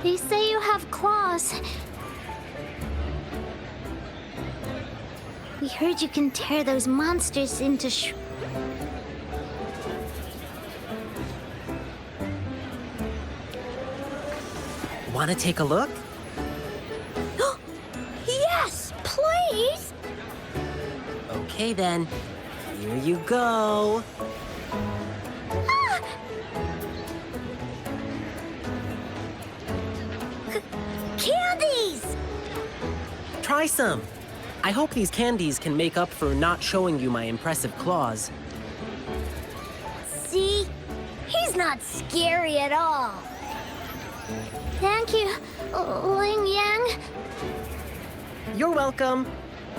They say you have claws. We heard you can tear those monsters into Want to take a look? Yes, please! Okay then. Here you go. Candies! Try some. I hope these candies can make up for not showing you my impressive claws. See? He's not scary at all. Thank you, Ling Yang. You're welcome.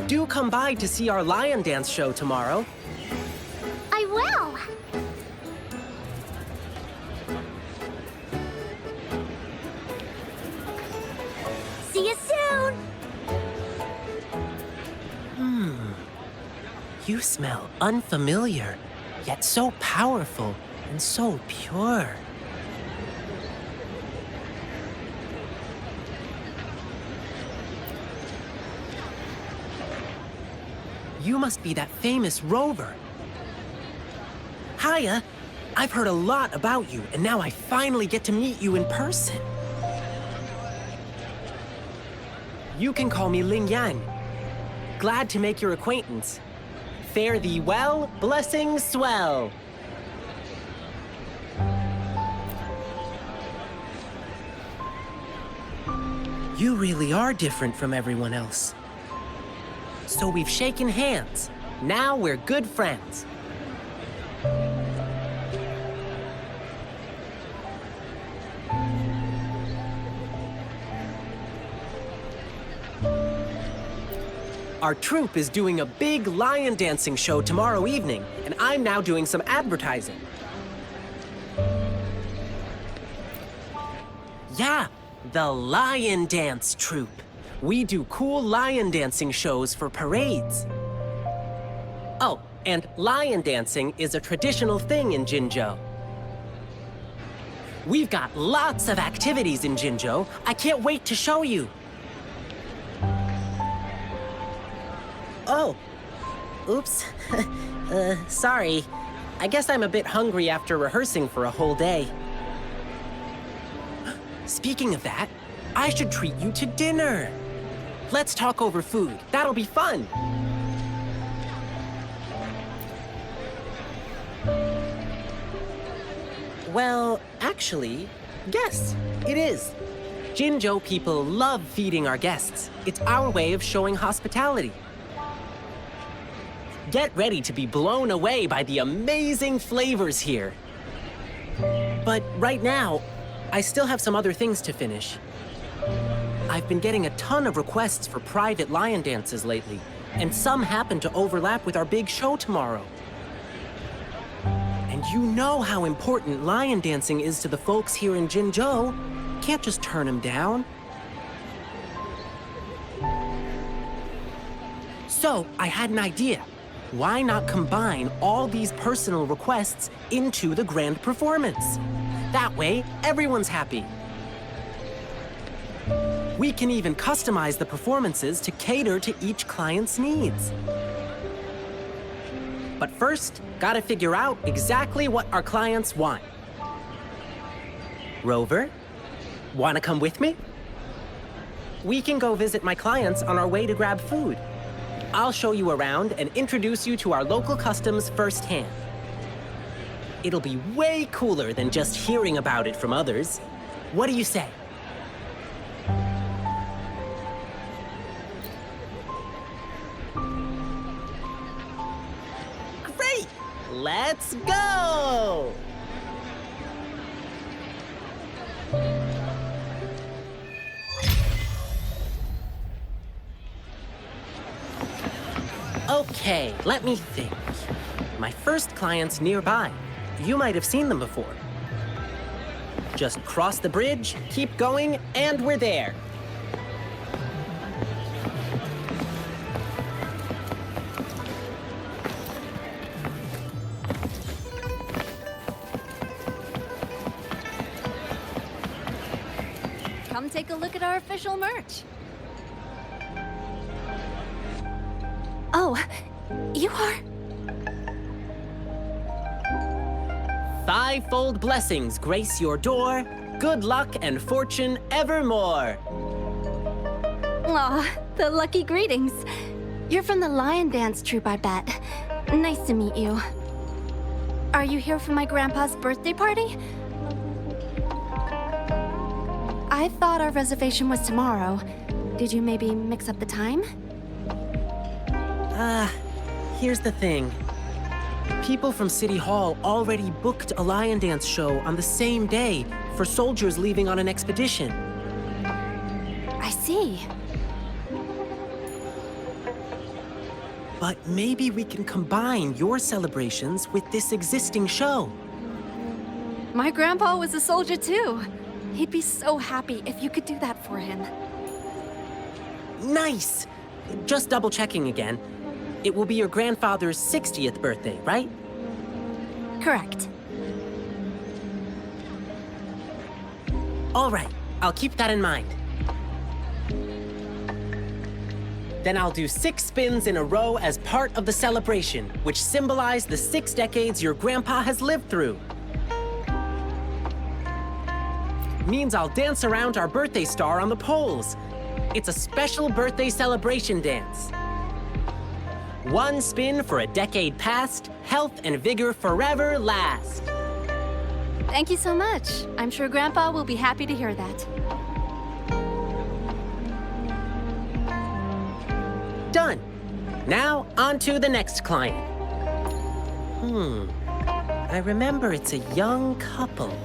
Do come by to see our lion dance show tomorrow. I will. See you soon. You smell unfamiliar, yet so powerful and so pure. You must be that famous rover. Hiya, I've heard a lot about you, and now I finally get to meet you in person. You can call me Ling Yang. Glad to make your acquaintance. Fare thee well, blessings swell. You really are different from everyone else. So we've shaken hands. Now we're good friends. Our troupe is doing a big lion dancing show tomorrow evening, and I'm now doing some advertising. Yeah, the Lion Dance Troupe. We do cool lion dancing shows for parades. Oh, and lion dancing is a traditional thing in Jinzhou. We've got lots of activities in Jinzhou. I can't wait to show you. Oh, oops. Sorry. I guess I'm a bit hungry after rehearsing for a whole day. Speaking of that, I should treat you to dinner. Let's talk over food. That'll be fun. Well, actually, yes, it is. Jinzhou people love feeding our guests. It's our way of showing hospitality. Get ready to be blown away by the amazing flavors here. But right now, I still have some other things to finish. I've been getting a ton of requests for private lion dances lately, and some happen to overlap with our big show tomorrow. And you know how important lion dancing is to the folks here in Jinzhou. Can't just turn them down. So, I had an idea. Why not combine all these personal requests into the grand performance? That way, everyone's happy. We can even customize the performances to cater to each client's needs. But first, gotta figure out exactly what our clients want. Rover, wanna come with me? We can go visit my clients on our way to grab food. I'll show you around and introduce you to our local customs firsthand. It'll be way cooler than just hearing about it from others. What do you say? Great! Let's go! Okay, let me think. My first client's nearby. You might have seen them before. Just cross the bridge, keep going, and we're there. Come take a look at our official merch. Oh, you are... Fivefold blessings grace your door. Good luck and fortune evermore. Aw, the lucky greetings. You're from the lion dance troupe, I bet. Nice to meet you. Are you here for my grandpa's birthday party? I thought our reservation was tomorrow. Did you maybe mix up the time? Here's the thing. People from City Hall already booked a lion dance show on the same day for soldiers leaving on an expedition. I see. But maybe we can combine your celebrations with this existing show. My grandpa was a soldier too. He'd be so happy if you could do that for him. Nice! Just double checking again. It will be your grandfather's 60th birthday, right? Correct. All right, I'll keep that in mind. Then I'll do 6 spins in a row as part of the celebration, which symbolize the 6 decades your grandpa has lived through. Means I'll dance around our birthday star on the poles. It's a special birthday celebration dance. 1 spin for a decade past, health and vigor forever last. Thank you so much. I'm sure Grandpa will be happy to hear that. Done. Now, on to the next client. I remember it's a young couple.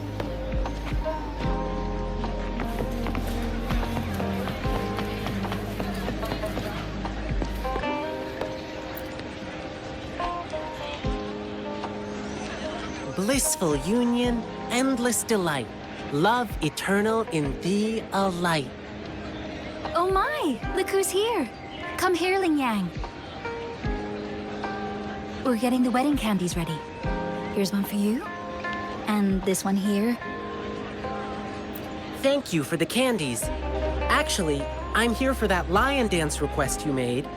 Blissful union, endless delight. Love eternal in thee a light. Oh my! Look who's here! Come here, Ling Yang. We're getting the wedding candies ready. Here's one for you. And this one here. Thank you for the candies. Actually, I'm here for that lion dance request you made.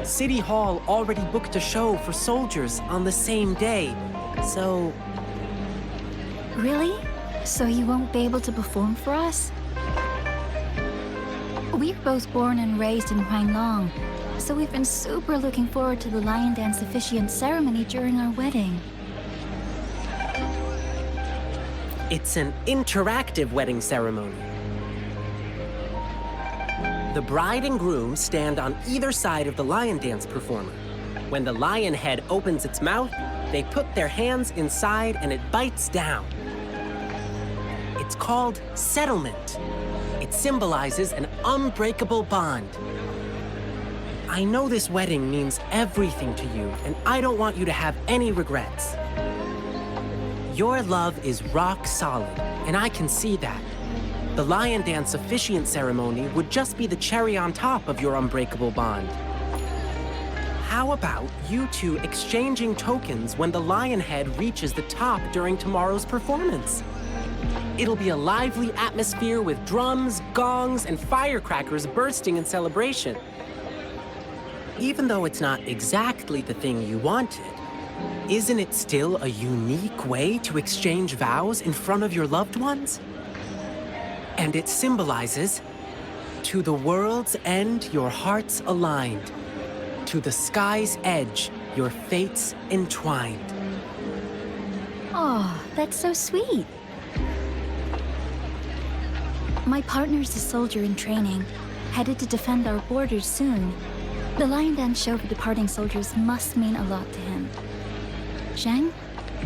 City Hall already booked a show for soldiers on the same day, so... Really? So you won't be able to perform for us? We're both born and raised in Huanglong, so we've been super looking forward to the lion dance officiant ceremony during our wedding. It's an interactive wedding ceremony. The bride and groom stand on either side of the lion dance performer. When the lion head opens its mouth, they put their hands inside and it bites down. It's called settlement. It symbolizes an unbreakable bond. I know this wedding means everything to you, and I don't want you to have any regrets. Your love is rock solid, and I can see that. The lion dance officiant ceremony would just be the cherry on top of your unbreakable bond. How about you two exchanging tokens when the lion head reaches the top during tomorrow's performance? It'll be a lively atmosphere with drums, gongs, and firecrackers bursting in celebration. Even though it's not exactly the thing you wanted, isn't it still a unique way to exchange vows in front of your loved ones? And it symbolizes, to the world's end, your hearts aligned. To the sky's edge, your fates entwined. Oh, that's so sweet. My partner's a soldier in training, headed to defend our borders soon. The lion dance show for departing soldiers must mean a lot to him. Zhang,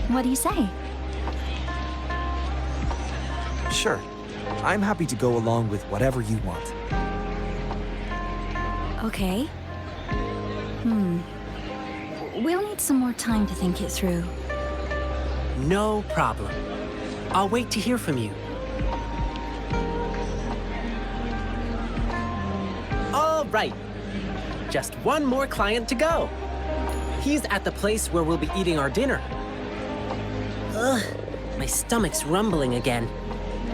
what do you say? Sure. I'm happy to go along with whatever you want. Okay. We'll need some more time to think it through. No problem. I'll wait to hear from you. All right. Just one more client to go. He's at the place where we'll be eating our dinner. Ugh, my stomach's rumbling again.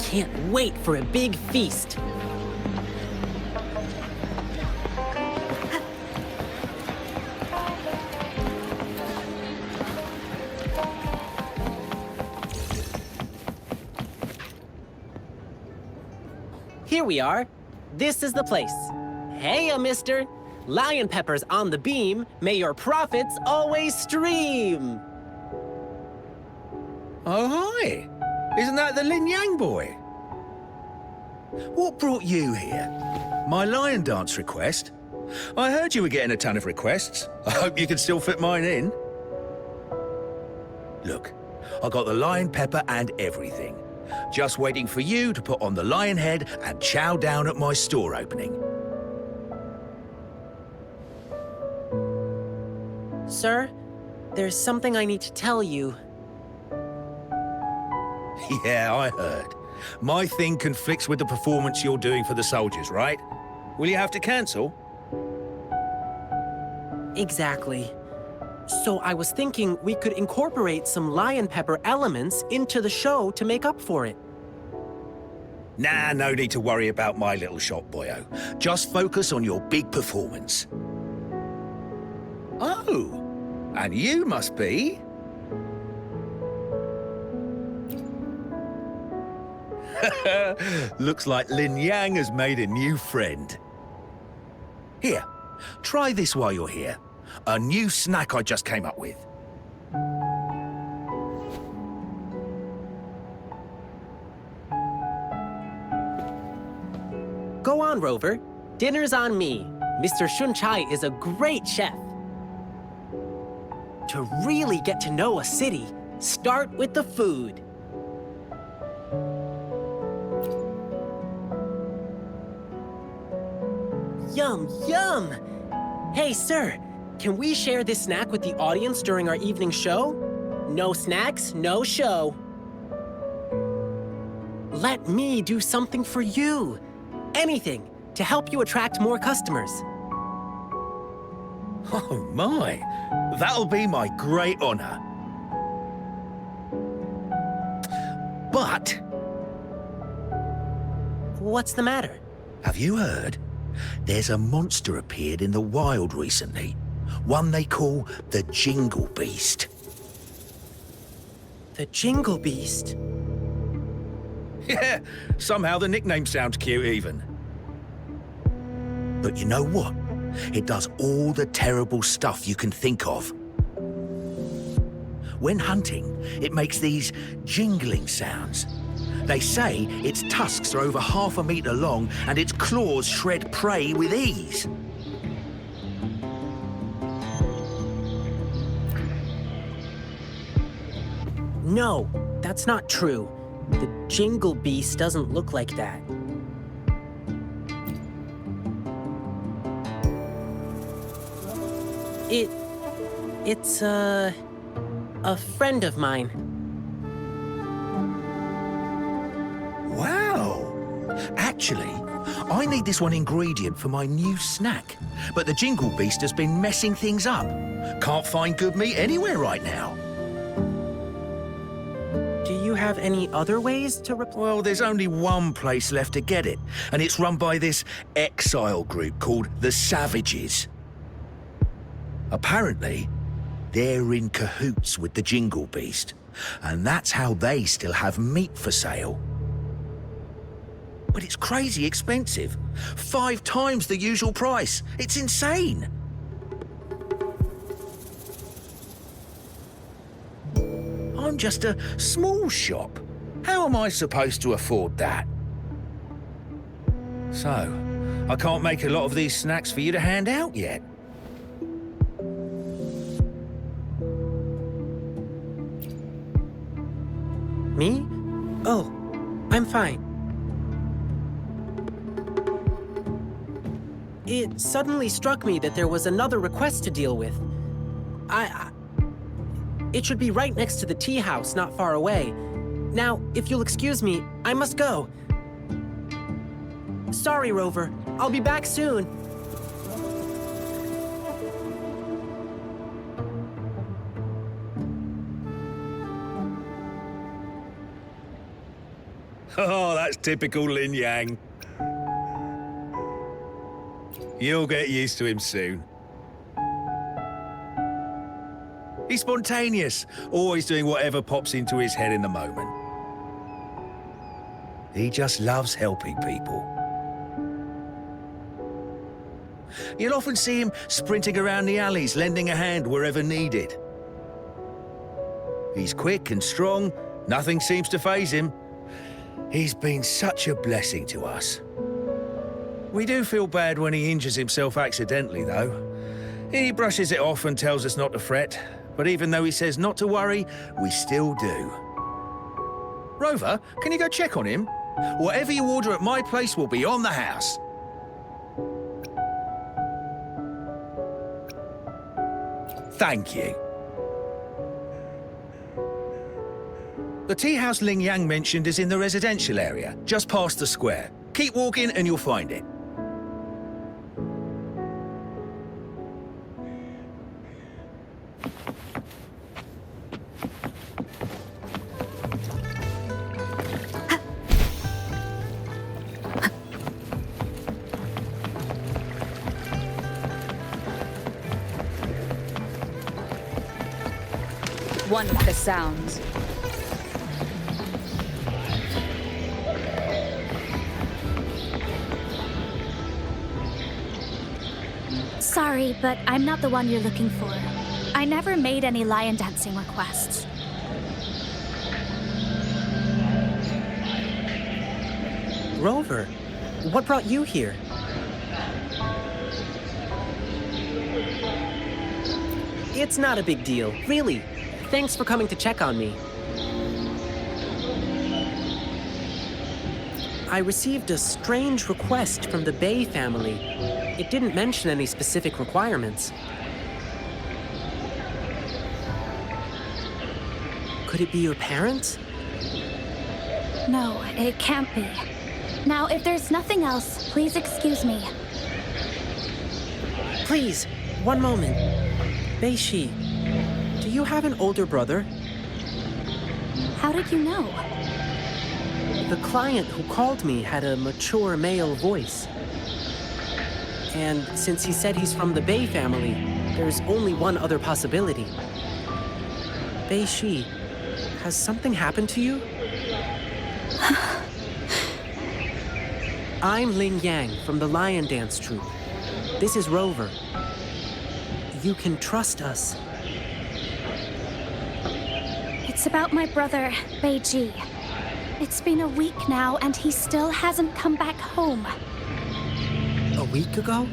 Can't wait for a big feast. Here we are. This is the place. Heya, mister. Lion peppers on the beam. May your profits always stream. Oh, hi. Isn't that the Lin Yang boy? What brought you here? My lion dance request? I heard you were getting a ton of requests. I hope you can still fit mine in. Look, I got the lion pepper and everything. Just waiting for you to put on the lion head and chow down at my store opening. Sir, there's something I need to tell you. Yeah, I heard. My thing conflicts with the performance you're doing for the soldiers, right? Will you have to cancel? Exactly. So I was thinking we could incorporate some lion pepper elements into the show to make up for it. Nah, no need to worry about my little shop, boyo. Just focus on your big performance. Oh, and you must be... Looks like Lin Yang has made a new friend. Here, try this while you're here. A new snack I just came up with. Go on, Rover. Dinner's on me. Mr. Shun Chai is a great chef. To really get to know a city, start with the food. Yum, yum! Hey, sir, can we share this snack with the audience during our evening show? No snacks, no show. Let me do something for you. Anything to help you attract more customers. Oh my, that'll be my great honor. But... What's the matter? Have you heard? There's a monster appeared in the wild recently. One they call the Jingle Beast. The Jingle Beast? Yeah, somehow the nickname sounds cute even. But you know what? It does all the terrible stuff you can think of. When hunting, it makes these jingling sounds. They say its tusks are over 1/2 meter long and its claws shred prey with ease. No, that's not true. The Jingle Beast doesn't look like that. It's a friend of mine. Wow! Actually, I need this one ingredient for my new snack. But the Jingle Beast has been messing things up. Can't find good meat anywhere right now. Do you have any other ways to Well, there's only one place left to get it, and it's run by this exile group called the Savages. Apparently, they're in cahoots with the Jingle Beast, and that's how they still have meat for sale. But it's crazy expensive. 5 times the usual price. It's insane. I'm just a small shop. How am I supposed to afford that? So, I can't make a lot of these snacks for you to hand out yet. Me? Oh, I'm fine. It suddenly struck me that there was another request to deal with. It should be right next to the tea house, not far away. Now, if you'll excuse me, I must go. Sorry, Rover. I'll be back soon. Oh, that's typical Lin Yang. You'll get used to him soon. He's spontaneous, always doing whatever pops into his head in the moment. He just loves helping people. You'll often see him sprinting around the alleys, lending a hand wherever needed. He's quick and strong, nothing seems to faze him. He's been such a blessing to us. We do feel bad when he injures himself accidentally, though. He brushes it off and tells us not to fret, but even though he says not to worry, we still do. Rover, can you go check on him? Whatever you order at my place will be on the house. Thank you. The tea house Ling Yang mentioned is in the residential area, just past the square. Keep walking and you'll find it. One with the sounds. Sorry, but I'm not the one you're looking for. I never made any lion dancing requests. Rover, what brought you here? It's not a big deal, really. Thanks for coming to check on me. I received a strange request from the Bay family. It didn't mention any specific requirements. Could it be your parents? No, it can't be. Now, if there's nothing else, please excuse me. Please, one moment. Bei-shi, do you have an older brother? How did you know? The client who called me had a mature male voice. And since he said he's from the Bay family, there's only one other possibility. Bei-shi, has something happened to you? I'm Ling Yang from the Lion Dance Troupe. This is Rover. You can trust us. It's about my brother, Bei-ji. It's been a week now, and he still hasn't come back home. A week ago?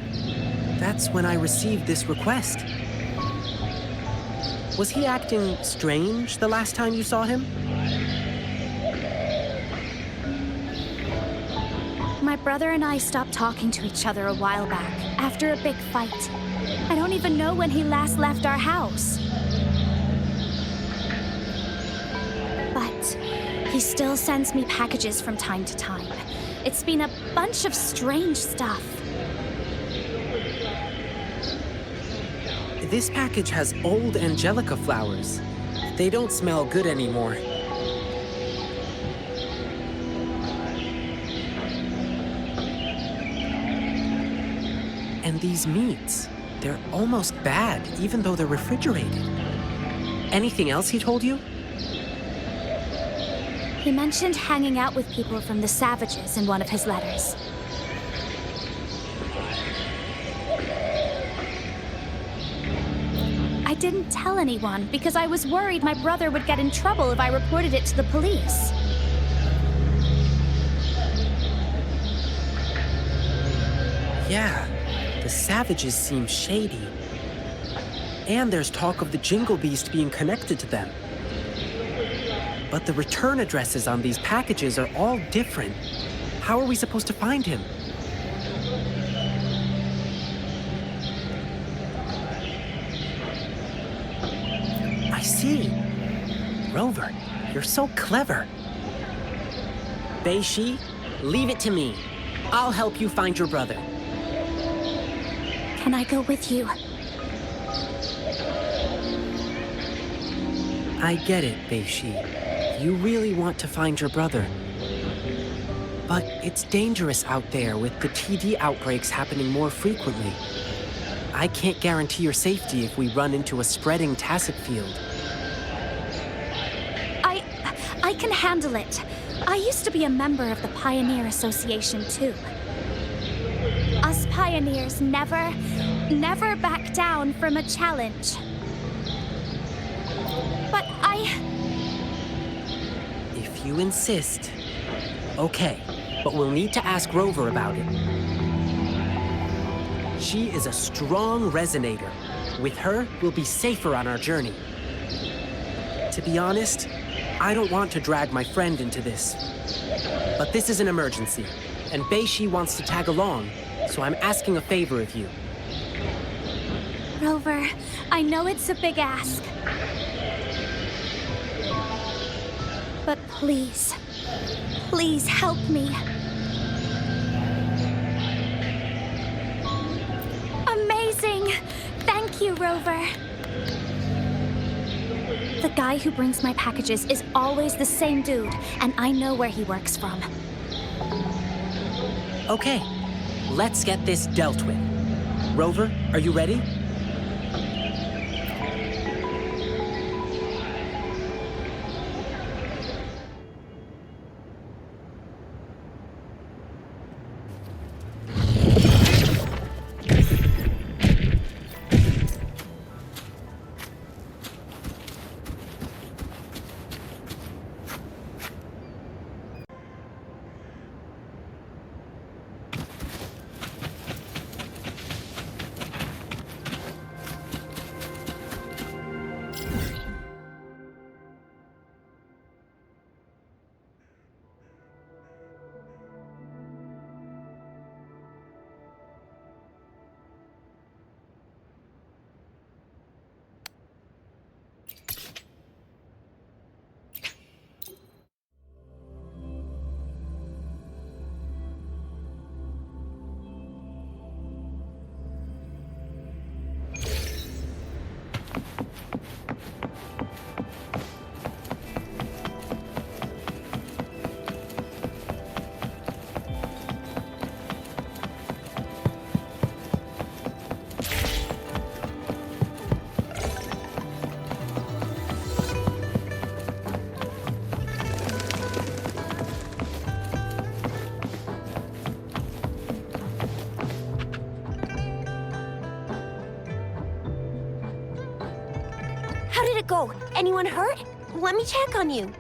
That's when I received this request. Was he acting strange the last time you saw him? My My brother and I stopped talking to each other a while back, after a big fight. I don't even know when he last left our house. But he still sends me packages from time to time. It's been a bunch of strange stuff. This package has old angelica flowers. They don't smell good anymore. And these meats, they're almost bad, even though they're refrigerated. Anything else he told you? He mentioned hanging out with people from the Savages in one of his letters. I didn't tell anyone because I was worried my brother would get in trouble if I reported it to the police. Yeah, the Savages seem shady. And there's talk of the Jingle Beast being connected to them. But the return addresses on these packages are all different. How are we supposed to find him? I see. Rover, you're so clever. Bei-Shi, leave it to me. I'll help you find your brother. Can I go with you? I get it, Bei-Shi. You really want to find your brother. But it's dangerous out there with the TD outbreaks happening more frequently. I can't guarantee your safety if we run into a spreading tacet field. I can handle it. I used to be a member of the Pioneer Association, too. Us pioneers never back down from a challenge. But If you insist. Okay, but we'll need to ask Rover about it. She is a strong resonator. With her, we'll be safer on our journey. To be honest, I don't want to drag my friend into this. But this is an emergency, and Bei-Shi wants to tag along, so I'm asking a favor of you. Rover, I know it's a big ask. But please, please help me. Amazing! Thank you, Rover. The guy who brings my packages is always the same dude, and I know where he works from. Okay, let's get this dealt with. Rover, are you ready? How did it go? Anyone hurt? Let me check on you.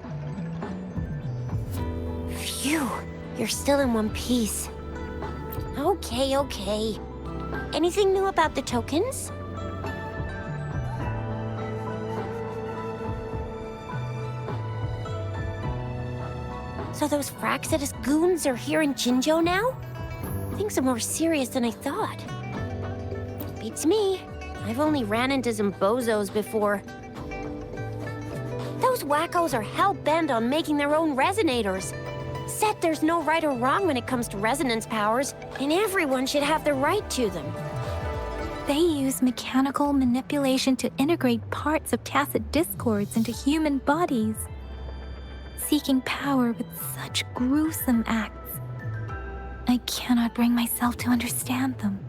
Phew, you're still in one piece. Okay. Anything new about the tokens? So those Fraxidus goons are here in Jinzhou now? Things are more serious than I thought. Beats me. I've only ran into some bozos before. Those wackos are hell-bent on making their own resonators. Said there's no right or wrong when it comes to resonance powers, and everyone should have the right to them. They use mechanical manipulation to integrate parts of tacit discords into human bodies, seeking power with such gruesome acts. I cannot bring myself to understand them.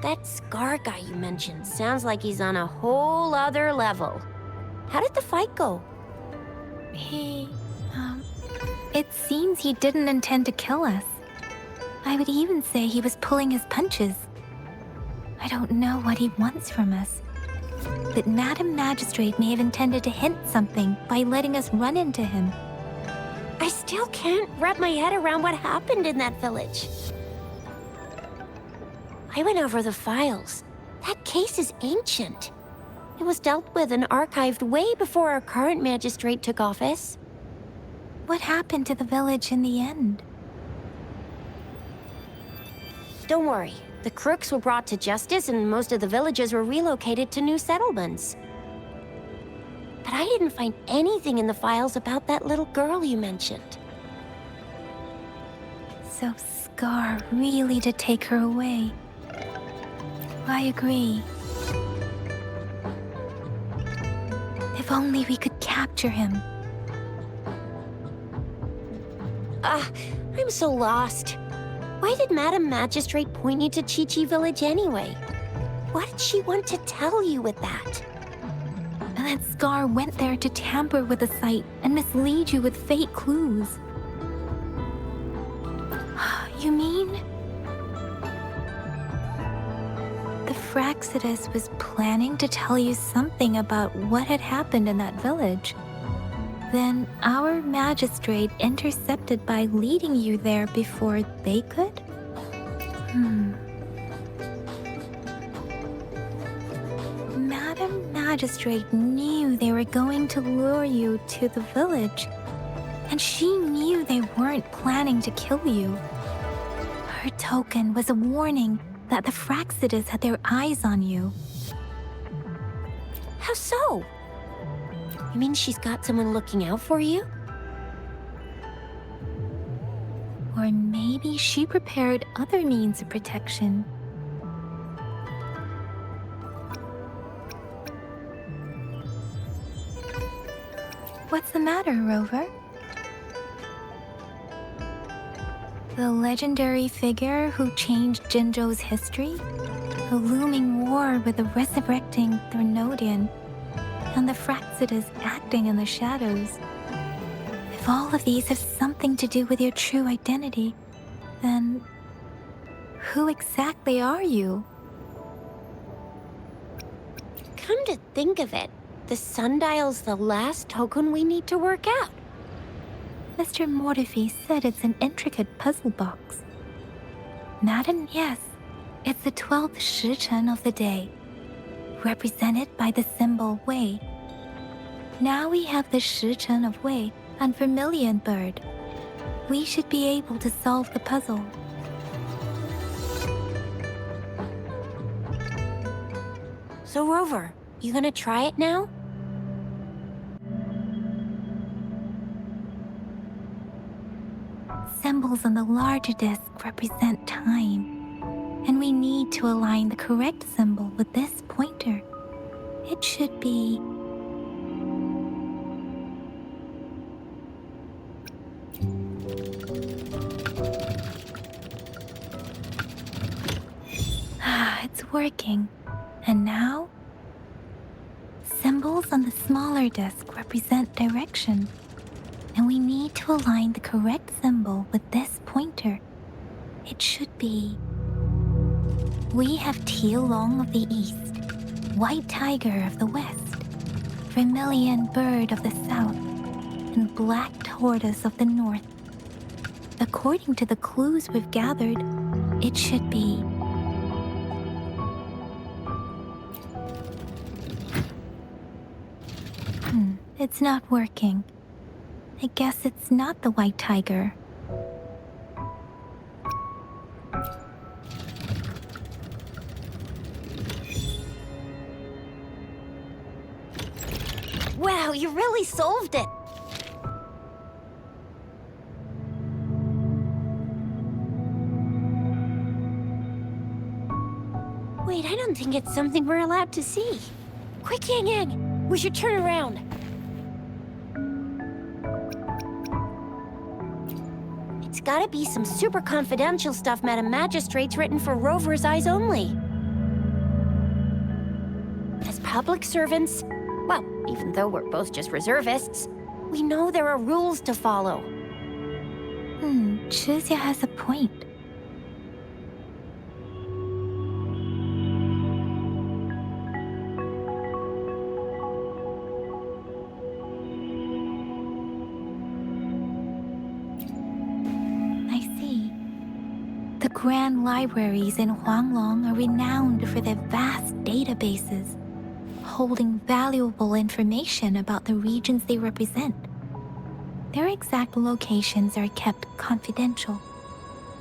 That Scar guy you mentioned sounds like he's on a whole other level. How did the fight go? It seems he didn't intend to kill us. I would even say he was pulling his punches. I don't know what he wants from us. But Madam Magistrate may have intended to hint something by letting us run into him. I still can't wrap my head around what happened in that village. I went over the files. That case is ancient. It was dealt with and archived way before our current magistrate took office. What happened to the village in the end? Don't worry. The crooks were brought to justice and most of the villagers were relocated to new settlements. But I didn't find anything in the files about that little girl you mentioned. So Scar really did take her away. I agree. If only we could capture him. I'm so lost. Why did Madam Magistrate point you to Chi-Chi Village anyway? What did she want to tell you with that? And that Scar went there to tamper with the site and mislead you with fake clues. You mean? The Fraxidus was planning to tell you something about what had happened in that village. Then our magistrate intercepted by leading you there before they could? Madam Magistrate knew they were going to lure you to the village, and she knew they weren't planning to kill you. Her token was a warning that the Fraxidus had their eyes on you. How so? You mean she's got someone looking out for you? Or maybe she prepared other means of protection. What's the matter, Rover? The legendary figure who changed Jinzhou's history? The looming war with the resurrecting Threnodian, and the Fraxidus acting in the shadows. If all of these have something to do with your true identity, then who exactly are you? Come to think of it, the sundial's the last token we need to work out. Mr. Mortefi said it's an intricate puzzle box. Madam, yes, it's the 12th Shichen of the day, represented by the symbol Wei. Now we have the Shichen of Wei and Vermilion Bird. We should be able to solve the puzzle. So Rover, you gonna try it now? Symbols on the larger disc represent time, and we need to align the correct symbol with this pointer. It should be... It's working. And now? Symbols on the smaller disc represent direction, and we need to align the correct symbol with this pointer. It should be... We have Tielong of the east, White Tiger of the west, Vermilion Bird of the south, and Black Tortoise of the north. According to the clues we've gathered, it should be... It's not working. I guess it's not the white tiger. Wow, you really solved it! Wait, I don't think it's something we're allowed to see. Quick, Yang Yang! We should turn around. It's gotta be some super confidential stuff Madam Magistrate's written for Rover's eyes only. As public servants, well, even though we're both just reservists, we know there are rules to follow. Chuzia has a point. I see. The grand libraries in Huanglong are renowned for their vast databases, holding valuable information about the regions they represent. Their exact locations are kept confidential,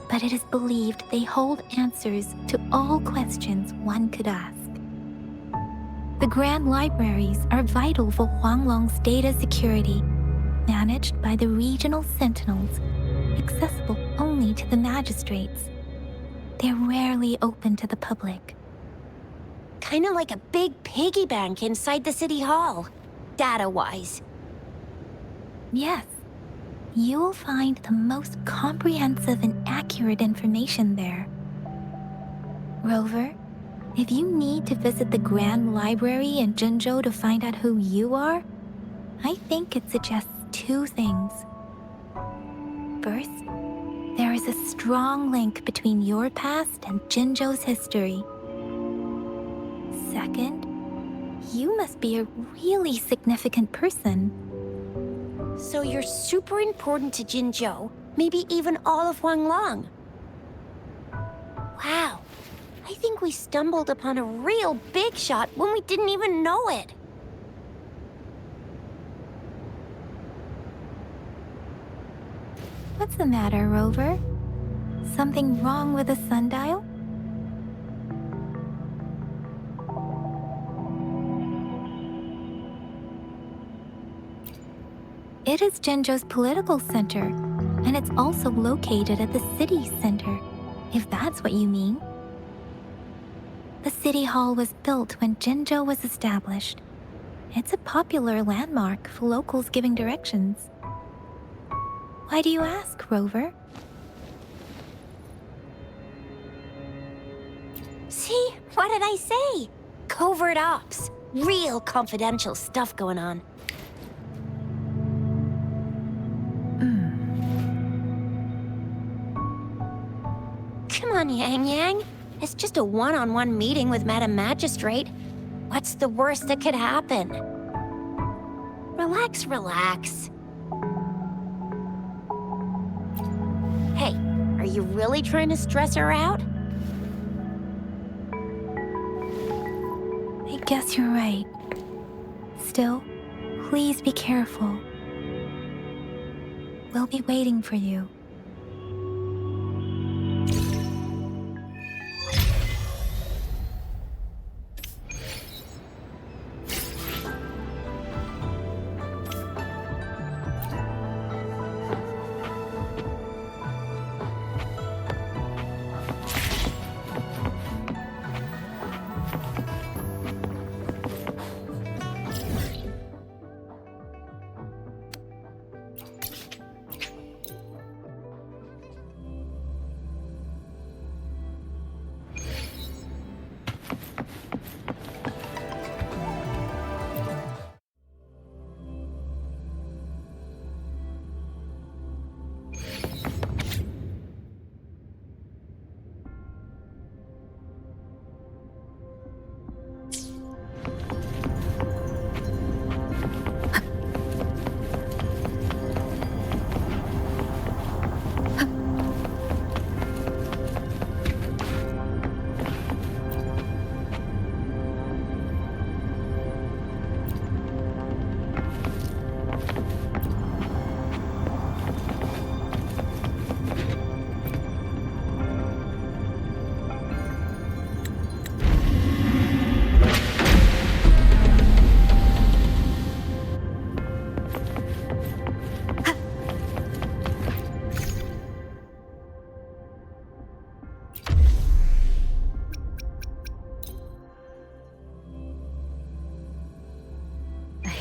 but it is believed they hold answers to all questions one could ask. The Grand Libraries are vital for Huanglong's data security, managed by the regional sentinels, accessible only to the magistrates. They're rarely open to the public. Kinda like a big piggy bank inside the city hall, data-wise. Yes. You will find the most comprehensive and accurate information there. Rover, if you need to visit the Grand Library in Jinzhou to find out who you are, I think it suggests two things. First, there is a strong link between your past and Jinzhou's history. Second, you must be a really significant person. So you're super important to Jinzhou, maybe even all of Huanglong. Wow, I think we stumbled upon a real big shot when we didn't even know it. What's the matter, Rover? Something wrong with the sundial? It is Jinzhou's political center, and it's also located at the city center, if that's what you mean. The city hall was built when Jinzhou was established. It's a popular landmark for locals giving directions. Why do you ask, Rover? See? What did I say? Covert ops. Real confidential stuff going on. Come on, Yang Yang. It's just a one-on-one meeting with Madam Magistrate. What's the worst that could happen? Relax, relax. Hey, are you really trying to stress her out? I guess you're right. Still, please be careful. We'll be waiting for you.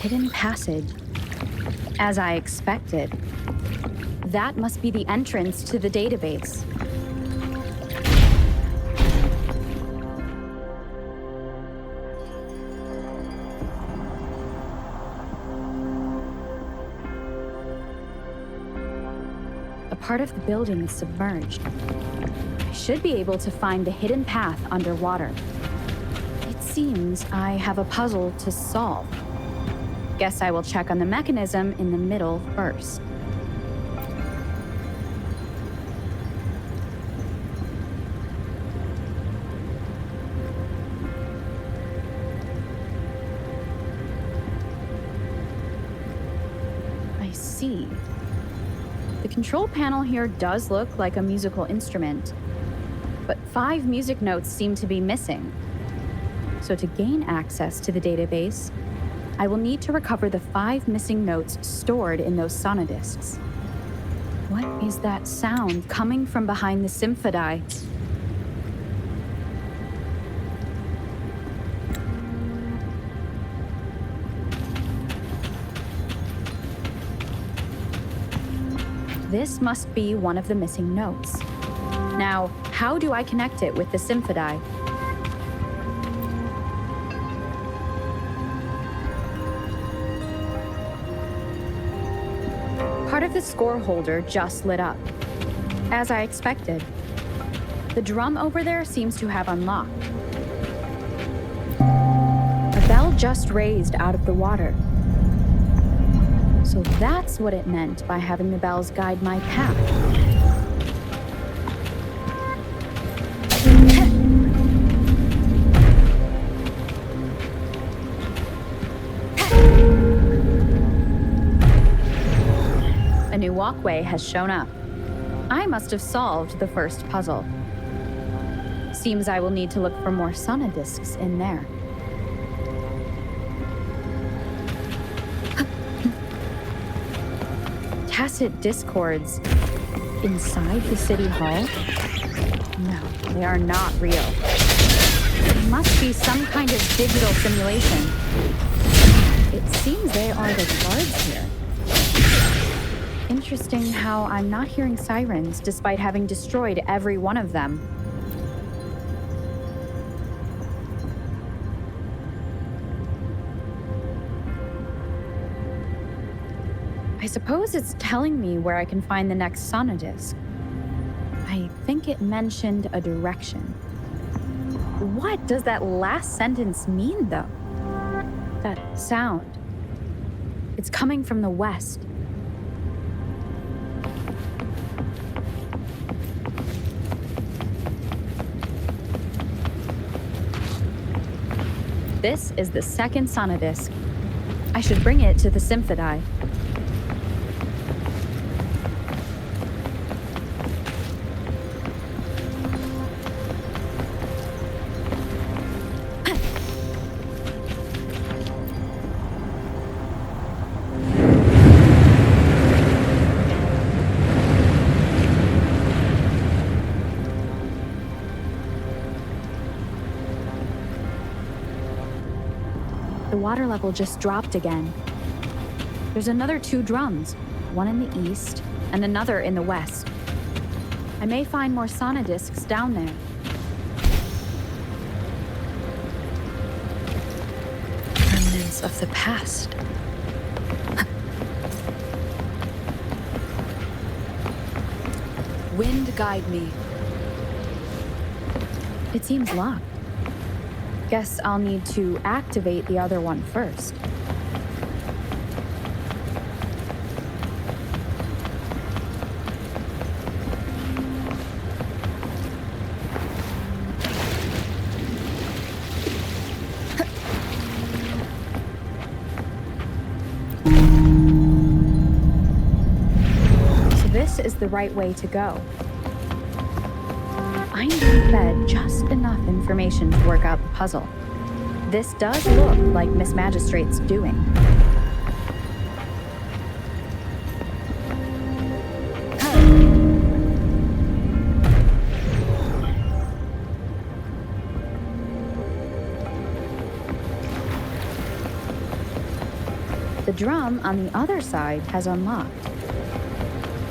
hidden passage. As I expected. That must be the entrance to the database. A part of the building is submerged. I should be able to find the hidden path underwater. It seems I have a puzzle to solve. Guess I will check on the mechanism in the middle first. I see. The control panel here does look like a musical instrument, but 5 music notes seem to be missing. So to gain access to the database, I will need to recover the 5 missing notes stored in those sonodiscs. What is that sound coming from behind the symphodi? This must be one of the missing notes. Now, how do I connect it with the symphodi? Part of the score holder just lit up. As I expected. The drum over there seems to have unlocked. A bell just raised out of the water. So that's what it meant by having the bells guide my path. A new walkway has shown up. I must have solved the first puzzle. Seems I will need to look for more sonodiscs in there. Tacit discords inside the city hall? No, they are not real. It must be some kind of digital simulation. It seems they are the guards here. Interesting how I'm not hearing sirens despite having destroyed every one of them. I suppose it's telling me where I can find the next sonodisc. I think it mentioned a direction. What does that last sentence mean, though? That sound. It's coming from the west. This is the second sonodisc. I should bring it to the symphodi. The water level just dropped again. There's another 2 drums, one in the east and another in the west. I may find more sonodiscs down there. Remnants of the past. Wind guide me. It seems locked. Guess I'll need to activate the other one first. So this is the right way to go. I need to fed just enough information to work out the puzzle. This does look like Miss Magistrate's doing. drum on the other side has unlocked.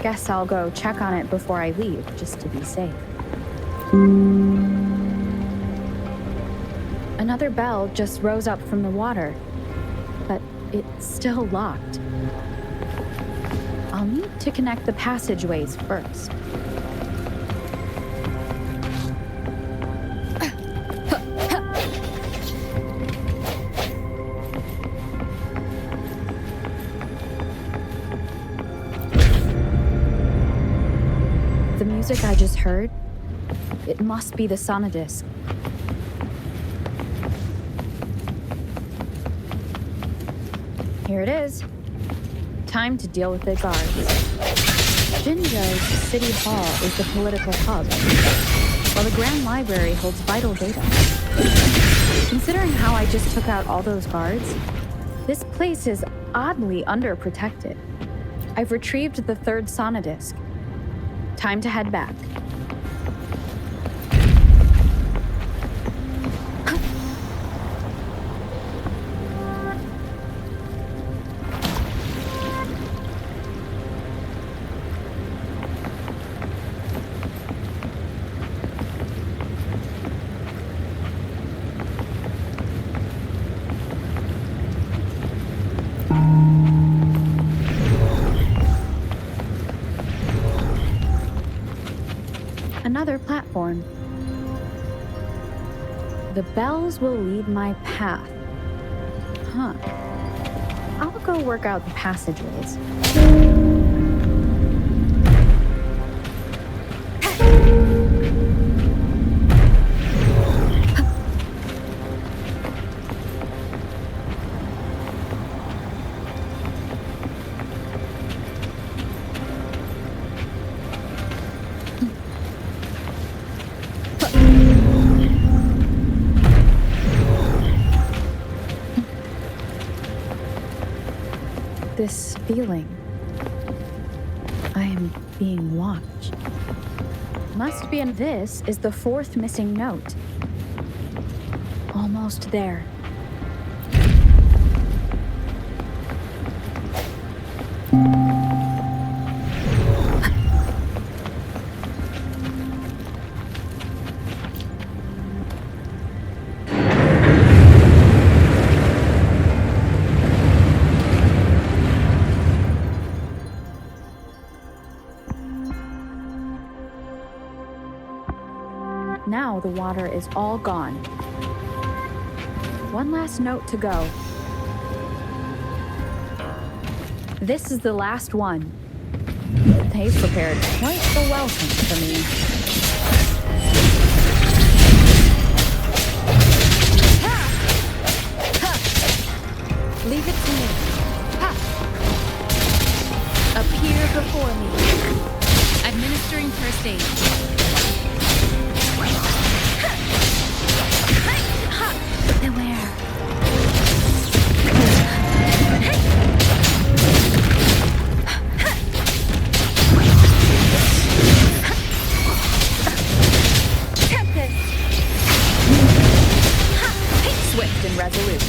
Guess I'll go check on it before I leave, just to be safe. Another bell just rose up from the water, but it's still locked. I'll need to connect the passageways first. The music I just heard, it must be the sonodisc. Here it is. Time to deal with the guards. Jinzhou's City Hall is the political hub, while the Grand Library holds vital data. Considering how I just took out all those guards, this place is oddly underprotected. I've retrieved the third sonodisc. Time to head back. Another platform. The bells will lead my path. Huh. I'll go work out the passageways. This feeling. I am being watched. Must be, and this is the fourth missing note. Almost there. Now the water is all gone. One last note to go. This is the last one. They've prepared quite the welcome for me. Leave it to me. Ha! Appear before me. Administering first aid. Beware. Swift and resolute.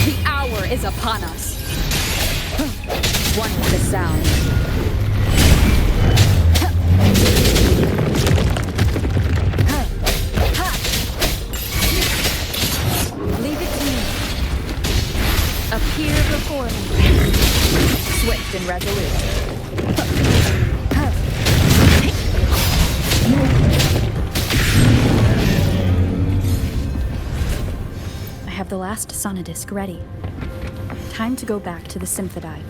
The hour is upon us. One with the sound. Leave it to me. Appear before me. Swift and resolute. I have the last sonodisc ready. Time to go back to the Symphony.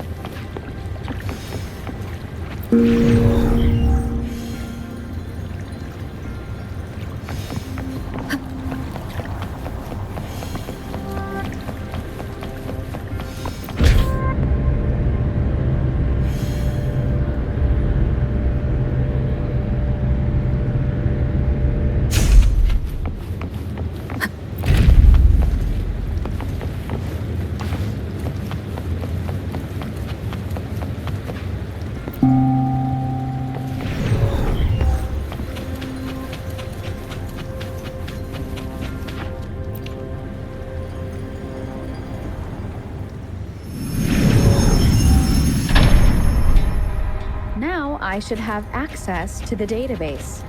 I should have access to the database.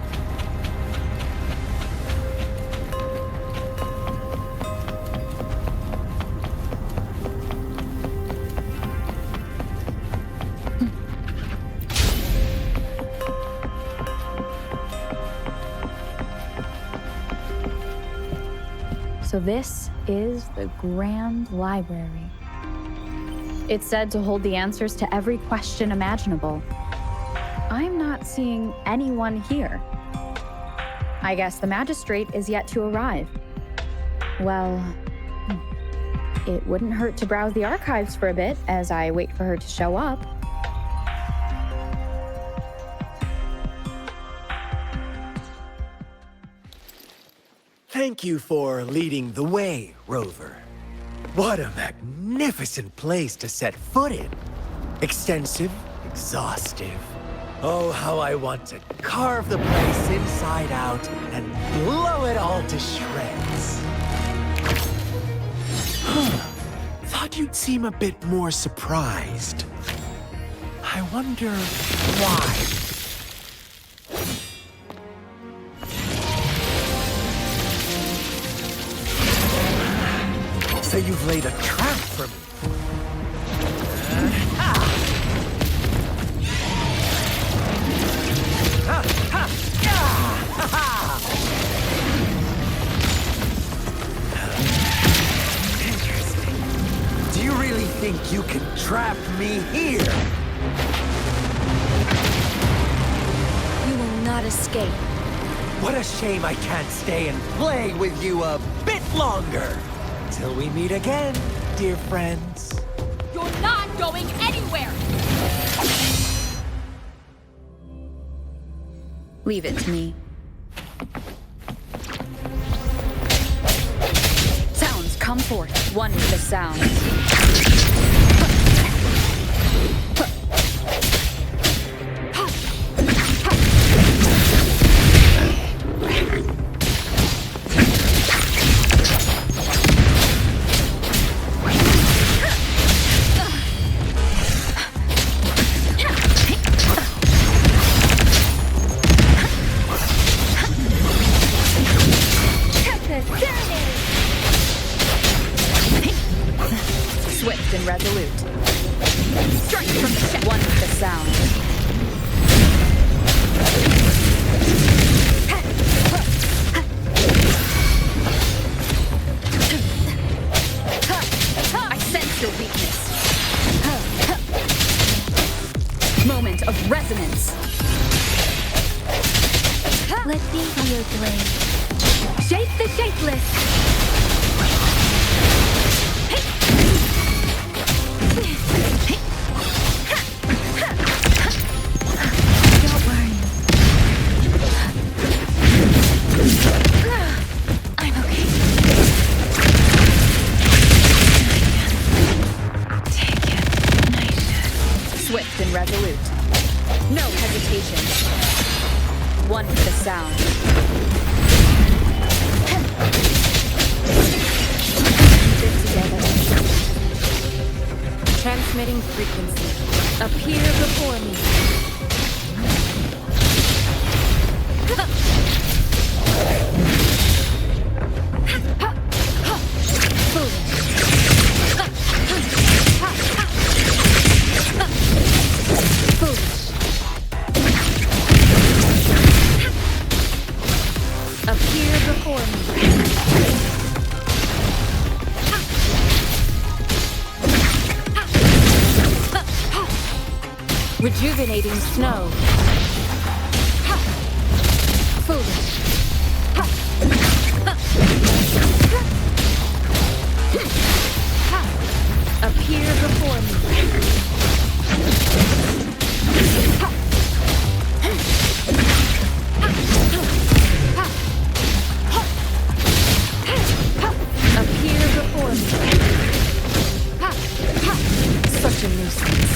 So this is the Grand Library. It's said to hold the answers to every question imaginable. I'm not seeing anyone here. I guess the magistrate is yet to arrive. Well, it wouldn't hurt to browse the archives for a bit as I wait for her to show up. Thank you for leading the way, Rover. What a magnificent place to set foot in. Extensive, exhaustive. Oh, how I want to carve the place inside out and blow it all to shreds. Thought you'd seem a bit more surprised. I wonder why. So you've laid a trap for me. Interesting. Do you really think you can trap me here? You will not escape. What a shame I can't stay and play with you a bit longer. Till we meet again, dear friends. You're not going anywhere! Leave it to me. Sounds come forth, one with the sound. Swift and resolute. Strike from the chest. One with the sound. I sense your weakness. Moment of resonance. Let me be your blade. Shape the shapeless. Don't worry. I'm okay. Take it. Nice. Swift and resolute. No hesitation. One with the sound. Fit together. Transmitting frequency. Appear before me. Appear before me. Rejuvenating snow. Foolish. Appear before me. Appear before me. Such a nuisance.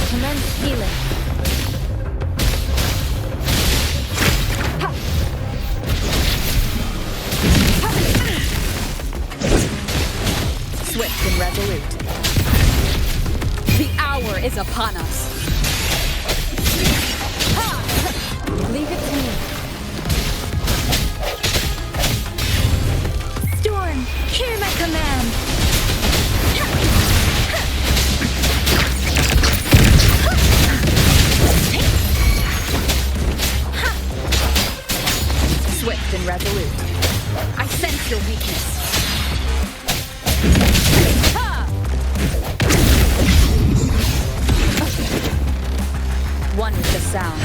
Commence healing. and resolute. The hour is upon us. Leave it to me. Storm, hear my command. Swift and resolute. I sense your weakness. One with the sound.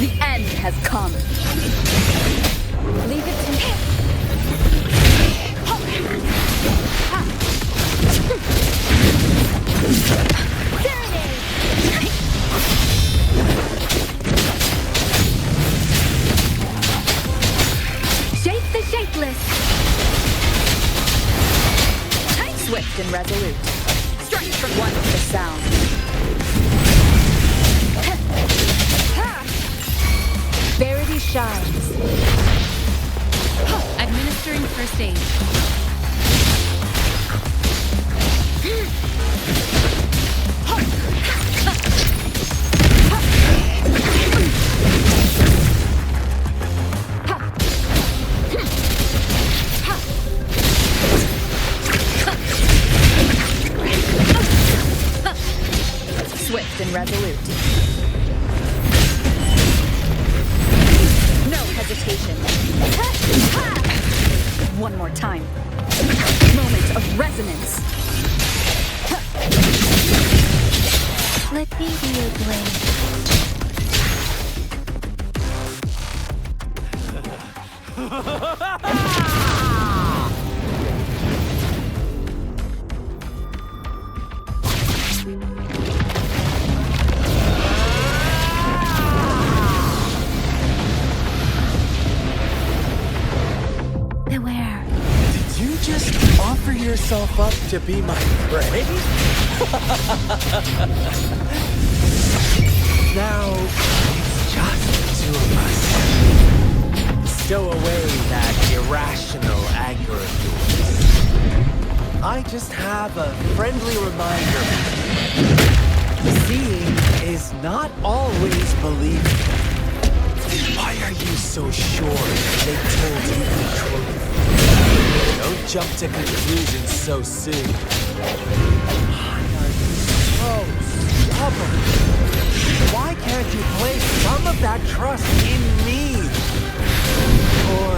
The end has come. Leave it to me. Shape the shapeless. Swift and resolute. Strike from one with the sound. Verity shines. Administering first aid. Swift and resolute. No hesitation. One more time. Moment of resonance. Let me be your blade. Beware. Did you just offer yourself up to be my prey? Now, it's just the two of us. Stow away that irrational anger of yours. I just have a friendly reminder. Seeing is not always believing. Why are you so sure they told you the truth? Don't jump to conclusions so soon. Why are you so stubborn? Why can't you place some of that trust in me? Or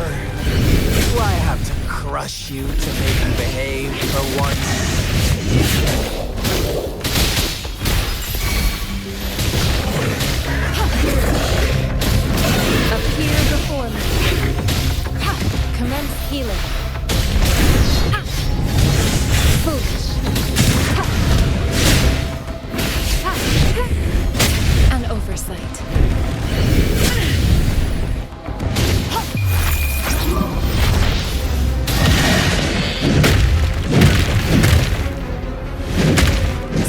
do I have to crush you to make you behave for once? Appear before me. Commence healing. Foolish. An oversight.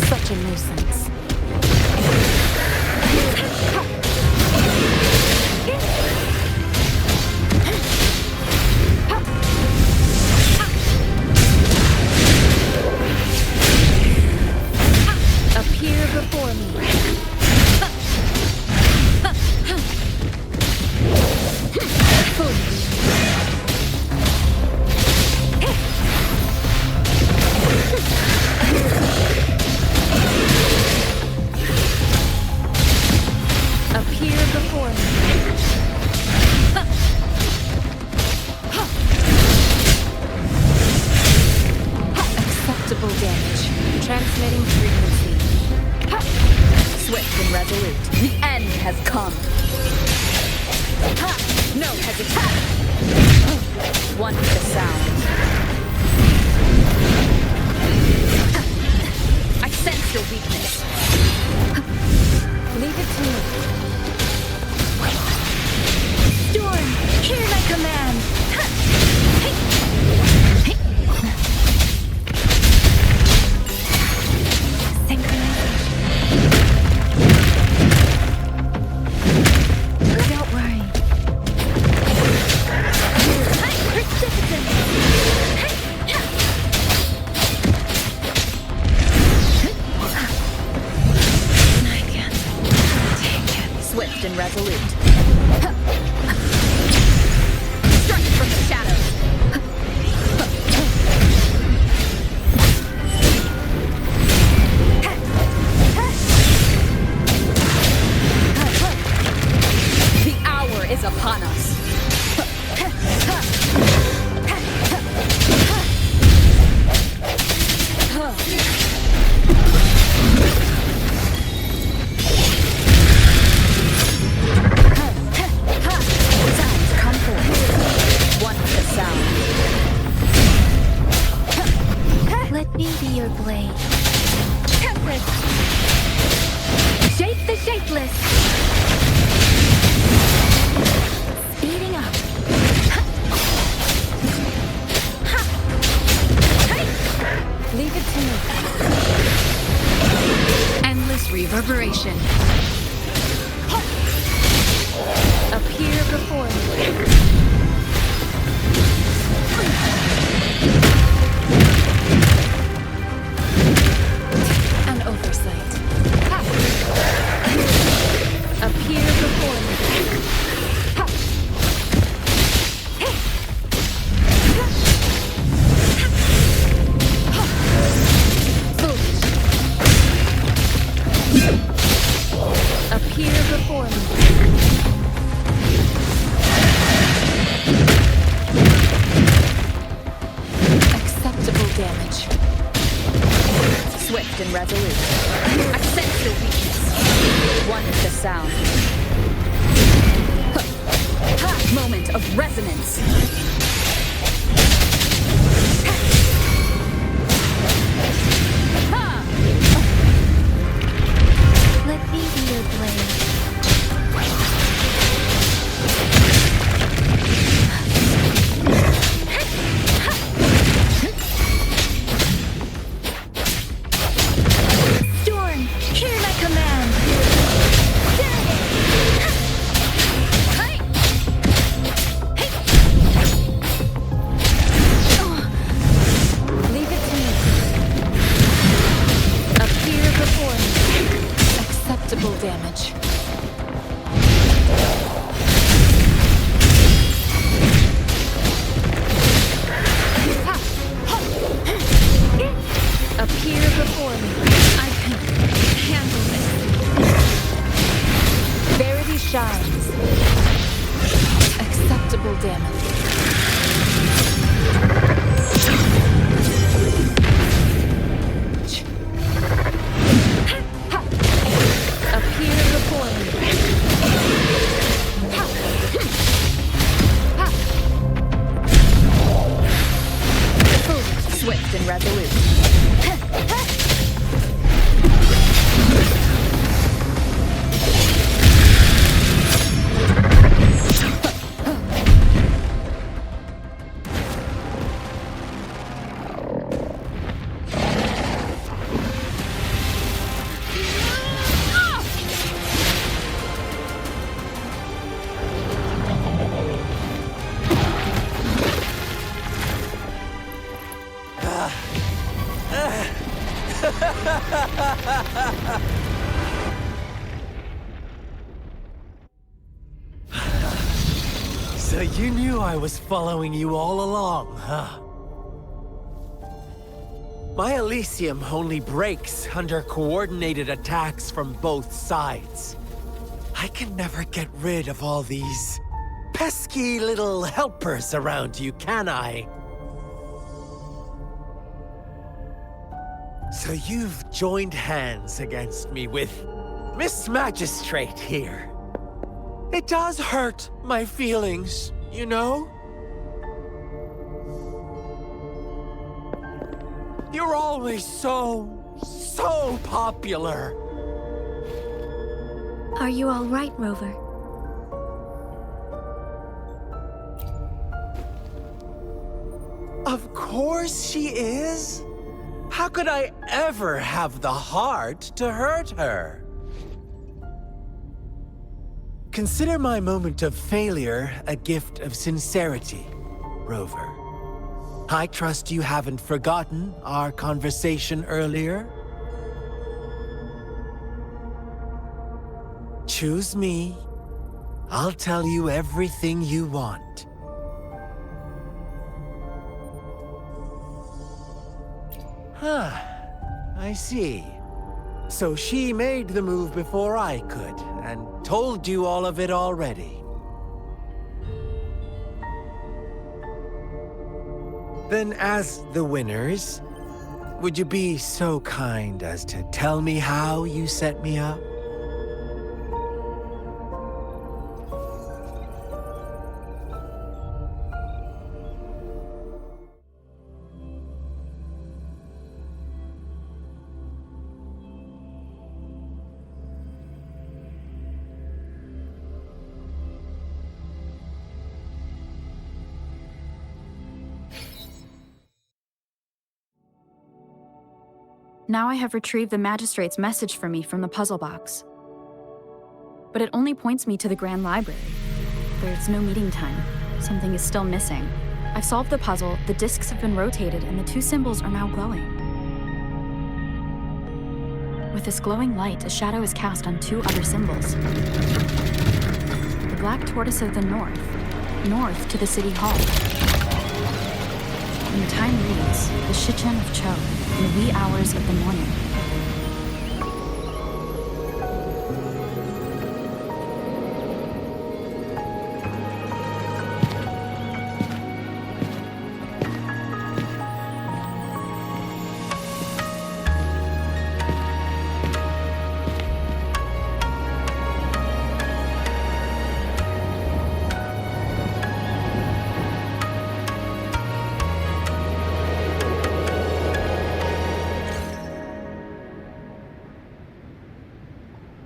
Such a nuisance. Appear before me. Foolish. Appear before me. Acceptable damage. Transmitting frequency. Swift and resolute. The end has come. No hesitation. One with the sound. I sense your weakness. Leave it to me. Storm, hear my command. Synchronize. Sounds come forth. One with the sound. Let me be your blade. Tempest! Shape the shapeless! Speeding up. Leave it to me. Endless reverberation. Appear before me. An oversight. Appear before me. Appear before me. Acceptable damage. Swift and resolute. I sense your weakness. One with the sound. Moment of resonance. Let me be your blade. Storm, hear my command. Leave it to me. Appear before me. Acceptable damage. Appear before me. I can handle this. Verity shines. Acceptable damage. Appear before me. Swift and resolute. So you knew I was following you all along, huh? My Elysium only breaks under coordinated attacks from both sides. I can never get rid of all these pesky little helpers around you, can I? So you've joined hands against me with Miss Magistrate here. It does hurt my feelings, you know? You're always so popular. Are you all right, Rover? Of course she is. How could I ever have the heart to hurt her? Consider my moment of failure a gift of sincerity, Rover. I trust you haven't forgotten our conversation earlier. Choose me. I'll tell you everything you want. Huh. I see. So she made the move before I could, and told you all of it already. Then as the winners, would you be so kind as to tell me how you set me up? Now I have retrieved the magistrate's message for me from the puzzle box. But it only points me to the Grand Library. There's no meeting time. Something is still missing. I've solved the puzzle, the discs have been rotated, and the two symbols are now glowing. With this glowing light, a shadow is cast on two other symbols. The black tortoise of the north to the city hall. And the time reads, the Shichen of Cho, in the wee hours of the morning.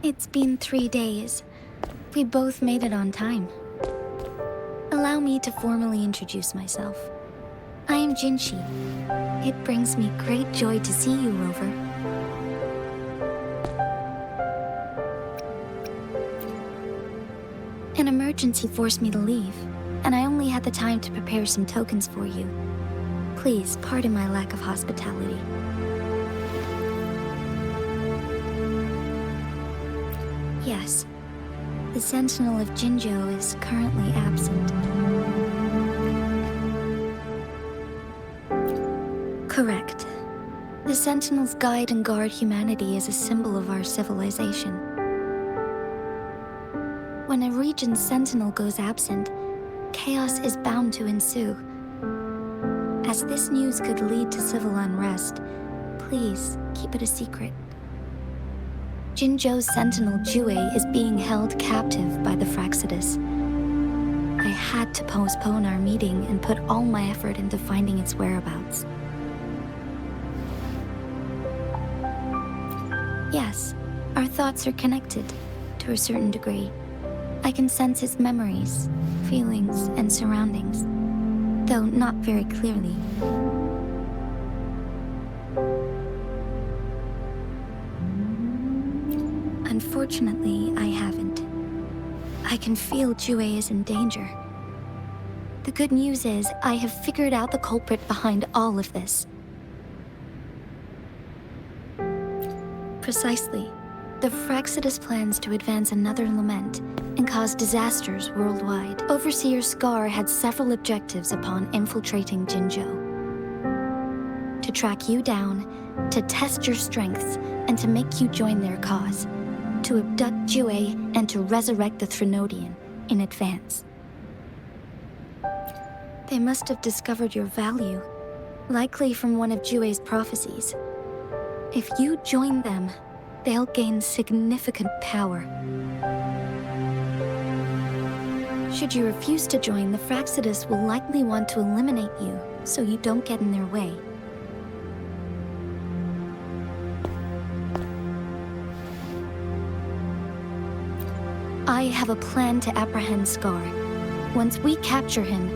It's been 3 days. We both made it on time. Allow me to formally introduce myself. I am Jinshi. It brings me great joy to see you, Rover. An emergency forced me to leave, and I only had the time to prepare some tokens for you. Please pardon my lack of hospitality. Yes, the Sentinel of Jinzhou is currently absent. Correct. The Sentinels guide and guard humanity as a symbol of our civilization. When a region's Sentinel goes absent, chaos is bound to ensue. As this news could lead to civil unrest, please keep it a secret. Jinzhou's Sentinel Jue is being held captive by the Fraxidus. I had to postpone our meeting and put all my effort into finding its whereabouts. Yes, our thoughts are connected, to a certain degree. I can sense his memories, feelings, and surroundings, though not very clearly. Unfortunately, I haven't. I can feel Jue is in danger. The good news is, I have figured out the culprit behind all of this. Precisely. The Fraxidus plans to advance another lament and cause disasters worldwide. Overseer Scar had several objectives upon infiltrating Jinzhou. To track you down, to test your strengths, and to make you join their cause. To abduct Jue and to resurrect the Threnodian in advance. They must have discovered your value, likely from one of Jue's prophecies. If you join them, they'll gain significant power. Should you refuse to join, the Fraxidus will likely want to eliminate you, so you don't get in their way. I have a plan to apprehend Scar. Once we capture him,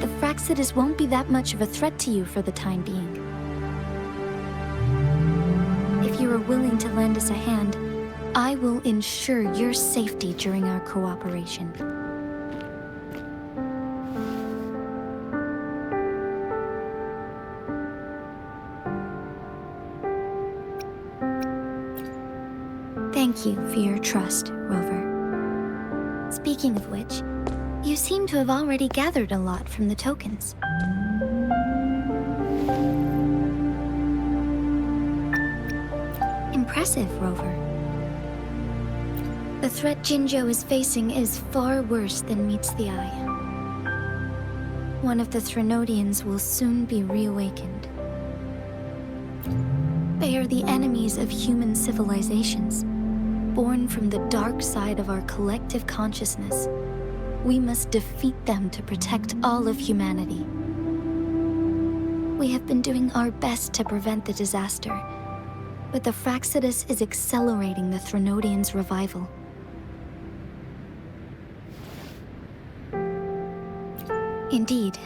the Fraxidus won't be that much of a threat to you for the time being. If you are willing to lend us a hand, I will ensure your safety during our cooperation. Thank you for your trust, Rover. Speaking of which, you seem to have already gathered a lot from the tokens. Impressive, Rover. The threat Jinzhou is facing is far worse than meets the eye. One of the Threnodians will soon be reawakened. They are the enemies of human civilizations, born from the dark side of our collective consciousness. We must defeat them to protect all of humanity. We have been doing our best to prevent the disaster, but the Fractsidus is accelerating the Threnodians' revival. Indeed,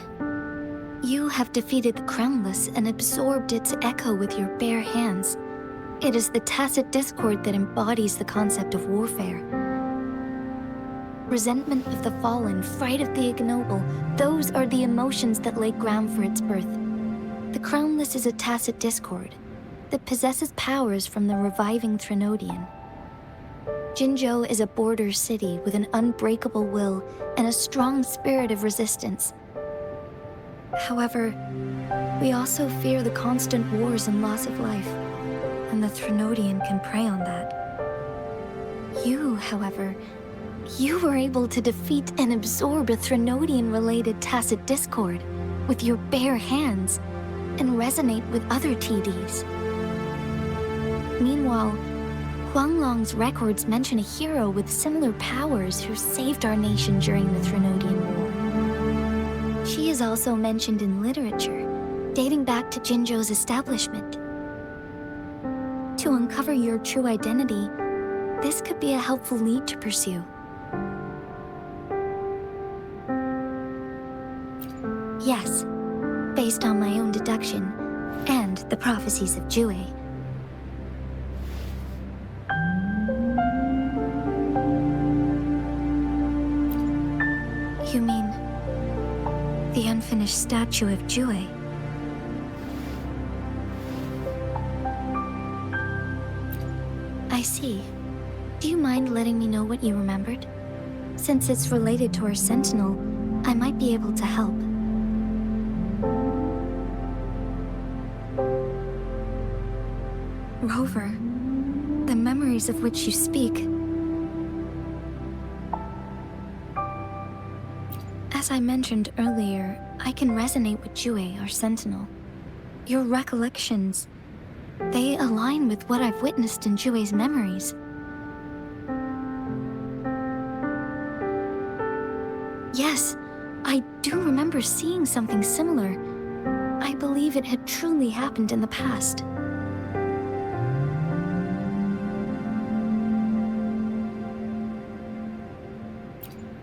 you have defeated the Crownless and absorbed its echo with your bare hands. It is the tacit discord that embodies the concept of warfare. Resentment of the fallen, fright of the ignoble, those are the emotions that lay ground for its birth. The Crownless is a tacit discord that possesses powers from the reviving Threnodian. Jinzhou is a border city with an unbreakable will and a strong spirit of resistance. However, we also fear the constant wars and loss of life, and the Threnodian can prey on that. You, however, you were able to defeat and absorb a Threnodian-related tacit discord with your bare hands and resonate with other TDs. Meanwhile, Huanglong's records mention a hero with similar powers who saved our nation during the Threnodian War. She is also mentioned in literature, dating back to Jinzhou's establishment. To uncover your true identity, this could be a helpful lead to pursue. Yes, based on my own deduction and the prophecies of Jue. You mean the unfinished statue of Jue? I see. Do you mind letting me know what you remembered? Since it's related to our sentinel, I might be able to help. Rover, the memories of which you speak. As I mentioned earlier, I can resonate with Jue, our sentinel. Your recollections, they align with what I've witnessed in Jue's memories. Yes, I do remember seeing something similar. I believe it had truly happened in the past.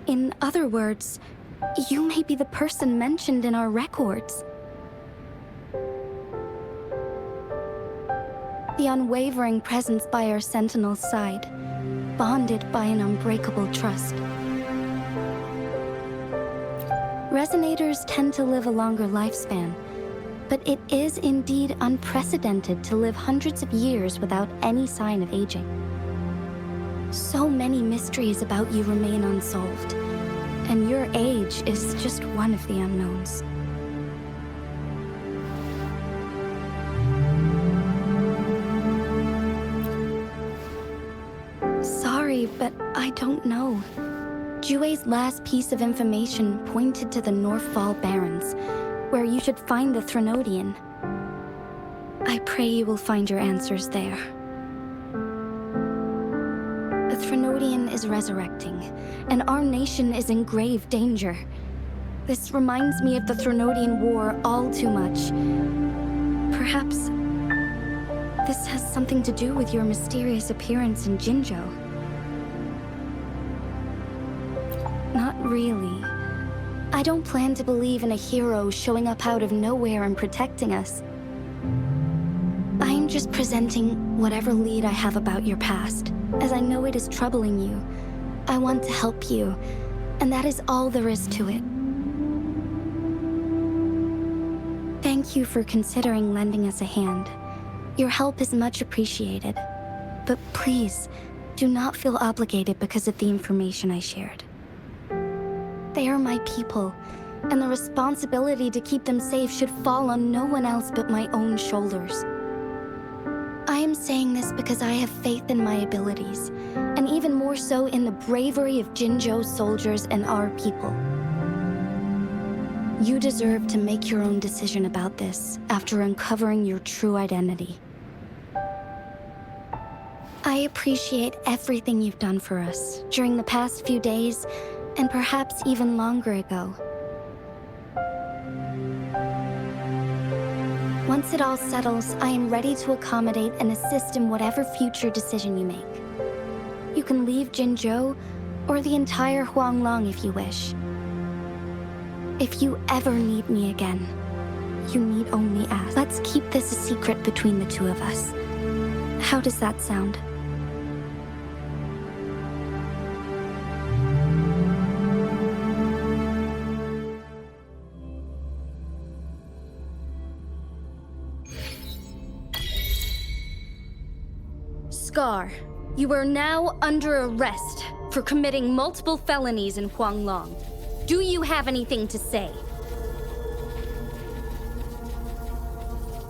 In other words, you may be the person mentioned in our records. The unwavering presence by our sentinel's side, bonded by an unbreakable trust. Resonators tend to live a longer lifespan, but it is indeed unprecedented to live hundreds of years without any sign of aging. So many mysteries about you remain unsolved, and your age is just one of the unknowns. Sorry, but I don't know. Jue's last piece of information pointed to the Northfall Barrens, where you should find the Threnodian. I pray you will find your answers there. The Threnodian is resurrecting, and our nation is in grave danger. This reminds me of the Threnodian War all too much. Perhaps this has something to do with your mysterious appearance in Jinzhou. Not really. I don't plan to believe in a hero showing up out of nowhere and protecting us. I'm just presenting whatever lead I have about your past, as I know it is troubling you. I want to help you, and that is all there is to it. Thank you for considering lending us a hand. Your help is much appreciated. But please, do not feel obligated because of the information I shared. They are my people, and the responsibility to keep them safe should fall on no one else but my own shoulders. I am saying this because I have faith in my abilities, and even more so in the bravery of Jinzhou's soldiers and our people. You deserve to make your own decision about this after uncovering your true identity. I appreciate everything you've done for us during the past few days, and perhaps even longer ago. Once it all settles, I am ready to accommodate and assist in whatever future decision you make. You can leave Jinzhou, or the entire Huanglong if you wish. If you ever need me again, you need only ask. Let's keep this a secret between the two of us. How does that sound? Scar, you are now under arrest for committing multiple felonies in Huanglong. Do you have anything to say?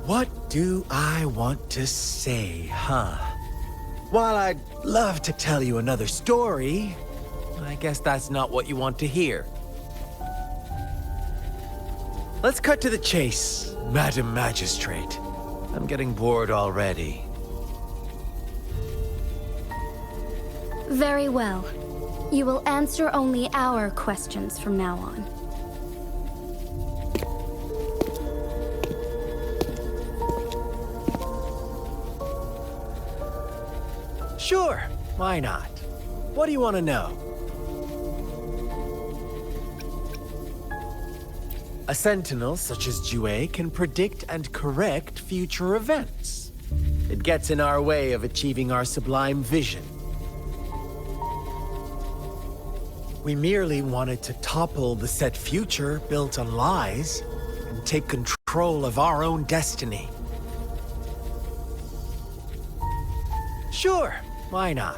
What do I want to say, huh? While I'd love to tell you another story, I guess that's not what you want to hear. Let's cut to the chase, Madam Magistrate. I'm getting bored already. Very well. You will answer only our questions from now on. Sure, why not? What do you want to know? A sentinel such as Jue can predict and correct future events. It gets in our way of achieving our sublime vision. We merely wanted to topple the set future built on lies and take control of our own destiny. Sure, why not?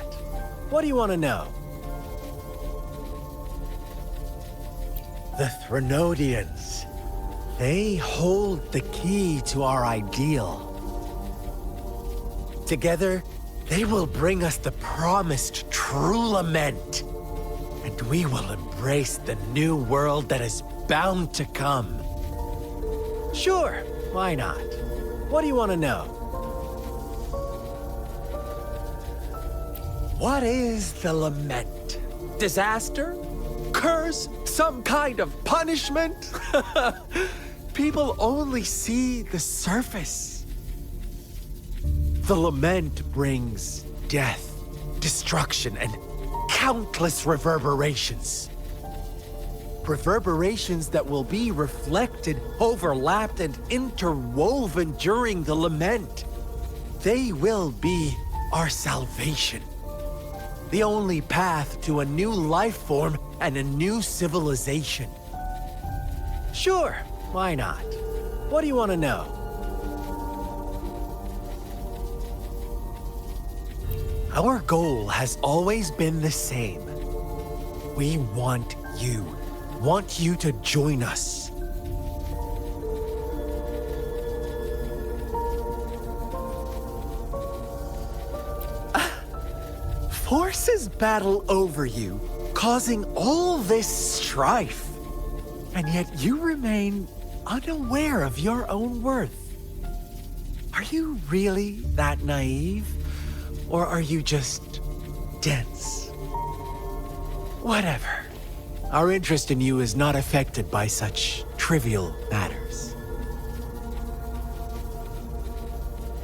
What do you want to know? The Threnodians. They hold the key to our ideal. Together, they will bring us the promised true lament. And we will embrace the new world that is bound to come. Sure, why not? What do you want to know? What is the lament? Disaster? Curse? Some kind of punishment? People only see the surface. The lament brings death, destruction, and countless reverberations. Reverberations that will be reflected, overlapped, and interwoven during the lament. They will be our salvation. The only path to a new life form and a new civilization. Sure, why not? What do you want to know? Our goal has always been the same. We want you to join us. Forces battle over you, causing all this strife. And yet you remain unaware of your own worth. Are you really that naive? Or are you just dense? Whatever. Our interest in you is not affected by such trivial matters.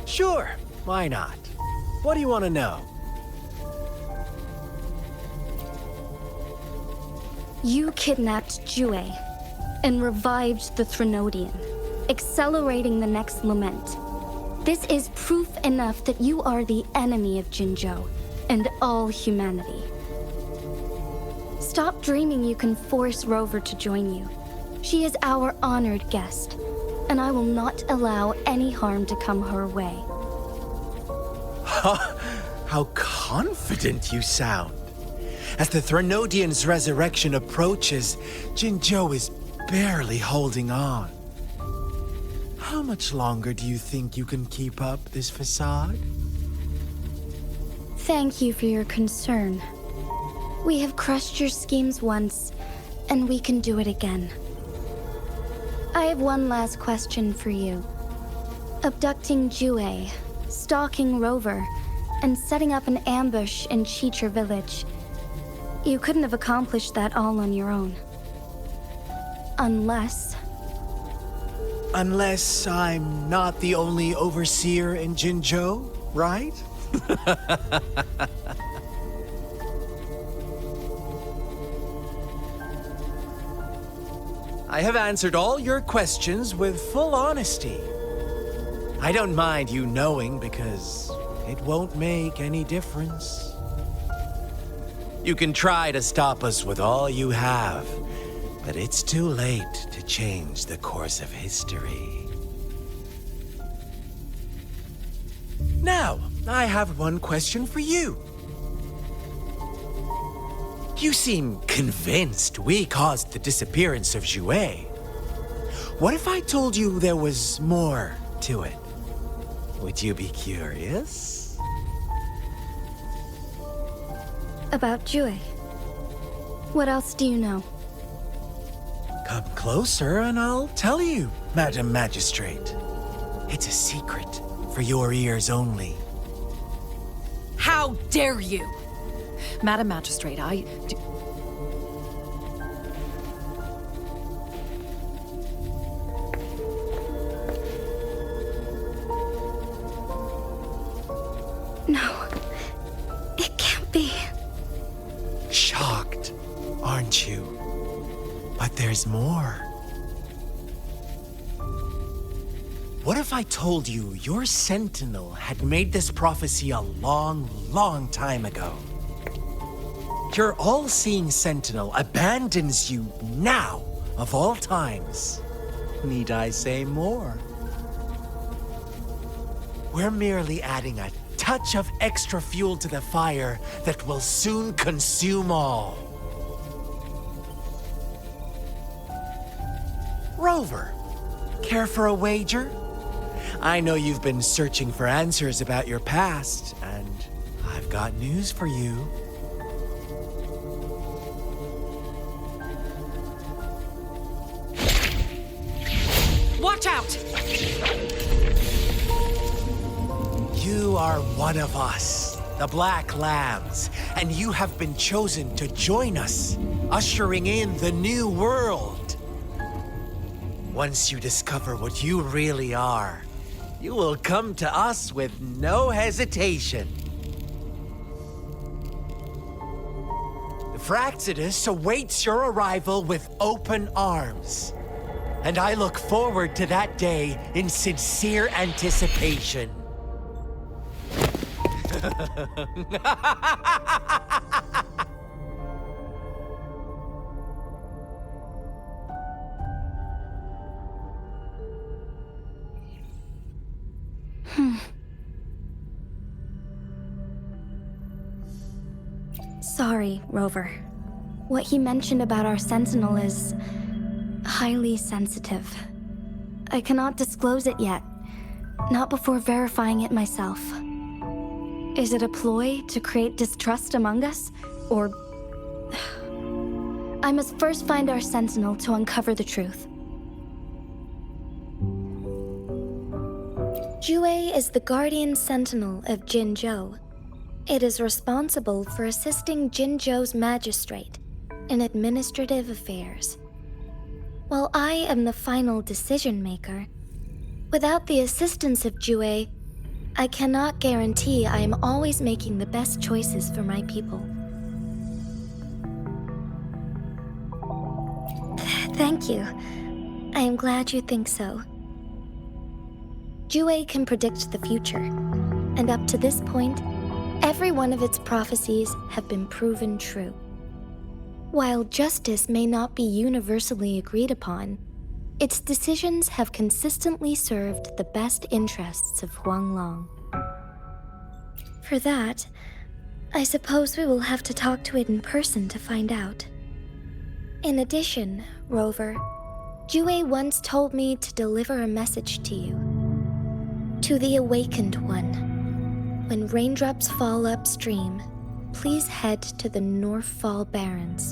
Sure, why not? What do you want to know? You kidnapped Jue and revived the Threnodian, accelerating the next lament. This is proof enough that you are the enemy of Jinzhou and all humanity. Stop dreaming you can force Rover to join you. She is our honored guest, and I will not allow any harm to come her way. How confident you sound. As the Threnodian's resurrection approaches, Jinzhou is barely holding on. How much longer do you think you can keep up this facade? Thank you for your concern. We have crushed your schemes once, and we can do it again. I have one last question for you. Abducting Jue, stalking Rover, and setting up an ambush in Cheecher Village. You couldn't have accomplished that all on your own. Unless I'm not the only overseer in Jinzhou, right? I have answered all your questions with full honesty. I don't mind you knowing because it won't make any difference. You can try to stop us with all you have, but it's too late to change the course of history. Now, I have one question for you. You seem convinced we caused the disappearance of Jue. What if I told you there was more to it? Would you be curious? about Jue. What else do you know? Come closer and I'll tell you, Madam Magistrate. It's a secret for your ears only. How dare you! Madam Magistrate, No, it can't be. Shocked, aren't you? But there's more. What if I told you your sentinel had made this prophecy a long, long time ago? Your all-seeing sentinel abandons you now, of all times. Need I say more? We're merely adding a touch of extra fuel to the fire that will soon consume all. Rover, care for a wager? I know you've been searching for answers about your past, and I've got news for you. watch out! You are one of us, the Black Lambs, and you have been chosen to join us, ushering in the new world. Once you discover what you really are, you will come to us with no hesitation. Fraxidus awaits your arrival with open arms, and I look forward to that day in sincere anticipation. Sorry, Rover. What he mentioned about our sentinel is highly sensitive. I cannot disclose it yet, not before verifying it myself. Is it a ploy to create distrust among us, or... I must first find our sentinel to uncover the truth. Jue is the guardian sentinel of Jinzhou. It is responsible for assisting Jinzhou's magistrate in administrative affairs. While I am the final decision maker, without the assistance of Jue, I cannot guarantee I am always making the best choices for my people. Thank you. I am glad you think so. Jue can predict the future, and up to this point, every one of its prophecies have been proven true. While justice may not be universally agreed upon, its decisions have consistently served the best interests of Huanglong. For that, I suppose we will have to talk to it in person to find out. In addition, Rover, Jue once told me to deliver a message to you. To the Awakened One. When raindrops fall upstream, please head to the Northfall Barrens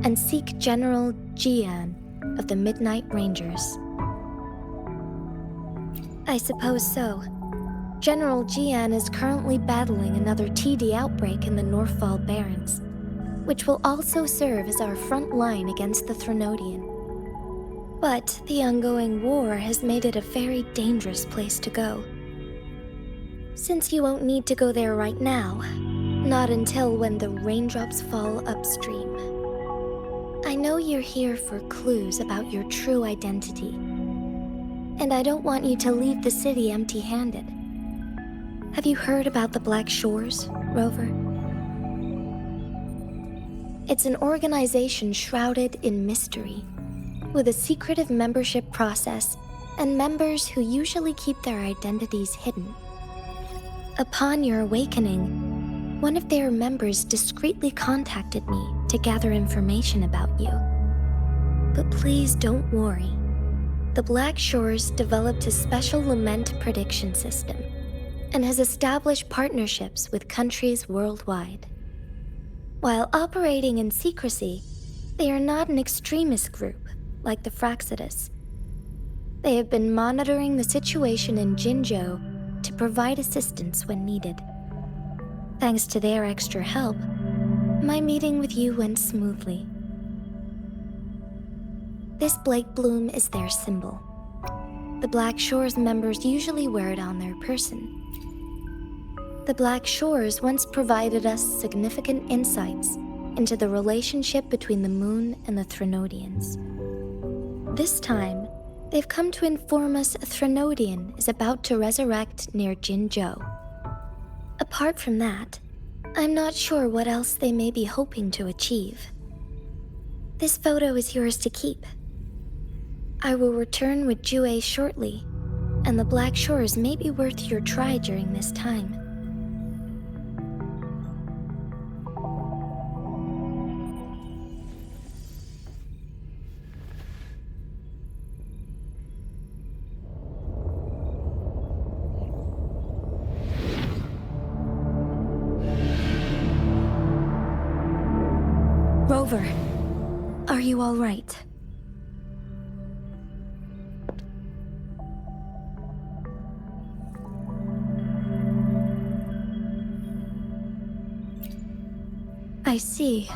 and seek General Jian of the Midnight Rangers. I suppose so. General Jian is currently battling another TD outbreak in the Northfall Barrens, which will also serve as our front line against the Threnodian. But the ongoing war has made it a very dangerous place to go. Since you won't need to go there right now, not until when the raindrops fall upstream. I know you're here for clues about your true identity, and I don't want you to leave the city empty-handed. Have you heard about the Black Shores, Rover? It's an organization shrouded in mystery, with a secretive membership process and members who usually keep their identities hidden. Upon your awakening, one of their members discreetly contacted me to gather information about you. But please don't worry. The Black Shores developed a special lament prediction system and has established partnerships with countries worldwide. While operating in secrecy, they are not an extremist group like the Fraxidus. They have been monitoring the situation in Jinzhou to provide assistance when needed. Thanks to their extra help, my meeting with you went smoothly. This Blake Bloom is their symbol. The Black Shores members usually wear it on their person. The Black Shores once provided us significant insights into the relationship between the moon and the Threnodians. This time, they've come to inform us a Threnodian is about to resurrect near Jinzhou. Apart from that, I'm not sure what else they may be hoping to achieve. This photo is yours to keep. I will return with Jue shortly, and the Black Shores may be worth your try during this time. Rover, are you all right? I see.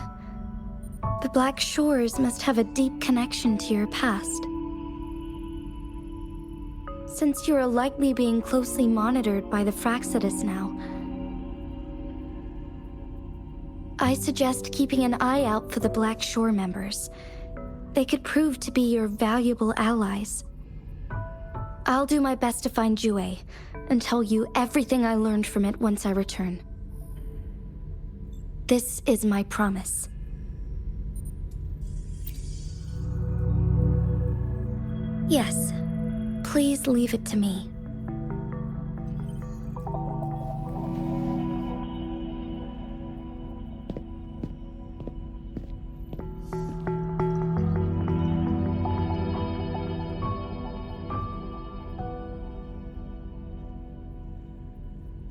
The Black Shores must have a deep connection to your past. Since you are likely being closely monitored by the Fraxidus now, I suggest keeping an eye out for the Black Shore members. They could prove to be your valuable allies. I'll do my best to find Jue and tell you everything I learned from it once I return. This is my promise. Yes, please leave it to me.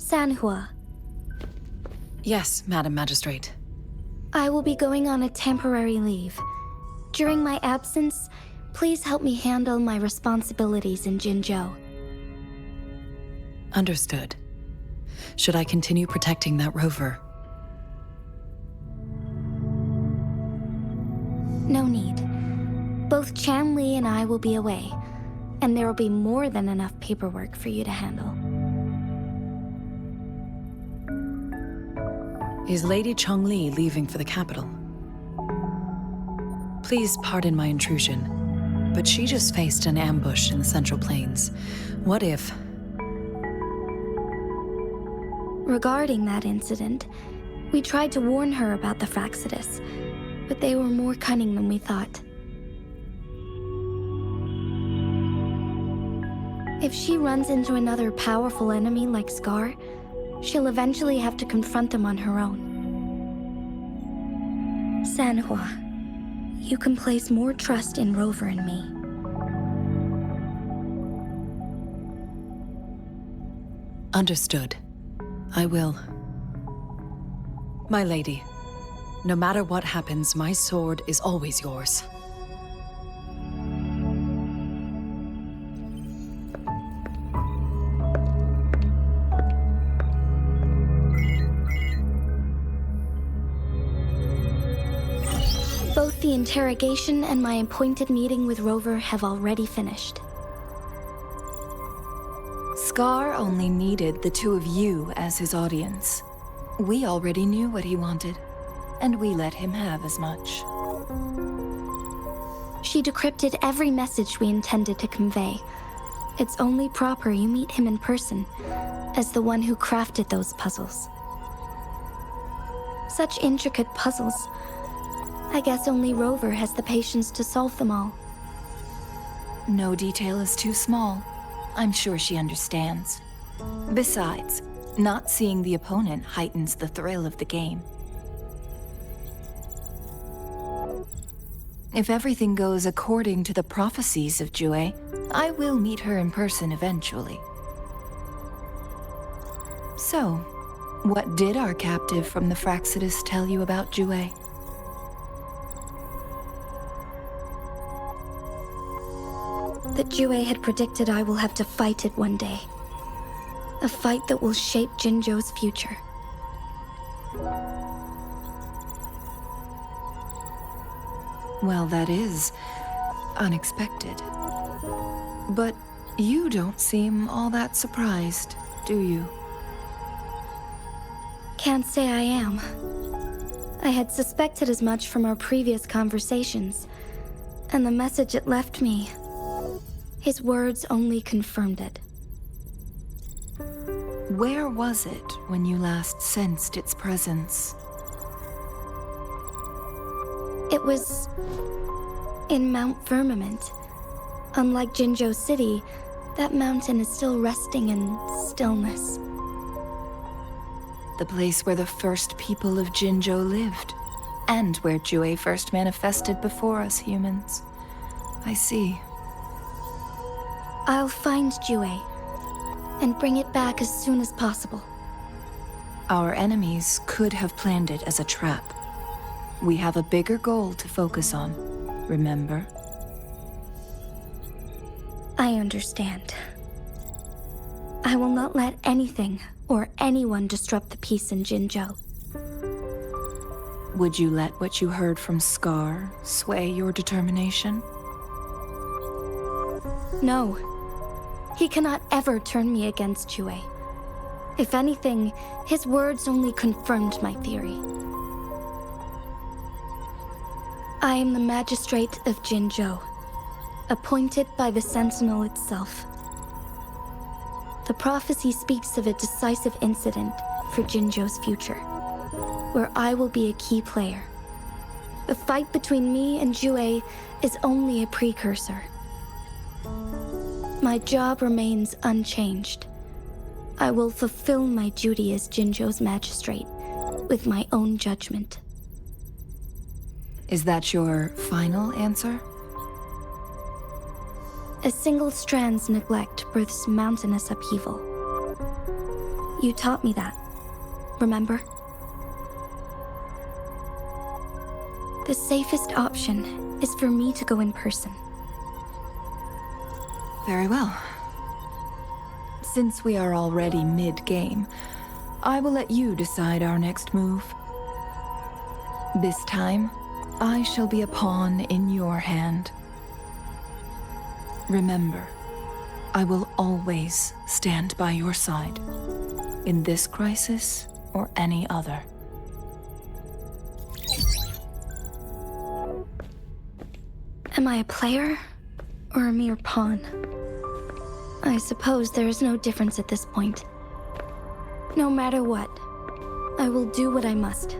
Sanhua. Yes, Madam Magistrate. I will be going on a temporary leave. During my absence, please help me handle my responsibilities in Jinzhou. Understood. Should I continue protecting that rover? No need. Both Chan Li and I will be away, and there will be more than enough paperwork for you to handle. Is Lady Chongli leaving for the capital? Please pardon my intrusion, but she just faced an ambush in the Central Plains. What if... Regarding that incident, we tried to warn her about the Fraxidus, but they were more cunning than we thought. If she runs into another powerful enemy like Scar, she'll eventually have to confront them on her own. Sanhua, you can place more trust in Rover and me. Understood. I will. My lady, no matter what happens, my sword is always yours. The interrogation and my appointed meeting with Rover have already finished. Scar only needed the two of you as his audience. We already knew what he wanted, and we let him have as much. She decrypted every message we intended to convey. It's only proper you meet him in person, as the one who crafted those puzzles. Such intricate puzzles. I guess only Rover has the patience to solve them all. No detail is too small. I'm sure she understands. Besides, not seeing the opponent heightens the thrill of the game. If everything goes according to the prophecies of Jue, I will meet her in person eventually. So, what did our captive from the Fraxidus tell you about Jue? That Jue had predicted I will have to fight it one day. A fight that will shape Jinzhou's future. Well, that is unexpected. But you don't seem all that surprised, do you? Can't say I am. I had suspected as much from our previous conversations, and the message it left me, his words only confirmed it. Where was it when you last sensed its presence? It was in Mount Firmament. Unlike Jinzhou City, that mountain is still resting in stillness. The place where the first people of Jinzhou lived, and where Jue first manifested before us humans. I see. I'll find Jue and bring it back as soon as possible. Our enemies could have planned it as a trap. We have a bigger goal to focus on, remember? I understand. I will not let anything or anyone disrupt the peace in Jinzhou. Would you let what you heard from Scar sway your determination? No. He cannot ever turn me against Jue. If anything, his words only confirmed my theory. I am the magistrate of Jinzhou, appointed by the Sentinel itself. The prophecy speaks of a decisive incident for Jinzhou's future, where I will be a key player. The fight between me and Jue is only a precursor. My job remains unchanged. I will fulfill my duty as Jinzhou's magistrate with my own judgment. Is that your final answer? A single strand's neglect births mountainous upheaval. You taught me that, remember? The safest option is for me to go in person. Very well. Since we are already mid-game, I will let you decide our next move. This time, I shall be a pawn in your hand. Remember, I will always stand by your side, in this crisis or any other. Am I a player or a mere pawn? I suppose there is no difference at this point. No matter what, I will do what I must.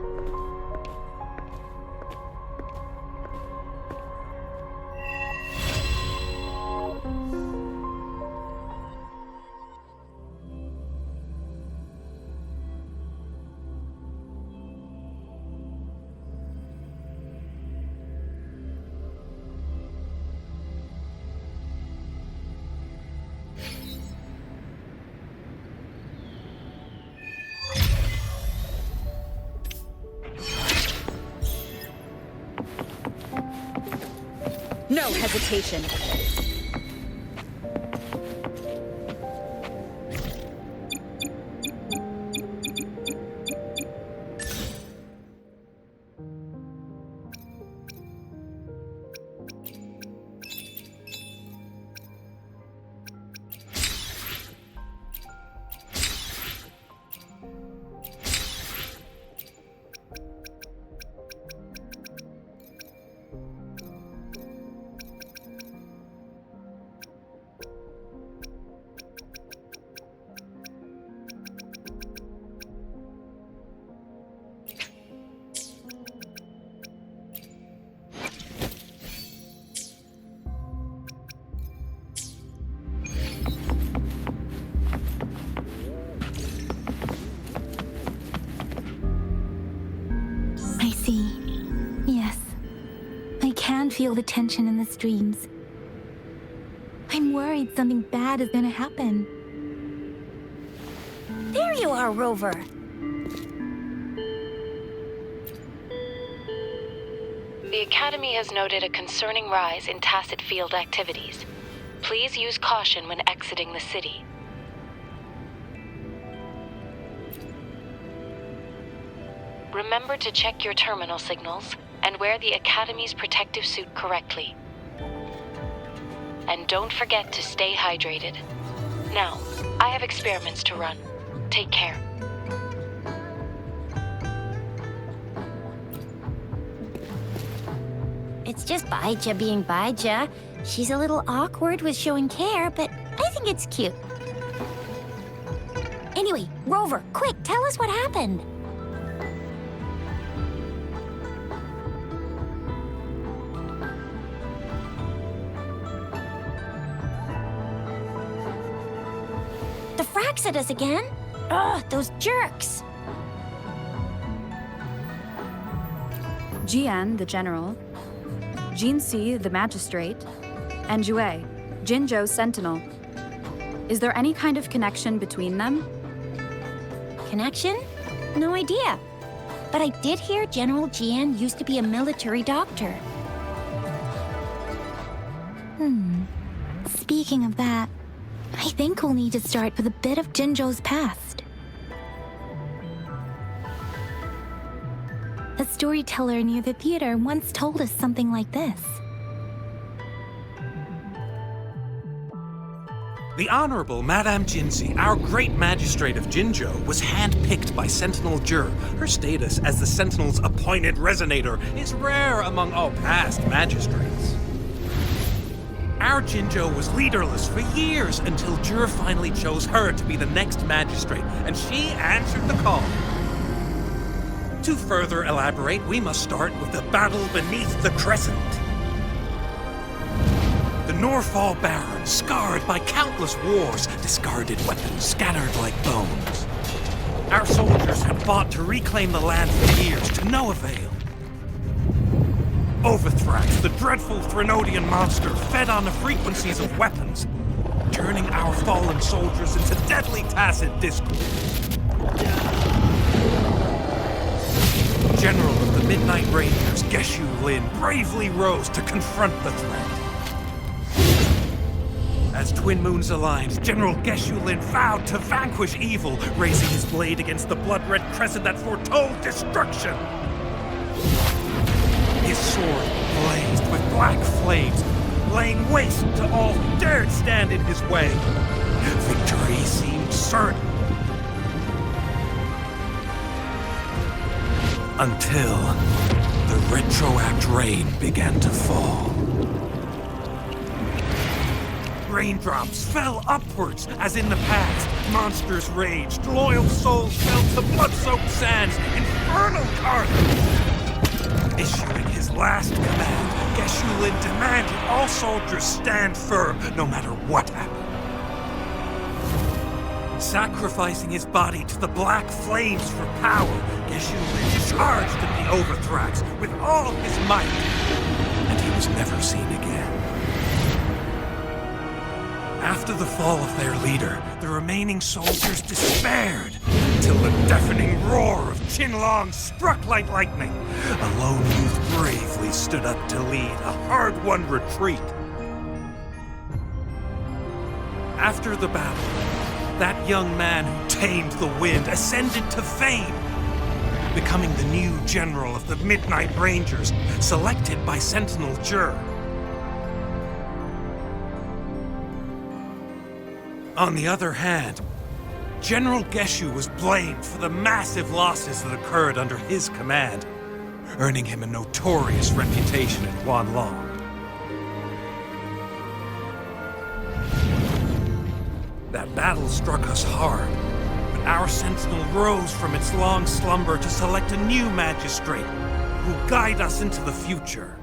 No hesitation. feel the tension in the streams. I'm worried something bad is gonna happen. There you are, Rover. The Academy has noted a concerning rise in tacit field activities. Please use caution when exiting the city. Remember to check your terminal signals and wear the Academy's protective suit correctly. And don't forget to stay hydrated. Now, I have experiments to run. Take care. It's just Baija being Baija. She's a little awkward with showing care, but I think it's cute. Anyway, Rover, quick, tell us what happened. The Fraxidus again? Ugh, those jerks! Jian, the general, Jinxi, the magistrate, and Jue, Jinzhou's sentinel. Is there any kind of connection between them? Connection? No idea. But I did hear General Jian used to be a military doctor. Speaking of that, I think we'll need to start with a bit of Jinzhou's past. A storyteller near the theater once told us something like this. The Honorable Madame Jinxi, our great magistrate of Jinzhou, was handpicked by Sentinel Jur. Her status as the Sentinel's appointed resonator is rare among all past magistrates. Our Jinzhou was leaderless for years until Jur finally chose her to be the next magistrate, and she answered the call. To further elaborate, we must start with the battle beneath the Crescent. The Norfall Baron, scarred by countless wars, discarded weapons scattered like bones. Our soldiers had fought to reclaim the land for years, to no avail. Overthrax, the dreadful Threnodian monster, fed on the frequencies of weapons, turning our fallen soldiers into deadly tacit discord. General of the Midnight Rangers, Geshu Lin, bravely rose to confront the threat. As Twin Moons aligned, General Geshu Lin vowed to vanquish evil, raising his blade against the blood-red crescent that foretold destruction. His sword blazed with black flames, laying waste to all who dared stand in his way. Victory seemed certain. Until the retroact rain began to fall. Raindrops fell upwards, as in the past. Monsters raged, loyal souls fell to blood-soaked sands, infernal carnage. Issuing his last command, Geshu Lin demanded all soldiers stand firm, no matter what happened. Sacrificing his body to the black flames for power, Geshu Lin charged at the Overthrax with all his might, and he was never seen again. After the fall of their leader, the remaining soldiers despaired, until the deafening roar of Qinlong struck like lightning. A lone youth bravely stood up to lead a hard-won retreat. After the battle, that young man who tamed the wind ascended to fame, becoming the new general of the Midnight Rangers, selected by Sentinel Jur. On the other hand, General Geshu was blamed for the massive losses that occurred under his command, earning him a notorious reputation in Huanlong. That battle struck us hard, but our sentinel rose from its long slumber to select a new magistrate who will guide us into the future.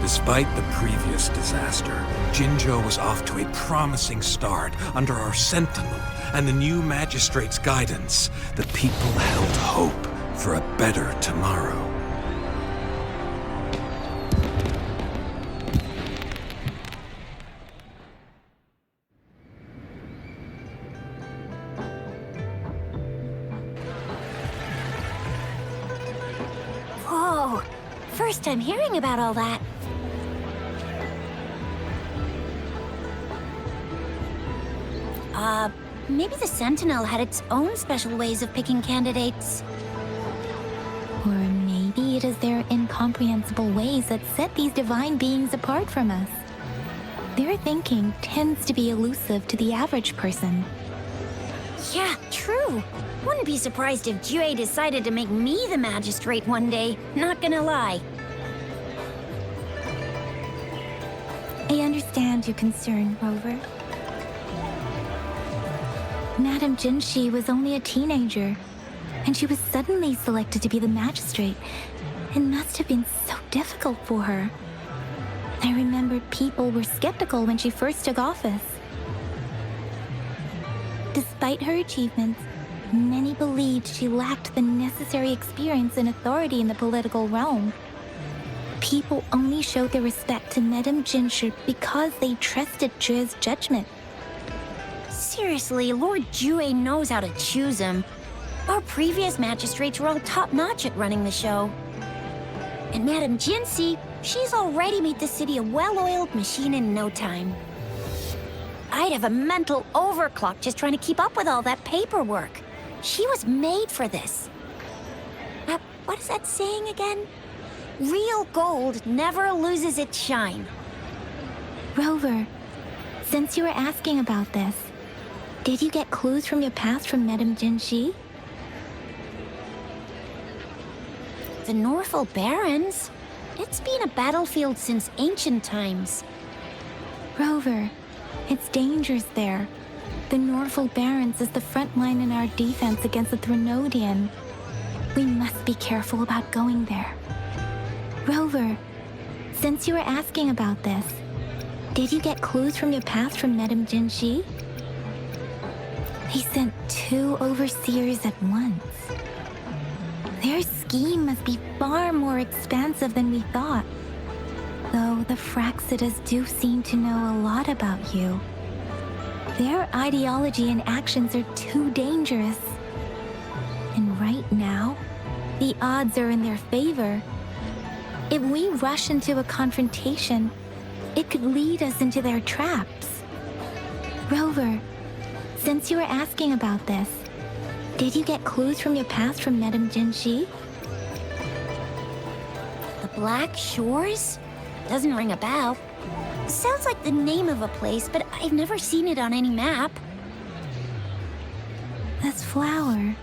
Despite the previous disaster, Jinzhou was off to a promising start under our sentinel and the new magistrate's guidance. The people held hope for a better tomorrow. First time hearing about all that. Maybe the Sentinel had its own special ways of picking candidates. Or maybe it is their incomprehensible ways that set these divine beings apart from us. Their thinking tends to be elusive to the average person. Yeah, true. Wouldn't be surprised if Jue decided to make me the magistrate one day. Not gonna lie. I understand your concern, Rover. Madame Jinshi was only a teenager, and she was suddenly selected to be the magistrate. It must have been so difficult for her. I remember people were skeptical when she first took office. Despite her achievements, many believed she lacked the necessary experience and authority in the political realm. People only showed their respect to Madame Jinshi because they trusted Jue's judgment. Seriously, Lord Jue knows how to choose him. Our previous magistrates were all top-notch at running the show. And Madame Jinshi, she's already made the city a well-oiled machine in no time. I'd have a mental overclock just trying to keep up with all that paperwork. She was made for this. What is that saying again? Real gold never loses its shine. Rover, since you were asking about this, did you get clues from your past from Madame Jinshi? The Norfolk Barrens? It's been a battlefield since ancient times. Rover, it's dangerous there. The Norfolk Barrens is the front line in our defense against the Threnodian. We must be careful about going there. Rover, since you were asking about this, did you get clues from your past from Madame Jinshi? He sent 2 overseers at once. Their scheme must be far more expansive than we thought. Though the Fraxidas do seem to know a lot about you. Their ideology and actions are too dangerous. And right now, the odds are in their favor. If we rush into a confrontation, it could lead us into their traps. Rover, since you were asking about this, did you get clues from your past from Madame Jinshi? The Black Shores? Doesn't ring a bell. Sounds like the name of a place, but I've never seen it on any map. This flower.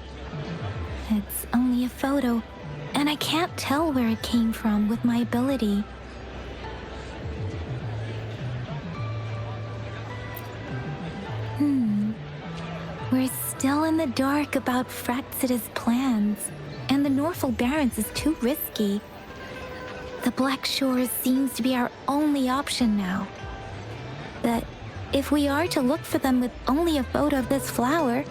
It's only a photo, and I can't tell where it came from with my ability. We're still in the dark about Fraxida's plans, and the Norfolk Barrens is too risky. The Black Shores seems to be our only option now. But if we are to look for them with only a photo of this flower,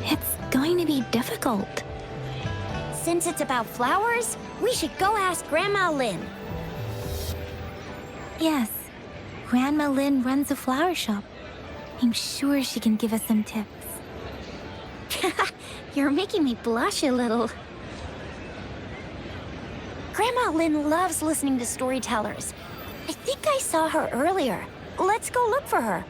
it's going to be difficult. Since it's about flowers, we should go ask Grandma Lynn. Yes, Grandma Lynn runs a flower shop. I'm sure she can give us some tips. You're making me blush a little. Grandma Lynn loves listening to storytellers. I think I saw her earlier. Let's go look for her.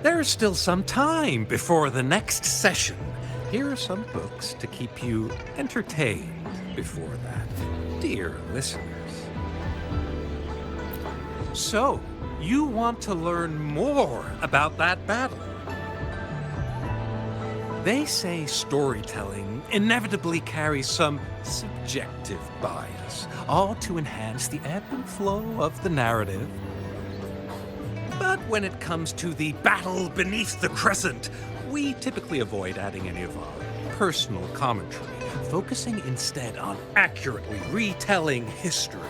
There's still some time before the next session. Here are some books to keep you entertained before that, dear listeners. So, you want to learn more about that battle? They say storytelling inevitably carries some subjective bias, all to enhance the ebb and flow of the narrative. But when it comes to the battle beneath the crescent, we typically avoid adding any of our personal commentary, focusing instead on accurately retelling history.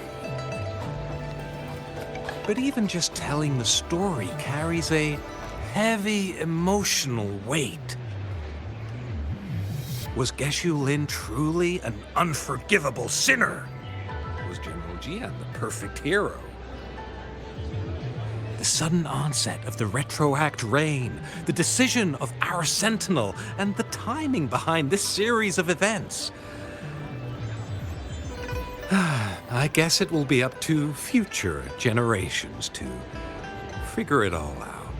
but even just telling the story carries a heavy emotional weight. Was Geshu Lin truly an unforgivable sinner? Was General Jian the perfect hero? The sudden onset of the retroact rain, the decision of our sentinel, and the timing behind this series of events. I guess it will be up to future generations to figure it all out.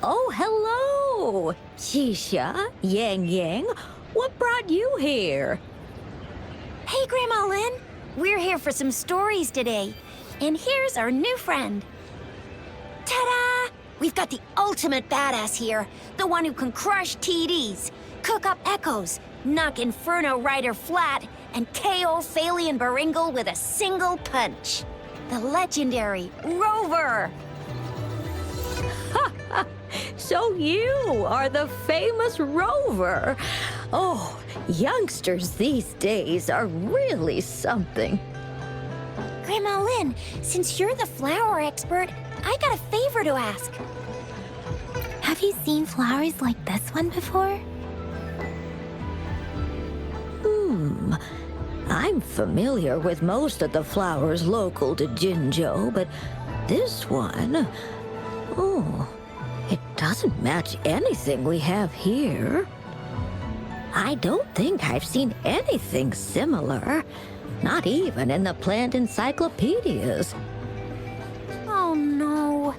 Oh, hello! Shisha, Yang Yang, what brought you here? Hey, Grandma Lynn. We're here for some stories today. And here's our new friend. Ta-da! We've got the ultimate badass here. The one who can crush TDs, cook up echoes, knock Inferno Rider flat, and KO Phalian Baringle with a single punch. The legendary Rover! So you are the famous Rover. Oh, youngsters these days are really something. Grandma Lynn, since you're the flower expert, I got a favor to ask. Have you seen flowers like this one before? I'm familiar with most of the flowers local to Jinzhou, but this one... Oh, it doesn't match anything we have here. I don't think I've seen anything similar. Not even in the plant encyclopedias. Oh no.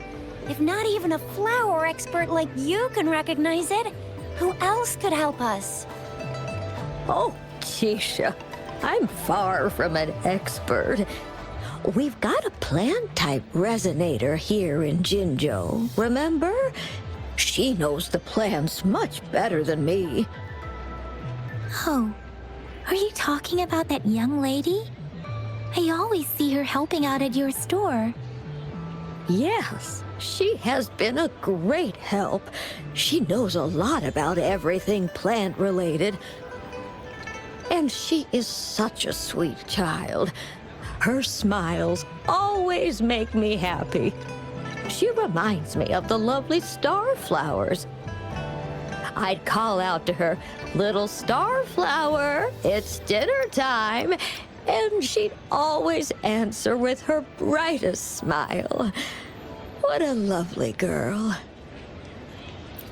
If not even a flower expert like you can recognize it, who else could help us? Oh, Tisha, I'm far from an expert. We've got a plant-type resonator here in Jinzhou, remember? She knows the plants much better than me. Oh, are you talking about that young lady? I always see her helping out at your store. Yes, she has been a great help. She knows a lot about everything plant-related. And she is such a sweet child. Her smiles always make me happy. She reminds me of the lovely starflowers. I'd call out to her, "Little starflower, it's dinner time," and she'd always answer with her brightest smile. What a lovely girl.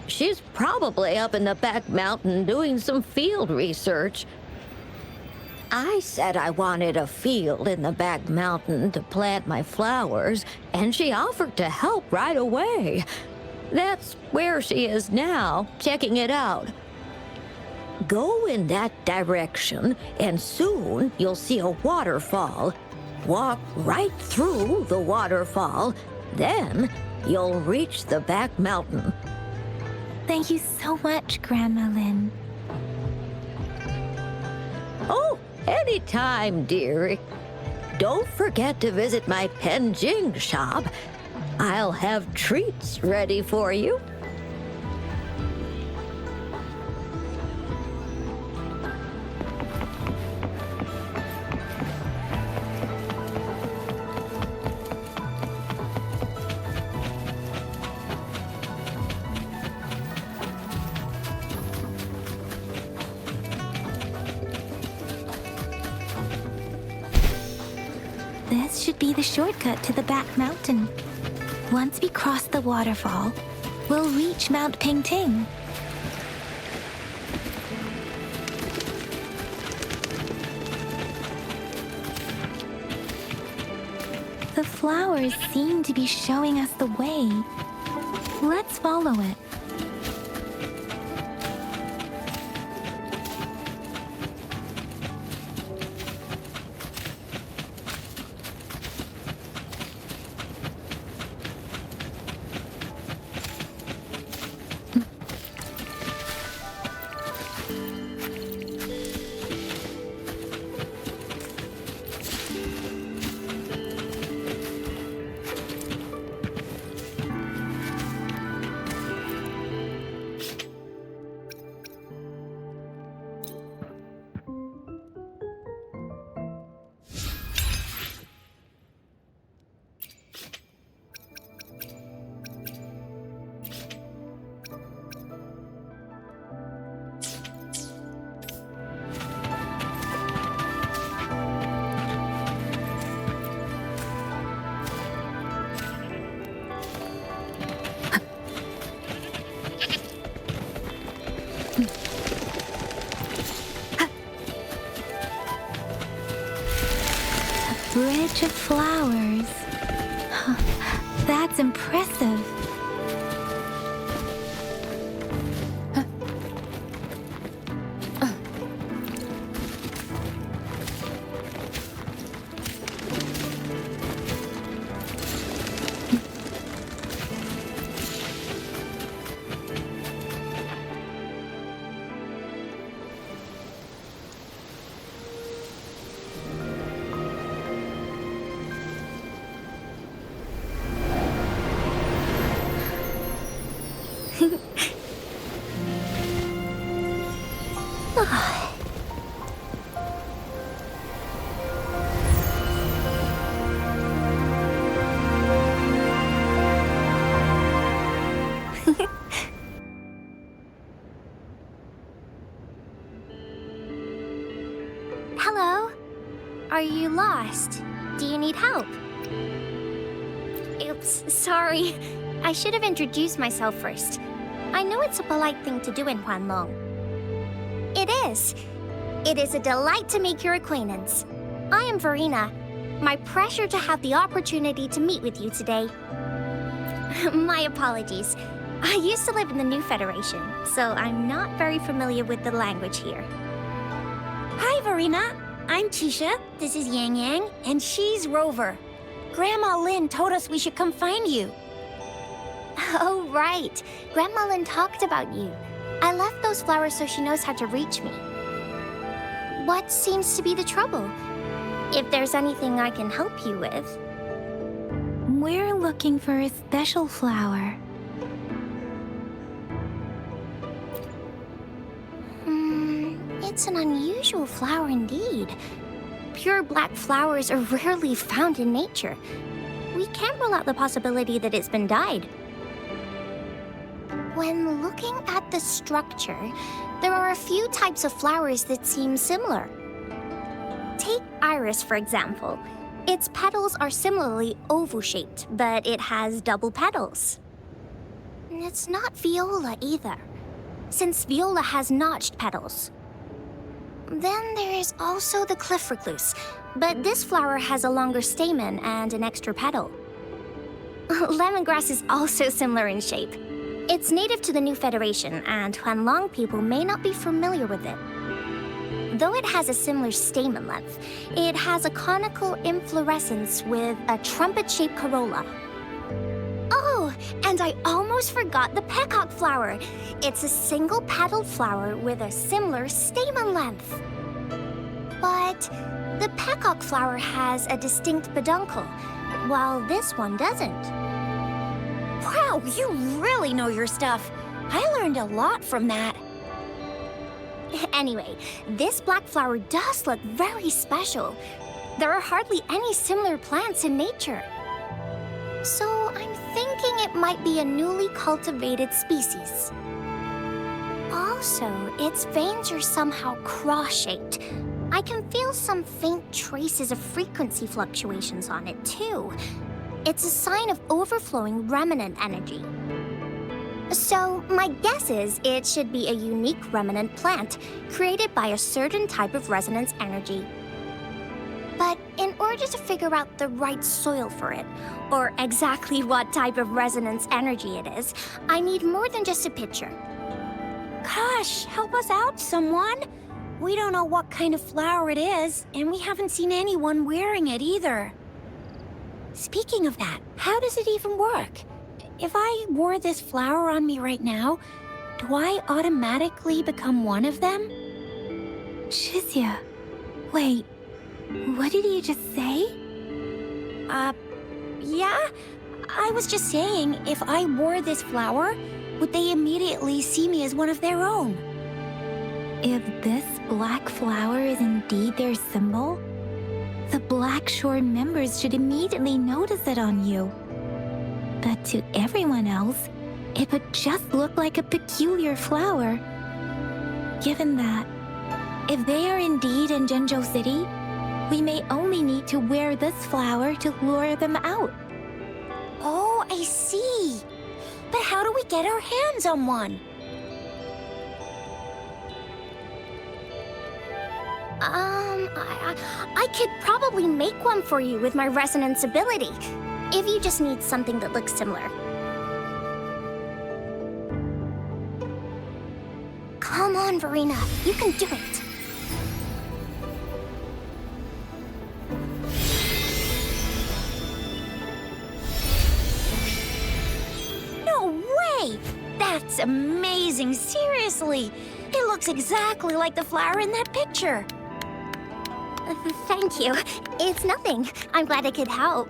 She's probably up in the back mountain doing some field research. I said I wanted a field in the back mountain to plant my flowers, and she offered to help right away. That's where she is now, checking it out. Go in that direction, and soon you'll see a waterfall. Walk right through the waterfall, then you'll reach the back mountain. Thank you so much, Grandma Lynn. Oh, anytime, dearie. Don't forget to visit my Penjing shop. I'll have treats ready for you. This should be the shortcut to the back mountain. Once we cross the waterfall, we'll reach Mount Pingting. The flowers seem to be showing us the way. Let's follow it. search of flowers. That's impressive. Hello? Are you lost? Do you need help? Oops, sorry. I should have introduced myself first. I know it's a polite thing to do in Huanlong. It is. It is a delight to make your acquaintance. I am Verena. My pleasure to have the opportunity to meet with you today. My apologies. I used to live in the New Federation, so I'm not very familiar with the language here. Hi, Verena. I'm Tisha. This is Yang Yang, and she's Rover. Grandma Lin told us we should come find you. Oh, right. Grandma Lin talked about you. I left those flowers so she knows how to reach me. What seems to be the trouble? If there's anything I can help you with. We're looking for a special flower. It's an unusual flower indeed. Pure black flowers are rarely found in nature. We can't rule out the possibility that it's been dyed. When looking at the structure, there are a few types of flowers that seem similar. Take iris, for example. Its petals are similarly oval-shaped, but it has double petals. It's not viola either, since viola has notched petals. Then there is also the cliff recluse, but this flower has a longer stamen and an extra petal. Lemongrass is also similar in shape. It's native to the New Federation, and Huanlong people may not be familiar with it. Though it has a similar stamen length, it has a conical inflorescence with a trumpet-shaped corolla. Oh, and I almost forgot the peacock flower. It's a single-petaled flower with a similar stamen length. But the peacock flower has a distinct peduncle, while this one doesn't. Wow, you really know your stuff. I learned a lot from that. Anyway, this black flower does look very special. There are hardly any similar plants in nature. So I'm thinking it might be a newly cultivated species. Also, its veins are somehow cross-shaped. I can feel some faint traces of frequency fluctuations on it, too. It's a sign of overflowing remnant energy. So, my guess is it should be a unique remnant plant created by a certain type of resonance energy. But in order to figure out the right soil for it, or exactly what type of resonance energy it is, I need more than just a picture. Gosh, help us out, someone! We don't know what kind of flower it is, and we haven't seen anyone wearing it either. Speaking of that, how does it even work? If I wore this flower on me right now, do I automatically become one of them? Shizia, wait, what did you just say? Yeah? I was just saying, if I wore this flower, would they immediately see me as one of their own? If this black flower is indeed their symbol, the Black Shore members should immediately notice it on you. But to everyone else, it would just look like a peculiar flower. Given that, if they are indeed in Zhenzhou City, we may only need to wear this flower to lure them out. Oh, I see. But how do we get our hands on one? I could probably make one for you with my resonance ability, if you just need something that looks similar. Come on, Verena, you can do it. No way! That's amazing, seriously! It looks exactly like the flower in that picture. Thank you. It's nothing. I'm glad I could help.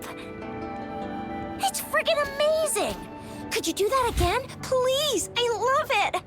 It's friggin' amazing! Could you do that again? Please! I love it!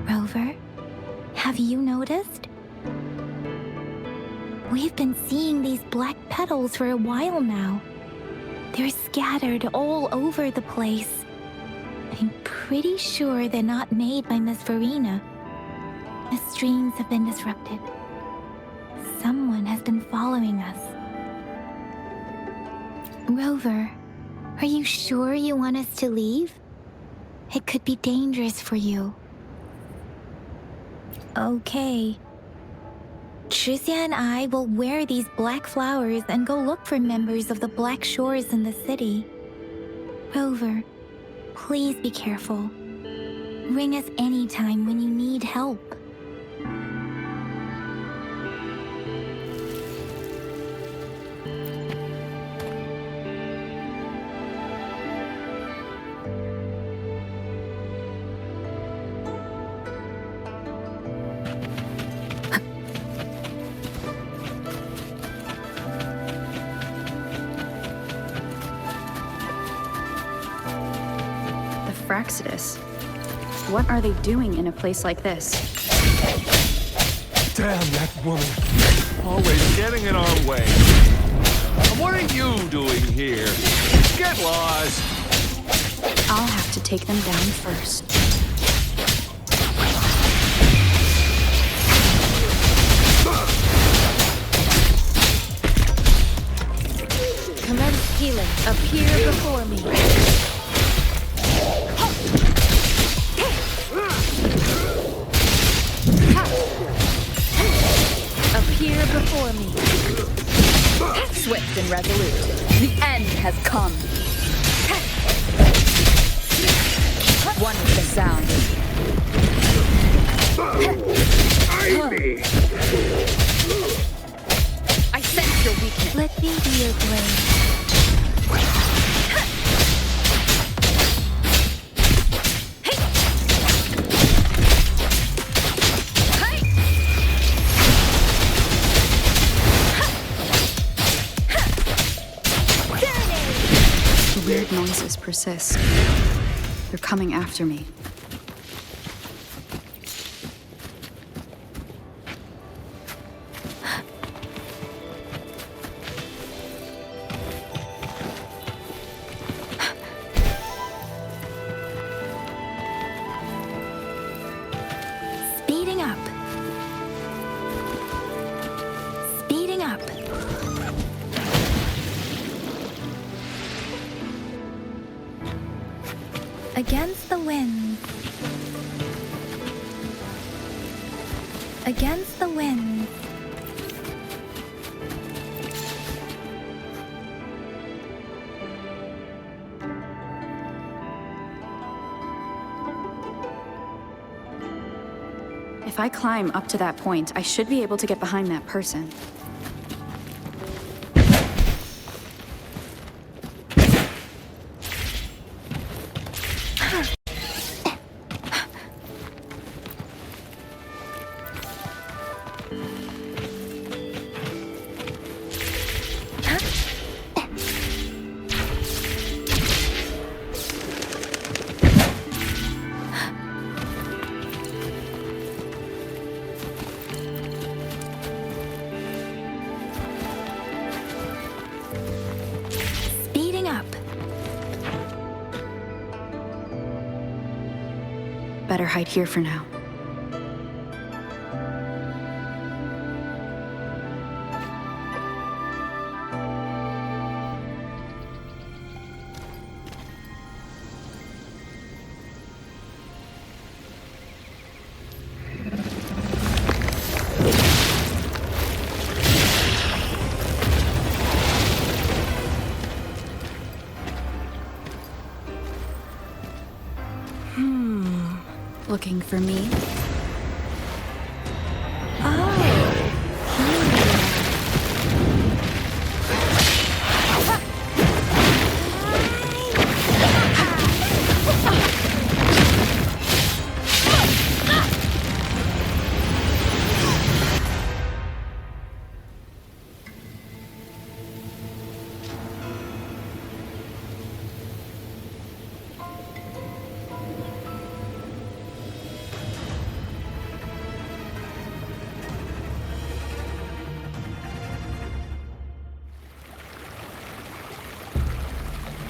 Rover, have you noticed? We've been seeing these black petals for a while now. They're scattered all over the place. I'm pretty sure they're not made by Miss Verena. The streams have been disrupted. Someone has been following us. Rover, are you sure you want us to leave? It could be dangerous for you. Okay. Tricia and I will wear these black flowers and go look for members of the Black Shores in the city. Rover, please be careful. Ring us anytime when you need help. Fraxidus. What are they doing in a place like this? Damn that woman. Always getting in our way. What are you doing here? Get lost. I'll have to take them down first. Commence healing. Appear before me. Appear before me. Swift and resolute. The end has come. One with the sound. I sense your weakness. Let me be your blade. Weird noises persist. They're coming after me. Speeding up. Speeding up. Against the wind. Against the wind. If I climb up to that point, I should be able to get behind that person. Speeding up. Better hide here for now. Looking for me?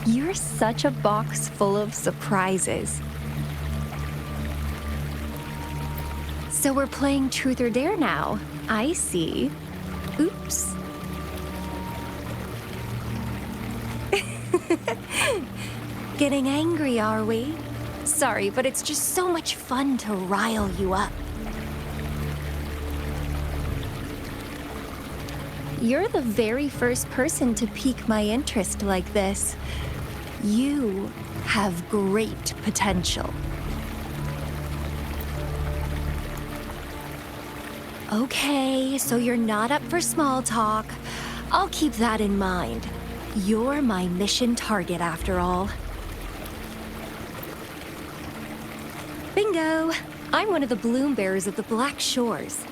You're such a box full of surprises. So we're playing Truth or Dare now. I see. Oops. Getting angry, are we? Sorry, but it's just so much fun to rile you up. You're the very first person to pique my interest like this. You have great potential. Okay, so you're not up for small talk. I'll keep that in mind. You're my mission target after all. Bingo! I'm one of the bloom bearers of the Black Shores.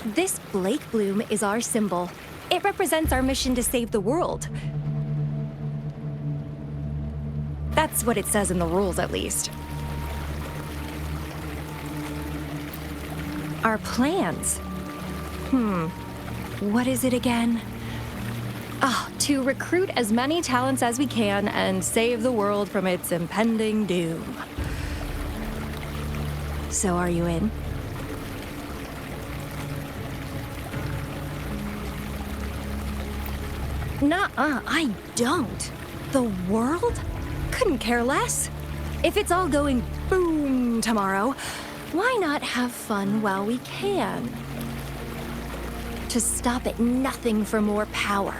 This Blake bloom is our symbol. It represents our mission to save the world. That's what it says in the rules, at least. Our plans? What is it again? Oh, to recruit as many talents as we can and save the world from its impending doom. So are you in? Nuh-uh, I don't. The world? Couldn't care less. If it's all going boom tomorrow, why not have fun while we can? To stop at nothing for more power,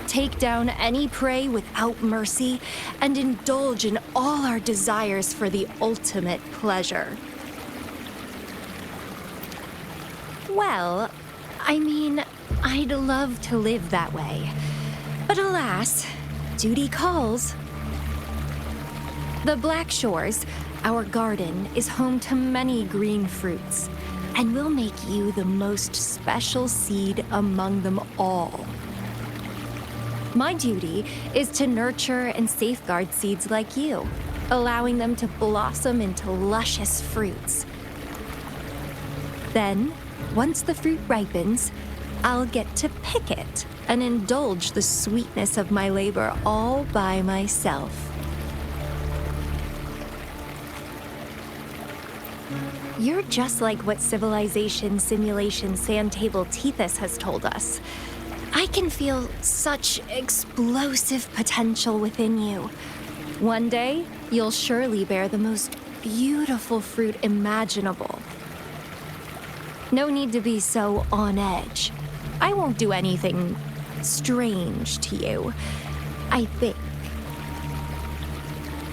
take down any prey without mercy, and indulge in all our desires for the ultimate pleasure. Well, I mean, I'd love to live that way. But alas, duty calls. The Black Shores, our garden, is home to many green fruits, and we'll make you the most special seed among them all. My duty is to nurture and safeguard seeds like you, allowing them to blossom into luscious fruits. Then, once the fruit ripens, I'll get to pick it and indulge the sweetness of my labor all by myself. You're just like what Civilization Simulation Sand Table Tethys has told us. I can feel such explosive potential within you. One day, you'll surely bear the most beautiful fruit imaginable. No need to be so on edge. I won't do anything strange to you, I think.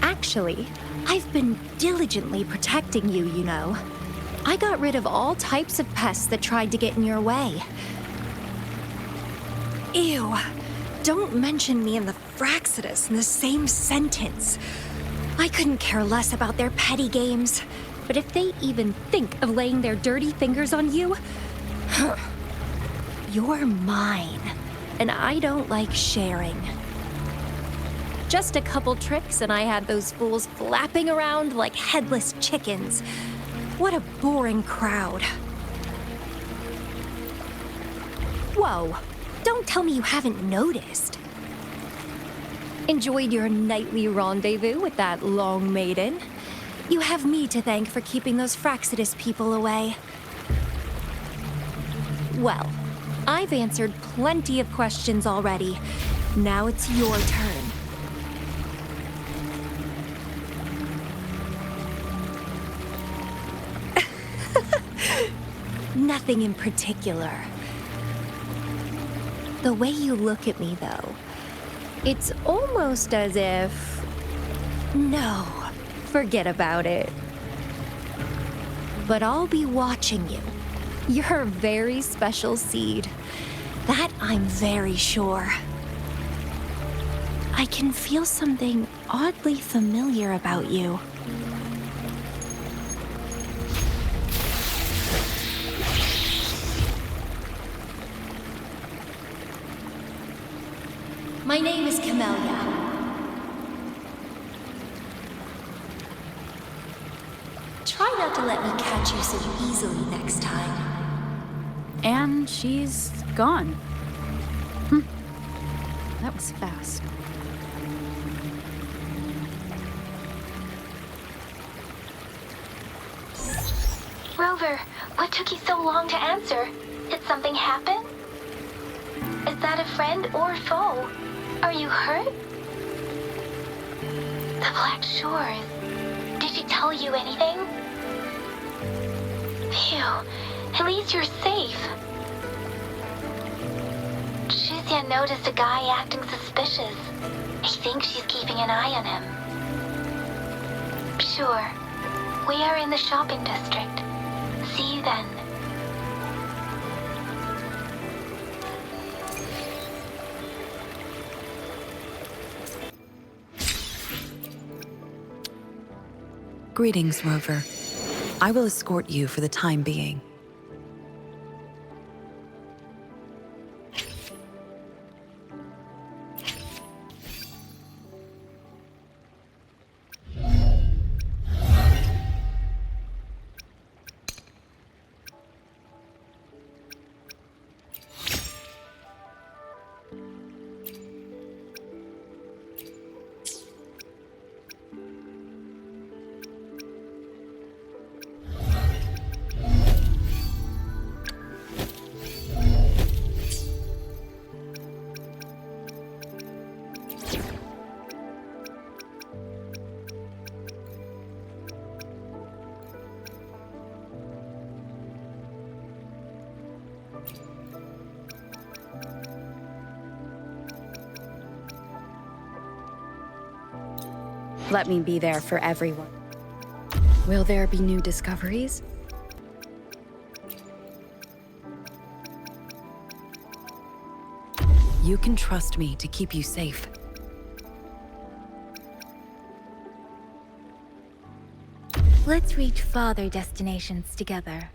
Actually, I've been diligently protecting you, you know. I got rid of all types of pests that tried to get in your way. Ew. Don't mention me and the Fraxidus in the same sentence. I couldn't care less about their petty games. But if they even think of laying their dirty fingers on you, you're mine. And I don't like sharing. Just a couple tricks and I had those fools flapping around like headless chickens. What a boring crowd. Whoa, don't tell me you haven't noticed. Enjoyed your nightly rendezvous with that long maiden? You have me to thank for keeping those Fraxidus people away. Well, I've answered plenty of questions already. Now it's your turn. Nothing in particular. The way you look at me, though, it's almost as if... No, forget about it. But I'll be watching you. You're a very special seed. That I'm very sure. I can feel something oddly familiar about you. My name is Camellia. Try not to let me catch you so easily next time. And she's gone. That was fast. Rover, what took you so long to answer? Did something happen? Is that a friend or foe? Are you hurt? The Black Shores. Did she tell you anything? Phew, at least you're safe. Shuzia noticed a guy acting suspicious. He thinks she's keeping an eye on him. Sure, we are in the shopping district. See you then. Greetings, Rover. I will escort you for the time being. Let me be there for everyone. Will there be new discoveries? You can trust me to keep you safe. Let's reach farther destinations together.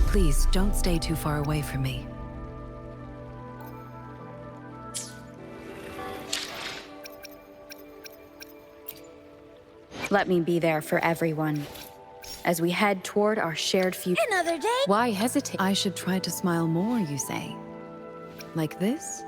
Please, don't stay too far away from me. Let me be there for everyone. as we head toward our shared future. Another day? Why hesitate? I should try to smile more, you say? Like this?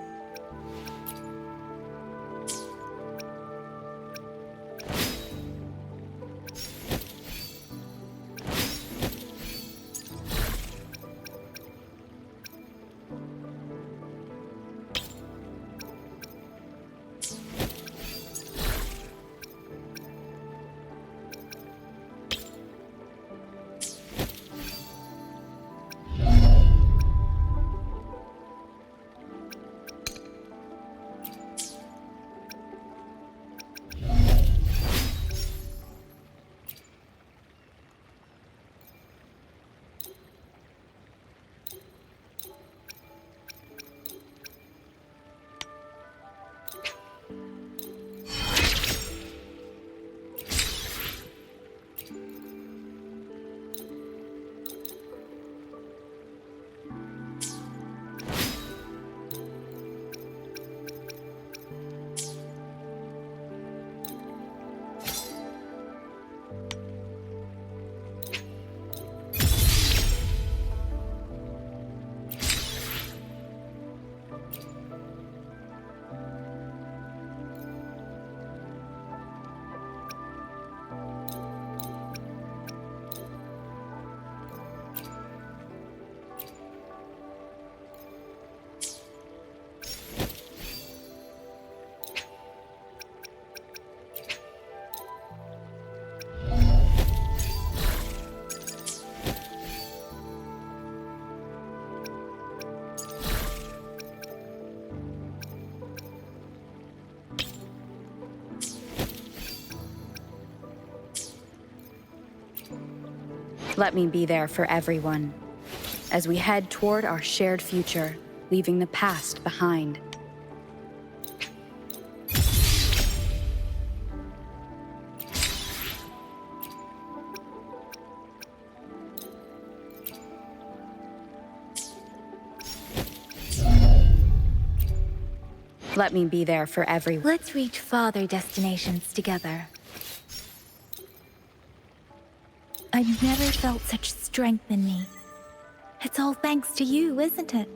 Let me be there for everyone, as we head toward our shared future, leaving the past behind. Let me be there for everyone. Let's reach farther destinations together. I've never felt such strength in me. It's all thanks to you, isn't it?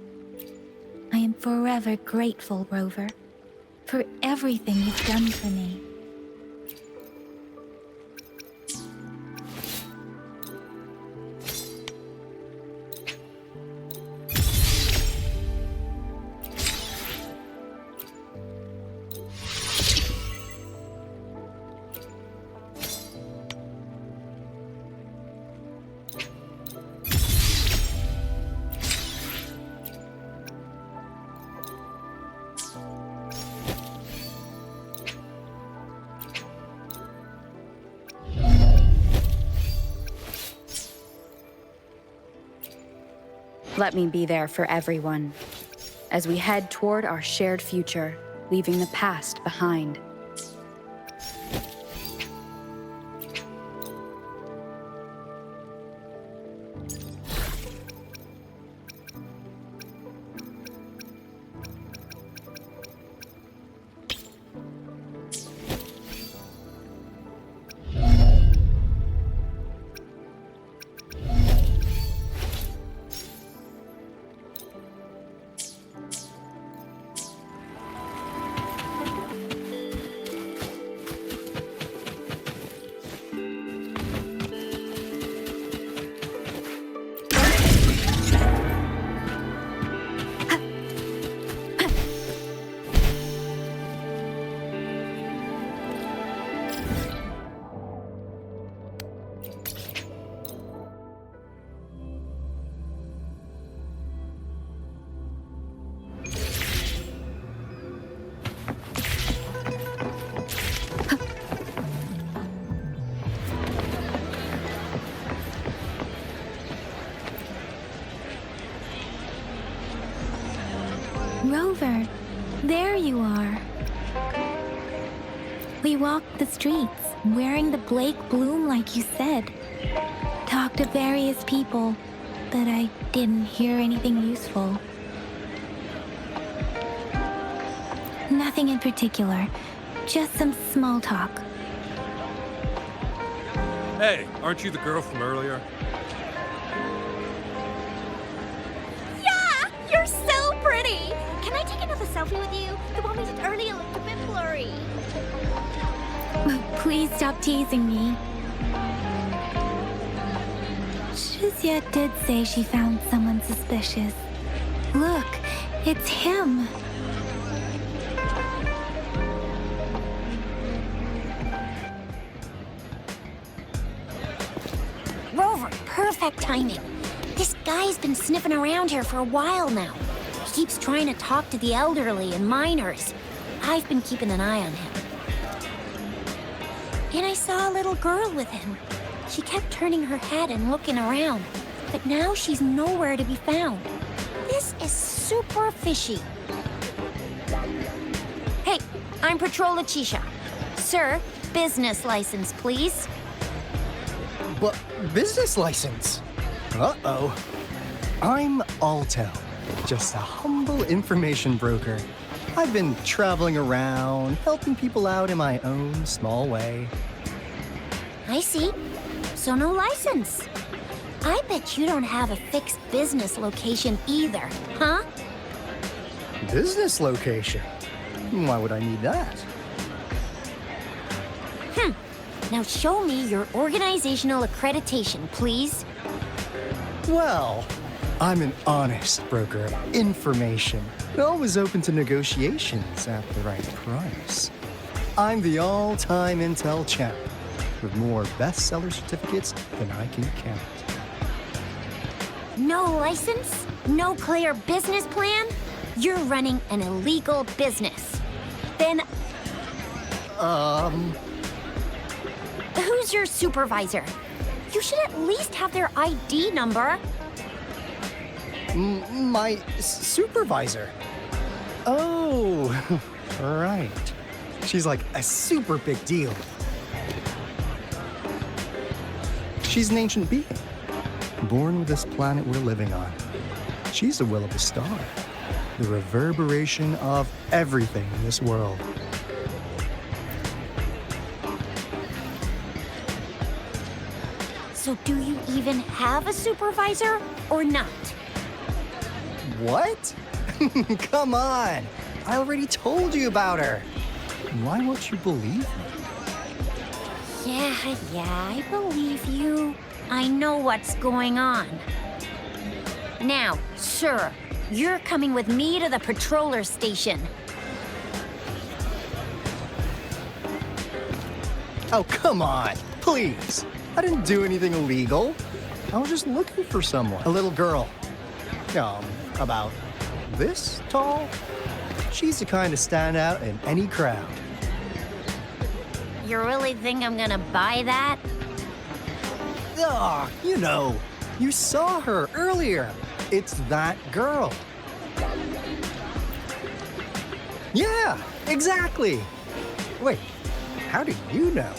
I am forever grateful, Rover, for everything you've done for me. Let me be there for everyone, as we head toward our shared future, leaving the past behind. Rover, there you are. We walked the streets, wearing the Blake bloom like you said. Talked to various people, but I didn't hear anything useful. Nothing in particular, just some small talk. Hey, aren't you the girl from earlier? Yeah! You're so pretty! Can I take another selfie with you? The one we did earlier looked a bit blurry. Please stop teasing me. Shuzia did say she found someone suspicious. Look, it's him. Rover, perfect timing. This guy's been sniffing around here for a while now. He keeps trying to talk to the elderly and minors. I've been keeping an eye on him. And I saw a little girl with him. She kept turning her head and looking around, but now she's nowhere to be found. This is super fishy. Hey, I'm Patrol Letitia. Sir, business license, please. But business license? Uh-oh. I'm Alto, just a humble information broker. I've been traveling around, helping people out in my own small way. I see. So no license. I bet you don't have a fixed business location either, huh? Business location? Why would I need that? Now show me your organizational accreditation, please. Well, I'm an honest broker of information, always open to negotiations at the right price. I'm the all-time intel champ, with more bestseller certificates than I can count. No license? No clear business plan? You're running an illegal business. Then... Who's your supervisor? You should at least have their ID number. My supervisor? Oh, right. She's like a super big deal. She's an ancient being, born with this planet we're living on. She's the will of the star, the reverberation of everything in this world. So do you even have a supervisor or not? What? Come on! I already told you about her. Why won't you believe me? Yeah, I believe you. I know what's going on. Now, sir, you're coming with me to the patroller station. Oh, come on, please. I didn't do anything illegal. I was just looking for someone. A little girl. About this tall. She's the kind to stand out in any crowd. You really think I'm gonna buy that? Ah, you saw her earlier. It's that girl. Yeah, exactly. Wait, how do you know?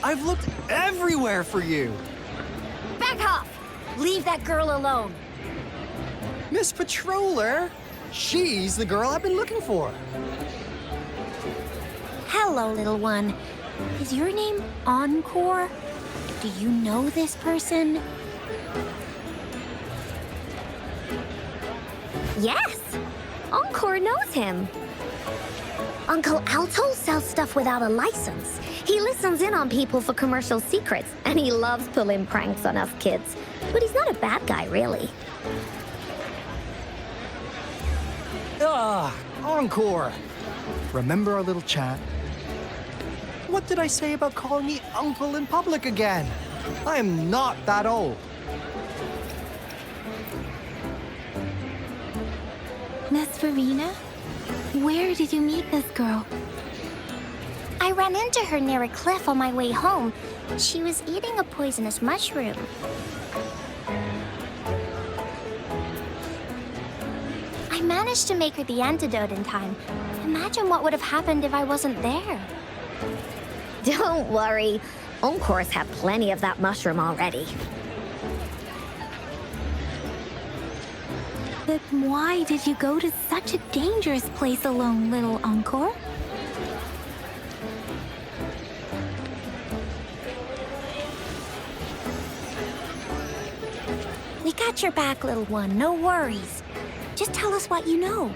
I've looked everywhere for you. Back off! Leave that girl alone. Miss Patroller, she's the girl I've been looking for. Hello, little one. Is your name Encore? Do you know this person? Yes! Encore knows him. Uncle Alto sells stuff without a license. He listens in on people for commercial secrets, and he loves pulling pranks on us kids. But he's not a bad guy, really. Encore! Remember our little chat? What did I say about calling me uncle in public again? I am not that old. Miss Verena? Where did you meet this girl? I ran into her near a cliff on my way home. She was eating a poisonous mushroom. I managed to make her the antidote in time. Imagine what would have happened if I wasn't there. Don't worry. Encore's had plenty of that mushroom already. But why did you go to such a dangerous place alone, little Encore? We got your back, little one. No worries. Just tell us what you know.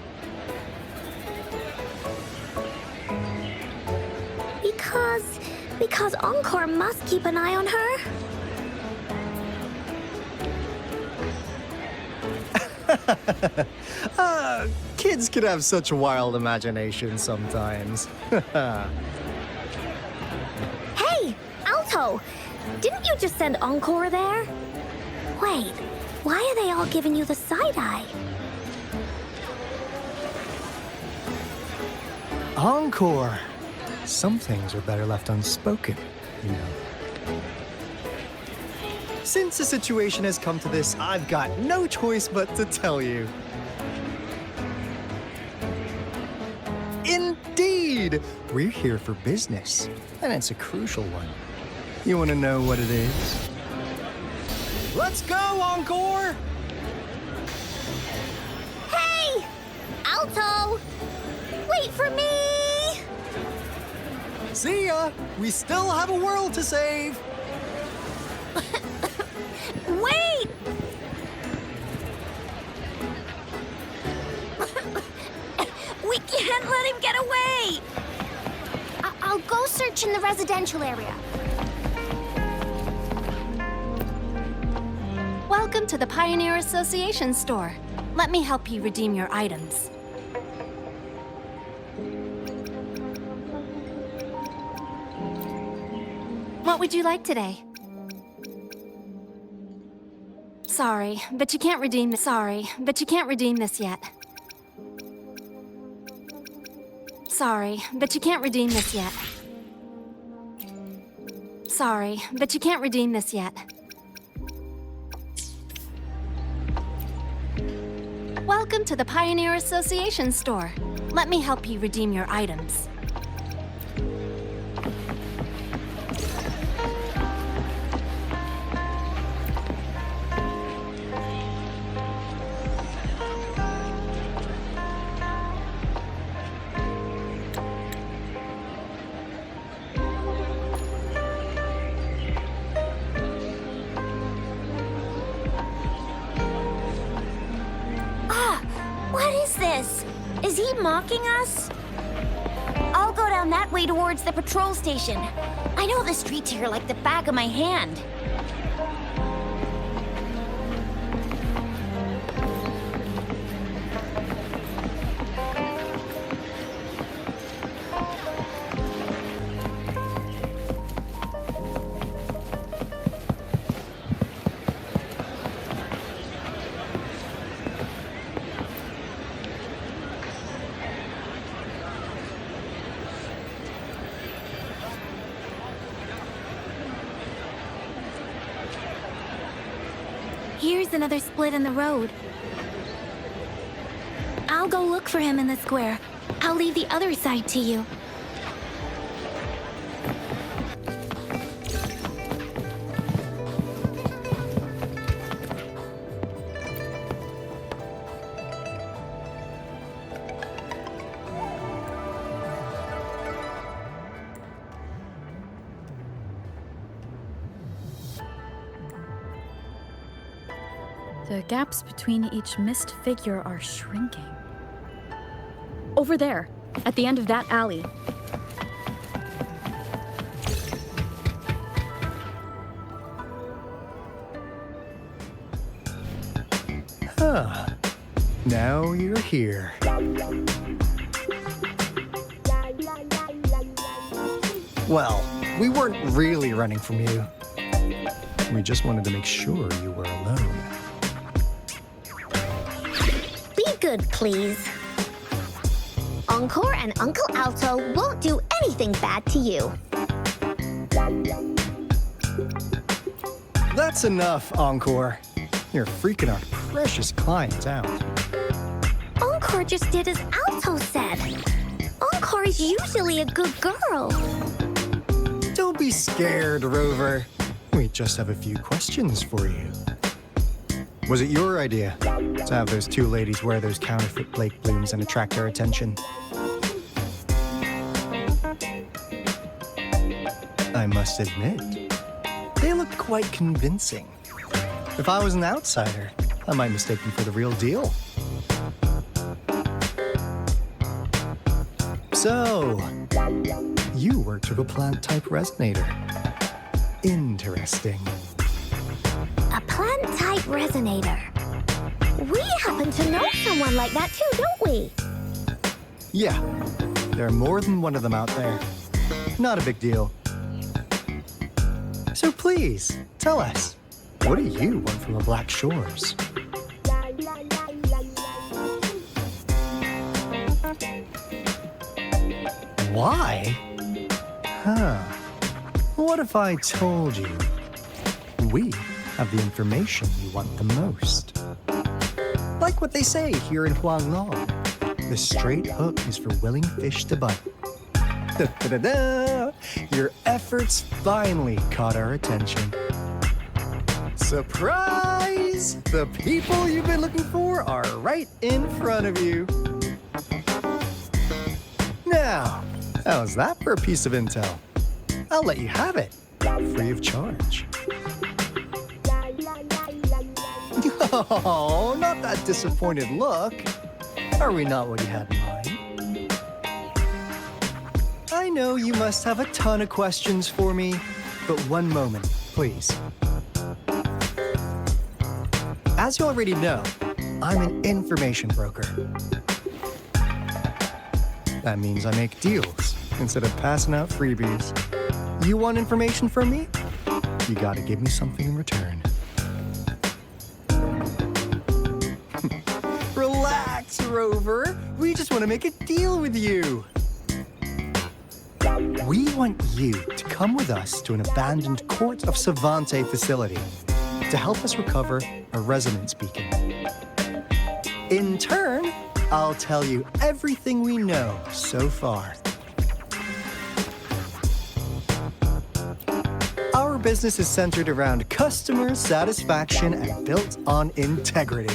Because Encore must keep an eye on her. Kids can have such wild imaginations sometimes. Hey, Alto! Didn't you just send Encore there? Wait, why are they all giving you the side-eye? Encore! Some things are better left unspoken, you know. Since the situation has come to this, I've got no choice but to tell you. Indeed! We're here for business, and it's a crucial one. You want to know what it is? Let's go, Encore! Hey! Alto! Wait for me! See ya! We still have a world to save! Wait! We can't let him get away! I'll go search in the residential area. Welcome to the Pioneer Association store. Let me help you redeem your items. What would you like today? Sorry, but you can't redeem this. Sorry, but you can't redeem this yet. Sorry, but you can't redeem this yet. Sorry, but you can't redeem this yet. Welcome to the Pioneer Association store. Let me help you redeem your items. What is this? Is he mocking us? I'll go down that way towards the patrol station. I know the streets here like the back of my hand. Here's another split in the road. I'll go look for him in the square. I'll leave the other side to you. The gaps between each missed figure are shrinking. Over there, at the end of that alley. Huh. Now you're here. Well, we weren't really running from you. We just wanted to make sure you were alone. Be good, please. Encore and Uncle Alto won't do anything bad to you. That's enough, Encore. You're freaking our precious client out. Encore just did as Alto said. Encore is usually a good girl. Don't be scared, Rover. We just have a few questions for you. Was it your idea to have those two ladies wear those counterfeit Blake blooms and attract our attention? I must admit, they looked quite convincing. If I was an outsider, I might mistake them for the real deal. So, you worked with a plant-type resonator. Interesting. A plant-type resonator. We happen to know someone like that too, don't we? Yeah, there are more than one of them out there. Not a big deal. So please, tell us, what do you want from the Black Shores? Why? Huh. What if I told you we have the information you want the most? Like what they say here in Huanglong, the straight hook is for willing fish to bite. Da-da-da-da! Your efforts finally caught our attention. Surprise! The people you've been looking for are right in front of you. Now, how's that for a piece of intel? I'll let you have it, free of charge. Oh, not that disappointed look. Are we not what you had in mind? I know you must have a ton of questions for me, but one moment, please. As you already know, I'm an information broker. That means I make deals instead of passing out freebies. You want information from me? You gotta give me something in return. Relax, Rover. We just want to make a deal with you. We want you to come with us to an abandoned Court of Savante facility to help us recover a resonance beacon. In turn, I'll tell you everything we know so far. Our business is centered around customer satisfaction and built on integrity.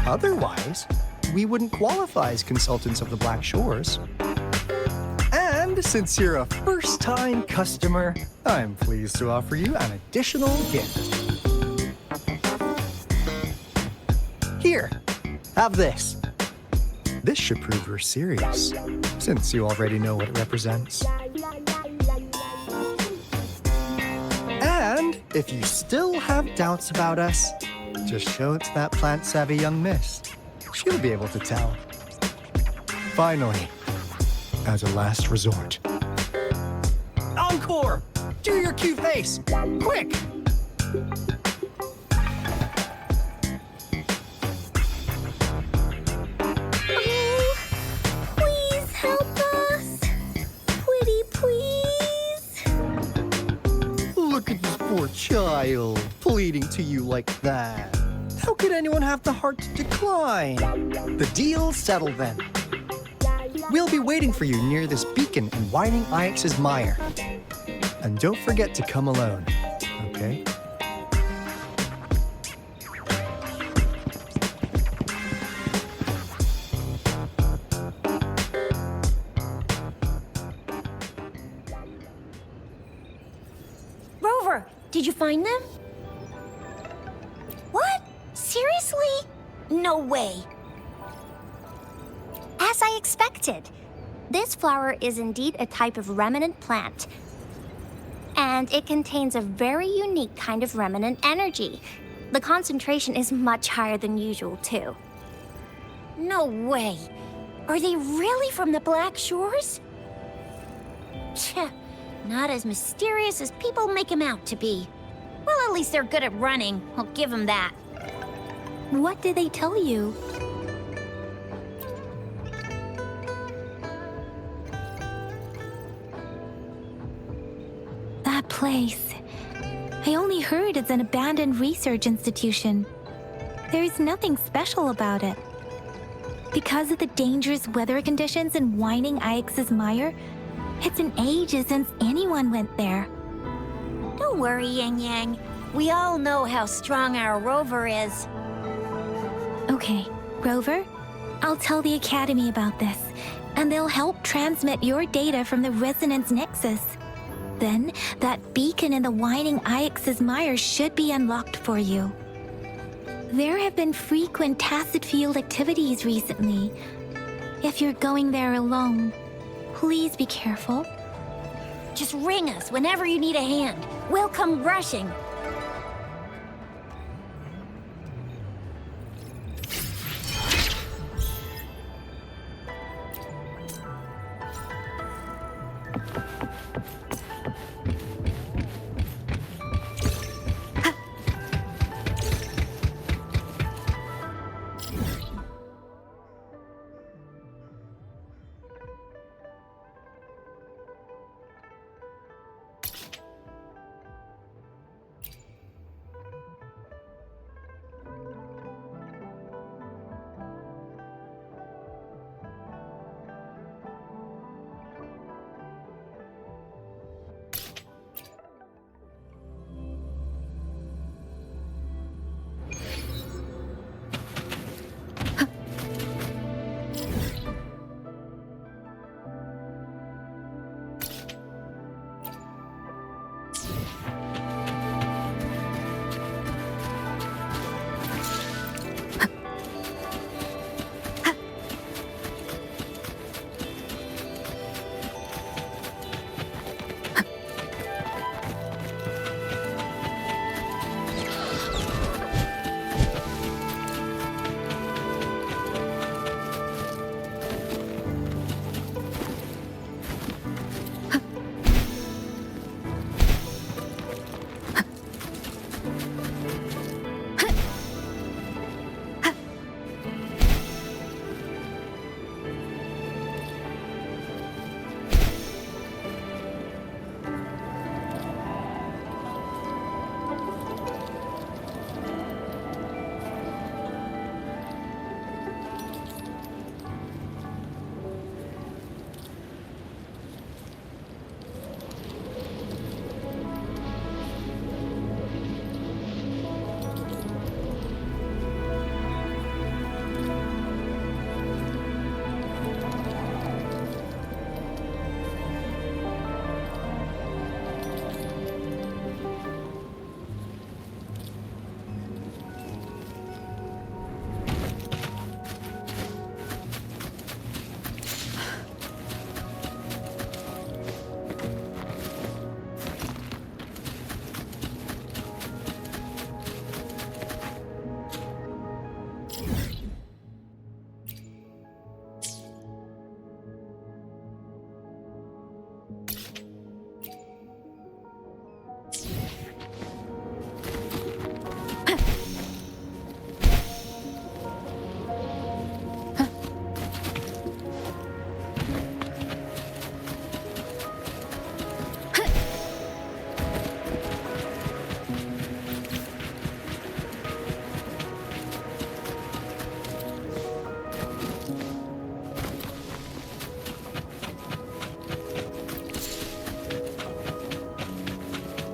Otherwise, we wouldn't qualify as consultants of the Black Shores. And since you're a first-time customer, I'm pleased to offer you an additional gift. Here, have this. This should prove you're serious, since you already know what it represents. And if you still have doubts about us, just show it to that plant-savvy young miss. She'll be able to tell. Finally, as a last resort. Encore! Do your cute face! Quick! Oh, please help us. Pretty please. Look at this poor child, pleading to you like that. How could anyone have the heart to decline? The deal's settled then. We'll be waiting for you near this beacon in Whining Ix's mire. And don't forget to come alone, okay? Rover, did you find them? What? Seriously? No way. As I expected, this flower is indeed a type of remnant plant. And it contains a very unique kind of remnant energy. The concentration is much higher than usual, too. No way. Are they really from the Black Shores? Tch, Not as mysterious as people make him out to be. Well, at least they're good at running. I'll give them that. What did they tell you? That place. I only heard it's an abandoned research institution. There is nothing special about it. Because of the dangerous weather conditions in Whining Ix's mire, it's been ages since anyone went there. Don't worry, Yang Yang. We all know how strong our rover is. Okay, Rover, I'll tell the Academy about this, and they'll help transmit your data from the Resonance Nexus. Then, that beacon in the Whining Ix's mire should be unlocked for you. There have been frequent tacit field activities recently. If you're going there alone, please be careful. Just ring us whenever you need a hand. We'll come rushing.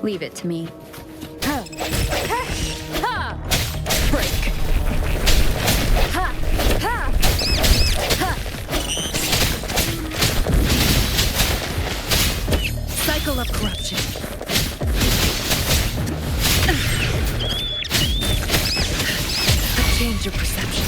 Leave it to me. Break. Cycle of corruption. Change your perception.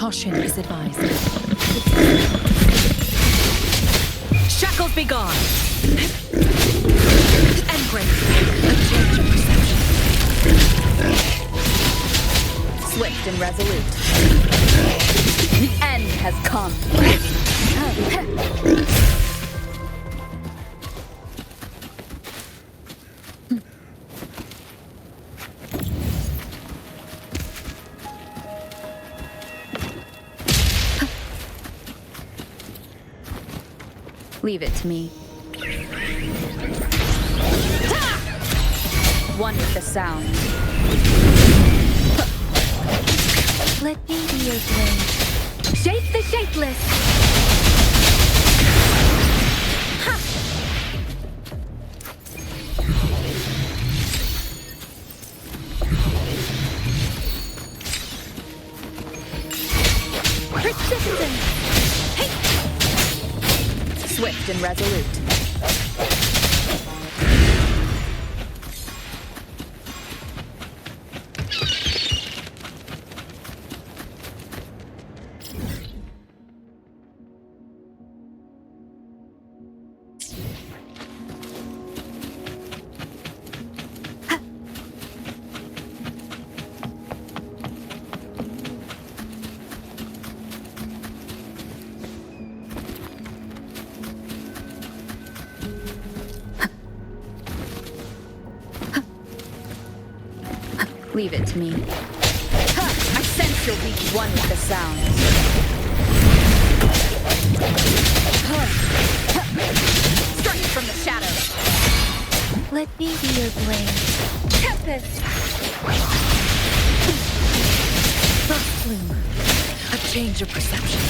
Caution is advised. Shackles be gone! Engrave. A change of perception. Swift and resolute. The end has come. Leave it to me. One with the sound. Let me be your blade. Shape the shapeless! Ha! Persistence! Hey! Swift and resolute. Leave it to me. I sense your weak one with the sound. Strike from the shadows. Let me be your blade. Tempest! Frost plume. A change of perception.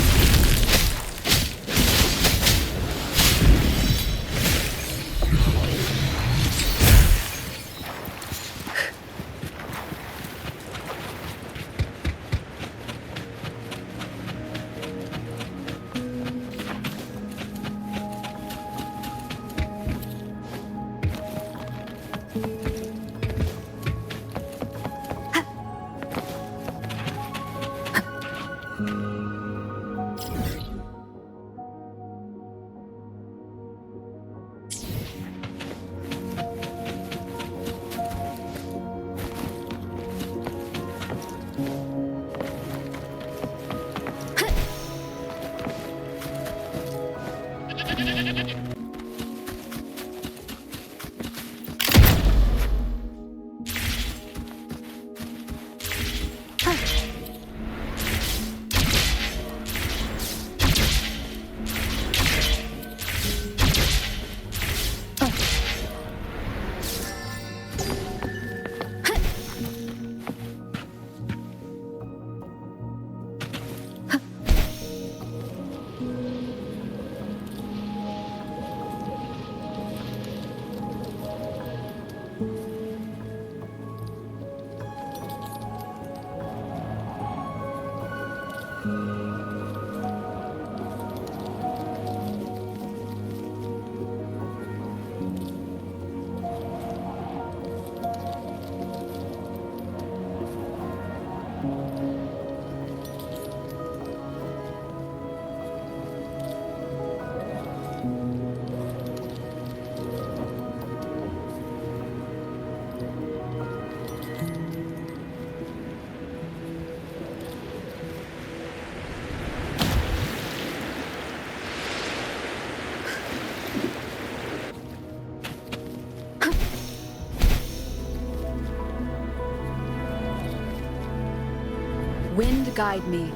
Wind guide me.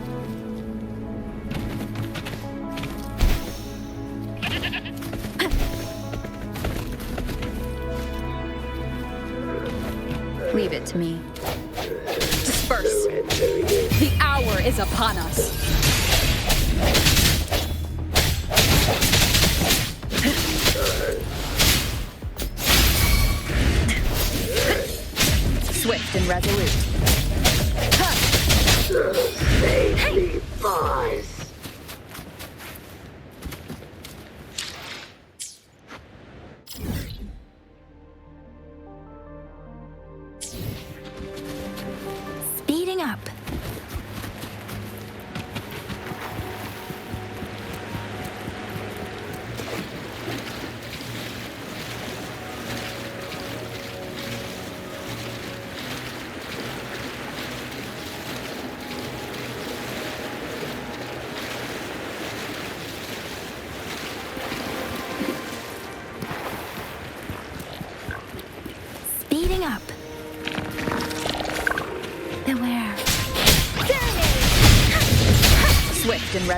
Leave it to me. Disperse. The hour is upon us. Swift and resolute. Safely pause. Speeding up.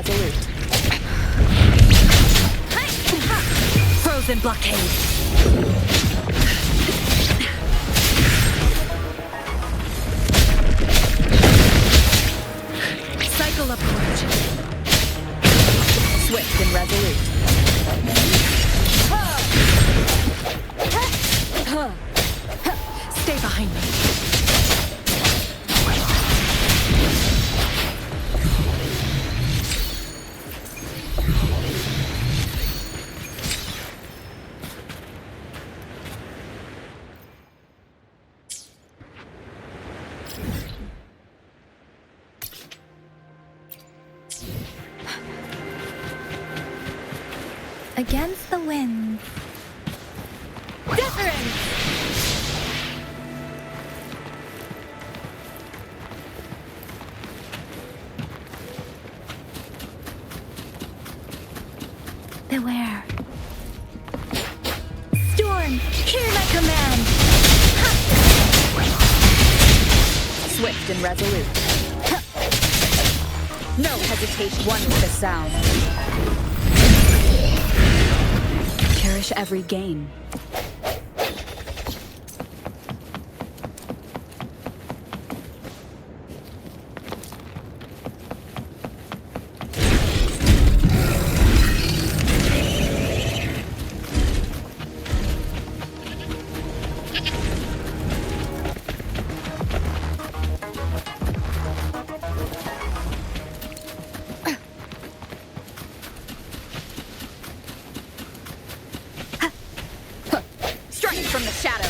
resolute. Frozen blockade. Cycle approach. Swift and resolute. Stay behind me. Against the wind. Different! Beware. Storm, hear my command! Swift and resolute. No hesitation. One with the sound. Cherish every gain. Strike from the shadow.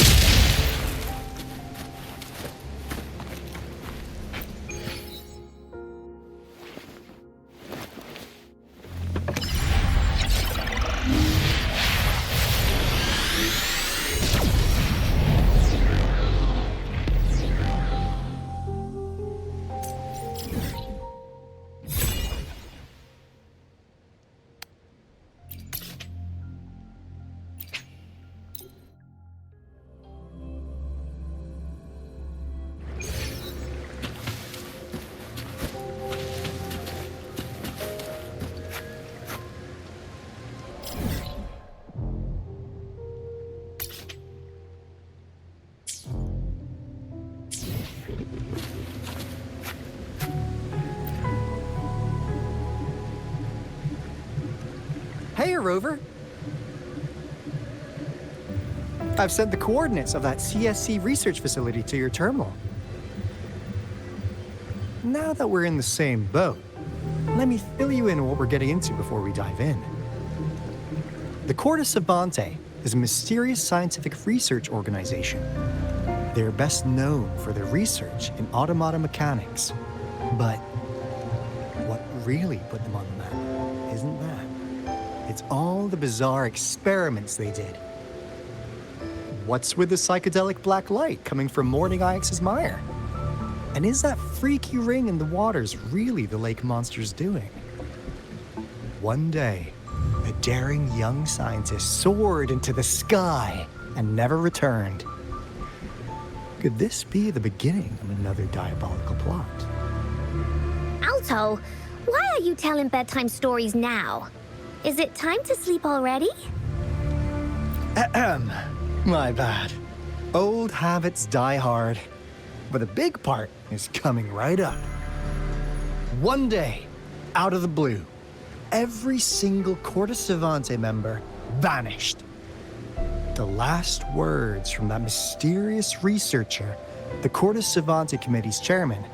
Hey, Rover. I've sent the coordinates of that CSC research facility to your terminal. Now that we're in the same boat, let me fill you in on what we're getting into before we dive in. The Corte Savante is a mysterious scientific research organization. They're best known for their research in automata mechanics. But what really put them on the map isn't that. It's all the bizarre experiments they did. What's with the psychedelic black light coming from Morning Ix's mire? And is that freaky ring in the waters really the lake monster's doing? One day, a daring young scientist soared into the sky and never returned. Could this be the beginning of another diabolical plot? Alto, why are you telling bedtime stories now? Is it time to sleep already? Ahem. My bad. Old habits die hard. But the big part is coming right up. One day, out of the blue, every single Corte Savante member vanished. The last words from that mysterious researcher, the Corte Savante Committee's chairman,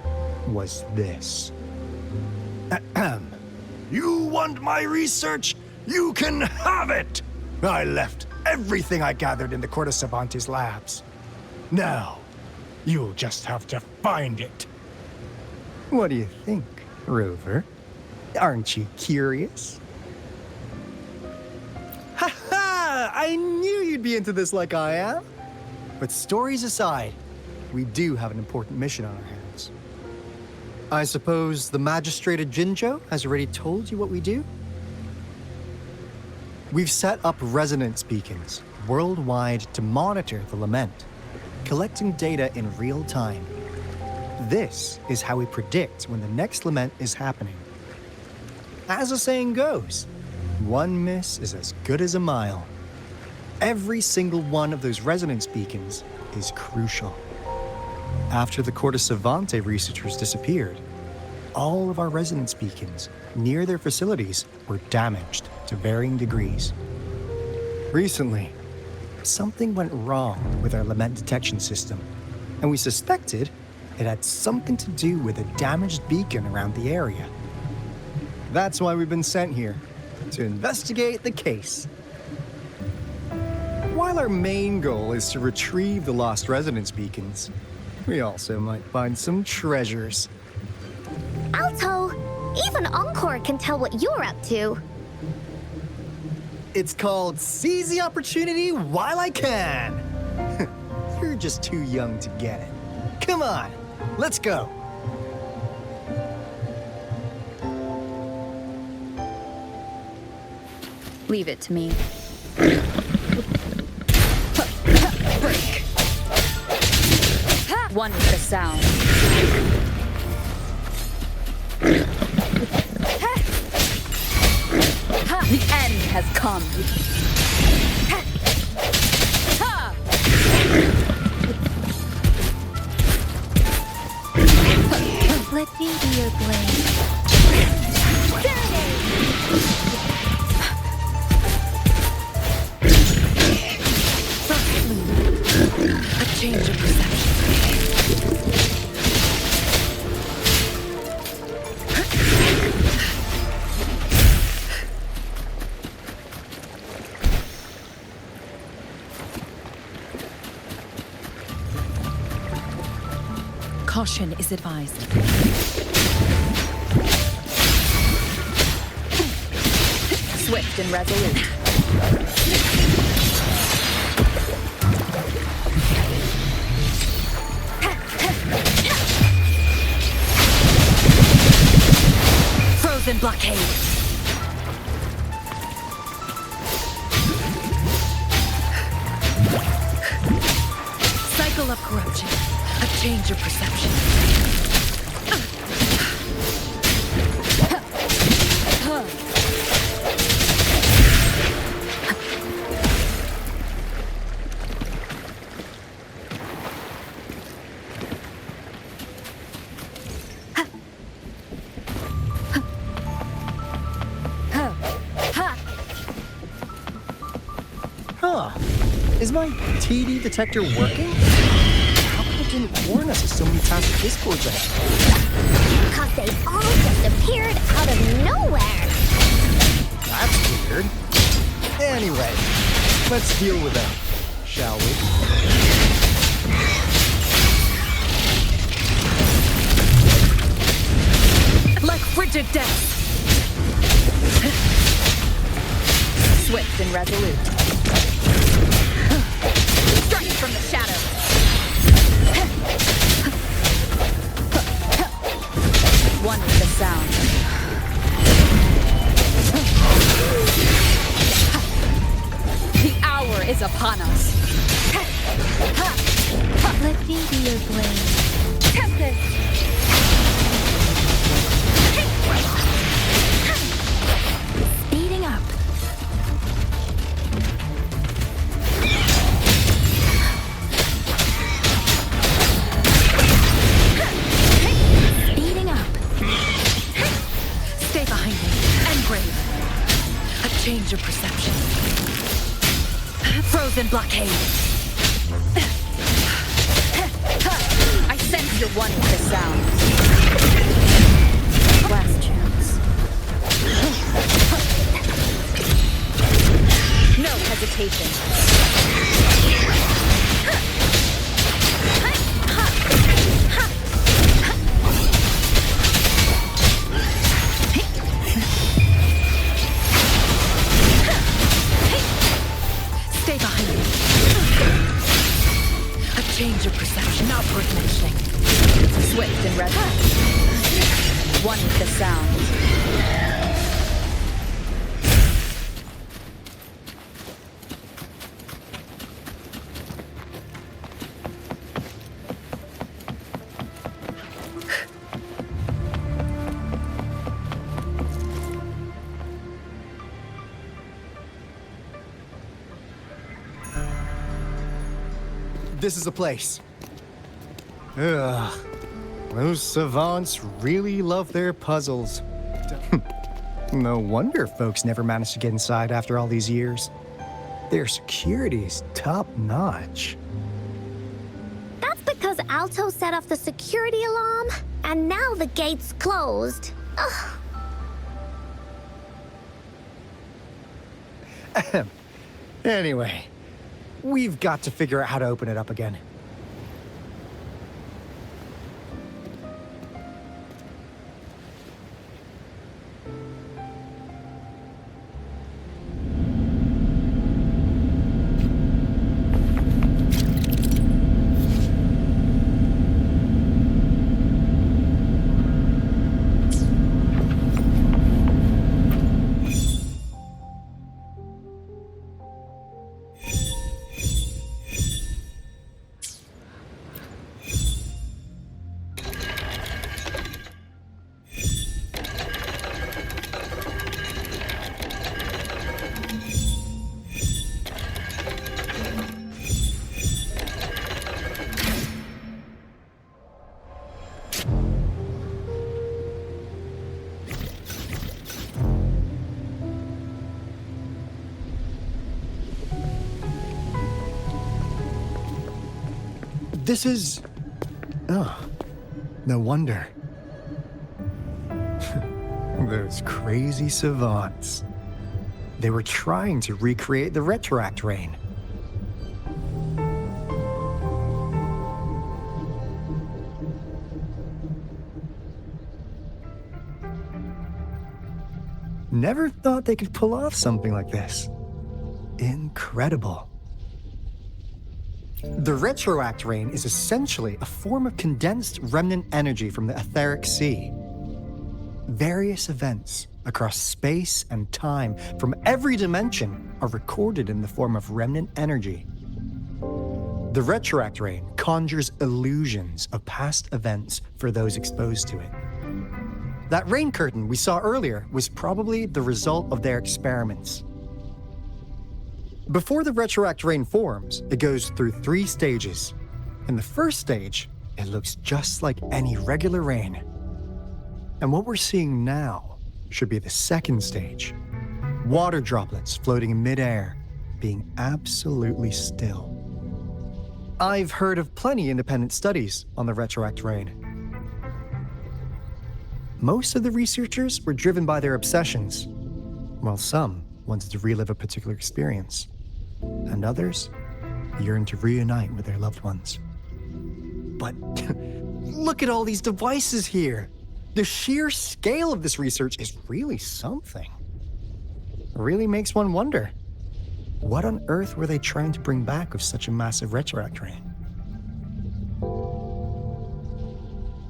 was this. Ahem. You want my research? You can have it! I left everything I gathered in the Corte Savante's labs. Now, you'll just have to find it. What do you think, Rover? Aren't you curious? Ha ha! I knew you'd be into this like I am. But stories aside, we do have an important mission on our hands. I suppose the Magistrate of Jinzhou has already told you what we do? We've set up resonance beacons worldwide to monitor the lament, collecting data in real time. This is how we predict when the next lament is happening. As the saying goes, one miss is as good as a mile. Every single one of those resonance beacons is crucial. After the Corte Savante researchers disappeared, all of our resonance beacons near their facilities were damaged to varying degrees. Recently, something went wrong with our lament detection system, and we suspected it had something to do with a damaged beacon around the area. That's why we've been sent here, to investigate the case. While our main goal is to retrieve the lost resonance beacons, we also might find some treasures. Alto, even Encore can tell what you're up to. It's called Seize the Opportunity While I Can. You're just too young to get it. Come on, let's go. Leave it to me. Break. One with the sound. The end has come. Let me be your blade. A change of perception. Caution is advised. Swift and resolute. Frozen blockade. Cycle of corruption. A change of perception. Huh. Is my TD detector working? How come it didn't warn us of so many tacit discords ahead? Because they all just appeared out of nowhere. That's weird. Anyway, let's deal with them, shall we? Like frigid death. Swift and resolute. Strike from the shadows. One with the sound. The hour is upon us. Let me be your blade. Tempest! Speeding up. Speeding up. Stay behind me and brave. A change of perception. Frozen blockade. I sense you're one with the sound. Last chance. No hesitation. Stay behind me. A change of perception, not worth mentioning. Swift and resolute. One with the sound. This is the place. Ugh. Those savants really love their puzzles. No wonder folks never managed to get inside after all these years. Their security is top-notch. That's because Alto set off the security alarm, and now the gate's closed. Ugh. Anyway, we've got to figure out how to open it up again. This is... Oh, no wonder. Those crazy savants. They were trying to recreate the Retroact Rain. Never thought they could pull off something like this. Incredible. The Retroact Rain is essentially a form of condensed remnant energy from the etheric sea. Various events across space and time from every dimension are recorded in the form of remnant energy. The Retroact Rain conjures illusions of past events for those exposed to it. That rain curtain we saw earlier was probably the result of their experiments. Before the Retroact Rain forms, it goes through 3 stages. In the first stage, it looks just like any regular rain. And what we're seeing now should be the second stage. Water droplets floating in midair, being absolutely still. I've heard of plenty independent studies on the Retroact Rain. Most of the researchers were driven by their obsessions, while some wanted to relive a particular experience, and others yearned to reunite with their loved ones. But look at all these devices here. The sheer scale of this research is really something. It really makes one wonder, what on earth were they trying to bring back with such a massive Retroact Rain?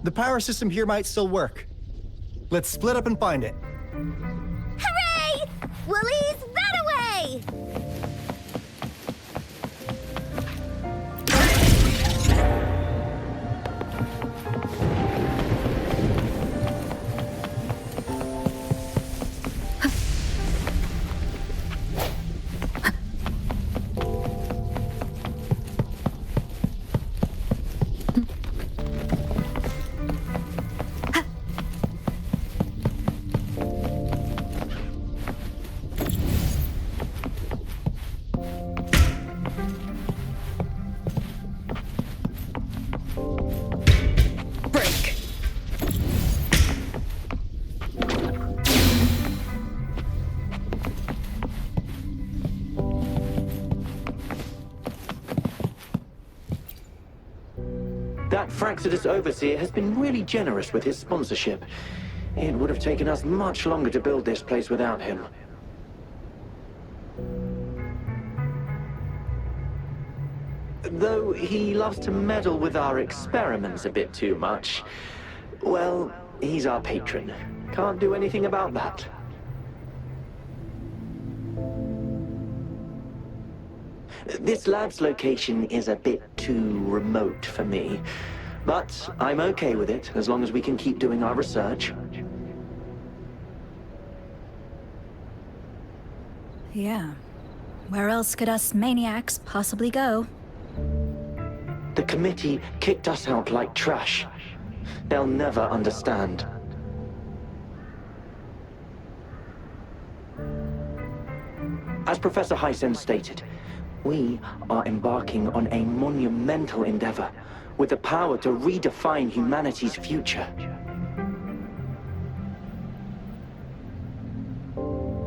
The power system here might still work. Let's split up and find it. Hooray! Willie's Runaway! That Fraxidus Overseer has been really generous with his sponsorship. It would have taken us much longer to build this place without him. Though he loves to meddle with our experiments a bit too much. Well, he's our patron. Can't do anything about that. This lab's location is a bit too remote for me, but I'm okay with it as long as we can keep doing our research. Yeah. Where else could us maniacs possibly go? The committee kicked us out like trash. They'll never understand. As Professor Hysen stated, we are embarking on a monumental endeavor with the power to redefine humanity's future.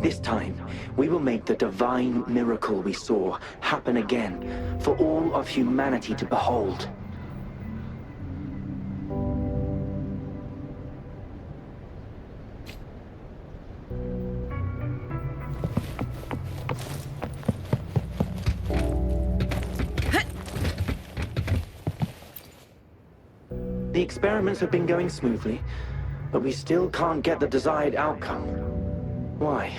This time, we will make the divine miracle we saw happen again for all of humanity to behold. The experiments have been going smoothly, but we still can't get the desired outcome. Why?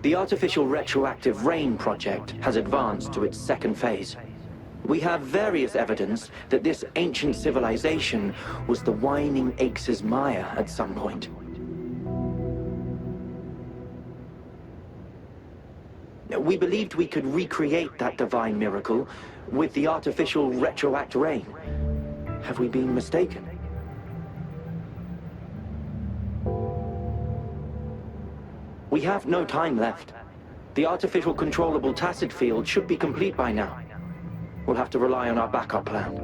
The artificial retroactive rain project has advanced to its second phase. We have various evidence that this ancient civilization was the Whining Aches' Maya at some point. We believed we could recreate that divine miracle with the artificial retroact rain. Have we been mistaken? We have no time left. The artificial controllable tacit field should be complete by now. We'll have to rely on our backup plan.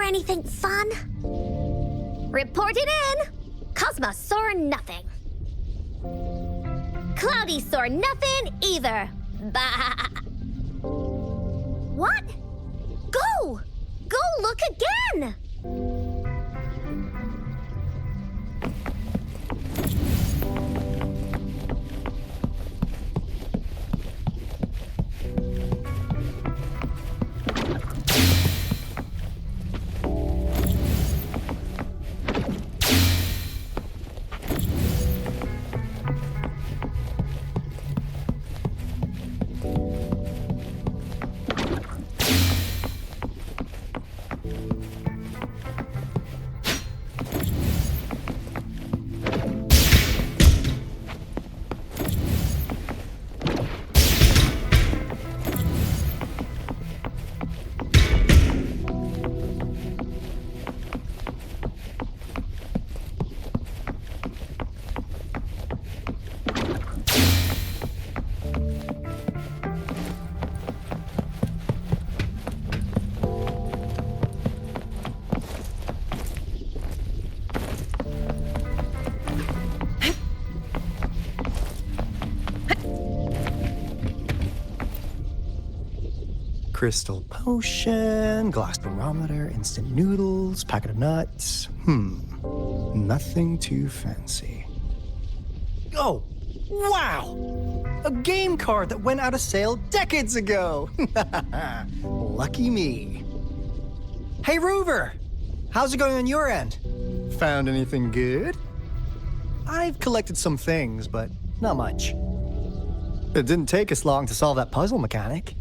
Anything fun? Report it in! Cosmos saw nothing. Cloudy saw nothing either. Bah! What? Go! Go look again! Crystal potion, glass barometer, instant noodles, packet of nuts. Nothing too fancy. Oh, wow! A game card that went out of sale decades ago! Lucky me. Hey, Rover! How's it going on your end? Found anything good? I've collected some things, but not much. It didn't take us long to solve that puzzle mechanic.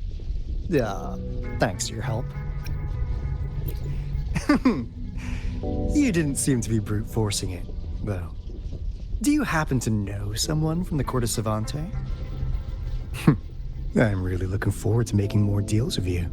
Thanks to your help. You didn't seem to be brute forcing it, though. Do you happen to know someone from the Court of Savante? I'm really looking forward to making more deals with you.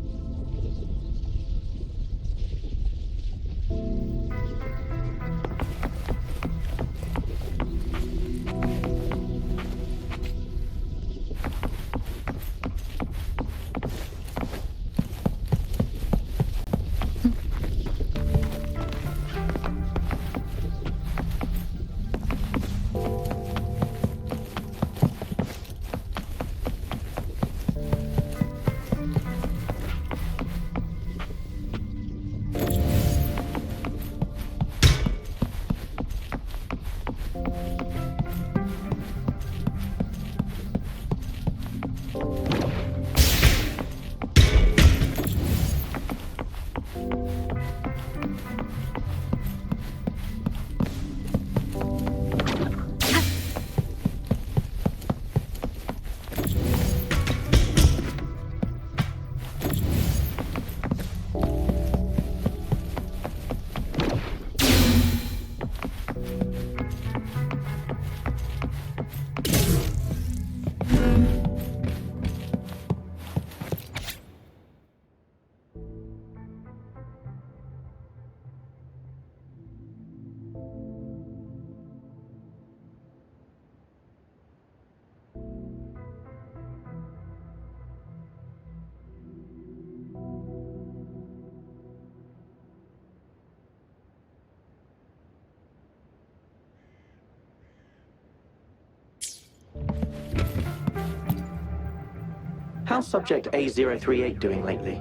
How's Subject A038 doing lately?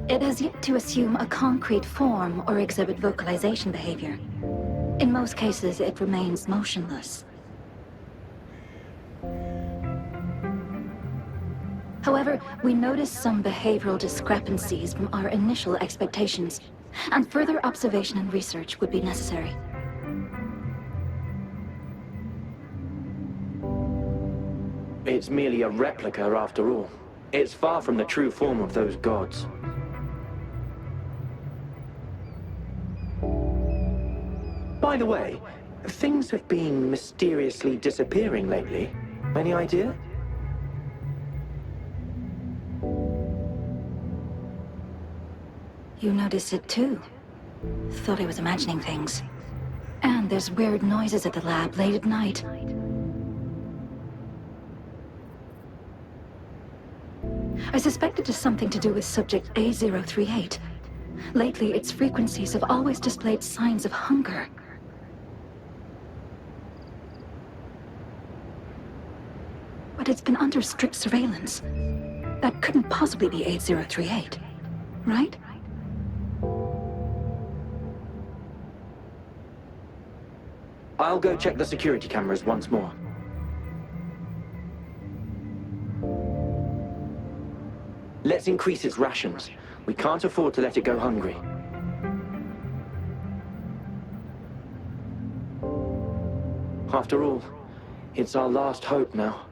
It has yet to assume a concrete form or exhibit vocalization behavior. In most cases, it remains motionless. However, we noticed some behavioral discrepancies from our initial expectations, and further observation and research would be necessary. It's merely a replica after all. It's far from the true form of those gods. By the way, things have been mysteriously disappearing lately. Any idea? You noticed it too. Thought I was imagining things. And there's weird noises at the lab late at night. I suspect it is something to do with Subject A038. Lately, its frequencies have always displayed signs of hunger. But it's been under strict surveillance. That couldn't possibly be A038, right? I'll go check the security cameras once more. Let's increase its rations. We can't afford to let it go hungry. After all, it's our last hope now.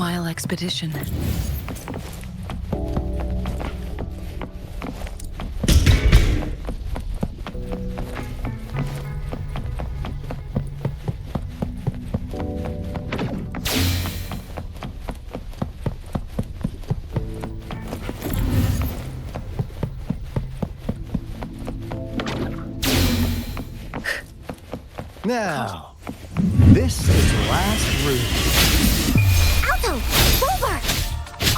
worthwhile expedition. Now, this is the last room. Alto! Over!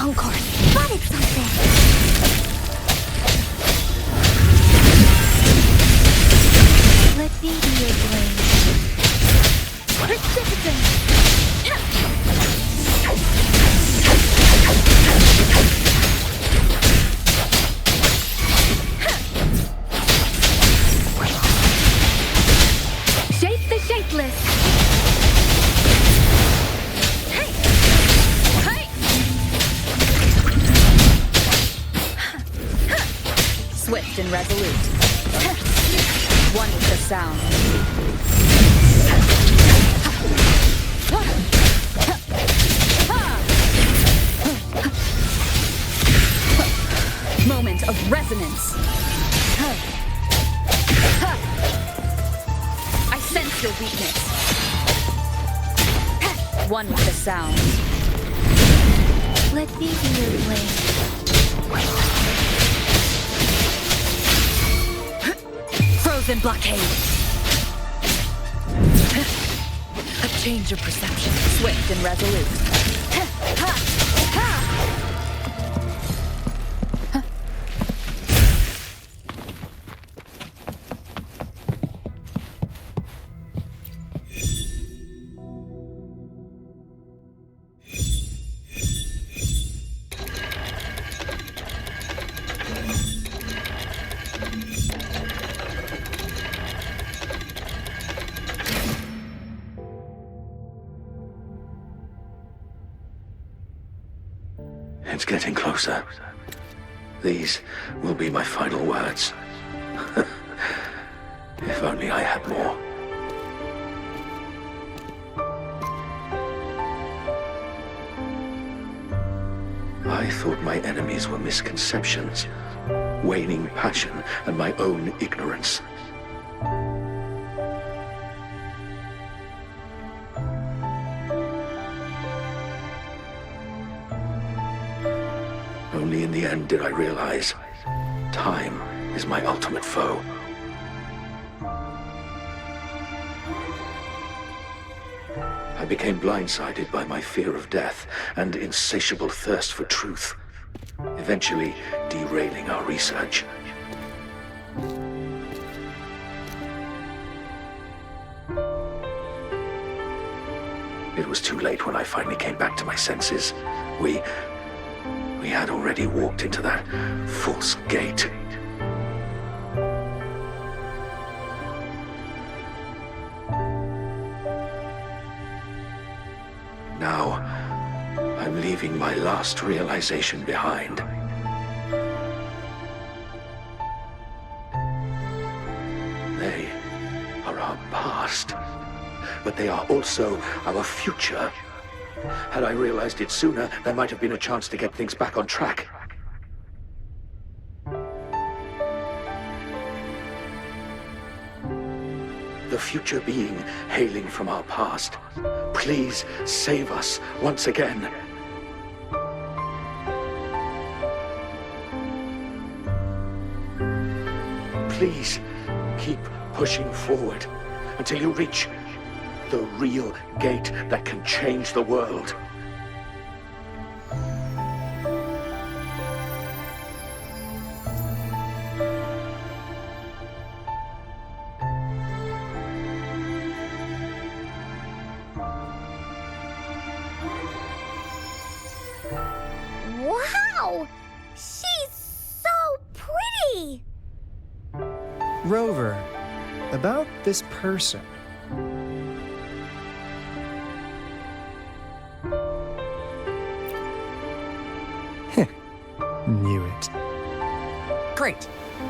Encore, spotted something! Let me be your blade. Precipitant! Shape the shapeless! Hey! Hey! Swift and resolute. One with the sound. Moment of resonance. I sense your weakness. One with the sound. Let me be your blade. Frozen blockade. A change of perception. Swift and resolute. It's getting closer. These will be my final words. If only I had more. I thought my enemies were misconceptions, waning passion, and my own ignorance. Only in the end did I realize time is my ultimate foe. I became blindsided by my fear of death and insatiable thirst for truth, eventually derailing our research. It was too late when I finally came back to my senses. We had already walked into that false gate. Now, I'm leaving my last realization behind. They are our past, but they are also our future. Had I realized it sooner, there might have been a chance to get things back on track. The future being hailing from our past. Please save us once again. Please keep pushing forward until you reach the real gate that can change the world. Wow! She's so pretty! Rover, about this person. Knew it. Great.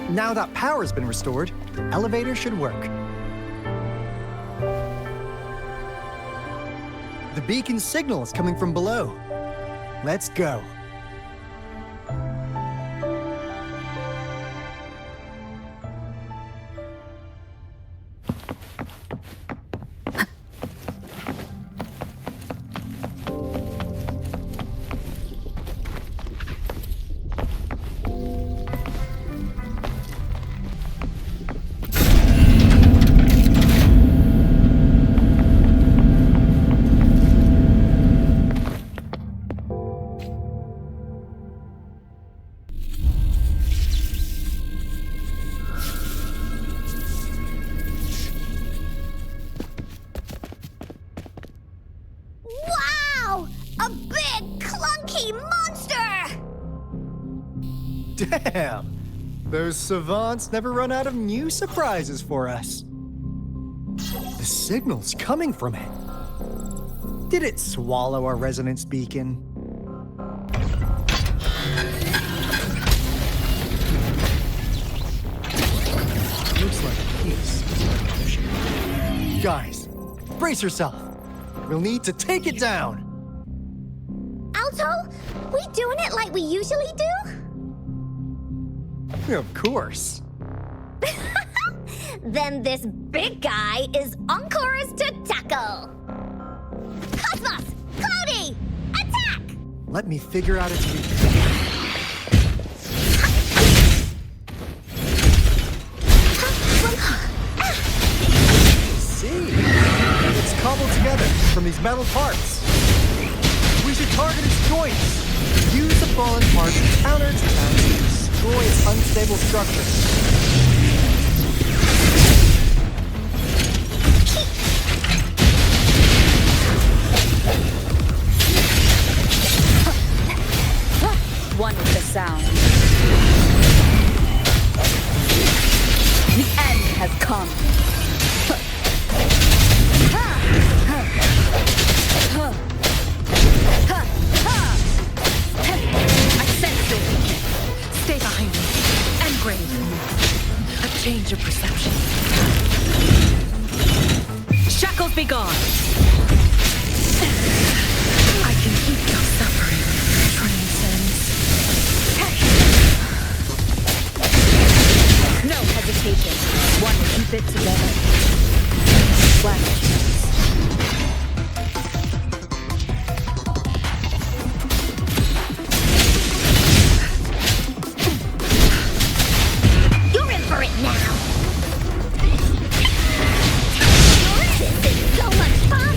Now that power's been restored, the elevator should work. The beacon signal is coming from below. let's go. Wow! A big, clunky monster! Damn! Those savants never run out of new surprises for us. The signal's coming from it. Did it swallow our resonance beacon? Looks like a piece. Guys, brace yourself. We'll need to take it down. Alto, we doing it like we usually do? Of course. Then this big guy is Encore's to tackle. Cosmos! Cloudy! Attack! Let me figure out its weakness. See? It's cobbled together from these metal parts. We should target its joints. Use the fallen parts to counter its attacks and destroy its unstable structure. One with the sound. The end has come. I sense it. Stay behind me. Engrave. A change of perception. Shackles be gone. I can keep your suffering. Transcends. No hesitation. One will keep it together. Last chance. You're in for it now! This is so much fun!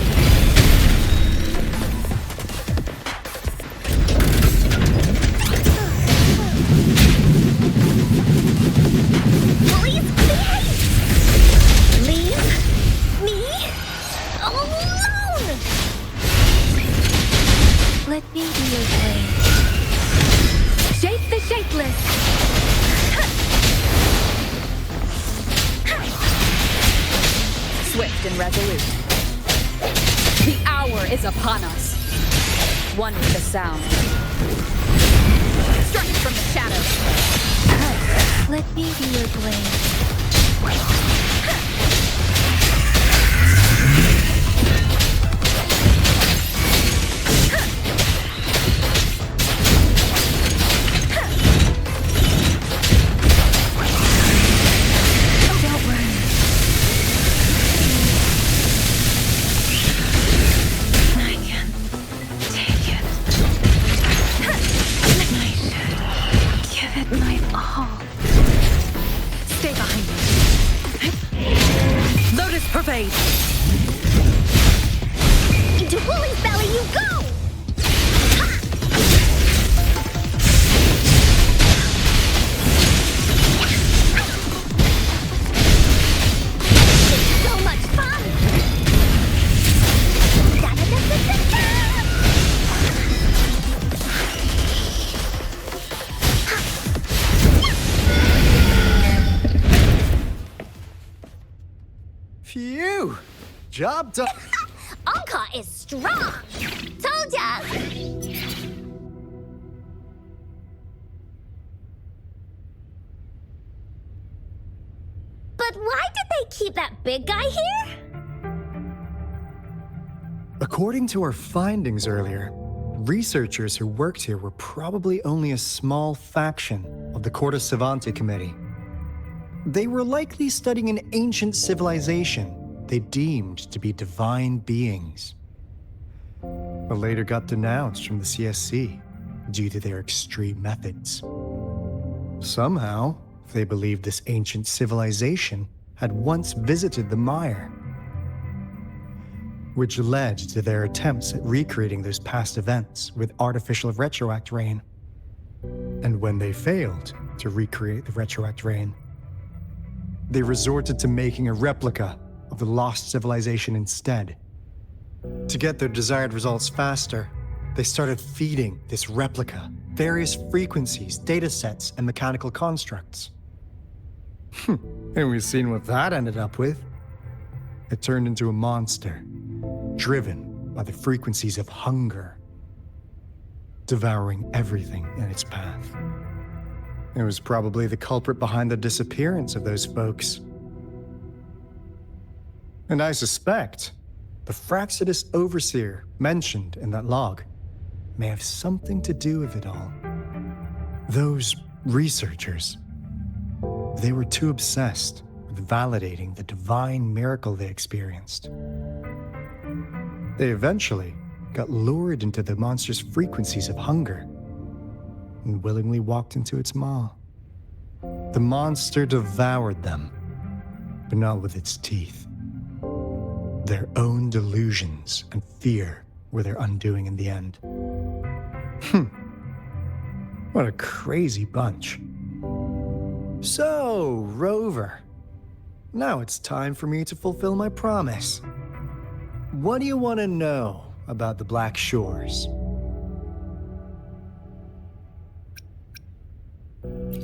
Please behave! Leave me alone! Let me be your blade. Shape the shapeless! Swift and resolute. The hour is upon us. One with the sound. Strike from the shadows. Let me be your blade. Don't worry. I can take it. I should give it my all. Stay behind me. Lotus pervade. Into Wooly's belly you go! It's so much fun! Da-da-da-da-da-da! Phew! Job done. Anka is strong! Told ya! But why did they keep that big guy here? According to our findings earlier, researchers who worked here were probably only a small faction of the Corte Savante Committee. They were likely studying an ancient civilization they deemed to be divine beings, but later got denounced from the CSC due to their extreme methods. Somehow, they believed this ancient civilization had once visited the mire, which led to their attempts at recreating those past events with artificial retroact rain. And when they failed to recreate the retroact rain, they resorted to making a replica of the lost civilization instead. To get their desired results faster, they started feeding this replica various frequencies, datasets, and mechanical constructs. And we've seen what that ended up with. It turned into a monster, driven by the frequencies of hunger, devouring everything in its path. It was probably the culprit behind the disappearance of those folks. And I suspect the Fraxidus Overseer mentioned in that log may have something to do with it all. Those researchers, they were too obsessed with validating the divine miracle they experienced. They eventually got lured into the monster's frequencies of hunger and willingly walked into its maw. The monster devoured them, but not with its teeth. Their own delusions and fear were their undoing in the end. What a crazy bunch. So, Rover, now it's time for me to fulfill my promise. What do you want to know about the Black Shores?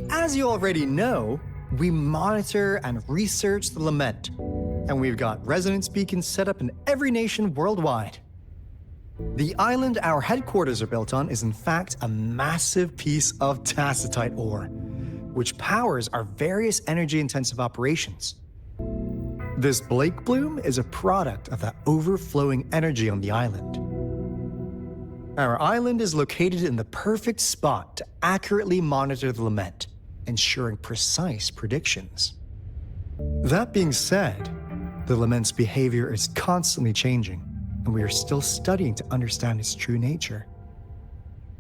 As you already know, we monitor and research the Lament, and we've got resonance beacons set up in every nation worldwide. The island our headquarters are built on is in fact a massive piece of tacitite ore, which powers our various energy-intensive operations. This Blake Bloom is a product of that overflowing energy on the island. Our island is located in the perfect spot to accurately monitor the Lament, ensuring precise predictions. That being said, the Lament's behavior is constantly changing, and we are still studying to understand its true nature.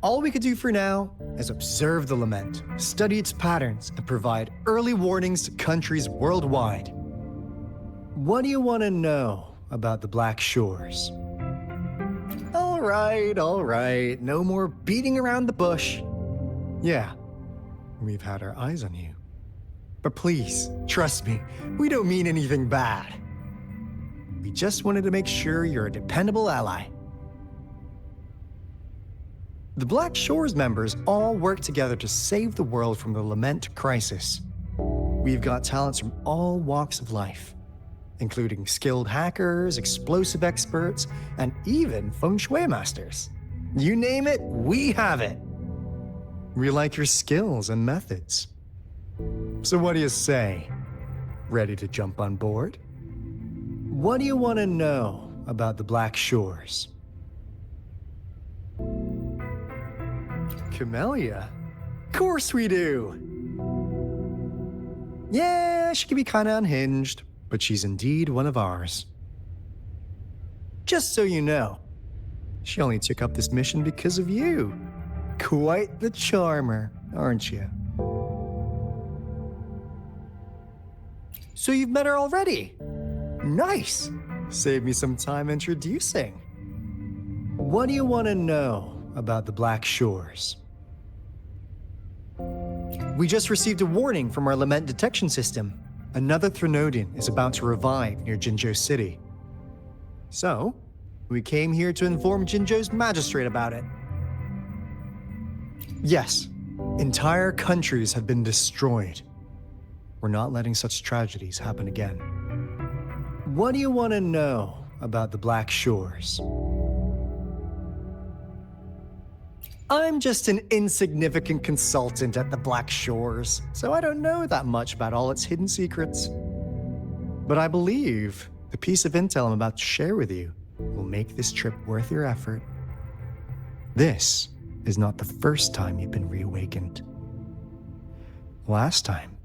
All we could do for now is observe the Lament, study its patterns, and provide early warnings to countries worldwide. What do you want to know about the Black Shores? All right, no more beating around the bush. Yeah, we've had our eyes on you. But please, trust me, we don't mean anything bad. We just wanted to make sure you're a dependable ally. The Black Shores members all work together to save the world from the Lament crisis. We've got talents from all walks of life, including skilled hackers, explosive experts, and even feng shui masters. You name it, we have it. We like your skills and methods. So what do you say? Ready to jump on board? What do you want to know about the Black Shores? Camellia? Of course we do! Yeah, she can be kinda unhinged, but she's indeed one of ours. Just so you know, she only took up this mission because of you. Quite the charmer, aren't you? So you've met her already? Nice! Save me some time introducing. What do you want to know about the Black Shores? We just received a warning from our Lament detection system. Another Threnodian is about to revive near Jinzhou City. So, we came here to inform Jinzhou's magistrate about it. Yes, entire countries have been destroyed. We're not letting such tragedies happen again. What do you want to know about the Black Shores? I'm just an insignificant consultant at the Black Shores, so I don't know that much about all its hidden secrets. But I believe the piece of intel I'm about to share with you will make this trip worth your effort. This is not the first time you've been reawakened. Last time,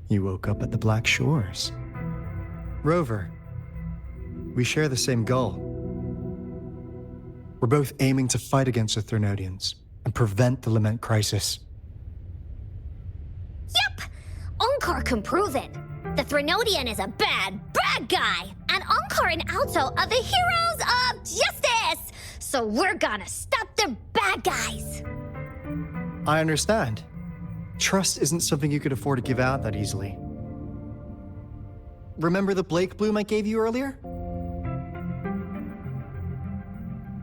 you woke up at the Black Shores. Rover, we share the same goal. We're both aiming to fight against the Threnodians and prevent the Lament crisis. Yep! Encore can prove it. The Threnodian is a bad, bad guy, and Encore and Alto are the heroes of justice! So we're gonna stop the bad guys! I understand. Trust isn't something you could afford to give out that easily. Remember the Blake bloom I gave you earlier?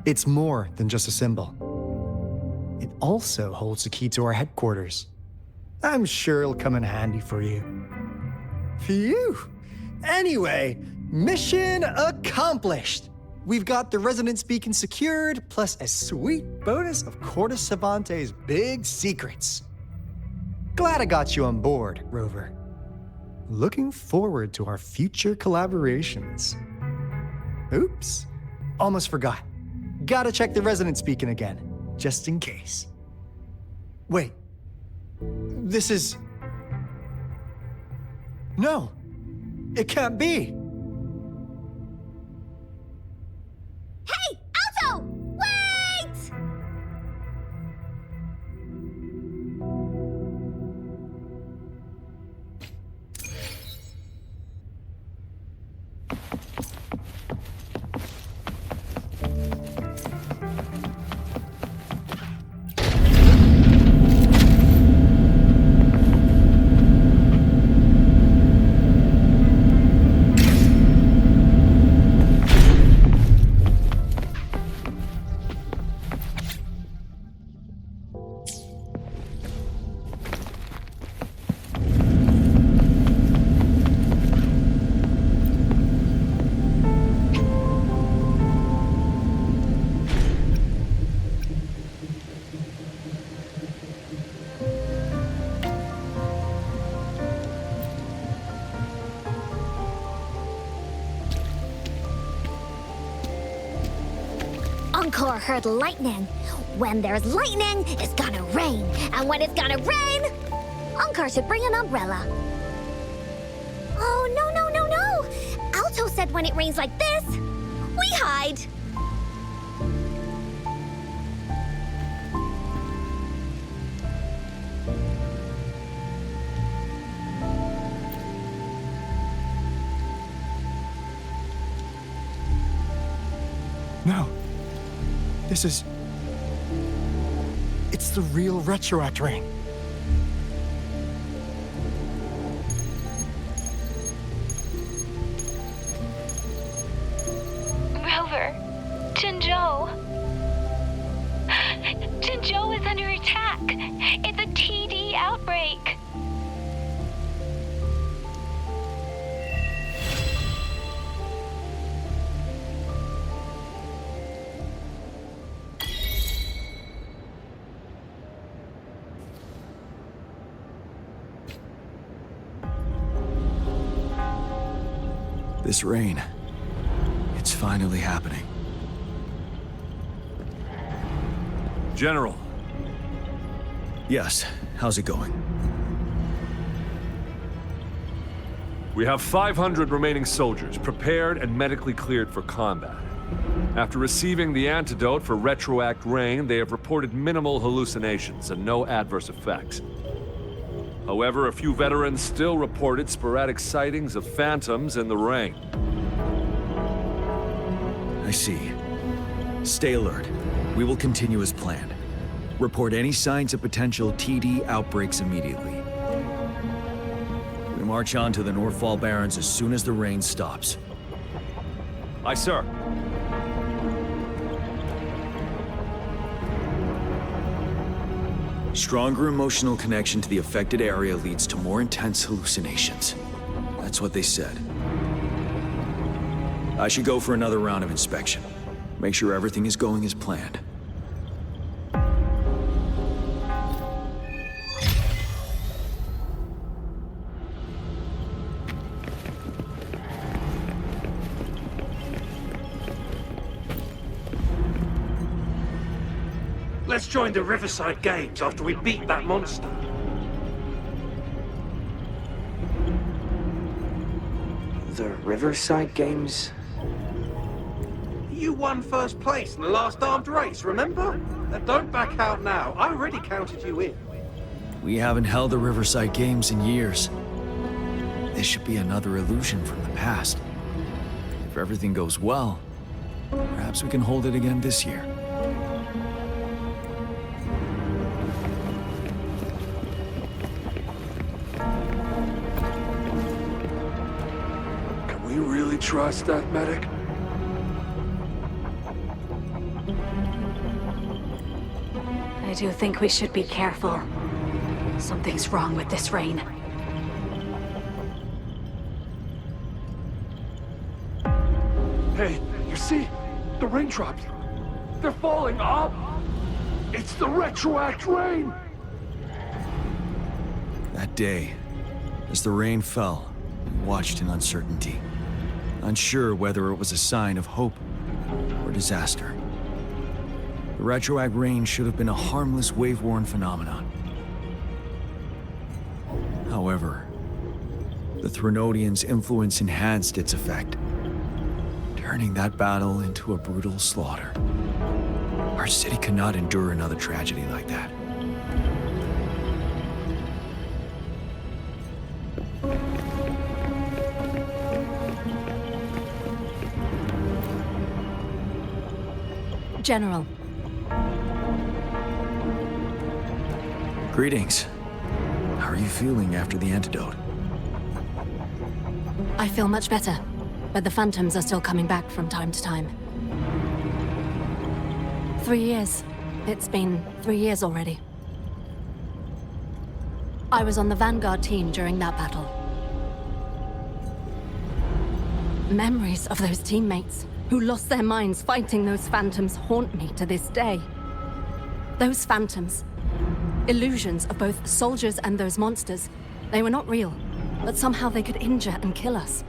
It's more than just a symbol. It also holds the key to our headquarters. I'm sure it'll come in handy for you. Phew! Anyway, mission accomplished! We've got the resonance beacon secured, plus a sweet bonus of Cortes Savante's big secrets. Glad I got you on board, Rover. Looking forward to our future collaborations. Oops, almost forgot. Gotta check the resonance beacon again, just in case. Wait, this is... No, it can't be. Hey, Alto! Wait! Encore heard lightning. When there's lightning, it's gonna rain. And when it's gonna rain, Encore should bring an umbrella. Oh, no, no, no, no! Alto said when it rains like this, we hide. No. This is... It's the real Retroact ring. Rover, Jinzhou. Jinzhou is under attack. It's a TD outbreak. This rain, it's finally happening. General. Yes, how's it going? We have 500 remaining soldiers prepared and medically cleared for combat. After receiving the antidote for Retroact Rain, they have reported minimal hallucinations and no adverse effects. However, a few veterans still reported sporadic sightings of phantoms in the rain. I see. Stay alert. We will continue as planned. Report any signs of potential TD outbreaks immediately. We march on to the Northfall Barrens as soon as the rain stops. Aye, sir. Stronger emotional connection to the affected area leads to more intense hallucinations. That's what they said. I should go for another round of inspection. Make sure everything is going as planned. let's join the Riverside Games after we beat that monster. The Riverside Games? You won first place in the last armed race, remember? Don't back out now. I already counted you in. We haven't held the Riverside Games in years. This should be another illusion from the past. If everything goes well, perhaps we can hold it again this year. Can we really trust that medic? I do think we should be careful. Something's wrong with this rain. Hey, you see? The raindrops. They're falling up. It's the retroact rain. That day, as the rain fell, we watched in uncertainty, unsure whether it was a sign of hope or disaster. The retroact rain should have been a harmless wave-worn phenomenon. However, the Threnodians' influence enhanced its effect, turning that battle into a brutal slaughter. Our city cannot endure another tragedy like that. General. Greetings. How are you feeling after the antidote? I feel much better, but the phantoms are still coming back from time to time. 3 years. It's been 3 years already. I was on the Vanguard team during that battle. Memories of those teammates who lost their minds fighting those phantoms haunt me to this day. Those phantoms, illusions of both soldiers and those monsters, they were not real, but somehow they could injure and kill us.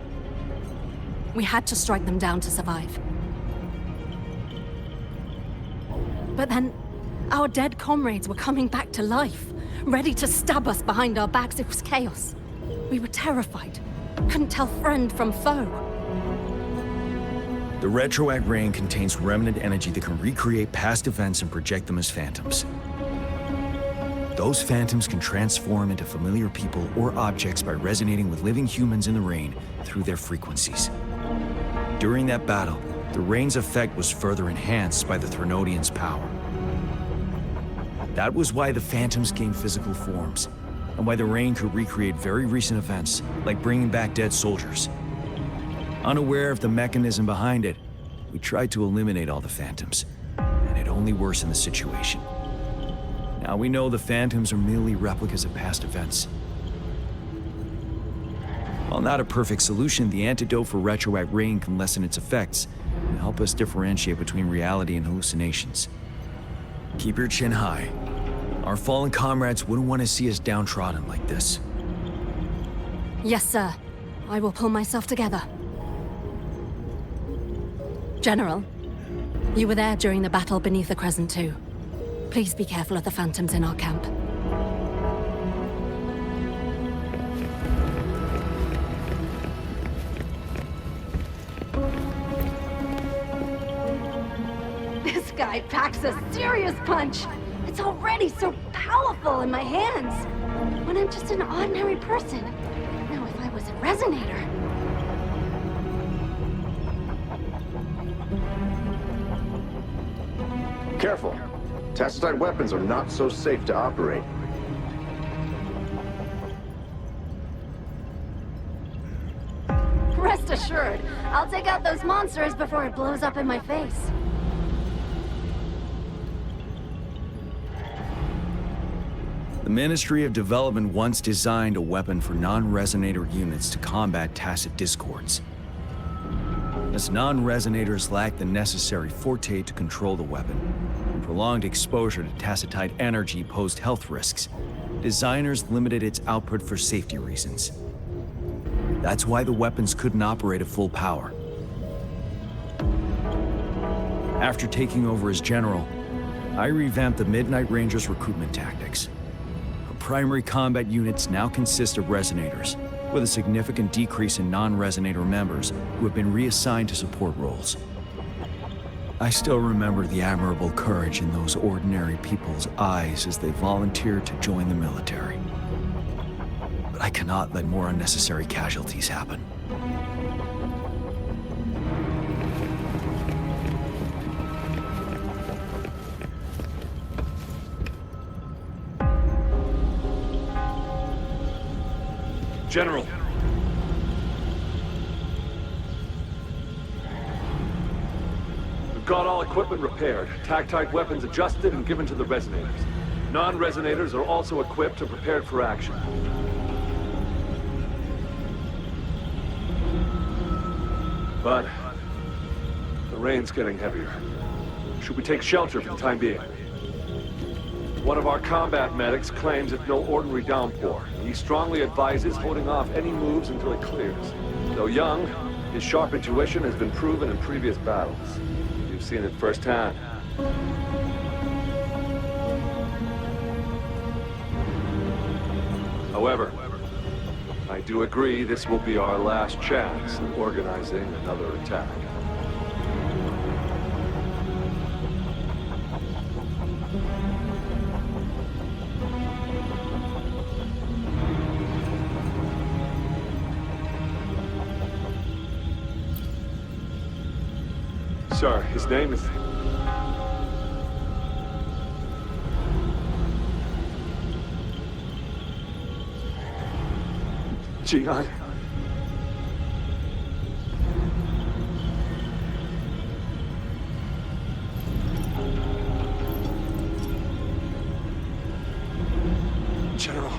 We had to strike them down to survive. But then, our dead comrades were coming back to life, ready to stab us behind our backs. It was chaos. We were terrified, couldn't tell friend from foe. The retroact rain contains remnant energy that can recreate past events and project them as phantoms. Those phantoms can transform into familiar people or objects by resonating with living humans in the rain through their frequencies. During that battle, the rain's effect was further enhanced by the Threnodians' power. That was why the phantoms gained physical forms, and why the rain could recreate very recent events, like bringing back dead soldiers. Unaware of the mechanism behind it, we tried to eliminate all the phantoms, and it only worsened the situation. Now we know the phantoms are merely replicas of past events. While not a perfect solution, the antidote for retroact rain can lessen its effects and help us differentiate between reality and hallucinations. Keep your chin high. Our fallen comrades wouldn't want to see us downtrodden like this. Yes, sir. I will pull myself together. General, you were there during the battle beneath the Crescent too. Please be careful of the phantoms in our camp. This guy packs a serious punch. It's already so powerful in my hands. When I'm just an ordinary person. Now if I was a resonator. Careful. Tacitite weapons are not so safe to operate. Rest assured, I'll take out those monsters before it blows up in my face. The Ministry of Development once designed a weapon for non-resonator units to combat tacit discords. As non-resonators lack the necessary forte to control the weapon, and prolonged exposure to tacitite energy posed health risks, designers limited its output for safety reasons. That's why the weapons couldn't operate at full power. After taking over as general, I revamped the Midnight Rangers' recruitment tactics. Our primary combat units now consist of resonators, with a significant decrease in non-resonator members who have been reassigned to support roles. I still remember the admirable courage in those ordinary people's eyes as they volunteered to join the military. But I cannot let more unnecessary casualties happen. General. We've got all equipment repaired, tactite weapons adjusted and given to the resonators. Non-resonators are also equipped and prepared for action. But the rain's getting heavier. Should we take shelter for the time being? One of our combat medics claims it's no ordinary downpour. He strongly advises holding off any moves until it clears. Though young, his sharp intuition has been proven in previous battles. You've seen it firsthand. However, I do agree this will be our last chance at organizing another attack. Sir, his name is... Jian. General,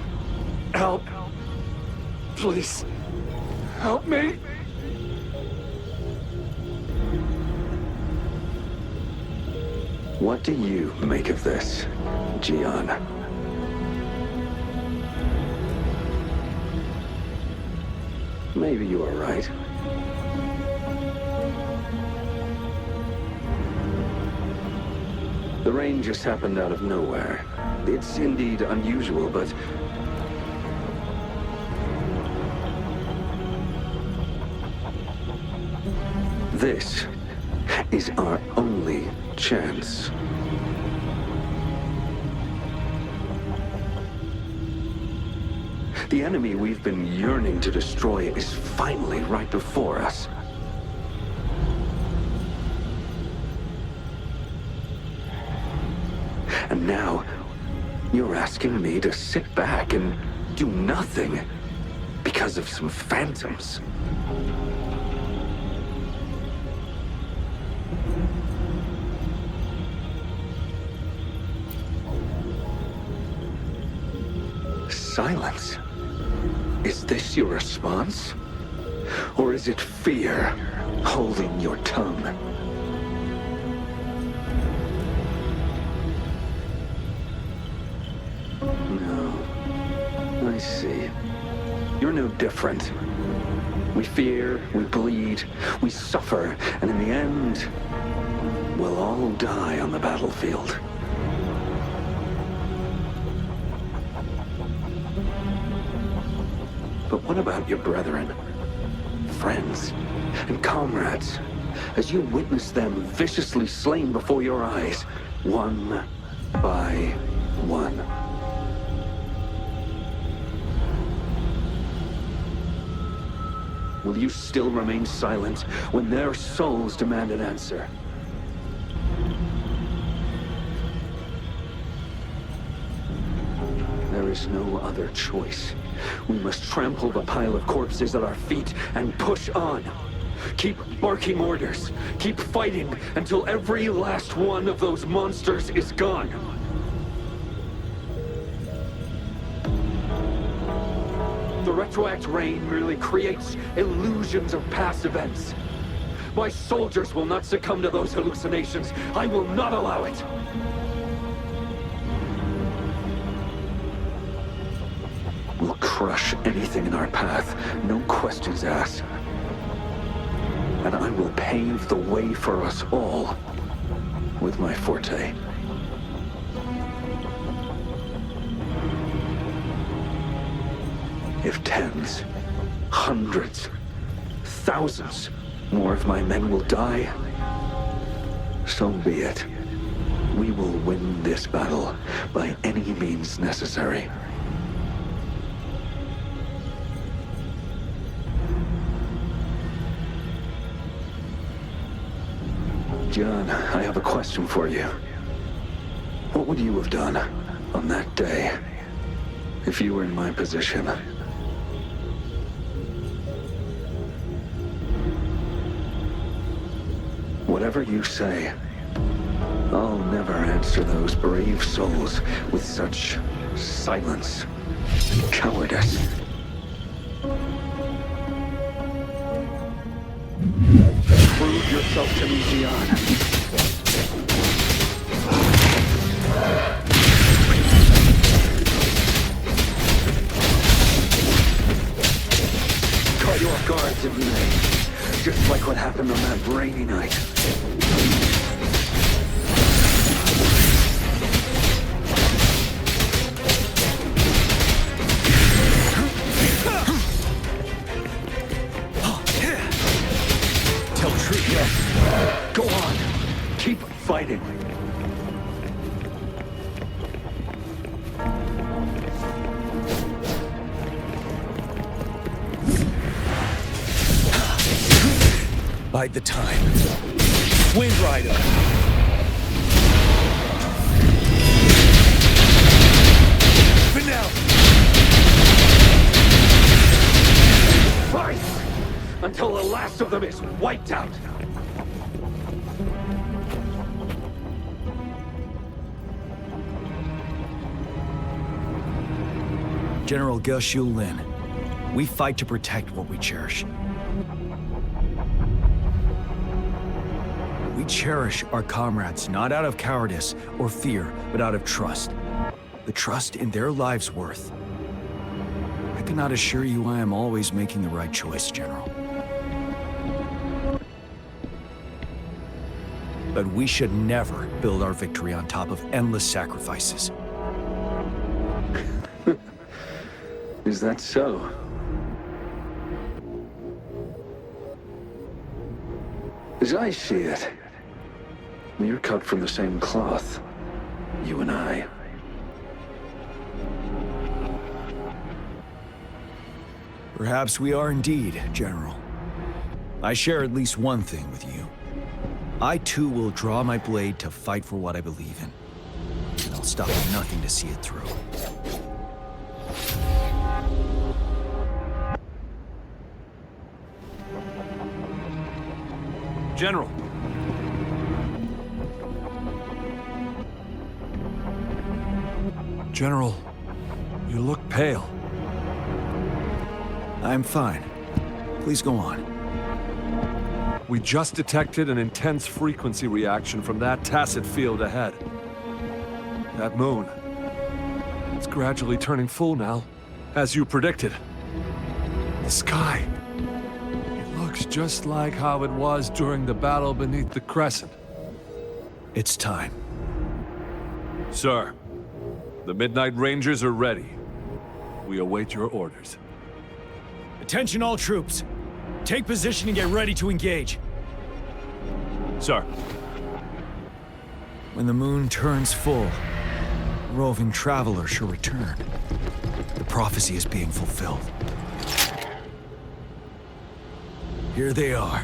help. Please, help me. What do you make of this, Jian? Maybe you are right. The rain just happened out of nowhere. It's indeed unusual, but... this is our only chance. The enemy we've been yearning to destroy is finally right before us. And now, you're asking me to sit back and do nothing because of some phantoms. Silence. Is this your response? Or is it fear holding your tongue? No. I see. You're no different. We fear, we bleed, we suffer, and in the end, we'll all die on the battlefield. But what about your brethren, friends, and comrades, as you witness them viciously slain before your eyes, one by one? Will you still remain silent when their souls demand an answer? There is no other choice. We must trample the pile of corpses at our feet and push on. Keep barking orders. Keep fighting until every last one of those monsters is gone. The retroact rain merely creates illusions of past events. My soldiers will not succumb to those hallucinations. I will not allow it. We'll crush anything in our path, no questions asked. And I will pave the way for us all with my forte. If tens, hundreds, thousands more of my men will die, so be it. We will win this battle by any means necessary. John, I have a question for you. What would you have done on that day if you were in my position? Whatever you say, I'll never answer those brave souls with such silence and cowardice. Prove yourself to me, Dion. Caught you off guard, didn't they? Just like what happened on that rainy night. Go on. Keep fighting. Bide the time. Wind Rider. Finale. Fight until the last of them is wiped out. General Ge Lin, we fight to protect what we cherish. We cherish our comrades not out of cowardice or fear, but out of trust. The trust in their lives' worth. I cannot assure you I am always making the right choice, General. But we should never build our victory on top of endless sacrifices. Is that so? As I see it, we're cut from the same cloth, you and I. Perhaps we are indeed, General. I share at least one thing with you. I too will draw my blade to fight for what I believe in. And I'll stop at nothing to see it through. General. General, you look pale. I'm fine. Please go on. We just detected an intense frequency reaction from that tacit field ahead. That moon. It's gradually turning full now, as you predicted. The sky. It looks just like how it was during the battle beneath the crescent. It's time. Sir, the Midnight Rangers are ready. We await your orders. Attention all troops. Take position and get ready to engage. Sir. When the moon turns full, roving travelers shall return. The prophecy is being fulfilled. Here they are.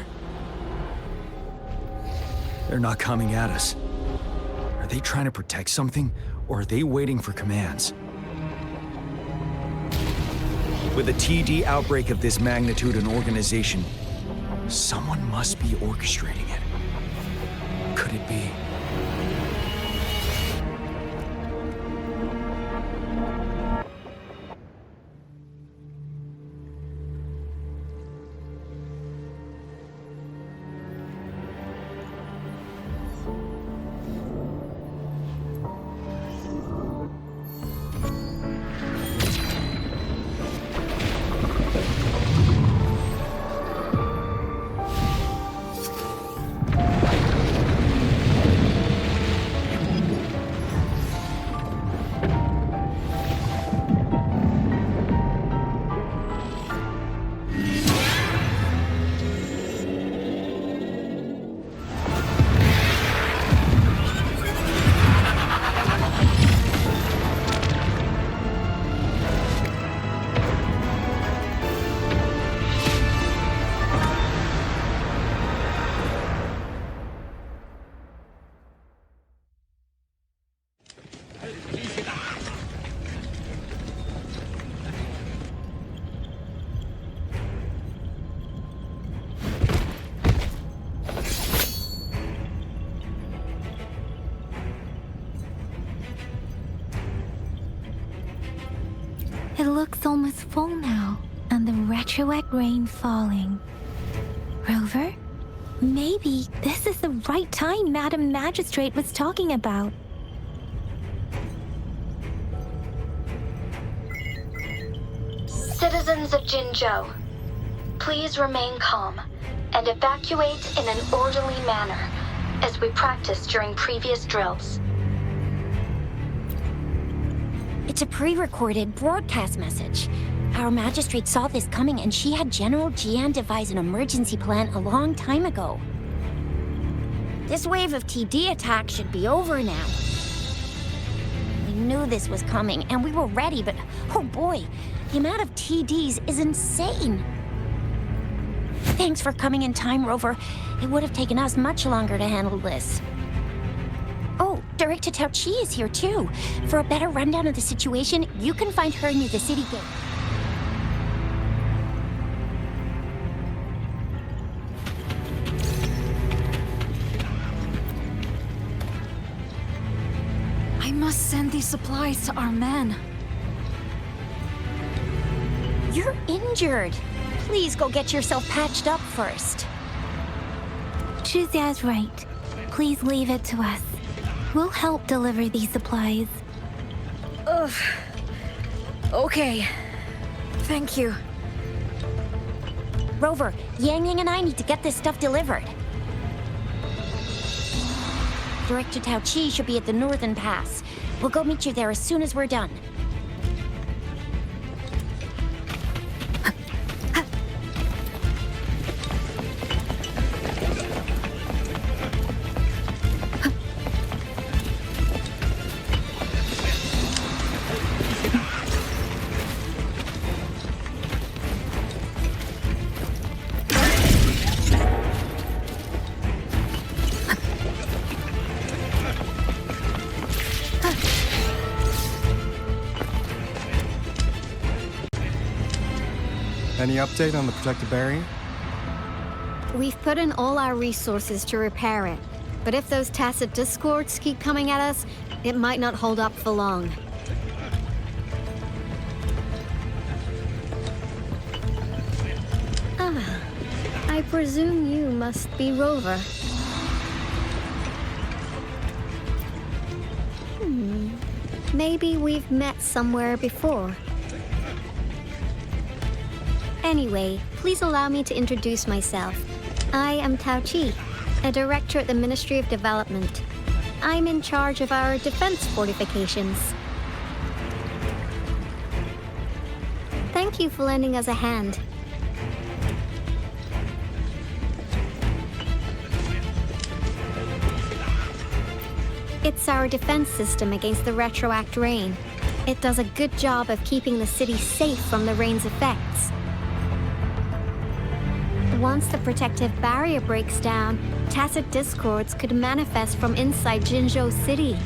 They're not coming at us. Are they trying to protect something, or are they waiting for commands? With a TD outbreak of this magnitude and organization, someone must be orchestrating it. Could it be? looks almost full now, and the retroact rain falling. Rover? Maybe this is the right time Madam Magistrate was talking about. Citizens of Jinzhou, please remain calm and evacuate in an orderly manner as we practiced during previous drills. It's a pre-recorded broadcast message. Our magistrate saw this coming and she had General Jian devise an emergency plan a long time ago. This wave of TD attacks should be over now. We knew this was coming and we were ready, but oh boy, the amount of TDs is insane. Thanks for coming in time, Rover. It would have taken us much longer to handle this. Oh, Director Tao Chi is here too. For a better rundown of the situation, you can find her near the city gate. I must send these supplies to our men. You're injured. Please go get yourself patched up first. Shuxia's right. Please leave it to us. We'll help deliver these supplies. Ugh. Okay. Thank you. Rover, Yang Yang and I need to get this stuff delivered. Director Tao Chi should be at the Northern Pass. We'll go meet you there as soon as we're done. Any update on the protective barrier? We've put in all our resources to repair it, but if those tacit discords keep coming at us, it might not hold up for long. Ah, I presume you must be Rover. Maybe we've met somewhere before. Anyway, please allow me to introduce myself. I am Tao Chi, a director at the Ministry of Development. I'm in charge of our defense fortifications. Thank you for lending us a hand. It's our defense system against the retroact rain. It does a good job of keeping the city safe from the rain's effects. Once the protective barrier breaks down, tacit discords could manifest from inside Jinzhou City.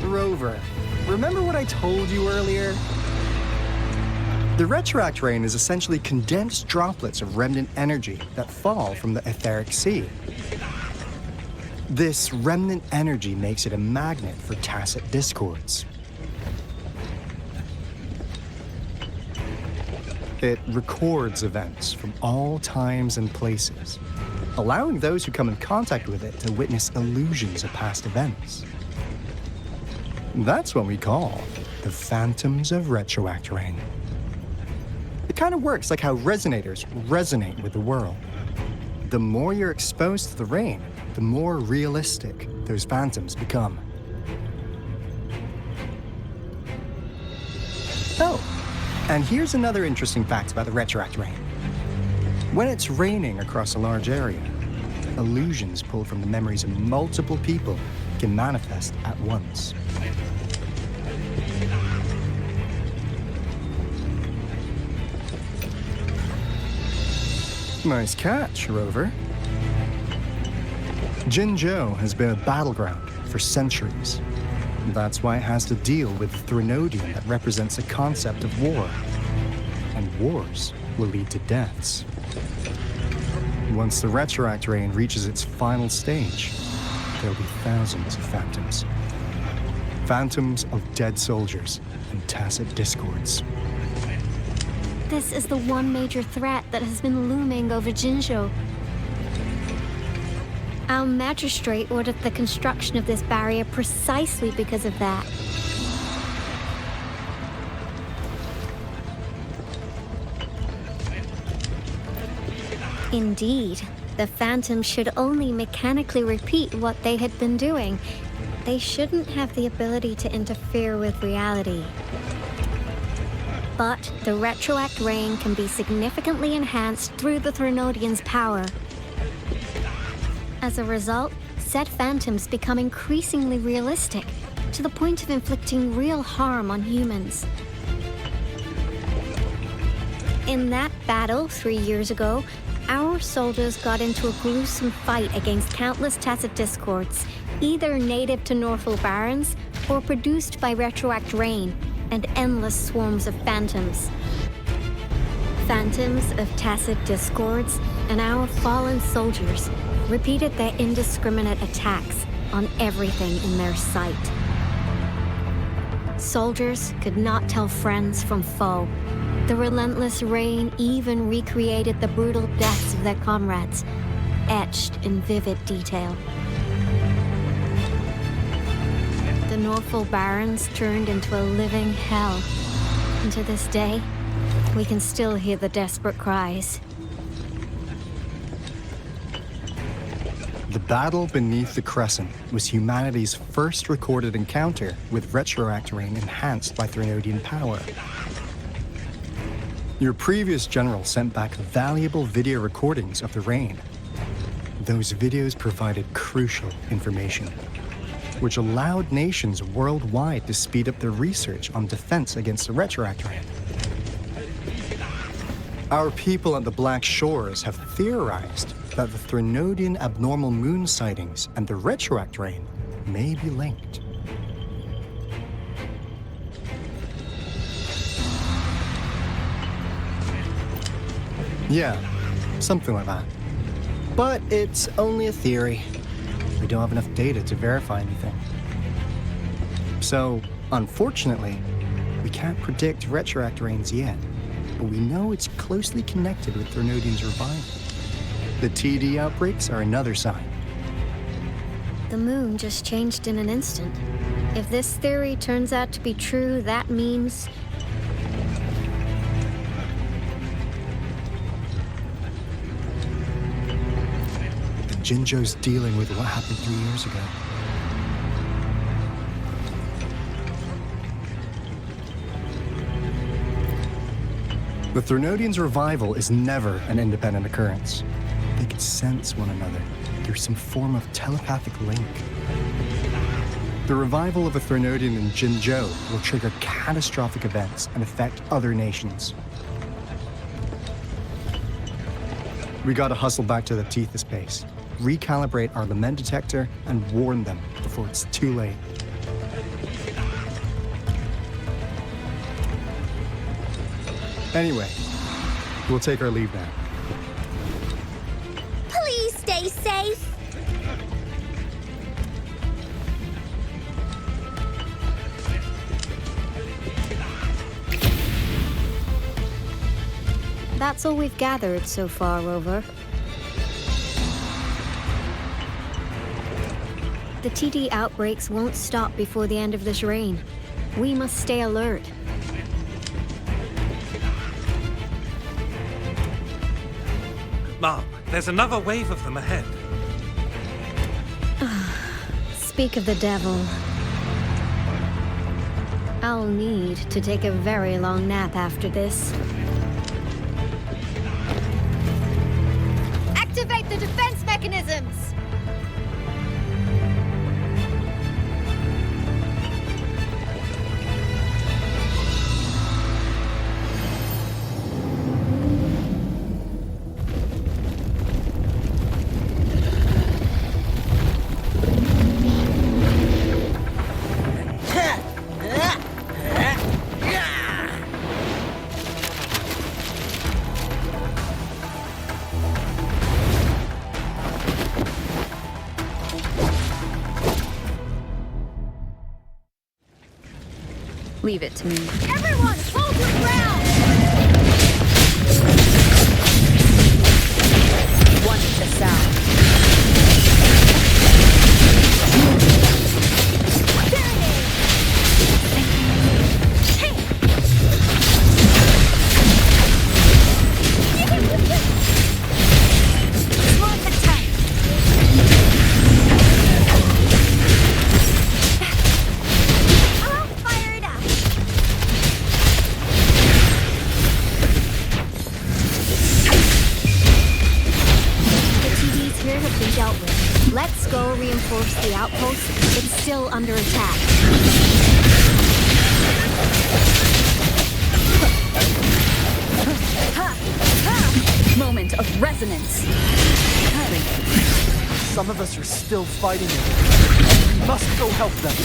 Rover, remember what I told you earlier? The retroact rain is essentially condensed droplets of remnant energy that fall from the etheric sea. This remnant energy makes it a magnet for tacit discords. It records events from all times and places, allowing those who come in contact with it to witness illusions of past events. That's what we call the phantoms of retroact rain. It kind of works like how resonators resonate with the world. The more you're exposed to the rain, the more realistic those phantoms become. Oh, and here's another interesting fact about the retroact rain. When it's raining across a large area, illusions pulled from the memories of multiple people can manifest at once. Nice catch, Rover. Jinzhou has been a battleground for centuries. That's why it has to deal with the Threnodium that represents a concept of war. And wars will lead to deaths. Once the retroact rain reaches its final stage, there'll be thousands of phantoms. Phantoms of dead soldiers and tacit discords. This is the one major threat that has been looming over Jinzhou. Our magistrate ordered the construction of this barrier precisely because of that. Indeed, the Phantoms should only mechanically repeat what they had been doing. They shouldn't have the ability to interfere with reality. But the retroact rain can be significantly enhanced through the Threnodian's power. As a result, said phantoms become increasingly realistic, to the point of inflicting real harm on humans. In that battle 3 years ago, our soldiers got into a gruesome fight against countless tacit discords, either native to Northel Barrens or produced by retroact rain and endless swarms of phantoms. Phantoms of tacit discords and our fallen soldiers repeated their indiscriminate attacks on everything in their sight. Soldiers could not tell friends from foe. The relentless rain even recreated the brutal deaths of their comrades, etched in vivid detail. The Northel Barrens turned into a living hell, and to this day, we can still hear the desperate cries. The battle beneath the Crescent was humanity's first recorded encounter with retroact rain enhanced by Threnodian power. Your previous general sent back valuable video recordings of the rain. Those videos provided crucial information, which allowed nations worldwide to speed up their research on defense against the retroact rain. Our people at the Black Shores have theorized that the Threnodian abnormal moon sightings and the retroact rain may be linked. Yeah, something like that. But it's only a theory. We don't have enough data to verify anything. So, unfortunately, we can't predict retroact rains yet, but we know it's closely connected with Threnodian's revival. The TD outbreaks are another sign. The moon just changed in an instant. If this theory turns out to be true, that means... Jinzhou's dealing with what happened 3 years ago. The Threnodians' revival is never an independent occurrence. They can sense one another through some form of telepathic link. The revival of a Threnodian in Jinzhou will trigger catastrophic events and affect other nations. We gotta hustle back to the Tethys base, recalibrate our lament detector, and warn them before it's too late. Anyway, we'll take our leave now. Please stay safe. That's all we've gathered so far, Rover. The TD outbreaks won't stop before the end of this reign. We must stay alert. Mom, there's another wave of them ahead. Speak of the devil. I'll need to take a very long nap after this. Activate the defense mechanisms! Leave it to me. Everyone, hold your ground! One to the south. Let's go reinforce the outpost. It's still under attack. Moment of resonance. Some of us are still fighting it. We must go help them.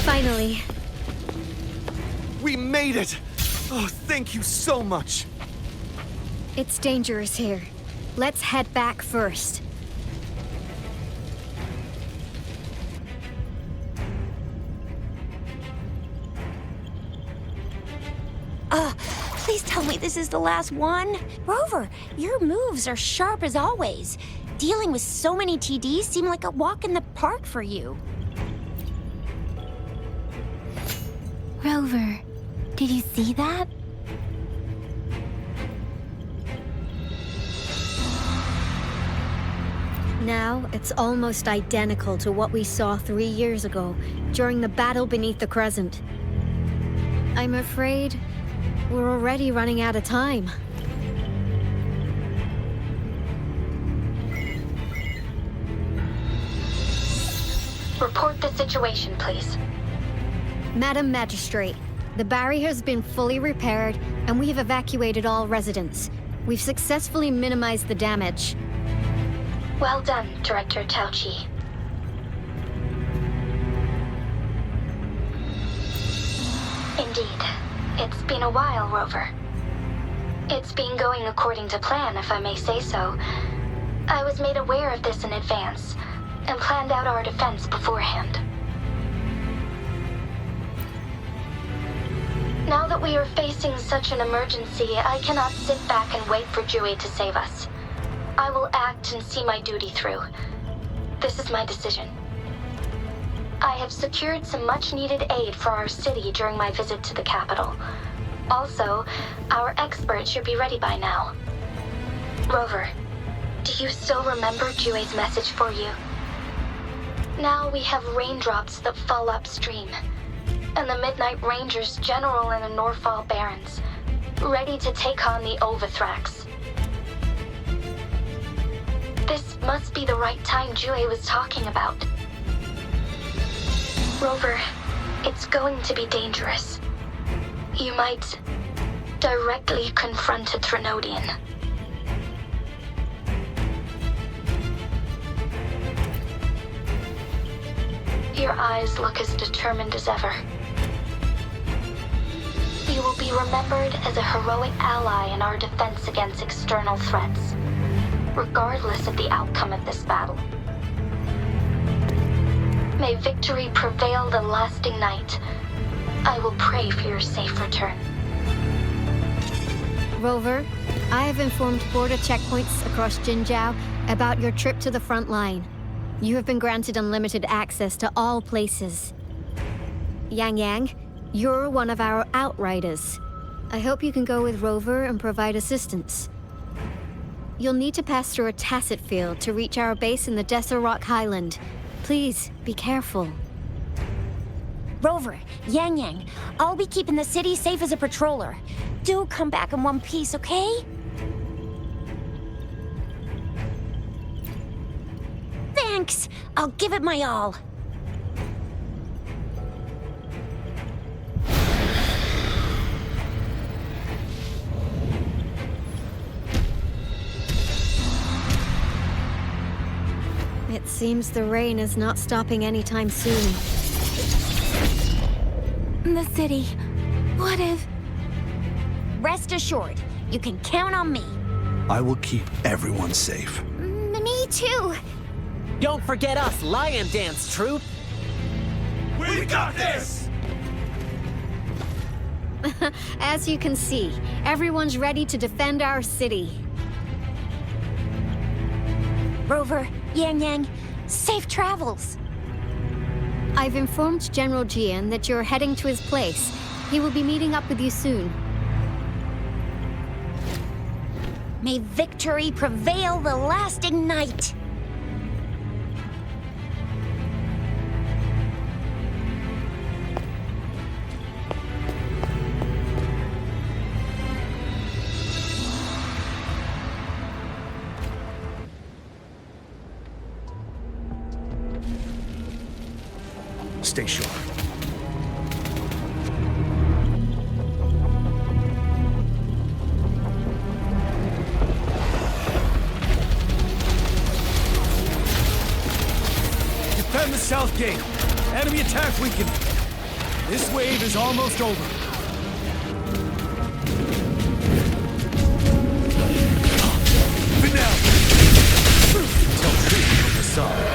Finally. We made it! Oh, thank you so much. It's dangerous here. Let's head back first. Please tell me this is the last one. Rover, your moves are sharp as always. Dealing with so many TDs seemed like a walk in the park for you. Rover, did you see that? Now, it's almost identical to what we saw 3 years ago, during the battle beneath the Crescent. I'm afraid we're already running out of time. Report the situation, please. Madam Magistrate, the barrier has been fully repaired, and we have evacuated all residents. We've successfully minimized the damage. Well done, Director Tauchi. Indeed. It's been a while, Rover. It's been going according to plan, if I may say so. I was made aware of this in advance, and planned out our defense beforehand. Now that we are facing such an emergency, I cannot sit back and wait for Jui to save us. I will act and see my duty through. This is my decision. I have secured some much-needed aid for our city during my visit to the capital. Also, our expert should be ready by now. Rover, do you still remember Jue's message for you? Now we have raindrops that fall upstream, and the Midnight Rangers general in the Norfall Barrens, ready to take on the Overthrax. This must be the right time Jue was talking about. Rover, it's going to be dangerous. You might directly confront a Trinodian. Your eyes look as determined as ever. You will be remembered as a heroic ally in our defense against external threats, regardless of the outcome of this battle. May victory prevail the lasting night. I will pray for your safe return. Rover, I have informed border checkpoints across Jinjiao about your trip to the front line. You have been granted unlimited access to all places. Yang Yang, you're one of our outriders. I hope you can go with Rover and provide assistance. You'll need to pass through a tacit field to reach our base in the Desert Rock Highland. Please, be careful. Rover, Yang Yang, I'll be keeping the city safe as a patroller. Do come back in one piece, okay? Thanks! I'll give it my all. It seems the rain is not stopping anytime soon. The city. What if... Rest assured, you can count on me. I will keep everyone safe. Me too. Don't forget us, Lion Dance Troupe. We got this! As you can see, everyone's ready to defend our city. Rover, Yang Yang, safe travels. I've informed General Jian that you're heading to his place. He will be meeting up with you soon. May victory prevail the lasting night. Stay sharp. Defend the south gate. Enemy attack weakened. This wave is almost over. But now, tell truth from the side.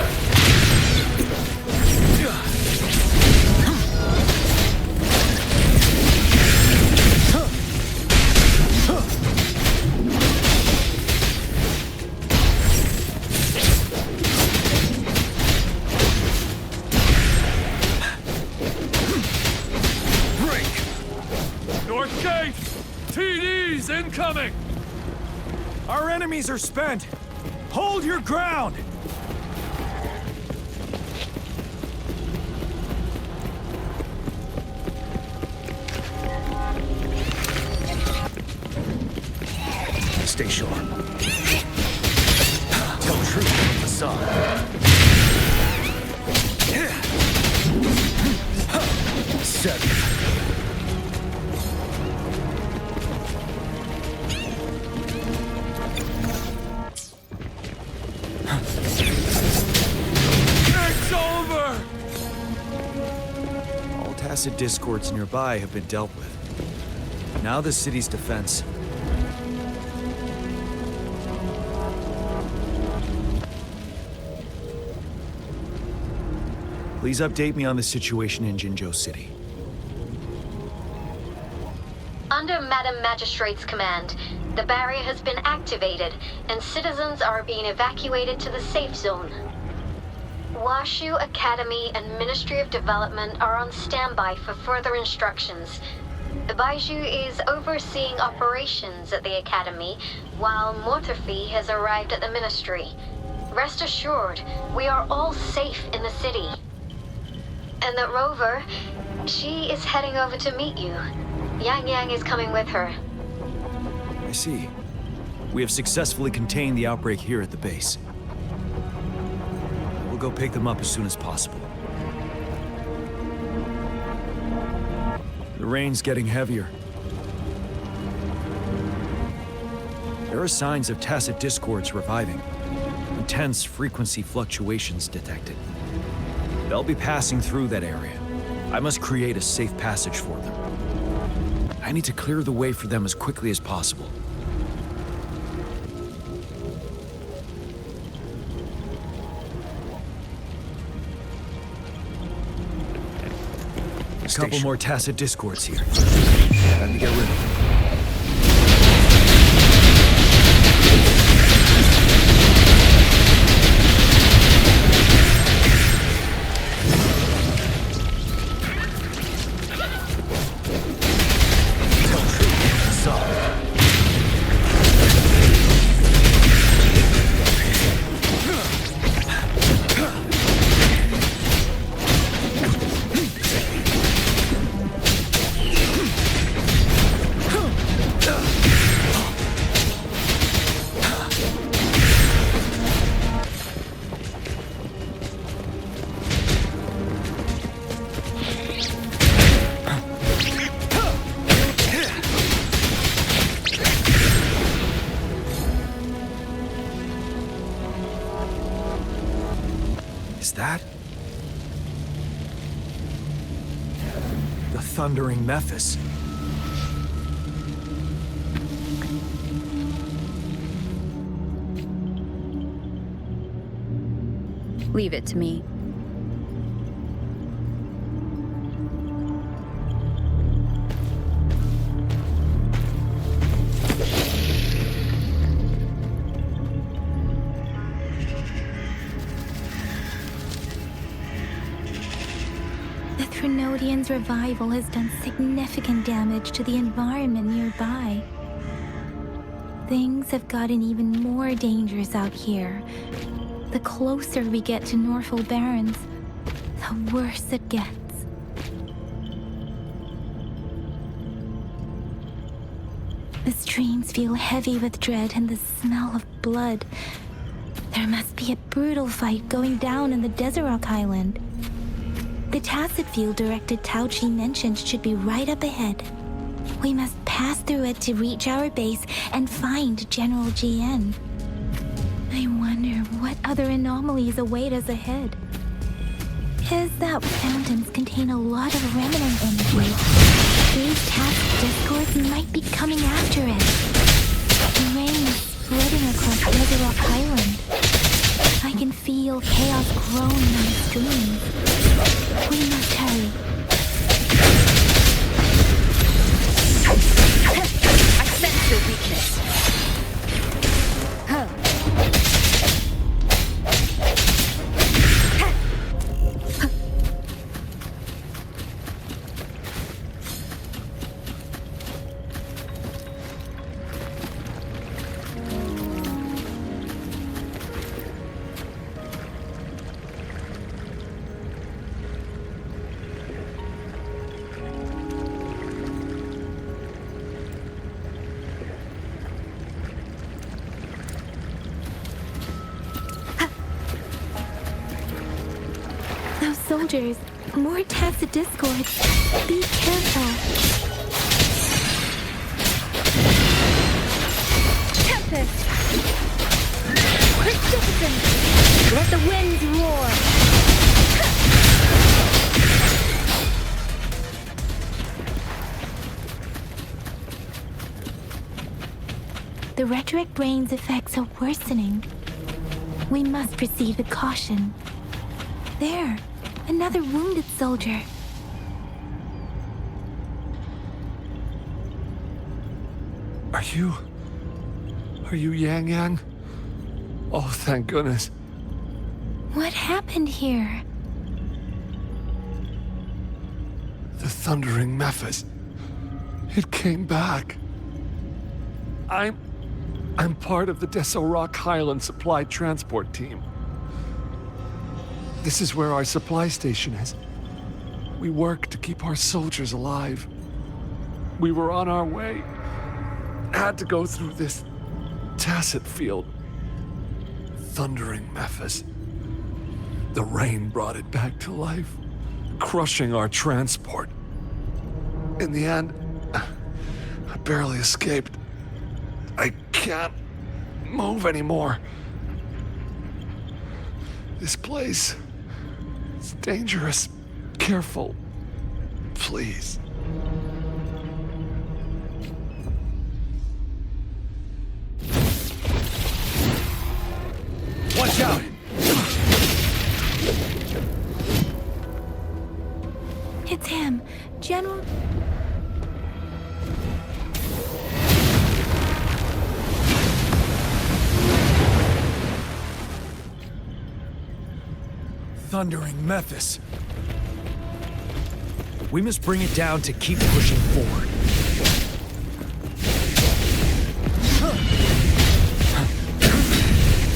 North gate! TDs incoming! Our enemies are spent. Hold your ground! Stay sharp. Tell truth from the side. Seven. It's over! All tacit discords nearby have been dealt with. Now the city's defense. Please update me on the situation in Jinzhou City. Under Madam Magistrate's command, the barrier has been activated, and citizens are being evacuated to the safe zone. Washu Academy and Ministry of Development are on standby for further instructions. Baiju is overseeing operations at the Academy, while Mortherfee has arrived at the Ministry. Rest assured, we are all safe in the city. And that Rover, she is heading over to meet you. Yang Yang is coming with her. I see. We have successfully contained the outbreak here at the base. We'll go pick them up as soon as possible. The rain's getting heavier. There are signs of tacit discords reviving. Intense frequency fluctuations detected. They'll be passing through that area. I must create a safe passage for them. I need to clear the way for them as quickly as possible. A couple more tacit discords here. Time to get rid of them. Thundering Memphis. Leave it to me. The Threnodian's revival has done significant damage to the environment nearby. Things have gotten even more dangerous out here. The closer we get to Norfolk Barrens, the worse it gets. The streams feel heavy with dread and the smell of blood. There must be a brutal fight going down in the Desert Island. The Tacit field directed Tauchi mentioned should be right up ahead. We must pass through it to reach our base and find General GN. I wonder what other anomalies await us ahead. Is that phantoms contain a lot of remnant energy? These Tacit discords might be coming after it. The rain is spreading across Desert Island. I can feel chaos growing in the streams. We must hurry. I sense your weakness. Soldiers, more Tacit discords. Be careful. Tempest! Precipitant! Let the winds roar! The rhetoric brain's effects are worsening. We must proceed with caution. There. Another wounded soldier. Are you Yang Yang? Oh, thank goodness. What happened here? The Thundering Memphis. It came back. I'm part of the Deso Rock Highland Supply Transport Team. This is where our supply station is. We work to keep our soldiers alive. We were on our way. Had to go through this Tacit field. Thundering Memphis. The rain brought it back to life, crushing our transport. In the end, I barely escaped. I can't move anymore. This place... it's dangerous. Careful. Please. Watch out! It's him, General... Thundering Memphis. We must bring it down to keep pushing forward.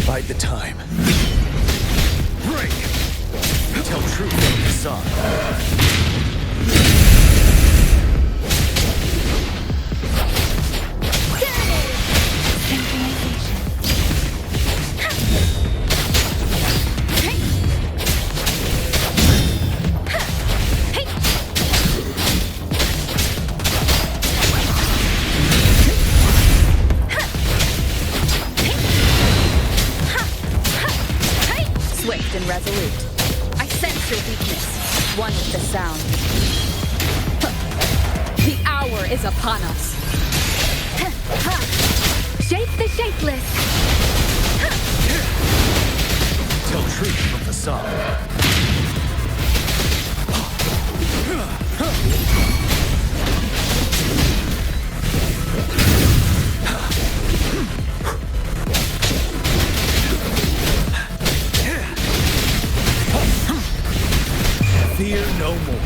Bide the time. Break! Tell truth from the sun. Swift and resolute. I sense your weakness. One with the sound. hour is upon us. Shape the shapeless. Tell truth from facade. Fear no more.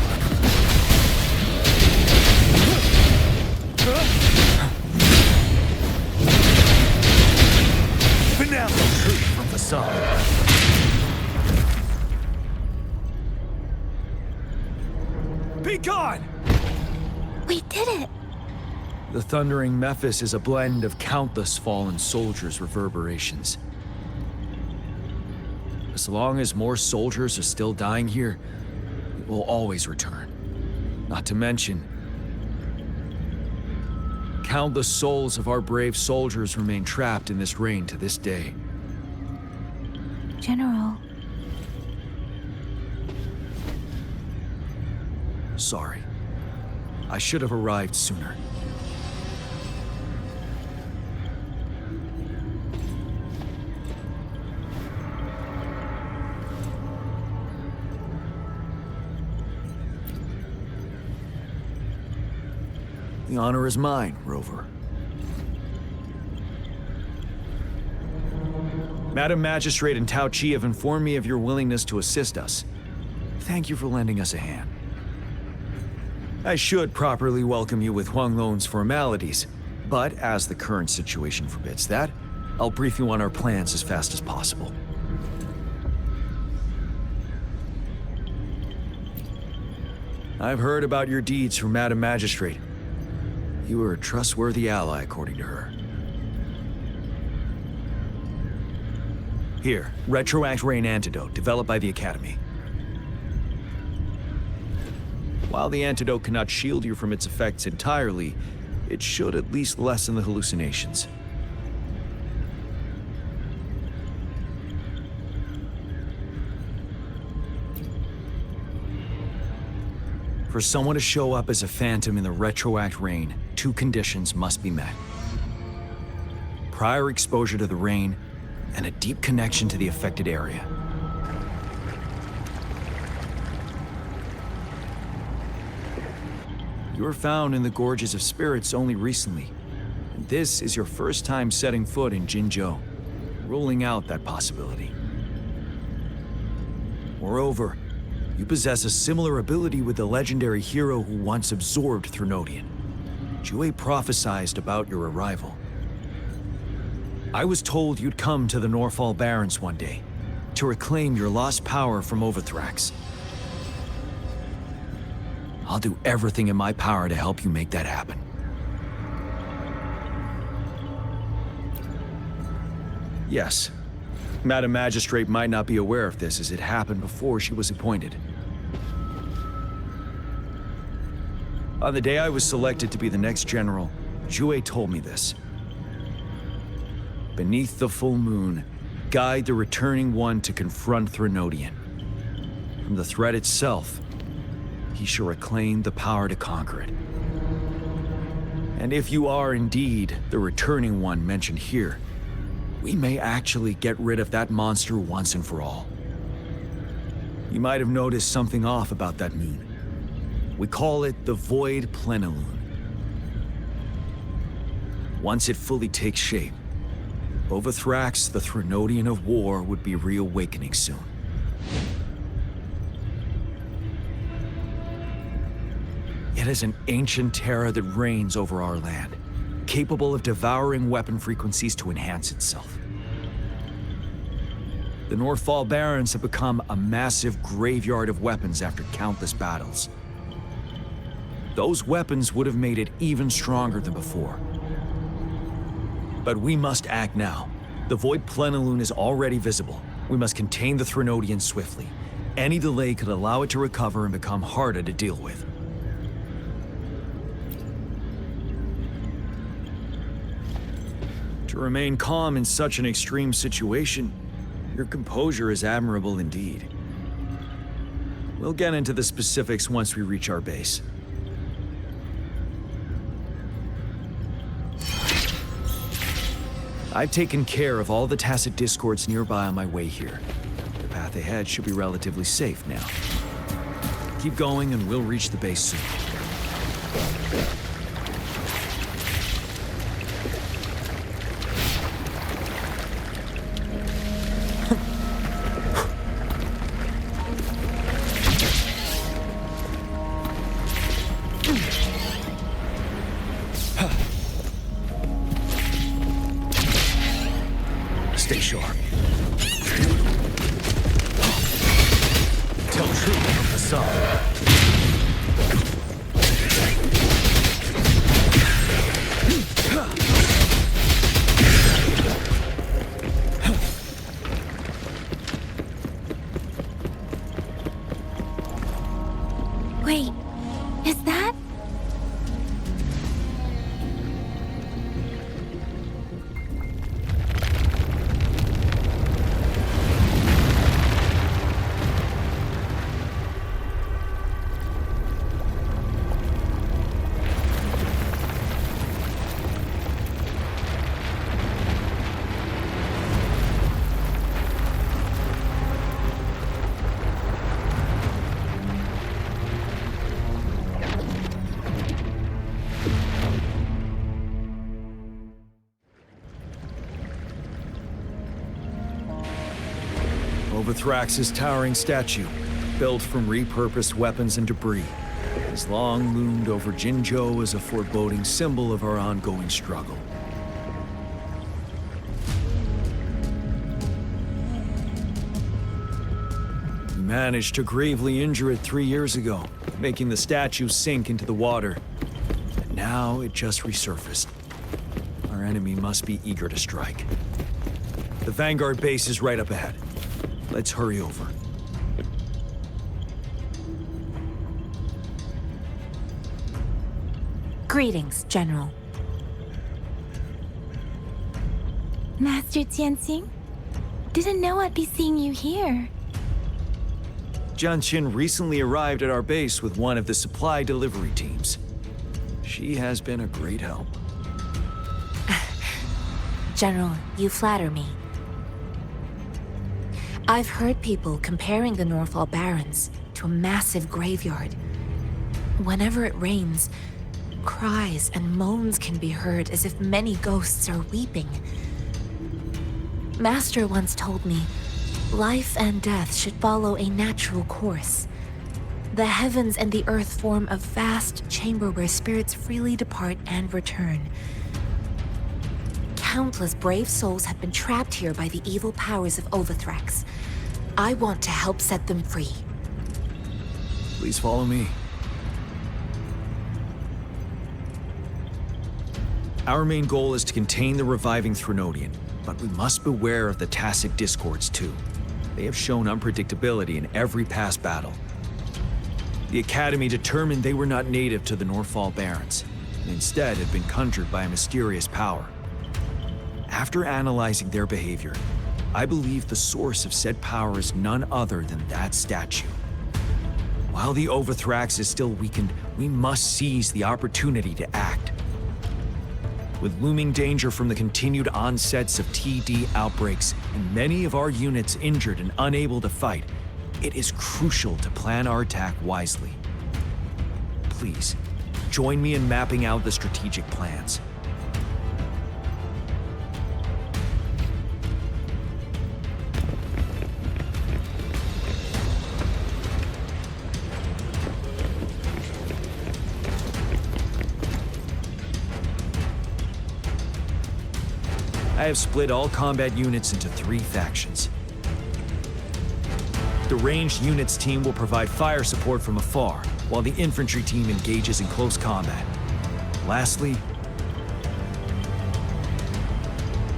Finale truth from facade. Be gone! We did it! The thundering Mephis is a blend of countless fallen soldiers' reverberations. As long as more soldiers are still dying here, it will always return. Not to mention, countless souls of our brave soldiers remain trapped in this rain to this day. General. Sorry. I should have arrived sooner. The honor is mine, Rover. Madam Magistrate and Tao Chi have informed me of your willingness to assist us. Thank you for lending us a hand. I should properly welcome you with Huang Lon's formalities, but as the current situation forbids that, I'll brief you on our plans as fast as possible. I've heard about your deeds from Madam Magistrate. You were a trustworthy ally, according to her. Here, Retroact Rain Antidote, developed by the Academy. While the antidote cannot shield you from its effects entirely, it should at least lessen the hallucinations. For someone to show up as a phantom in the Retroact Rain, 2 conditions must be met. Prior exposure to the rain, and a deep connection to the affected area. You were found in the Gorges of Spirits only recently. And this is your first time setting foot in Jinzhou, ruling out that possibility. Moreover, you possess a similar ability with the legendary hero who once absorbed Threnodian. Jue prophesied about your arrival. I was told you'd come to the Norfall Barrens one day, to reclaim your lost power from Overthrax. I'll do everything in my power to help you make that happen. Yes, Madam Magistrate might not be aware of this as it happened before she was appointed. On the day I was selected to be the next general, Jue told me this. Beneath the full moon, guide the returning one to confront Threnodian. From the threat itself, he shall reclaim the power to conquer it. And if you are indeed the returning one mentioned here, we may actually get rid of that monster once and for all. You might have noticed something off about that moon. We call it the Void Plenilune. Once it fully takes shape, Overthrax, the Threnodian of War, would be reawakening soon. It is an ancient terror that reigns over our land, capable of devouring weapon frequencies to enhance itself. The Norfall Barrens have become a massive graveyard of weapons after countless battles. Those weapons would have made it even stronger than before. But we must act now. The Void Plenilune is already visible. We must contain the Threnodian swiftly. Any delay could allow it to recover and become harder to deal with. To remain calm in such an extreme situation, your composure is admirable indeed. We'll get into the specifics once we reach our base. I've taken care of all the tacit discords nearby on my way here. The path ahead should be relatively safe now. Keep going and we'll reach the base soon. Stay sharp. Tell truth from the sun. Wait, is that? Overthrax's towering statue, built from repurposed weapons and debris, has long loomed over Jinzhou as a foreboding symbol of our ongoing struggle. We managed to gravely injure it 3 years ago, making the statue sink into the water. And now it just resurfaced. Our enemy must be eager to strike. The Vanguard base is right up ahead. Let's hurry over. Greetings, General. Master Tianxing? Didn't know I'd be seeing you here. Jianqin recently arrived at our base with one of the supply delivery teams. She has been a great help. General, you flatter me. I've heard people comparing the Norfall Barrens to a massive graveyard. Whenever it rains, cries and moans can be heard as if many ghosts are weeping. Master once told me, life and death should follow a natural course. The heavens and the earth form a vast chamber where spirits freely depart and return. Countless brave souls have been trapped here by the evil powers of Overthrax. I want to help set them free. Please follow me. Our main goal is to contain the reviving Threnodian, but we must beware of the tacit discords too. They have shown unpredictability in every past battle. The Academy determined they were not native to the Norfall Barrens, and instead had been conjured by a mysterious power. After analyzing their behavior, I believe the source of said power is none other than that statue. While the Overthrax is still weakened, we must seize the opportunity to act. With looming danger from the continued onsets of TD outbreaks and many of our units injured and unable to fight, it is crucial to plan our attack wisely. Please, join me in mapping out the strategic plans. I have split all combat units into 3 factions. The ranged units team will provide fire support from afar, while the infantry team engages in close combat. Lastly,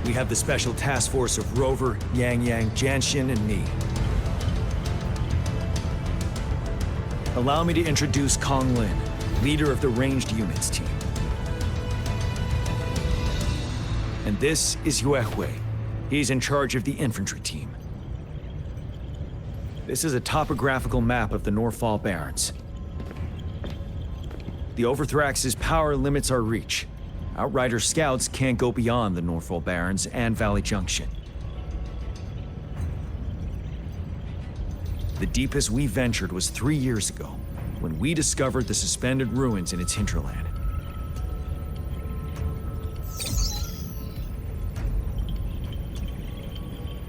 we have the special task force of Rover, Yang Yang, Jianxin, and me. Allow me to introduce Kong Lin, leader of the ranged units team. And this is Yue Hui. He's in charge of the infantry team. This is a topographical map of the Norfall Barrens. The Overthrax's power limits our reach. Outrider scouts can't go beyond the Northfall Barrens and Valley Junction. The deepest we ventured was 3 years ago, when we discovered the suspended ruins in its hinterland.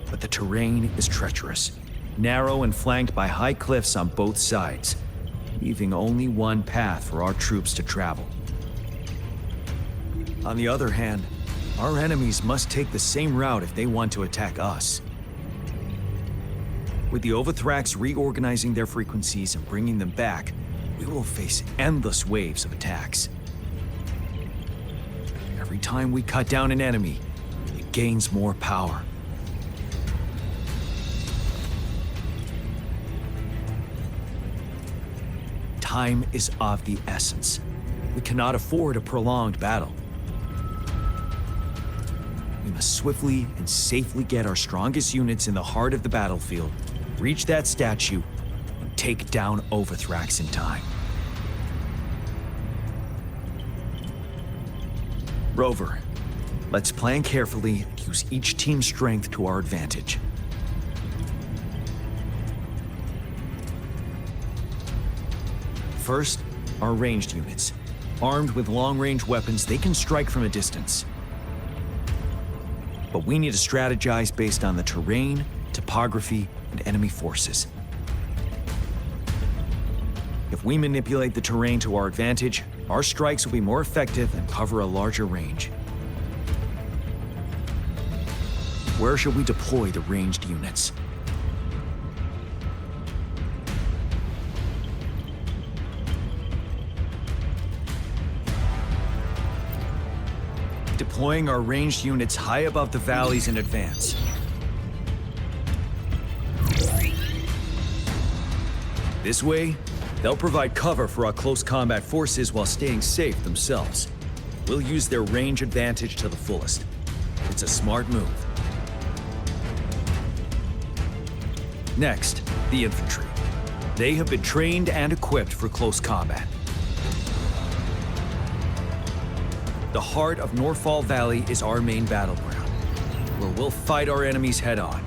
But the terrain is treacherous, narrow and flanked by high cliffs on both sides, leaving only one path for our troops to travel. On the other hand, our enemies must take the same route if they want to attack us. With the Overthrax reorganizing their frequencies and bringing them back, we will face endless waves of attacks. Every time we cut down an enemy, it gains more power. Time is of the essence. We cannot afford a prolonged battle. We must swiftly and safely get our strongest units in the heart of the battlefield, reach that statue, and take down Overthrax in time. Rover, let's plan carefully and use each team's strength to our advantage. First, our ranged units. Armed with long-range weapons, they can strike from a distance. But we need to strategize based on the terrain, topography, and enemy forces. If we manipulate the terrain to our advantage, our strikes will be more effective and cover a larger range. Where should we deploy the ranged units? Deploying our ranged units high above the valleys in advance. This way, they'll provide cover for our close combat forces while staying safe themselves. We'll use their range advantage to the fullest. It's a smart move. Next, the infantry. They have been trained and equipped for close combat. The heart of Northfall Valley is our main battleground, where we'll fight our enemies head-on.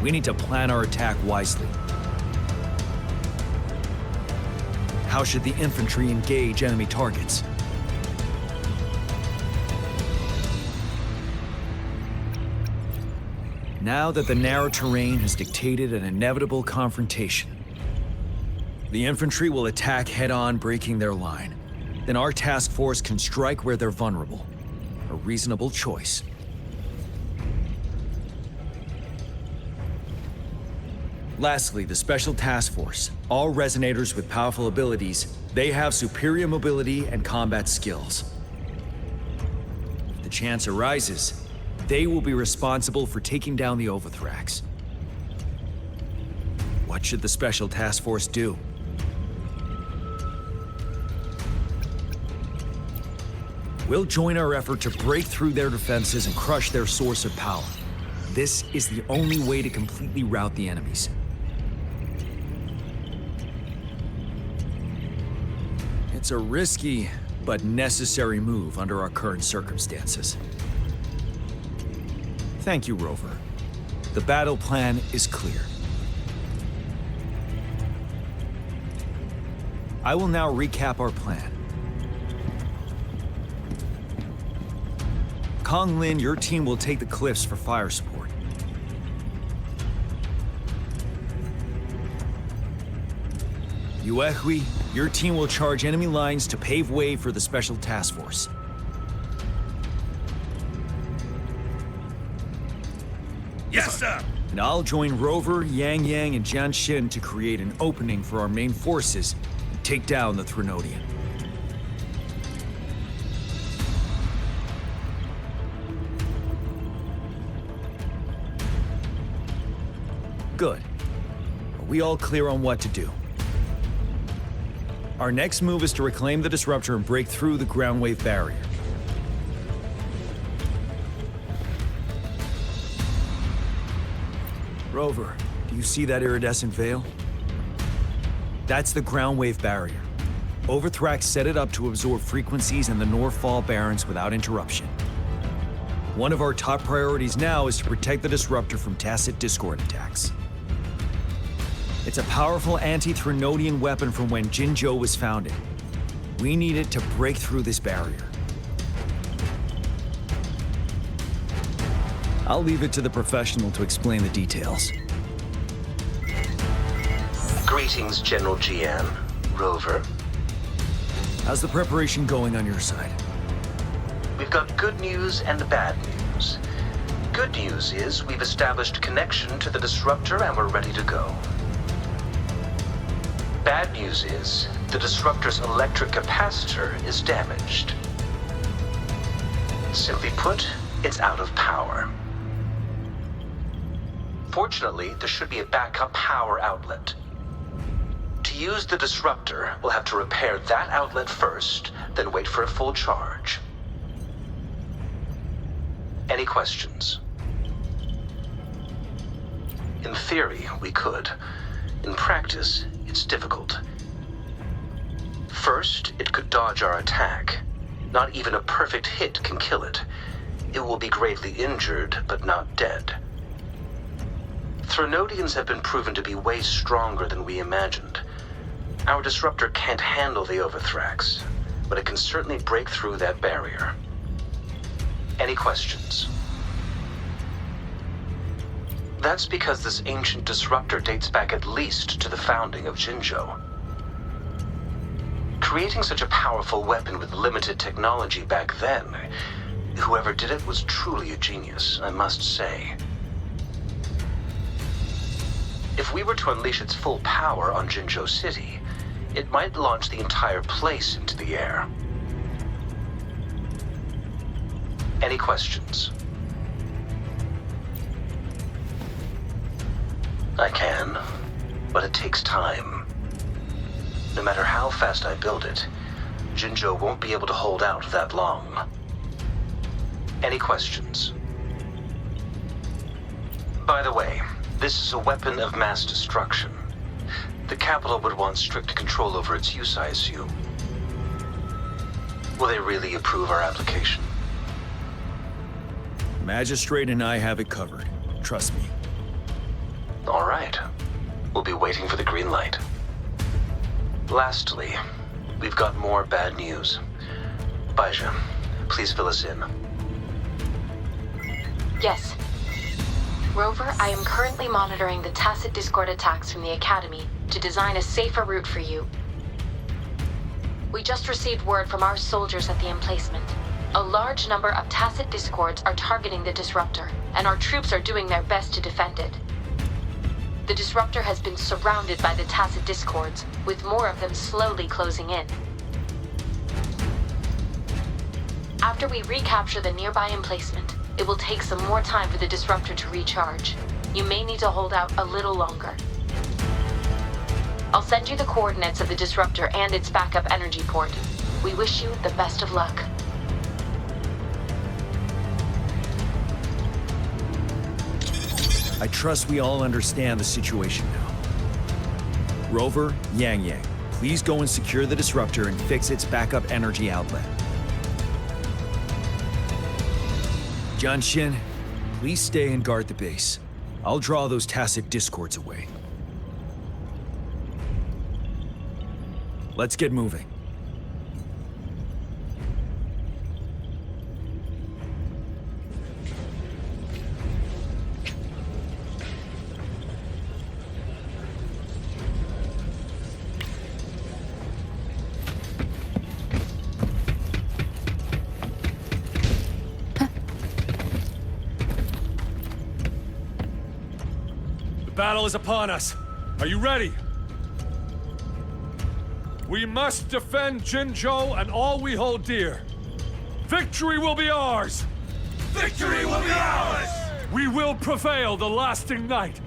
We need to plan our attack wisely. How should the infantry engage enemy targets? Now that the narrow terrain has dictated an inevitable confrontation, the infantry will attack head-on, breaking their line. Then our task force can strike where they're vulnerable. A reasonable choice. Lastly, the Special Task Force. All resonators with powerful abilities, they have superior mobility and combat skills. If the chance arises, they will be responsible for taking down the Overthrax. What should the Special Task Force do? We'll join our effort to break through their defenses and crush their source of power. This is the only way to completely rout the enemies. It's a risky, but necessary move under our current circumstances. Thank you, Rover. The battle plan is clear. I will now recap our plan. Kong Lin, your team will take the cliffs for fire support. Yuehui, your team will charge enemy lines to pave way for the Special Task Force. Yes, sir! And I'll join Rover, Yang Yang, and Jian Xin to create an opening for our main forces and take down the Threnodian. Good. Are we all clear on what to do? Our next move is to reclaim the disruptor and break through the ground wave barrier. Rover, do you see that iridescent veil? That's the ground wave barrier. Overthrax set it up to absorb frequencies in the Northfall Barrens without interruption. One of our top priorities now is to protect the Disruptor from Tacit Discord attacks. It's a powerful anti-Threnodian weapon from when Jinzhou was founded. We need it to break through this barrier. I'll leave it to the professional to explain the details. Greetings, General GM. Rover. How's the preparation going on your side? We've got good news and bad news. Good news is we've established connection to the Disruptor and we're ready to go. Bad news is the Disruptor's electric capacitor is damaged. Simply put, it's out of power. Fortunately, there should be a backup power outlet. To use the Disruptor, we'll have to repair that outlet first, then wait for a full charge. Any questions? In theory, we could. In practice, it's difficult. First, it could dodge our attack. Not even a perfect hit can kill it. It will be gravely injured, but not dead. Threnodians have been proven to be way stronger than we imagined. Our Disruptor can't handle the Overthrax, but it can certainly break through that barrier. Any questions? That's because this ancient Disruptor dates back at least to the founding of Jinzhou. Creating such a powerful weapon with limited technology back then, whoever did it was truly a genius, I must say. If we were to unleash its full power on Jinzhou City, it might launch the entire place into the air. Any questions? I can, but it takes time. No matter how fast I build it, Jinzhou won't be able to hold out that long. Any questions? By the way, this is a weapon of mass destruction. The capital would want strict control over its use, I assume. Will they really approve our application? Magistrate and I have it covered. Trust me. All right. We'll be waiting for the green light. Lastly, we've got more bad news. Baija, please fill us in. Yes. Rover, I am currently monitoring the Tacit Discord attacks from the Academy to design a safer route for you. We just received word from our soldiers at the emplacement. A large number of Tacit Discords are targeting the Disruptor, and our troops are doing their best to defend it. The Disruptor has been surrounded by the Tacit Discords, with more of them slowly closing in. After we recapture the nearby emplacement, it will take some more time for the Disruptor to recharge. You may need to hold out a little longer. I'll send you the coordinates of the Disruptor and its backup energy port. We wish you the best of luck. I trust we all understand the situation now. Rover, Yang, please go and secure the Disruptor and fix its backup energy outlet. Jianxin, please stay and guard the base. I'll draw those Tacit Discords away. Let's get moving. The battle is upon us. Are you ready? We must defend Jinzhou and all we hold dear. Victory will be ours! Victory will be ours! We will prevail the lasting night.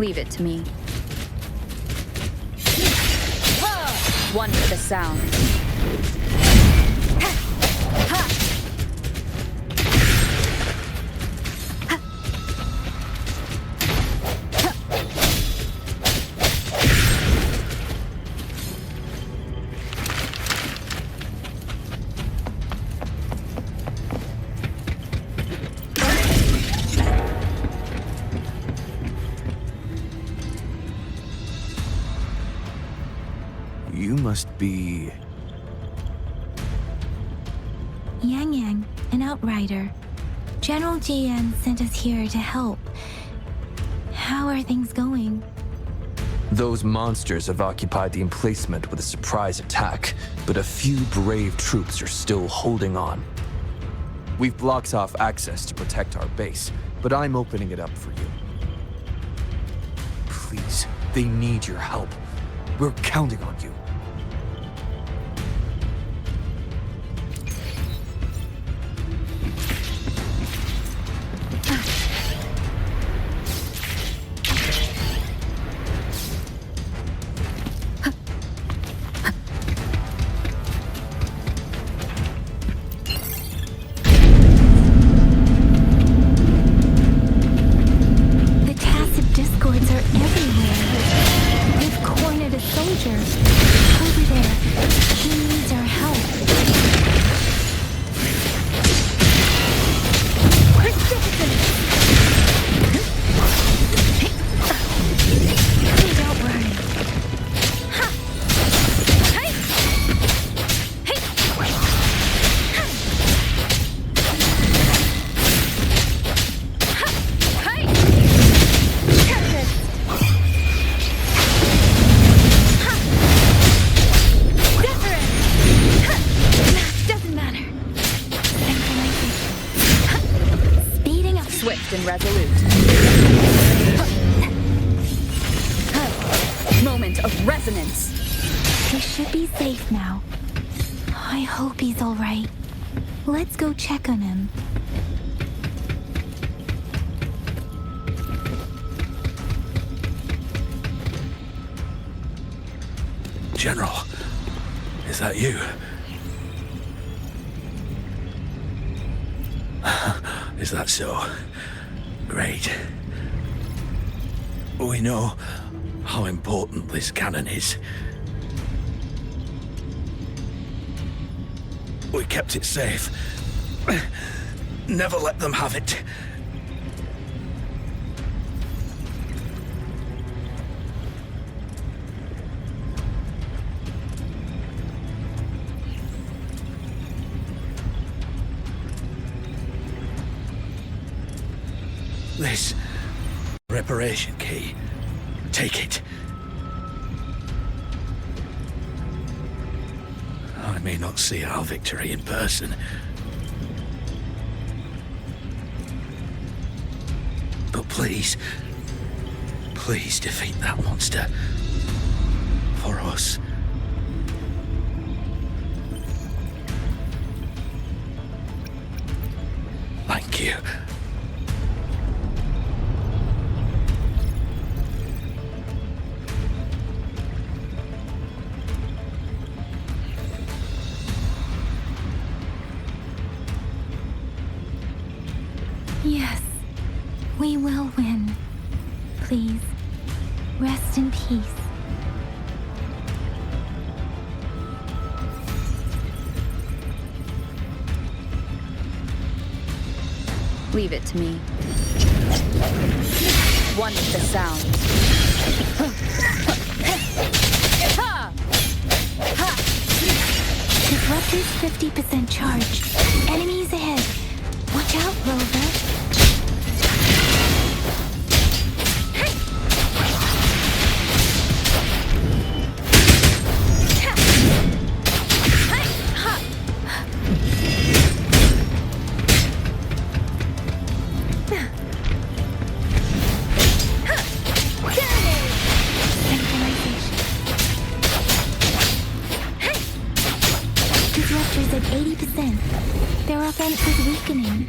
Leave it to me. One for the sound. You must be... Yang, an outrider. General GN sent us here to help. How are things going? Those monsters have occupied the emplacement with a surprise attack, but a few brave troops are still holding on. We've blocked off access to protect our base, but I'm opening it up for you. Please, they need your help. We're counting on you. And resolute. Moment of resonance. He should be safe now. I hope he's all right. Let's go check on him. General, is that you? Is that so? Great. We know how important this cannon is. We kept it safe. Never let them have it. This reparation key. Take it. I may not see our victory in person, but please, please defeat that monster. For us. Thank you. Yes, we will win. Please, rest in peace. Leave it to me. One with the sound. Disruptor's 50% charged. Enemies ahead. Watch out, Rover. Disruptor's at 80%. Their offense is weakening.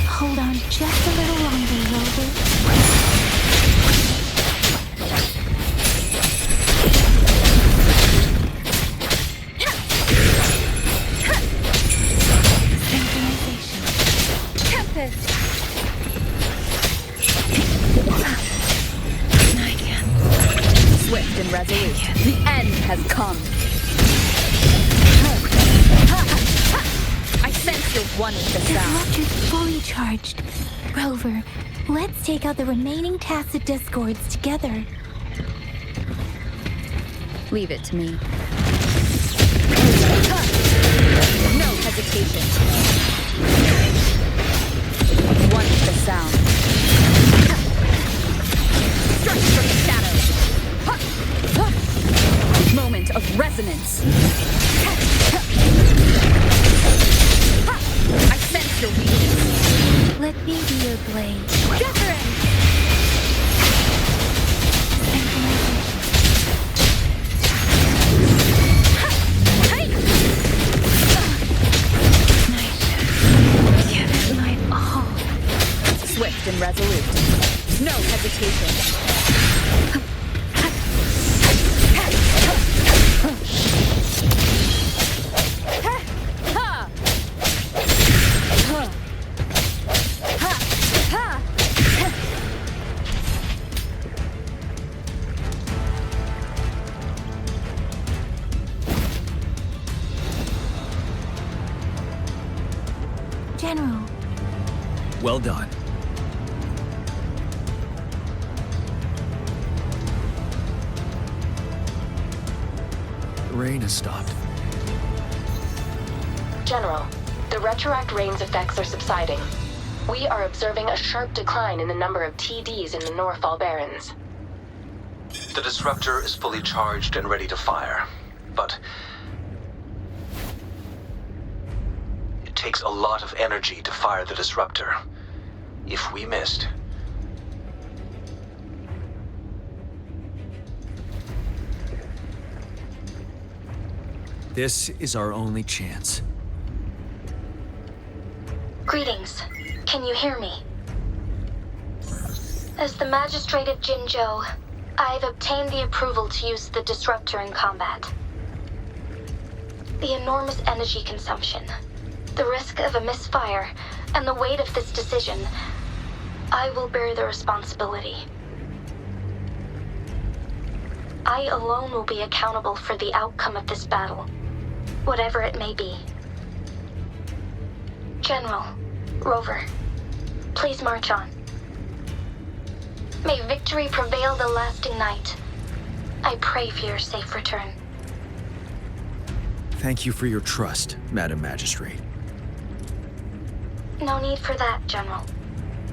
Hold on just a little longer, Rover. You're one with the sound. Disruptor's fully charged. Rover, let's take out the remaining tacit discords together. Leave it to me. No hesitation. One with the sound. Strike from the shadows. Moment of resonance. I sense your weakness. Let me be your blade. Wuthering! Give it my all. Swift and resolute. No hesitation. General. Well done. The rain has stopped. General, the retroact rain's effects are subsiding. We are observing a sharp decline in the number of TDs in the Norfall Barrens. The disruptor is fully charged and ready to fire, but it takes a lot of energy to fire the disruptor. If we missed, this is our only chance. Greetings. Can you hear me? As the Magistrate of Jinzhou, I've obtained the approval to use the disruptor in combat. The enormous energy consumption, the risk of a misfire, and the weight of this decision, I will bear the responsibility. I alone will be accountable for the outcome of this battle, whatever it may be. General, Rover, please march on. May victory prevail the lasting night. I pray for your safe return. Thank you for your trust, Madam Magistrate. No need for that, General.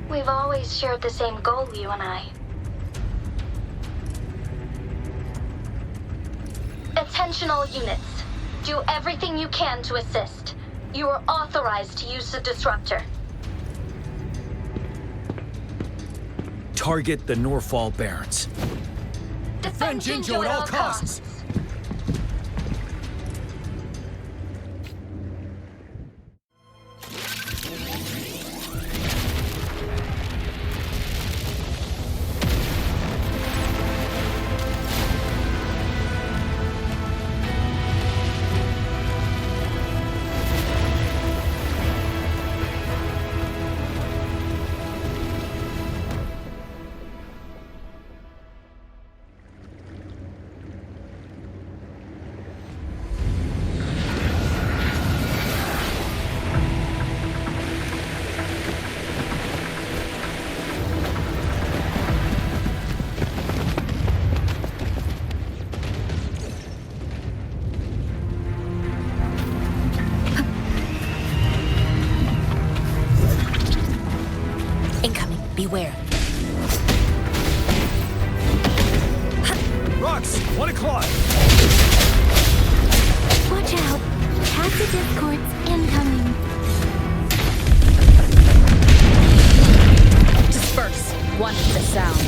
We've always shared the same goal, you and I. Attention all units. Do everything you can to assist. You are authorized to use the disruptor. Target the Norfall Barrens. Defend Jinzhou at all costs. Beware. Rocks, 1 o'clock. Watch out. Tacit discords incoming. Disperse. One with the sound.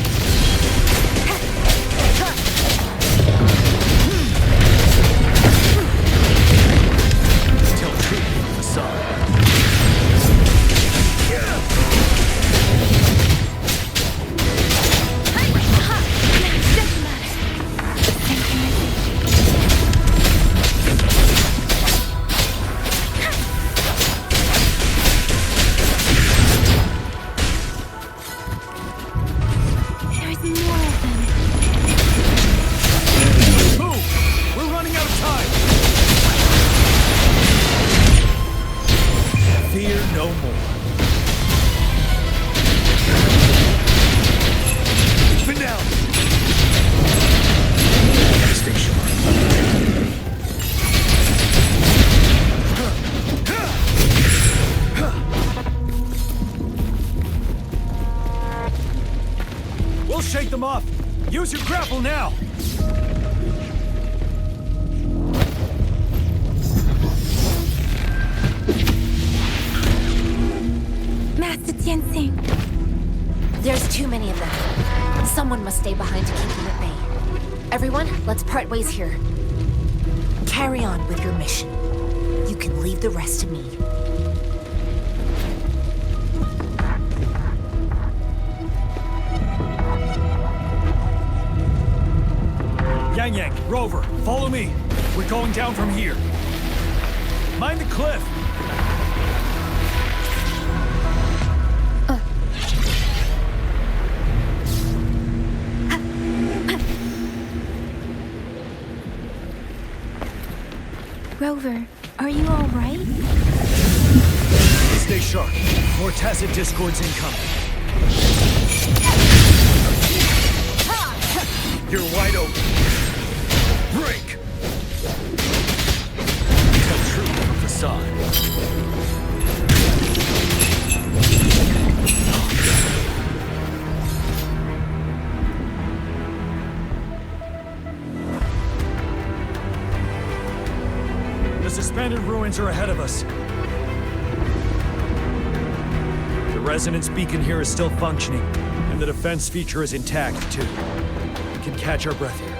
Tell truth from the sun. Use your grapple now! Master Tianxing. There's too many of them. Someone must stay behind to keep them at bay. Everyone, let's part ways here. Carry on with your mission. You can leave the rest to me. Yang, Rover, follow me. We're going down from here. Mind the cliff. Rover, are you all right? Stay sharp. More tacit discords incoming. You're wide open. Break! Tell truth from facade. The suspended ruins are ahead of us. The resonance beacon here is still functioning, and the defense feature is intact, too. We can catch our breath here.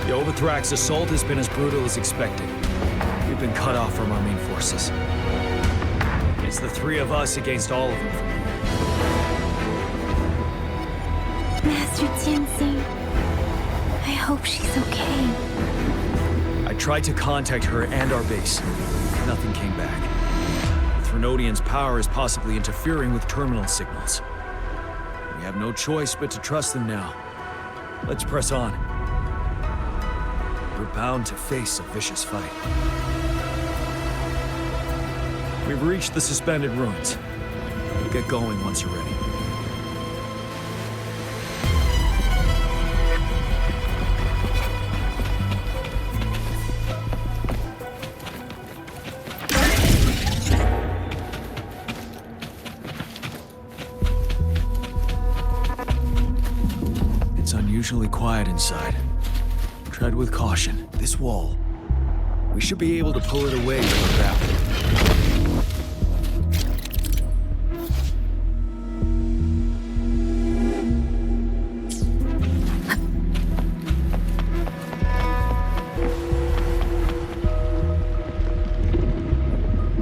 The Overthrax assault has been as brutal as expected. We've been cut off from our main forces. It's the three of us against all of them from here. Master Tianxing, I hope she's okay. I tried to contact her and our base. Nothing came back. The Threnodian's power is possibly interfering with terminal signals. We have no choice but to trust them now. Let's press on. We're bound to face a vicious fight. We've reached the suspended ruins. We'll get going once you're ready. It's unusually quiet inside. Tread with caution. This wall. We should be able to pull it away from the grapple.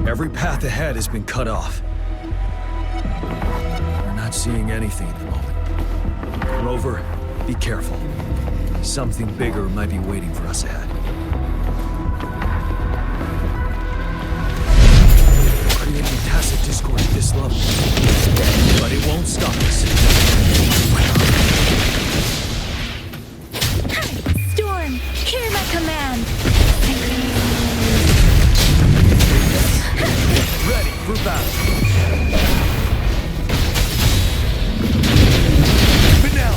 Every path ahead has been cut off. We're not seeing anything at the moment. Rover, be careful. Something bigger might be waiting for us ahead. Creating tacit discord at this level. But it won't stop us. Storm, hear my command! Ready for battle. But now!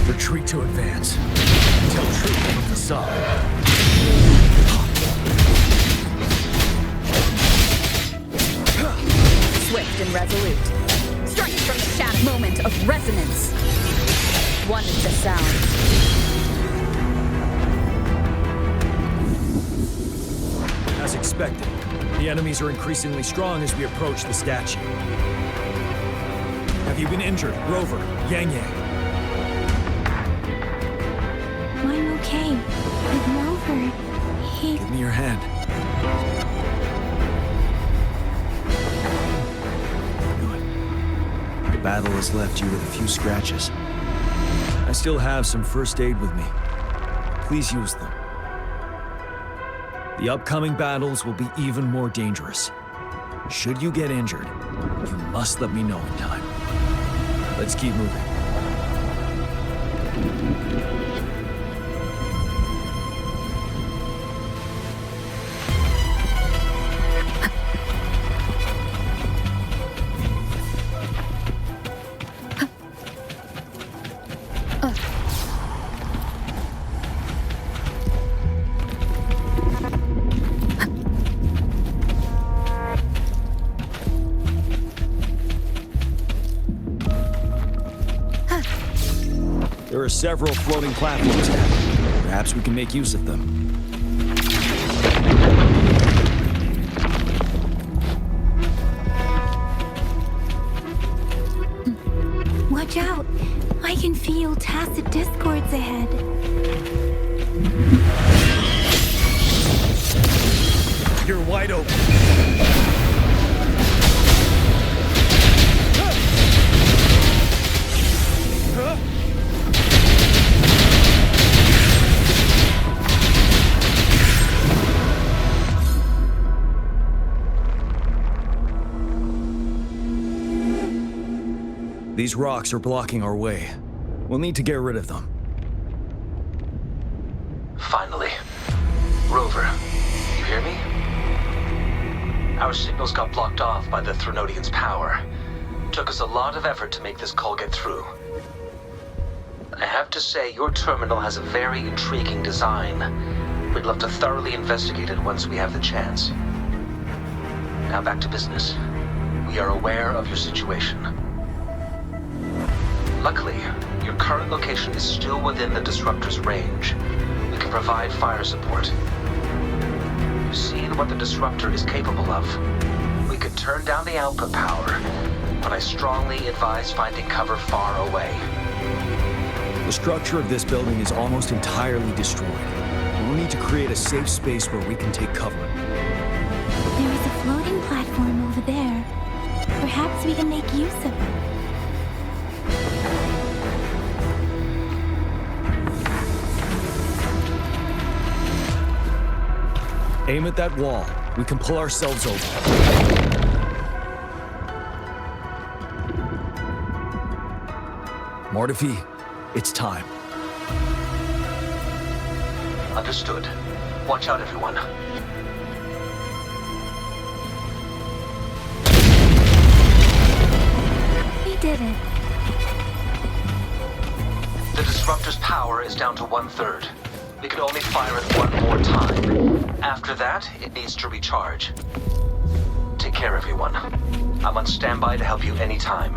Retreat to advance. Tell truth from the side. Swift and resolute. Strike from the shadow. Moment of resonance. One is the sound. As expected, the enemies are increasingly strong as we approach the statue. Have you been injured, Rover, Yang? I'm okay. But Rover, he... Give me your hand. Good. The battle has left you with a few scratches. I still have some first aid with me. Please use them. The upcoming battles will be even more dangerous. Should you get injured, you must let me know in time. Let's keep moving. There are several floating platforms now. Perhaps we can make use of them. Watch out! I can feel tacit discords ahead. You're wide open. These rocks are blocking our way. We'll need to get rid of them. Finally. Rover, you hear me? Our signals got blocked off by the Threnodian's power. Took us a lot of effort to make this call get through. I have to say, your terminal has a very intriguing design. We'd love to thoroughly investigate it once we have the chance. Now back to business. We are aware of your situation. Luckily, your current location is still within the Disruptor's range. We can provide fire support. You've seen what the Disruptor is capable of. We could turn down the output power, but I strongly advise finding cover far away. The structure of this building is almost entirely destroyed. We'll need to create a safe space where we can take cover. There is a floating platform over there. Perhaps we can make use of it. Aim at that wall. We can pull ourselves over. Mortefi, it's time. Understood. Watch out, everyone. We did it. The Disruptor's power is down to 1/3. We can only fire it one more time. After that, it needs to recharge. Take care, everyone. I'm on standby to help you anytime.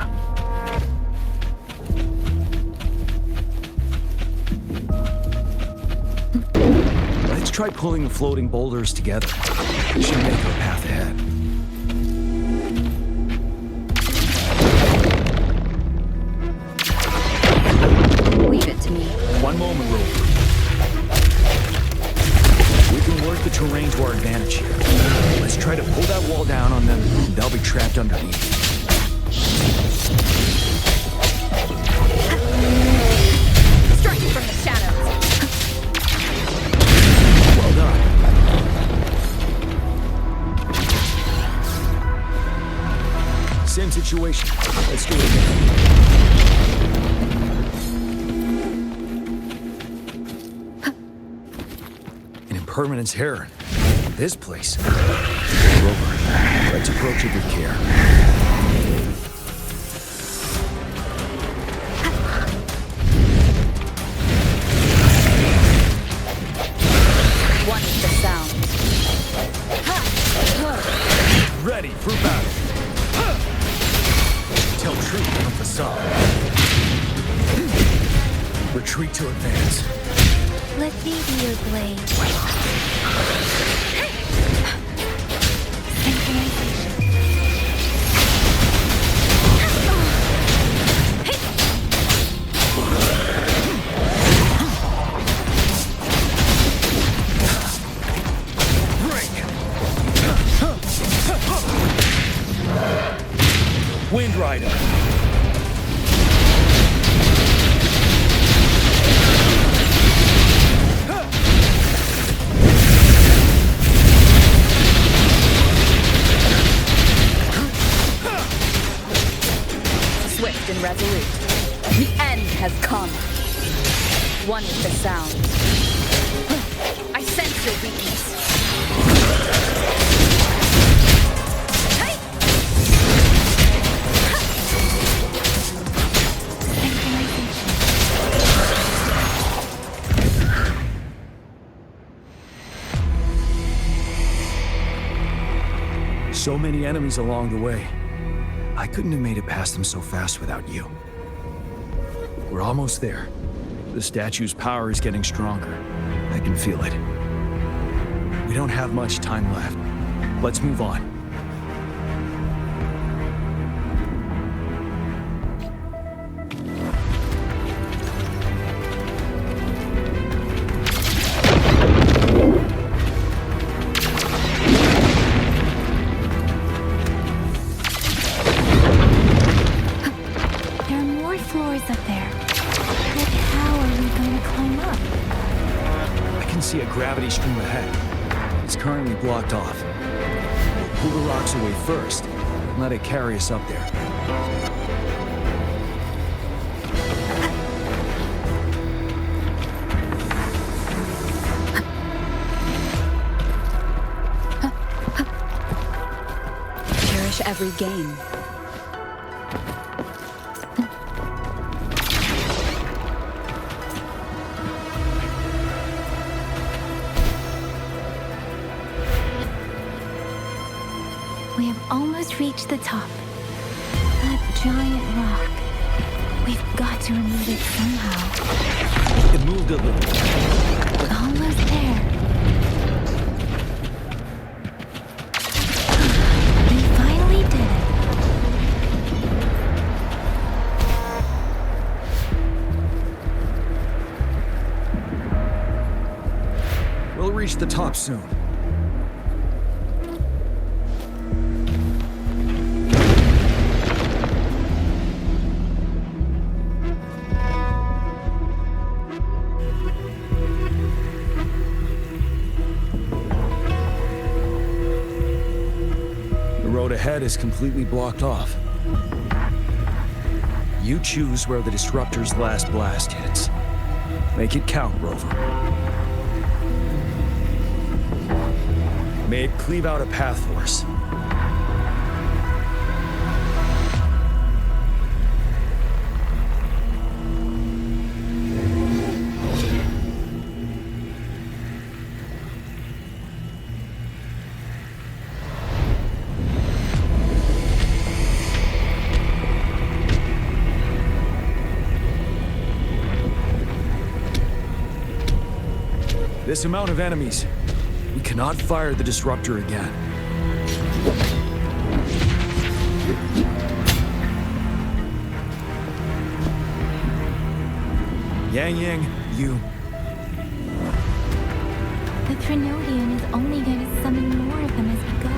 Let's try pulling the floating boulders together. We should make our path ahead. Leave it to me. One moment, Rover. We can work the terrain to our advantage here. Let's try to pull that wall down on them. They'll be trapped underneath. Striking from the shadows. Well done. Same situation. Let's do it again. Permanence here. This place. Rover, let's approach it with care. One is the sound. Ready for battle. Tell truth from facade. Retreat to advance. Let me be your blade. Wind Rider. Swift and resolute. The end has come. One is the sound. I sense your weakness. So many enemies along the way. I couldn't have made it past them so fast without you. We're almost there. The statue's power is getting stronger. I can feel it. We don't have much time left. Let's move on. There are more floors up there. But how are we going to climb up? I can see a gravity stream ahead. It's currently blocked off. We'll pull the rocks away first and let it carry us up there. Cherish every game. We have almost reached the top. That giant rock. We've got to remove it somehow. It moved a little. Almost there. We finally did it. We'll reach the top soon. The road ahead is completely blocked off. You choose where the Disruptor's last blast hits. Make it count, Rover. May it cleave out a path for us. This amount of enemies. We cannot fire the Disruptor again. Yang, you. The Trinodian is only going to summon more of them as we go.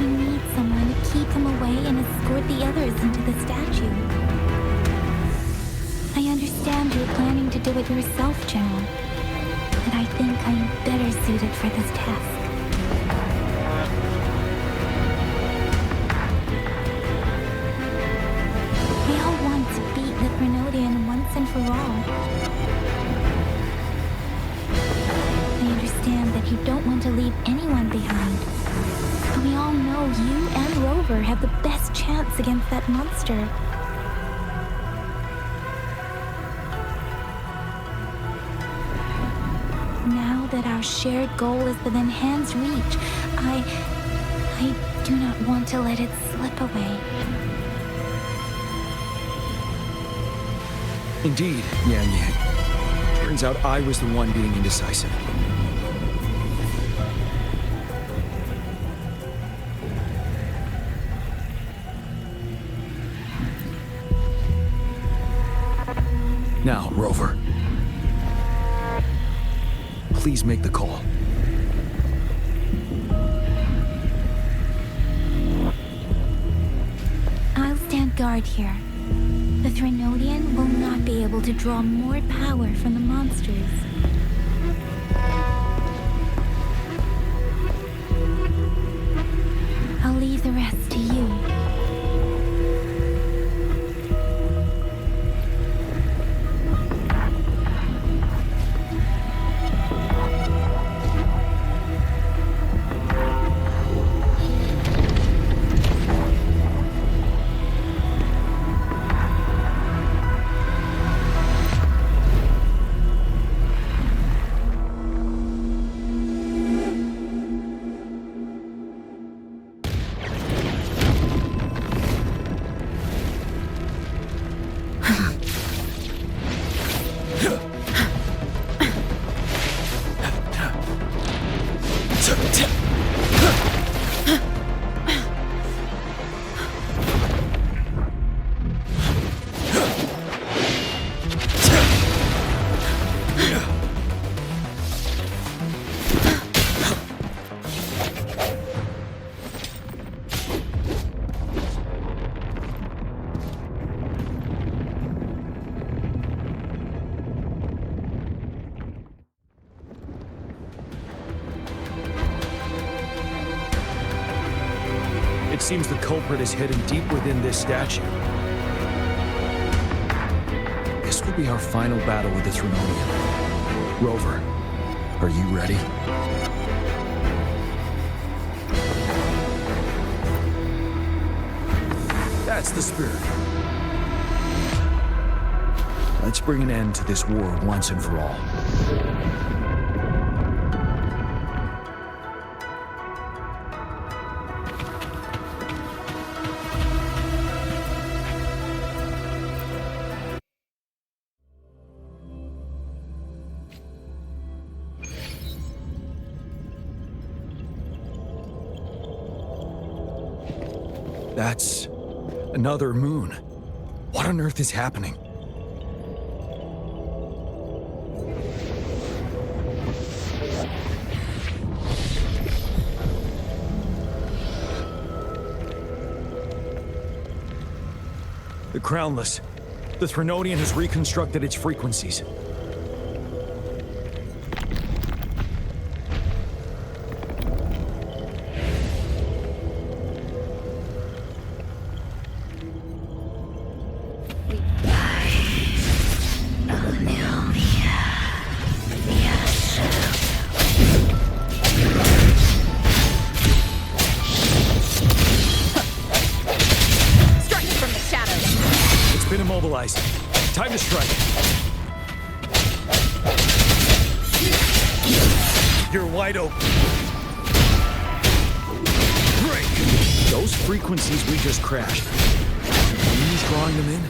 We need someone to keep them away and escort the others into the statue. I understand you're planning to do it yourself, General. But I think I'm better suited for this task. We all want to beat the Trinodian once and for all. I understand that you don't want to leave anyone behind. But we all know you and Rover have the best chance against that monster. Now that our shared goal is within hand's reach, I do not want to let it slip away. Indeed, Yang. Turns out I was the one being indecisive. Now, Rover. Please make the call. I'll stand guard here. The Trinodian will not be able to draw more power from the monsters. I'll leave the rest to you. It seems the culprit is hidden deep within this statue. This will be our final battle with this Renonian. Rover, are you ready? That's the spirit. Let's bring an end to this war once and for all. That's another moon. What on earth is happening? The Crownless. The Threnodian has reconstructed its frequencies. Immobilized. Time to strike. You're wide open. Break! Those frequencies we just crashed. Who's drawing them in?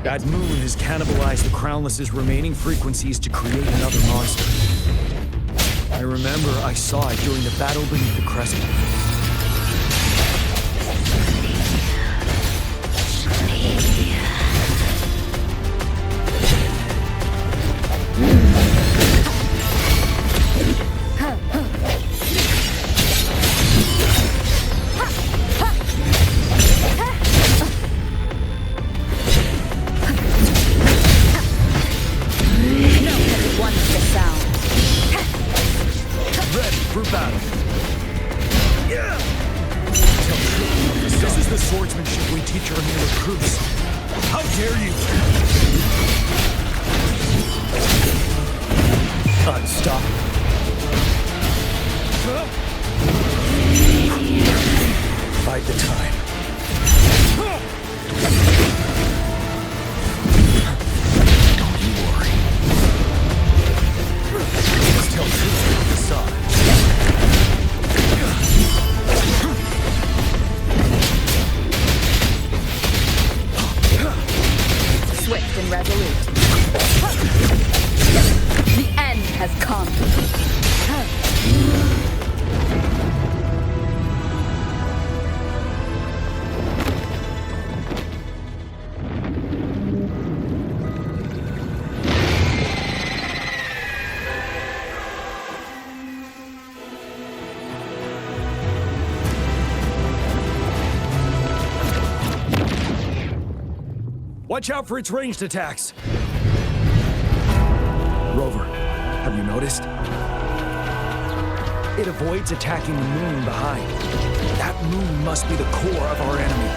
That moon has cannibalized the Crownless's remaining frequencies to create another monster. I remember I saw it during the battle beneath the crescent. This is the swordsmanship we teach our new recruits. How dare you! Unstoppable. Bide the time. Don't you worry. Let's tell truth from the side. Swift and resolute. The end has come. Watch out for its ranged attacks. Rover, have you noticed? It avoids attacking the moon behind. That moon must be the core of our enemy.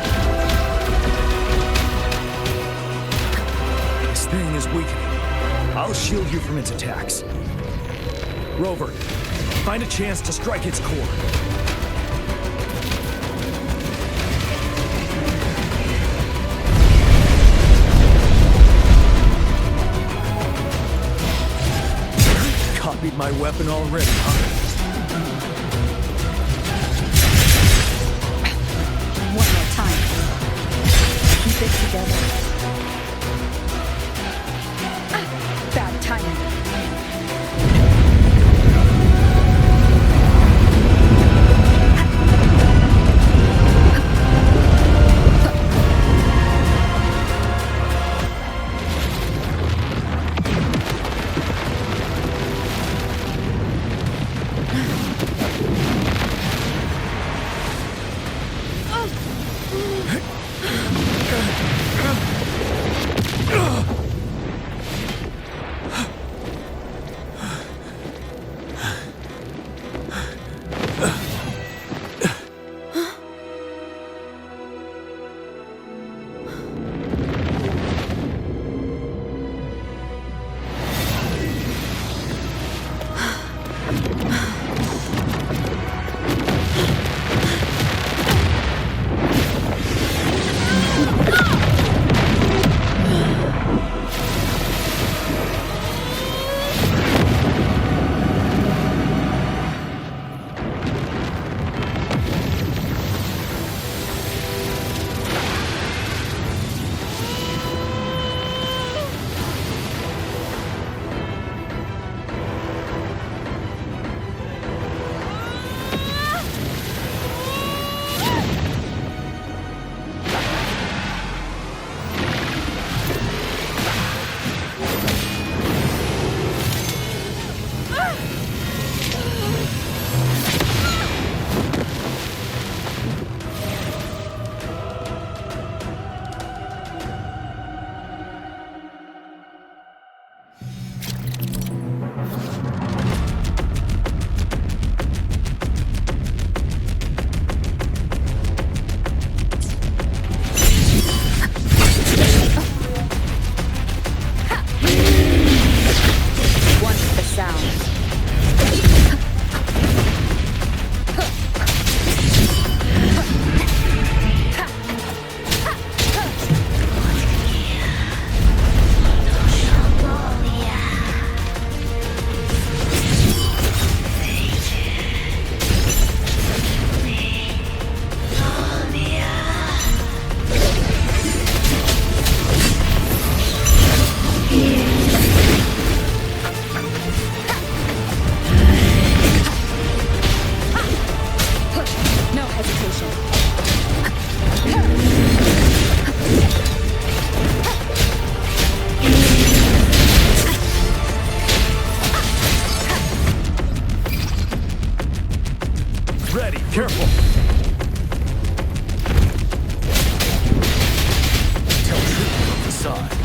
This thing is weakening. I'll shield you from its attacks. Rover, find a chance to strike its core. Copied my weapon already, huh? One more time. Keep it together. Bad timing. Careful! Tell truth on the side.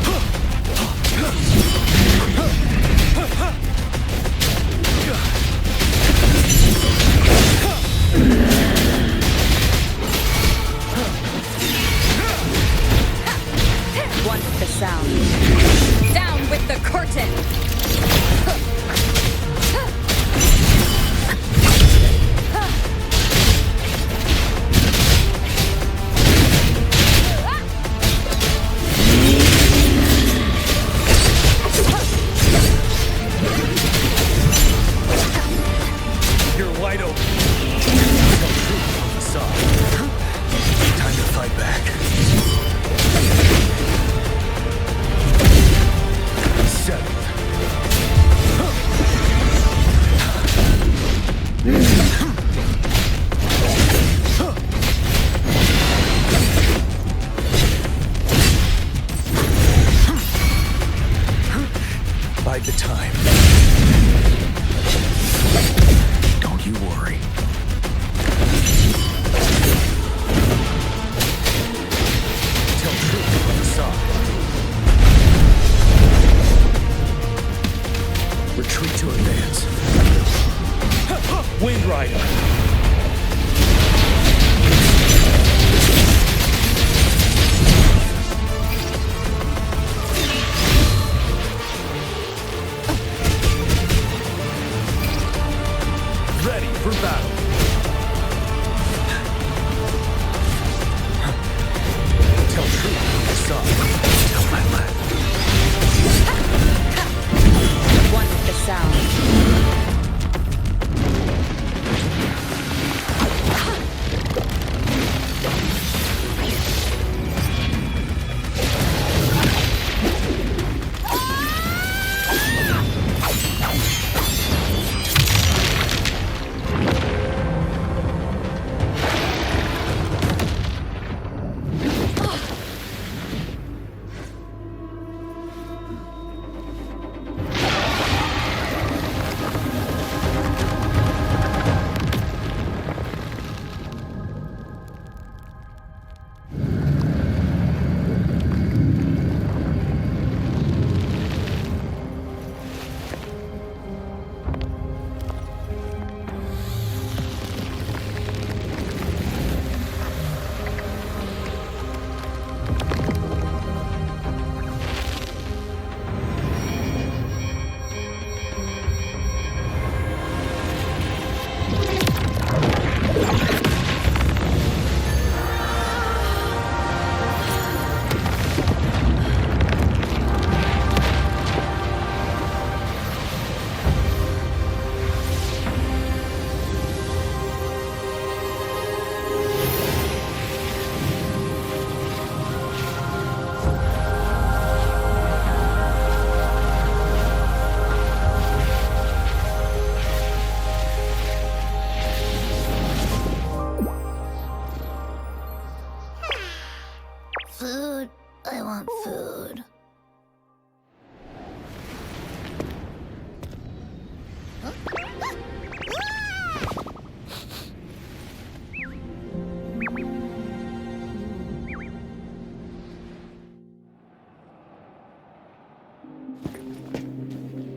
Food. I want food.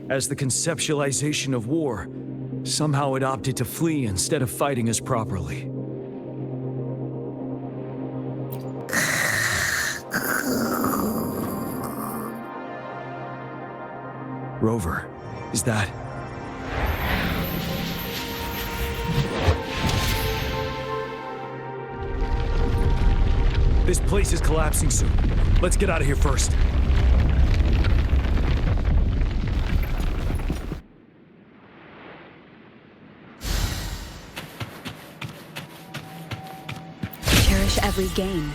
As the conceptualization of war, somehow it opted to flee instead of fighting us properly. Rover, is that... This place is collapsing soon. Let's get out of here first. Cherish every gain.